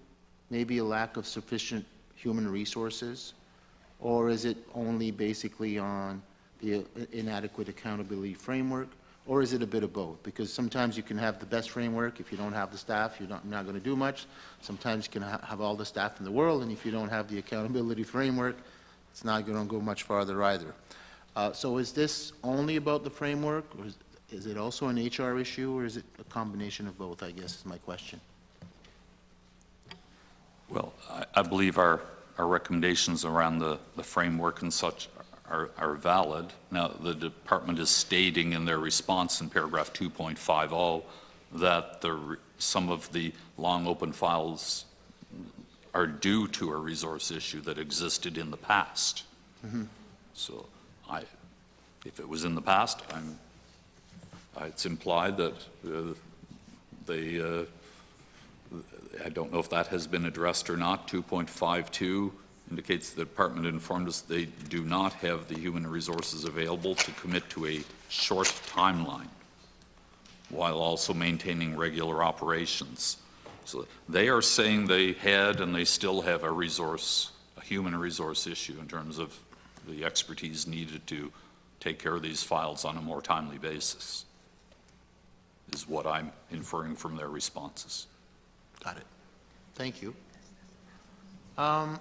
maybe a lack of sufficient human resources? Or is it only basically on the inadequate accountability framework? Or is it a bit of both? Because sometimes you can have the best framework, if you don't have the staff, you're not going to do much. Sometimes you can have all the staff in the world, and if you don't have the accountability framework, it's not going to go much farther either. So is this only about the framework, or is it also an HR issue, or is it a combination of both, I guess is my question. Well, I believe our recommendations around the framework and such are valid. Now, the department is stating in their response in paragraph 2.50 that some of the long open files are due to a resource issue that existed in the past. So if it was in the past, it's implied that I don't know if that has been addressed or not. 2.52 indicates the department informed us they do not have the human resources available to commit to a short timeline while also maintaining regular operations. So they are saying they had and they still have a human resource issue in terms of the expertise needed to take care of these files on a more timely basis, is what I'm inferring from their responses. Got it. Thank you. I'm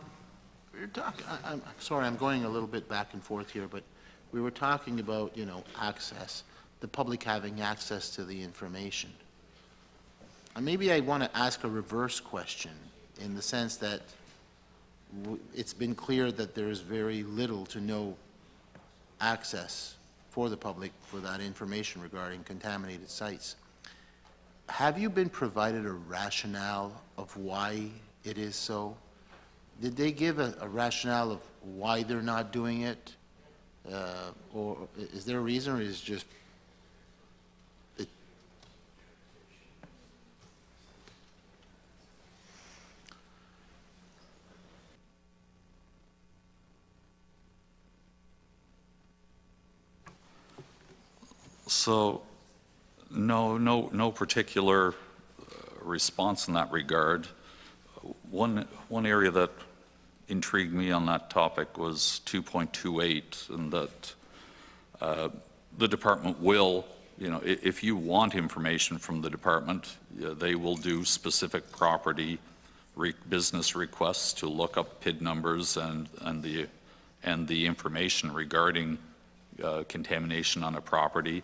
sorry, I'm going a little bit back and forth here, but we were talking about, access, the public having access to the information. And maybe I want to ask a reverse question in the sense that it's been clear that there is very little to no access for the public for that information regarding contaminated sites. Have you been provided a rationale of why it is so? Did they give a rationale of why they're not doing it? Or is there a reason, or is it just... So, no particular response in that regard. One area that intrigued me on that topic was 2.28, and that the department will, if you want information from the department, they will do specific property business requests to look up PID numbers and the information regarding contamination on a property.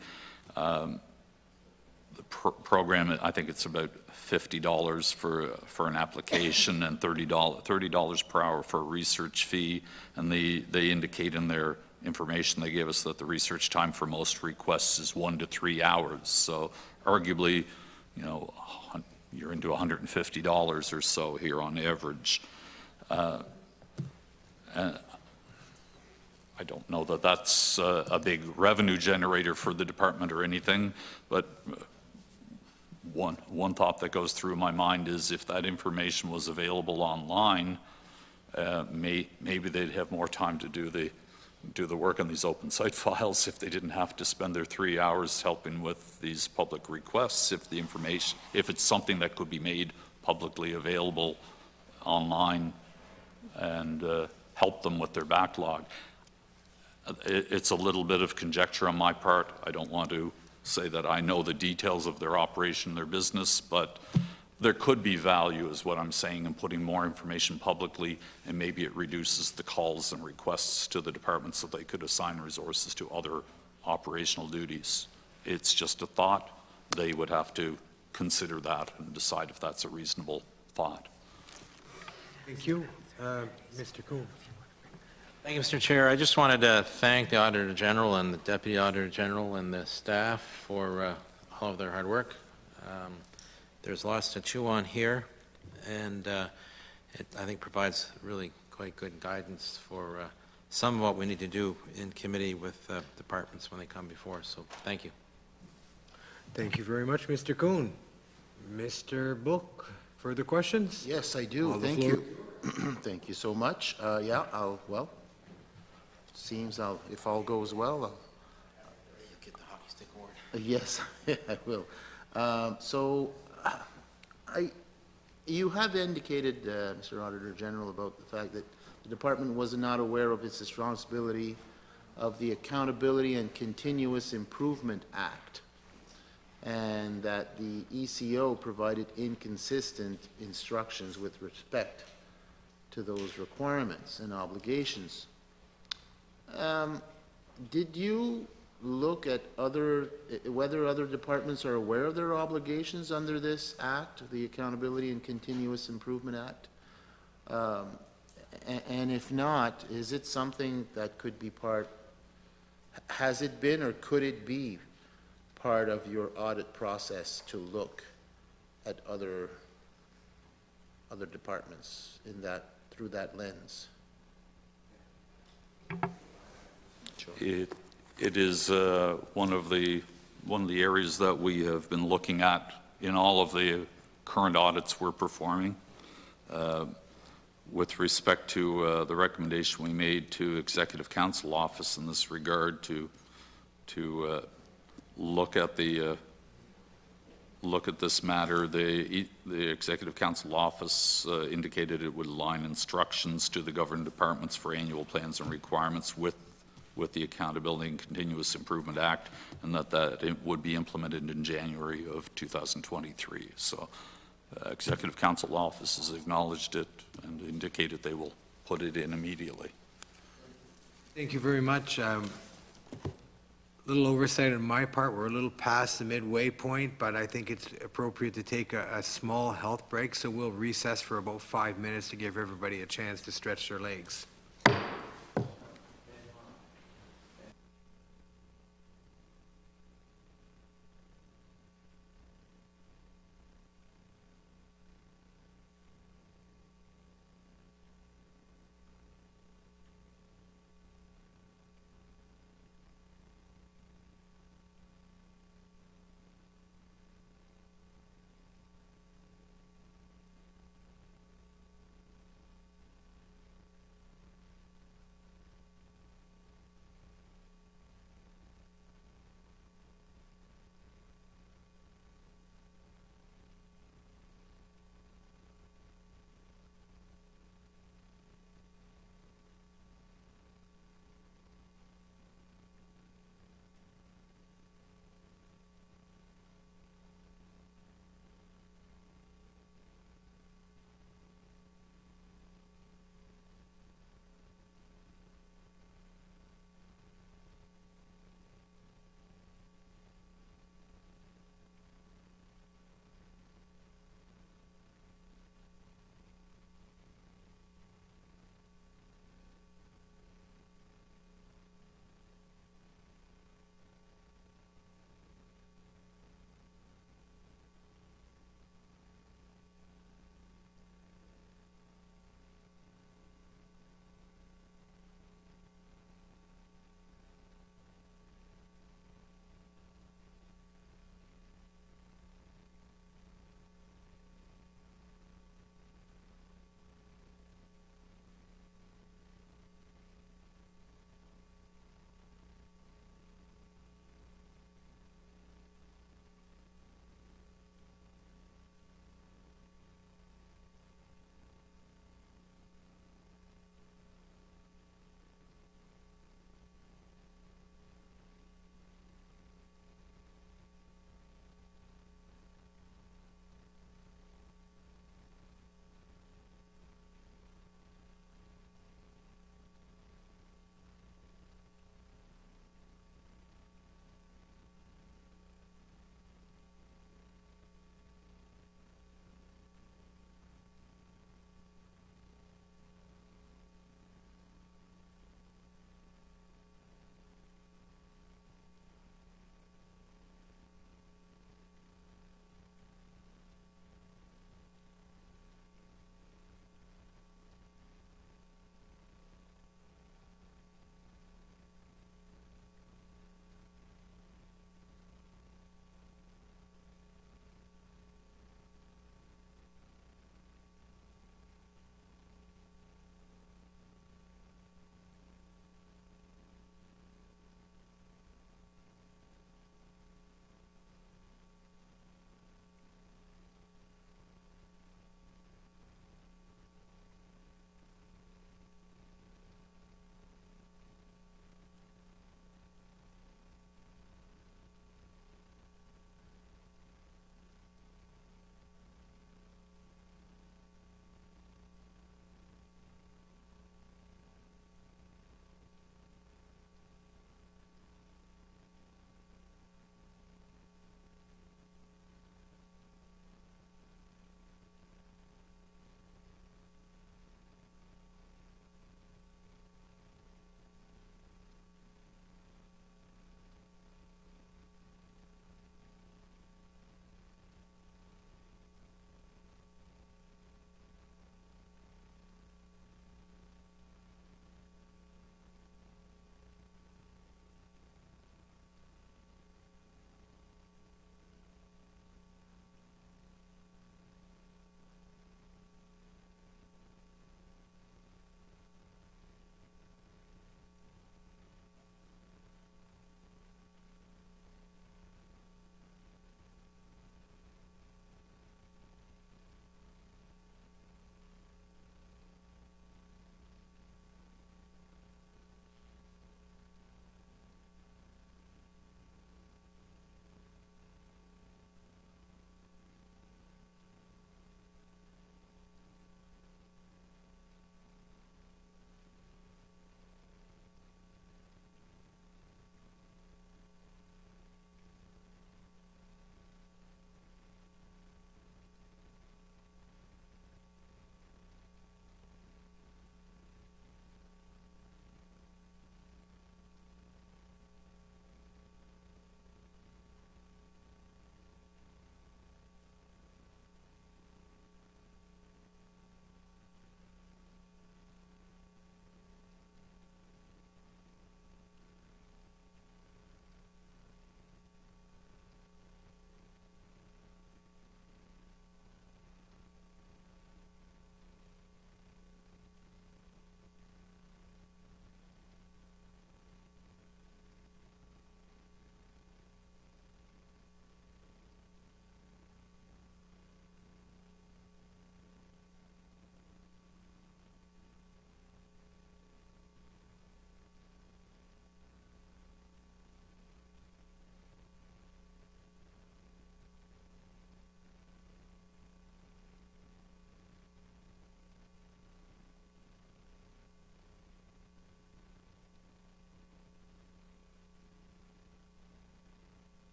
The program, I think it's about $50 for an application and $30 per hour for a research fee. And they indicate in their information they gave us that the research time for most requests is 1 to 3 hours. So arguably, you're into $150 or so here on average. I don't know that that's a big revenue generator for the department or anything, but one thought that goes through my mind is if that information was available online, maybe they'd have more time to do the work on these open site files if they didn't have to spend their 3 hours helping with these public requests. If it's something that could be made publicly available online and help them with their backlog. It's a little bit of conjecture on my part. I don't want to say that I know the details of their operation, their business, but there could be value, is what I'm saying, in putting more information publicly, and maybe it reduces the calls and requests to the department so they could assign resources to other operational duties. It's just a thought. They would have to consider that and decide if that's a reasonable thought. Thank you. Mr. Combs. Thank you, Mr. Chair. I just wanted to thank the Auditor General and the Deputy Auditor General and the staff for all of their hard work. There's lots to chew on here, and it, I think, provides really quite good guidance for some of what we need to do in committee with departments when they come before us. So thank you. Thank you very much, Mr. Kuhn. Mr. Book, further questions? Yes, I do. All the Thank floor. you. Thank you so much. Yeah, seems if all goes well, Get the hockey stick award. yes, I will. So, you have indicated, Mr. Auditor General, about the fact that the department was not aware of its responsibility of the Accountability and Continuous Improvement Act, and that the ECO provided inconsistent instructions with respect to those requirements and obligations. Did you look at whether other departments are aware of their obligations under this act, the Accountability and Continuous Improvement Act? And if not, is it something that could be has it been or could it be part of your audit process to look at other departments through that lens? It is one of the areas that we have been looking at in all of the current audits we're performing. With respect to the recommendation we made to Executive Council Office in this regard to look at this matter, the Executive Council Office indicated it would align instructions to the government departments for annual plans and requirements with the Accountability and Continuous Improvement Act, and that it would be implemented in January of 2023. So Executive Council Office has acknowledged it and indicated they will put it in immediately. Thank you very much. Little oversight on my part. We're a little past the midway point, but I think it's appropriate to take a small health break, so we'll recess for about 5 minutes to give everybody a chance to stretch their legs.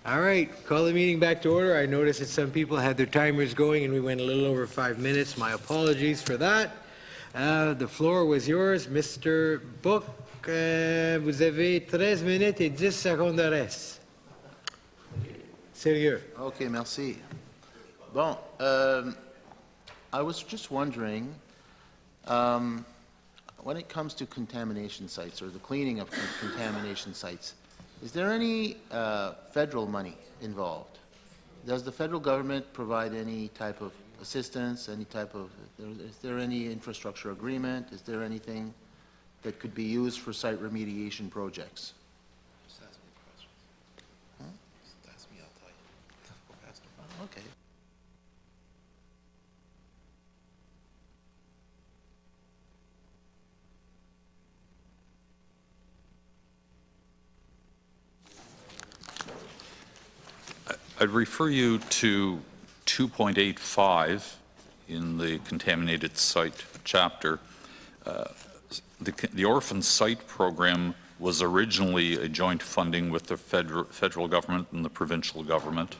All right, call the meeting back to order. I noticed that some people had their timers going and we went a little over 5 minutes. My apologies for that. The floor was yours, Mr. Book. Vous avez 13 minutes et 10 secondes de reste. Sérieux. Okay, merci. Bon, I was just wondering, when it comes to contamination sites or the cleaning of contamination sites, is there any federal money involved? Does the federal government provide any type of assistance, any type of, is there any infrastructure agreement? Is there anything that could be used for site remediation projects? Okay. I'd refer you to 2.85 in the contaminated site chapter. The orphan site program was originally a joint funding with the federal government and the provincial government,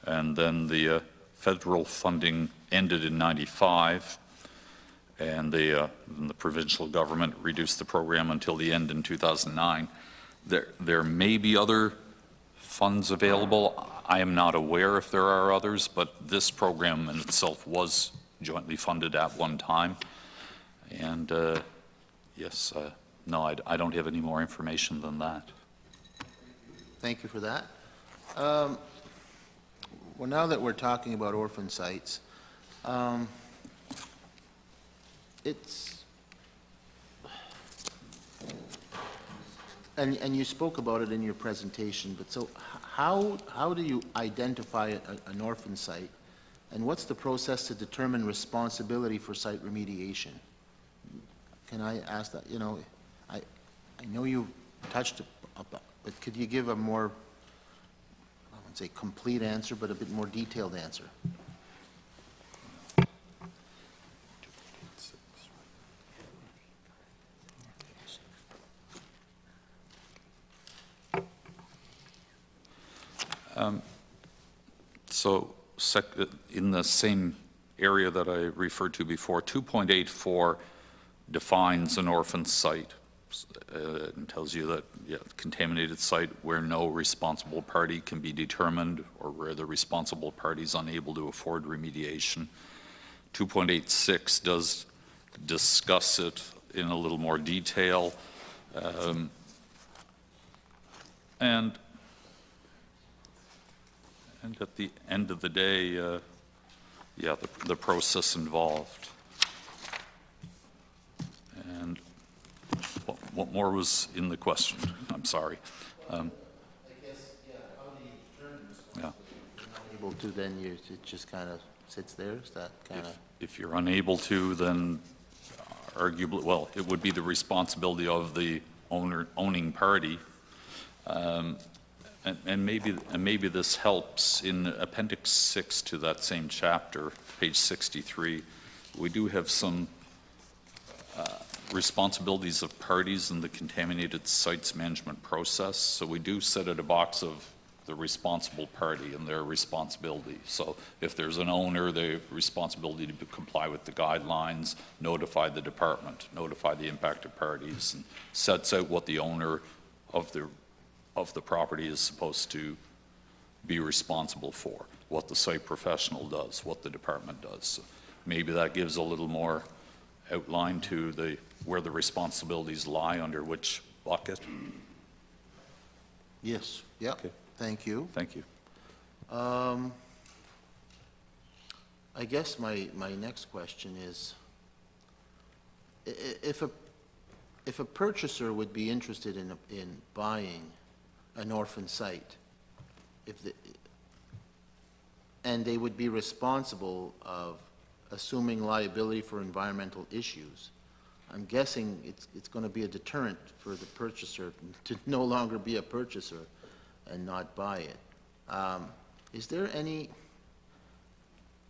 and then the federal funding ended in '95, and the provincial government reduced the program until the end in 2009. There may be other funds available. I am not aware if there are others, but this program in itself was jointly funded at one time. And yes, no, I don't have any more information than that. Thank you for that. Well, now that we're talking about orphan sites, and you spoke about it in your presentation, but so how do you identify an orphan site, and what's the process to determine responsibility for site remediation? Can I ask that? You know, I know you touched about, but could you give a more, I wouldn't say complete answer, but a bit more detailed answer? So in the same area that I referred to before, 2.84 defines an orphan site and tells you that, yeah, contaminated site where no responsible party can be determined or where the responsible party is unable to afford remediation. 2.86 does discuss it in a little more detail. And at the end of the day, yeah, the process involved. And what more was in the question? I'm sorry. I guess, yeah, how do you determine responsibility? Yeah. If you're not able to, then it just kind of sits there, is that kind of? If you're unable to, then arguably, well, it would be the responsibility of the owning party. And maybe this helps. In Appendix 6 to that same chapter, page 63, we do have some responsibilities of parties in the contaminated sites management process. So we do set at a box of the responsible party and their responsibility. So if there's an owner, the responsibility to comply with the guidelines, notify the department, notify the impacted parties, and sets out what the owner of the property is supposed to be responsible for, what the site professional does, what the department does. So maybe that gives a little more outline to where the responsibilities lie under which bucket. Yes, yep, Okay. thank you. Thank you. I guess my next question is, if a purchaser would be interested in buying an orphan site, and they would be responsible of assuming liability for environmental issues, I'm guessing it's going to be a deterrent for the purchaser to no longer be a purchaser and not buy it. Is there any,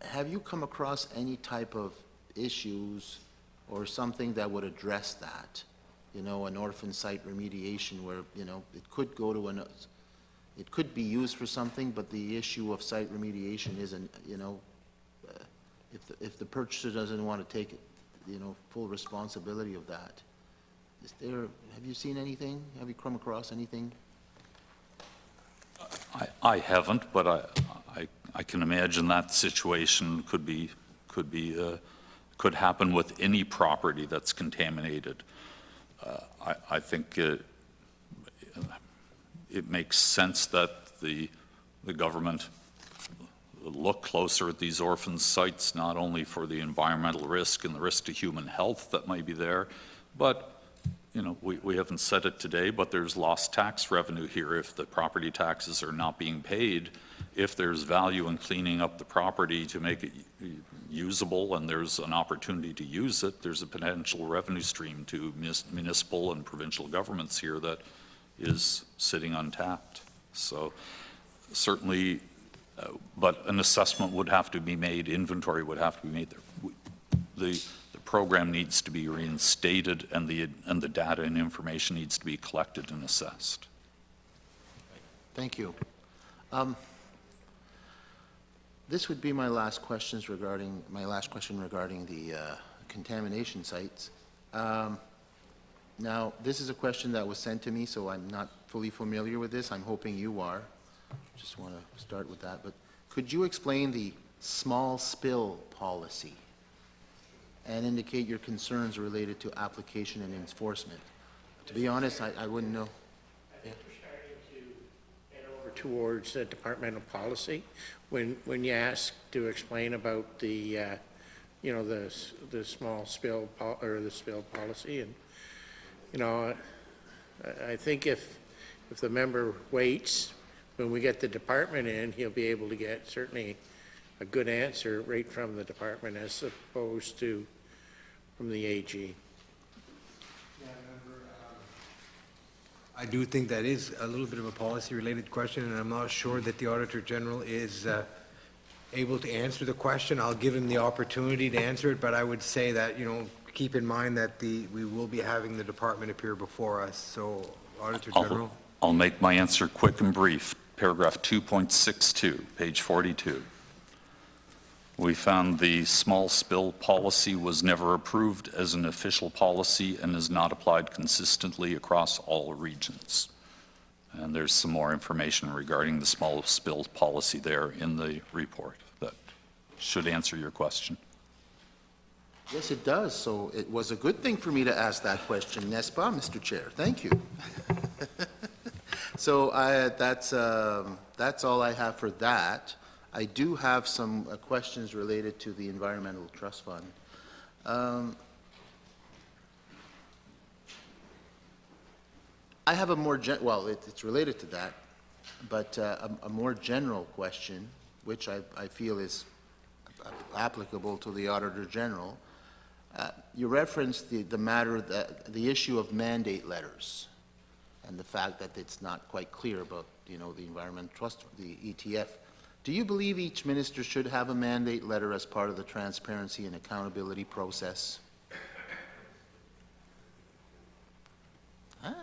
have you come across any type of issues or something that would address that? You know, an orphan site remediation where, you know, it could go to it could be used for something, but the issue of site remediation isn't, if the purchaser doesn't want to take, full responsibility of that. Have you seen anything? Have you come across anything? I haven't, but I can imagine that situation could happen with any property that's contaminated. I think it makes sense that the government look closer at these orphan sites, not only for the environmental risk and the risk to human health that might be there, but we haven't said it today, but there's lost tax revenue here if the property taxes are not being paid. If there's value in cleaning up the property to make it usable and there's an opportunity to use it, there's a potential revenue stream to municipal and provincial governments here that is sitting untapped. So certainly, but an assessment would have to be made, inventory would have to be made there. The program needs to be reinstated and the data and information needs to be collected and assessed. Thank you. This would be my last question regarding the contamination sites. Now, this is a question that was sent to me, so I'm not fully familiar with this. I'm hoping you are. Just want to start with that. But could you explain the small spill policy and indicate your concerns related to application and enforcement? To be honest, I wouldn't know. I think we're starting to head over towards departmental policy. When you ask to explain about the, the small spill, or the spill policy, and, I think if the member waits, when we get the department in, he'll be able to get certainly a good answer right from the department as opposed to from the AG. I do think that is a little bit of a policy-related question, and I'm not sure that the Auditor General is able to answer the question. I'll give him the opportunity to answer it, but I would say that, keep in mind that we will be having the department appear before us. So, Auditor General? I'll make my answer quick and brief. Paragraph 2.62, page 42. We found the small spill policy was never approved as an official policy and is not applied consistently across all regions. And there's some more information regarding the small spill policy there in the report that should answer your question. Yes, it does. So it was a good thing for me to ask that question, n'est-ce pas, Mr. Chair? Thank you. So that's all I have for that. I do have some questions related to the Environmental Trust Fund. I have a more, well, it's related to that, but a more general question, which I feel is applicable to the Auditor General. You referenced the matter, the issue of mandate letters and the fact that it's not quite clear about, the Environmental Trust, the ETF. Do you believe each minister should have a mandate letter as part of the transparency and accountability process? Huh?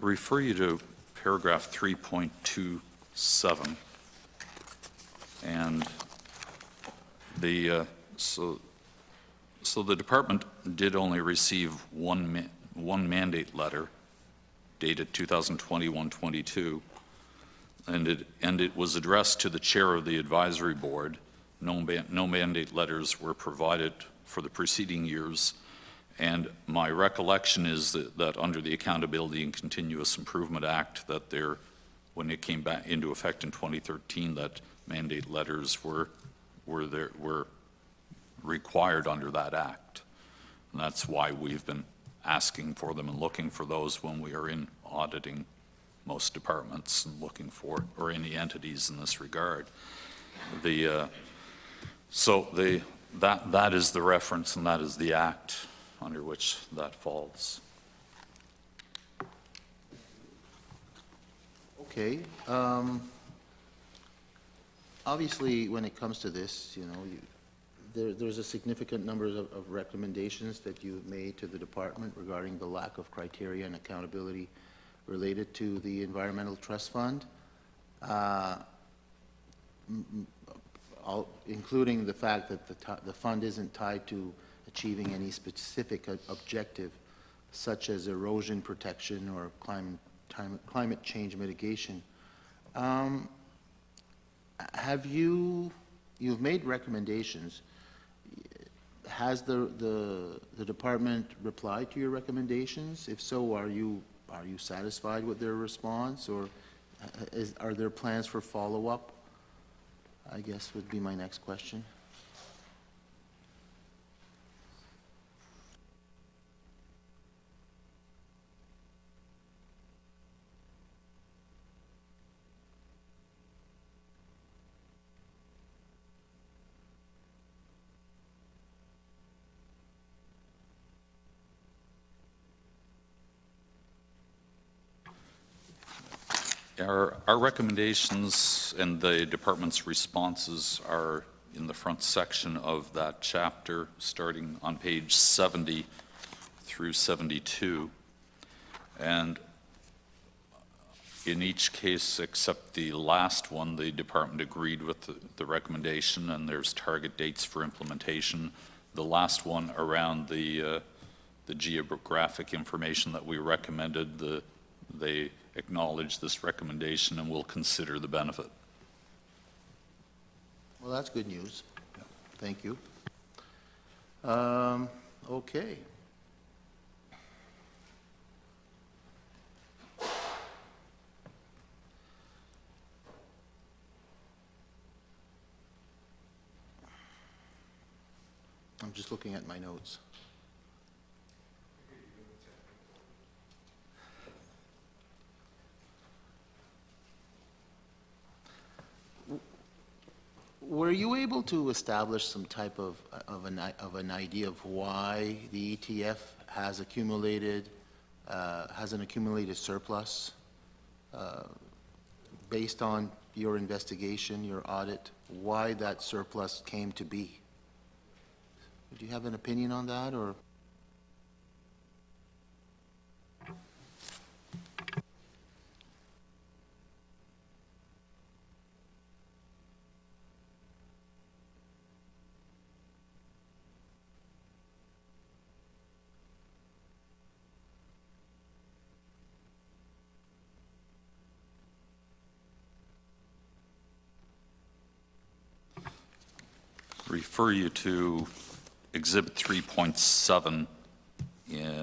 Refer you to paragraph 3.27, and the so the department did only receive one mandate letter dated 2021-22, and it was addressed to the chair of the advisory board. No mandate letters were provided for the preceding years. And my recollection is that under the Accountability and Continuous Improvement Act, that when it came back into effect in 2013, that mandate letters were required under that act. And that's why we've been asking for them and looking for those when we are in auditing most departments and looking for, or any entities in this regard. That is the reference and that is the act under which that falls. Okay. Obviously, when it comes to this, there's a significant number of recommendations that you've made to the department regarding the lack of criteria and accountability related to the Environmental Trust Fund, including the fact that the fund isn't tied to achieving any specific objective, such as erosion protection or climate change mitigation. You've made recommendations. Has the department replied to your recommendations? If so, are you satisfied with their response, or are there plans for follow-up? I guess would be my next question. Our recommendations and the department's responses are in the front section of that chapter, starting on page 70 through 72. And in each case, except the last one, the department agreed with the recommendation, and there's target dates for implementation. The last one around the geographic information that we recommended, they acknowledge this recommendation and will consider the benefit. Well, that's good news. Thank you. Okay. I'm just looking at my notes. Were you able to establish some type of an idea of why the ETF has an accumulated surplus based on your investigation, your audit, why that surplus came to be? Do you have an opinion on that, or? Refer you to Exhibit 3.7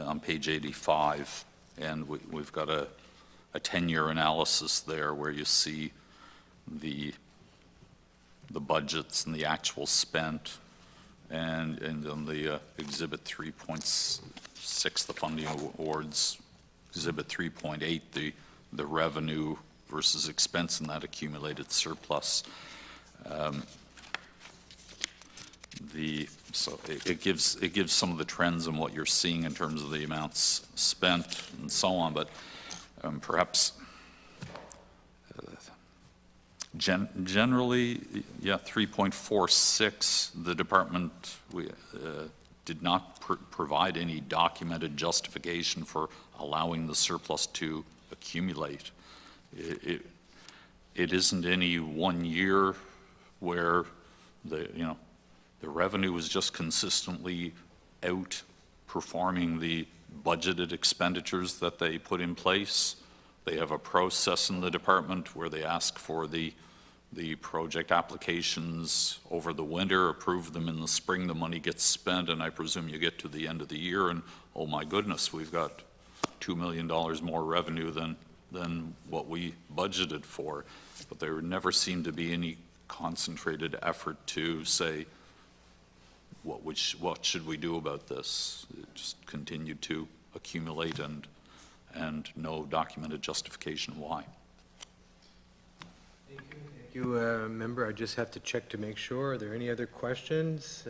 on page 85, and we've got a 10-year analysis there where you see the budgets and the actual spent, and on the Exhibit 3.6, the funding awards, Exhibit 3.8, the revenue versus expense in that accumulated surplus. So it gives some of the trends and what you're seeing in terms of the amounts spent and so on, but perhaps generally, yeah, 3.46, the department did not provide any documented justification for allowing the surplus to accumulate. It isn't any 1 year where the revenue was just consistently outperforming the budgeted expenditures that they put in place. They have a process in the department where they ask for the project applications over the winter, approve them in the spring, the money gets spent, and I presume you get to the end of the year and, oh my goodness, we've got $2 million more revenue than what we budgeted for. But there never seemed to be any concentrated effort to say, what should we do about this? It just continued to accumulate and no documented justification why. Thank you, member. I just have to check to make sure. Are there any other questions?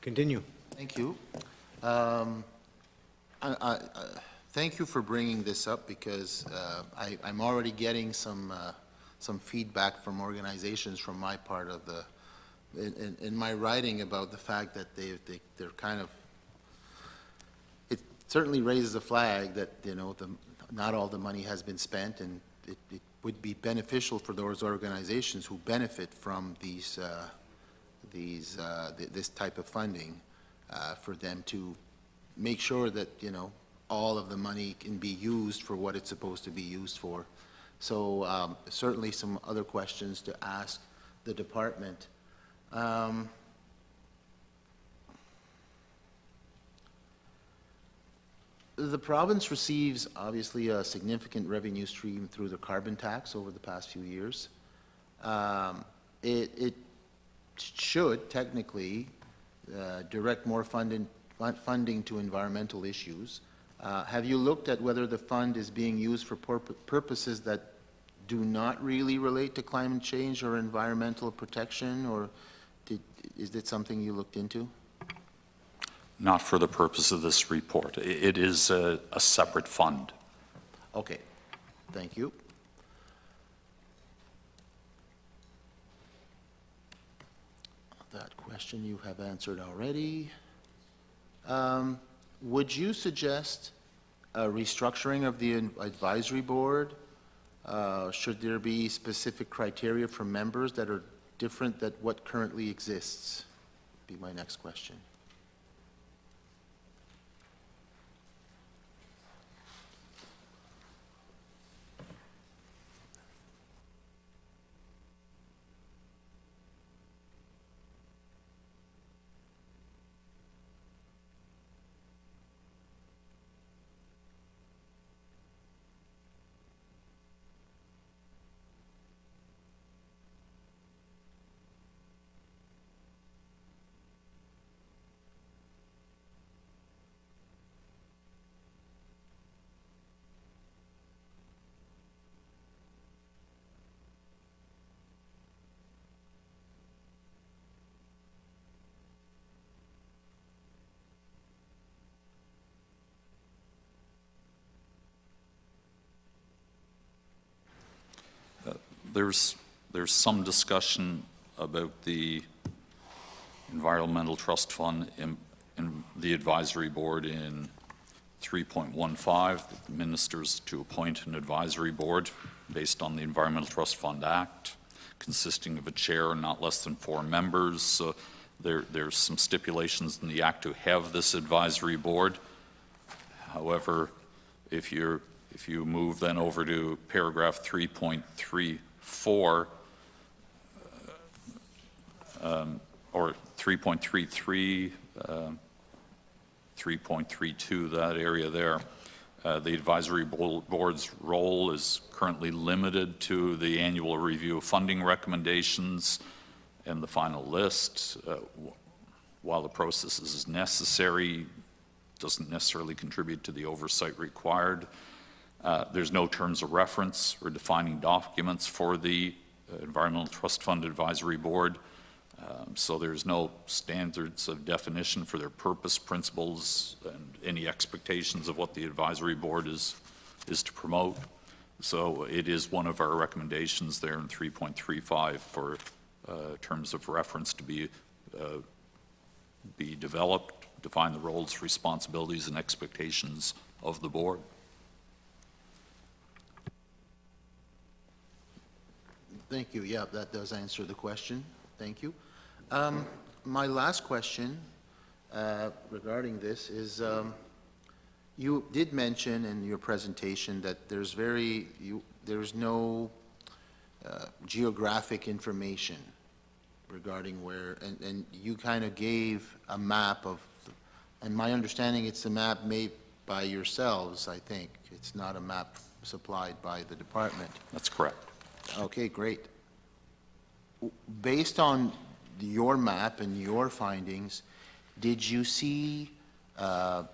Continue. Thank you. Thank you for bringing this up, because I'm already getting some feedback from organizations from my part of the, in my writing about the fact that they're kind of, it certainly raises a flag that, you know, not all the money has been spent, and it would be beneficial for those organizations who benefit from this type of funding, for them to make sure that, you know, all of the money can be used for what it's supposed to be used for. So certainly some other questions to ask the department. The province receives obviously a significant revenue stream through the carbon tax over the past few years. It should technically direct more funding to environmental issues. Have you looked at whether the fund is being used for purposes that do not really relate to climate change or environmental protection, or is that something you looked into? Not for the purpose of this report. It is a separate fund. Okay, thank you. That question you have answered already. Would you suggest a restructuring of the advisory board? Should there be specific criteria for members that are different than what currently exists? Be my next question. There's some discussion about the Environmental Trust Fund in the advisory board in 3.15, that ministers to appoint an advisory board based on the Environmental Trust Fund Act, consisting of a chair and not less than 4 members. So there's some stipulations in the act to have this advisory board. However, if you move then over to paragraph 3.34, or 3.33, 3.32, that area there, the advisory board's role is currently limited to the annual review of funding recommendations and the final list. While the process is necessary, doesn't necessarily contribute to the oversight required. There's no terms of reference or defining documents for the Environmental Trust Fund Advisory Board. So there's no standards of definition for their purpose, principles, and any expectations of what the advisory board is to promote. So it is one of our recommendations there in 3.35 for terms of reference to be developed, define the roles, responsibilities, and expectations of the board. Thank you. Yeah, that does answer the question. Thank you. My last question regarding this is, you did mention in your presentation that there's no geographic information regarding where, and you kind of gave a map of, and my understanding it's a map made by yourselves, I think. It's not a map supplied by the department. That's correct. Okay, great. Based on your map and your findings, did you see a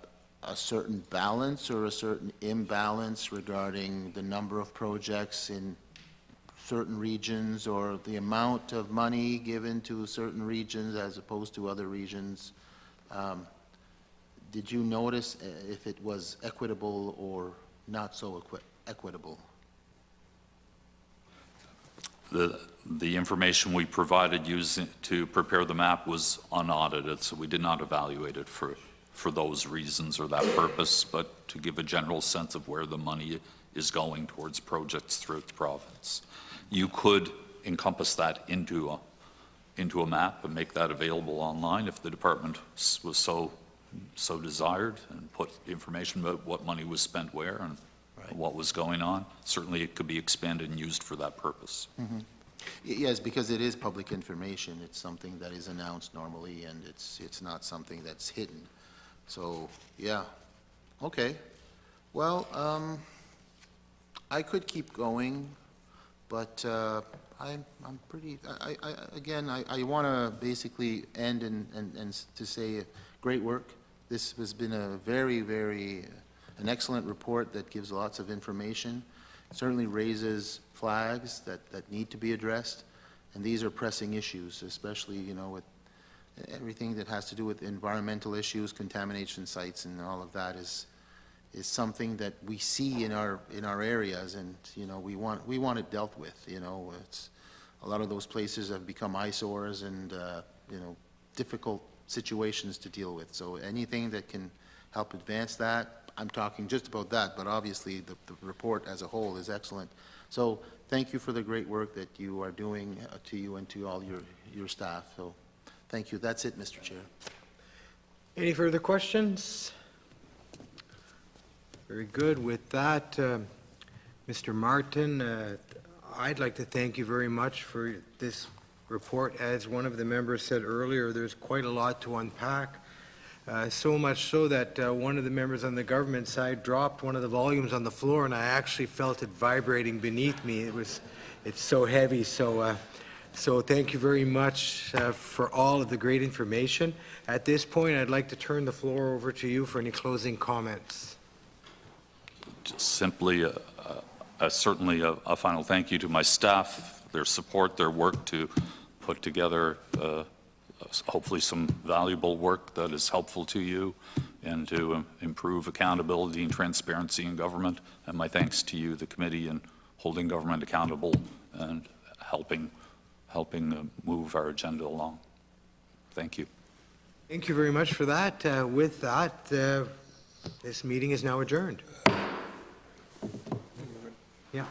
certain balance or a certain imbalance regarding the number of projects in certain regions or the amount of money given to certain regions as opposed to other regions? Did you notice if it was equitable or not so equitable? The information we provided using to prepare the map was unaudited, so we did not evaluate it for those reasons or that purpose, but to give a general sense of where the money is going towards projects throughout the province. You could encompass that into a map and make that available online if the department was so desired, and put information about what money was spent where and what was going on. Certainly, it could be expanded and used for that purpose. Yes, because it is public information. It's something that is announced normally, and it's not something that's hidden. So, yeah, okay. Well, I could keep going, but I'm pretty, again, I want to basically end and to say great work. This has been a an excellent report that gives lots of information. It certainly raises flags that need to be addressed, and these are pressing issues, especially, you know, with everything that has to do with environmental issues, contamination sites, and all of that is something that we see in our areas, and, you know, we want it dealt with. You know, it's a lot of those places have become eyesores and you know, difficult situations to deal with. So anything that can help advance that, I'm talking just about that, but obviously the report as a whole is excellent. So thank you for the great work that you are doing, to you and to all your staff. So thank you. That's it, Mr. Chair. Any further questions? Very good. With that, Mr. Martin, I'd like to thank you very much for this report. As one of the members said earlier, there's quite a lot to unpack. So much so that one of the members on the government side dropped one of the volumes on the floor, and I actually felt it vibrating beneath me. It's so heavy. So thank you very much for all of the great information. At this point, I'd like to turn the floor over to you for any closing comments. Just simply, certainly a final thank you to my staff, their support, their work to put together hopefully some valuable work that is helpful to you and to improve accountability and transparency in government. And my thanks to you, the committee, in holding government accountable and helping move our agenda along. Thank you. Thank you very much for that. With that, this meeting is now adjourned. Yeah.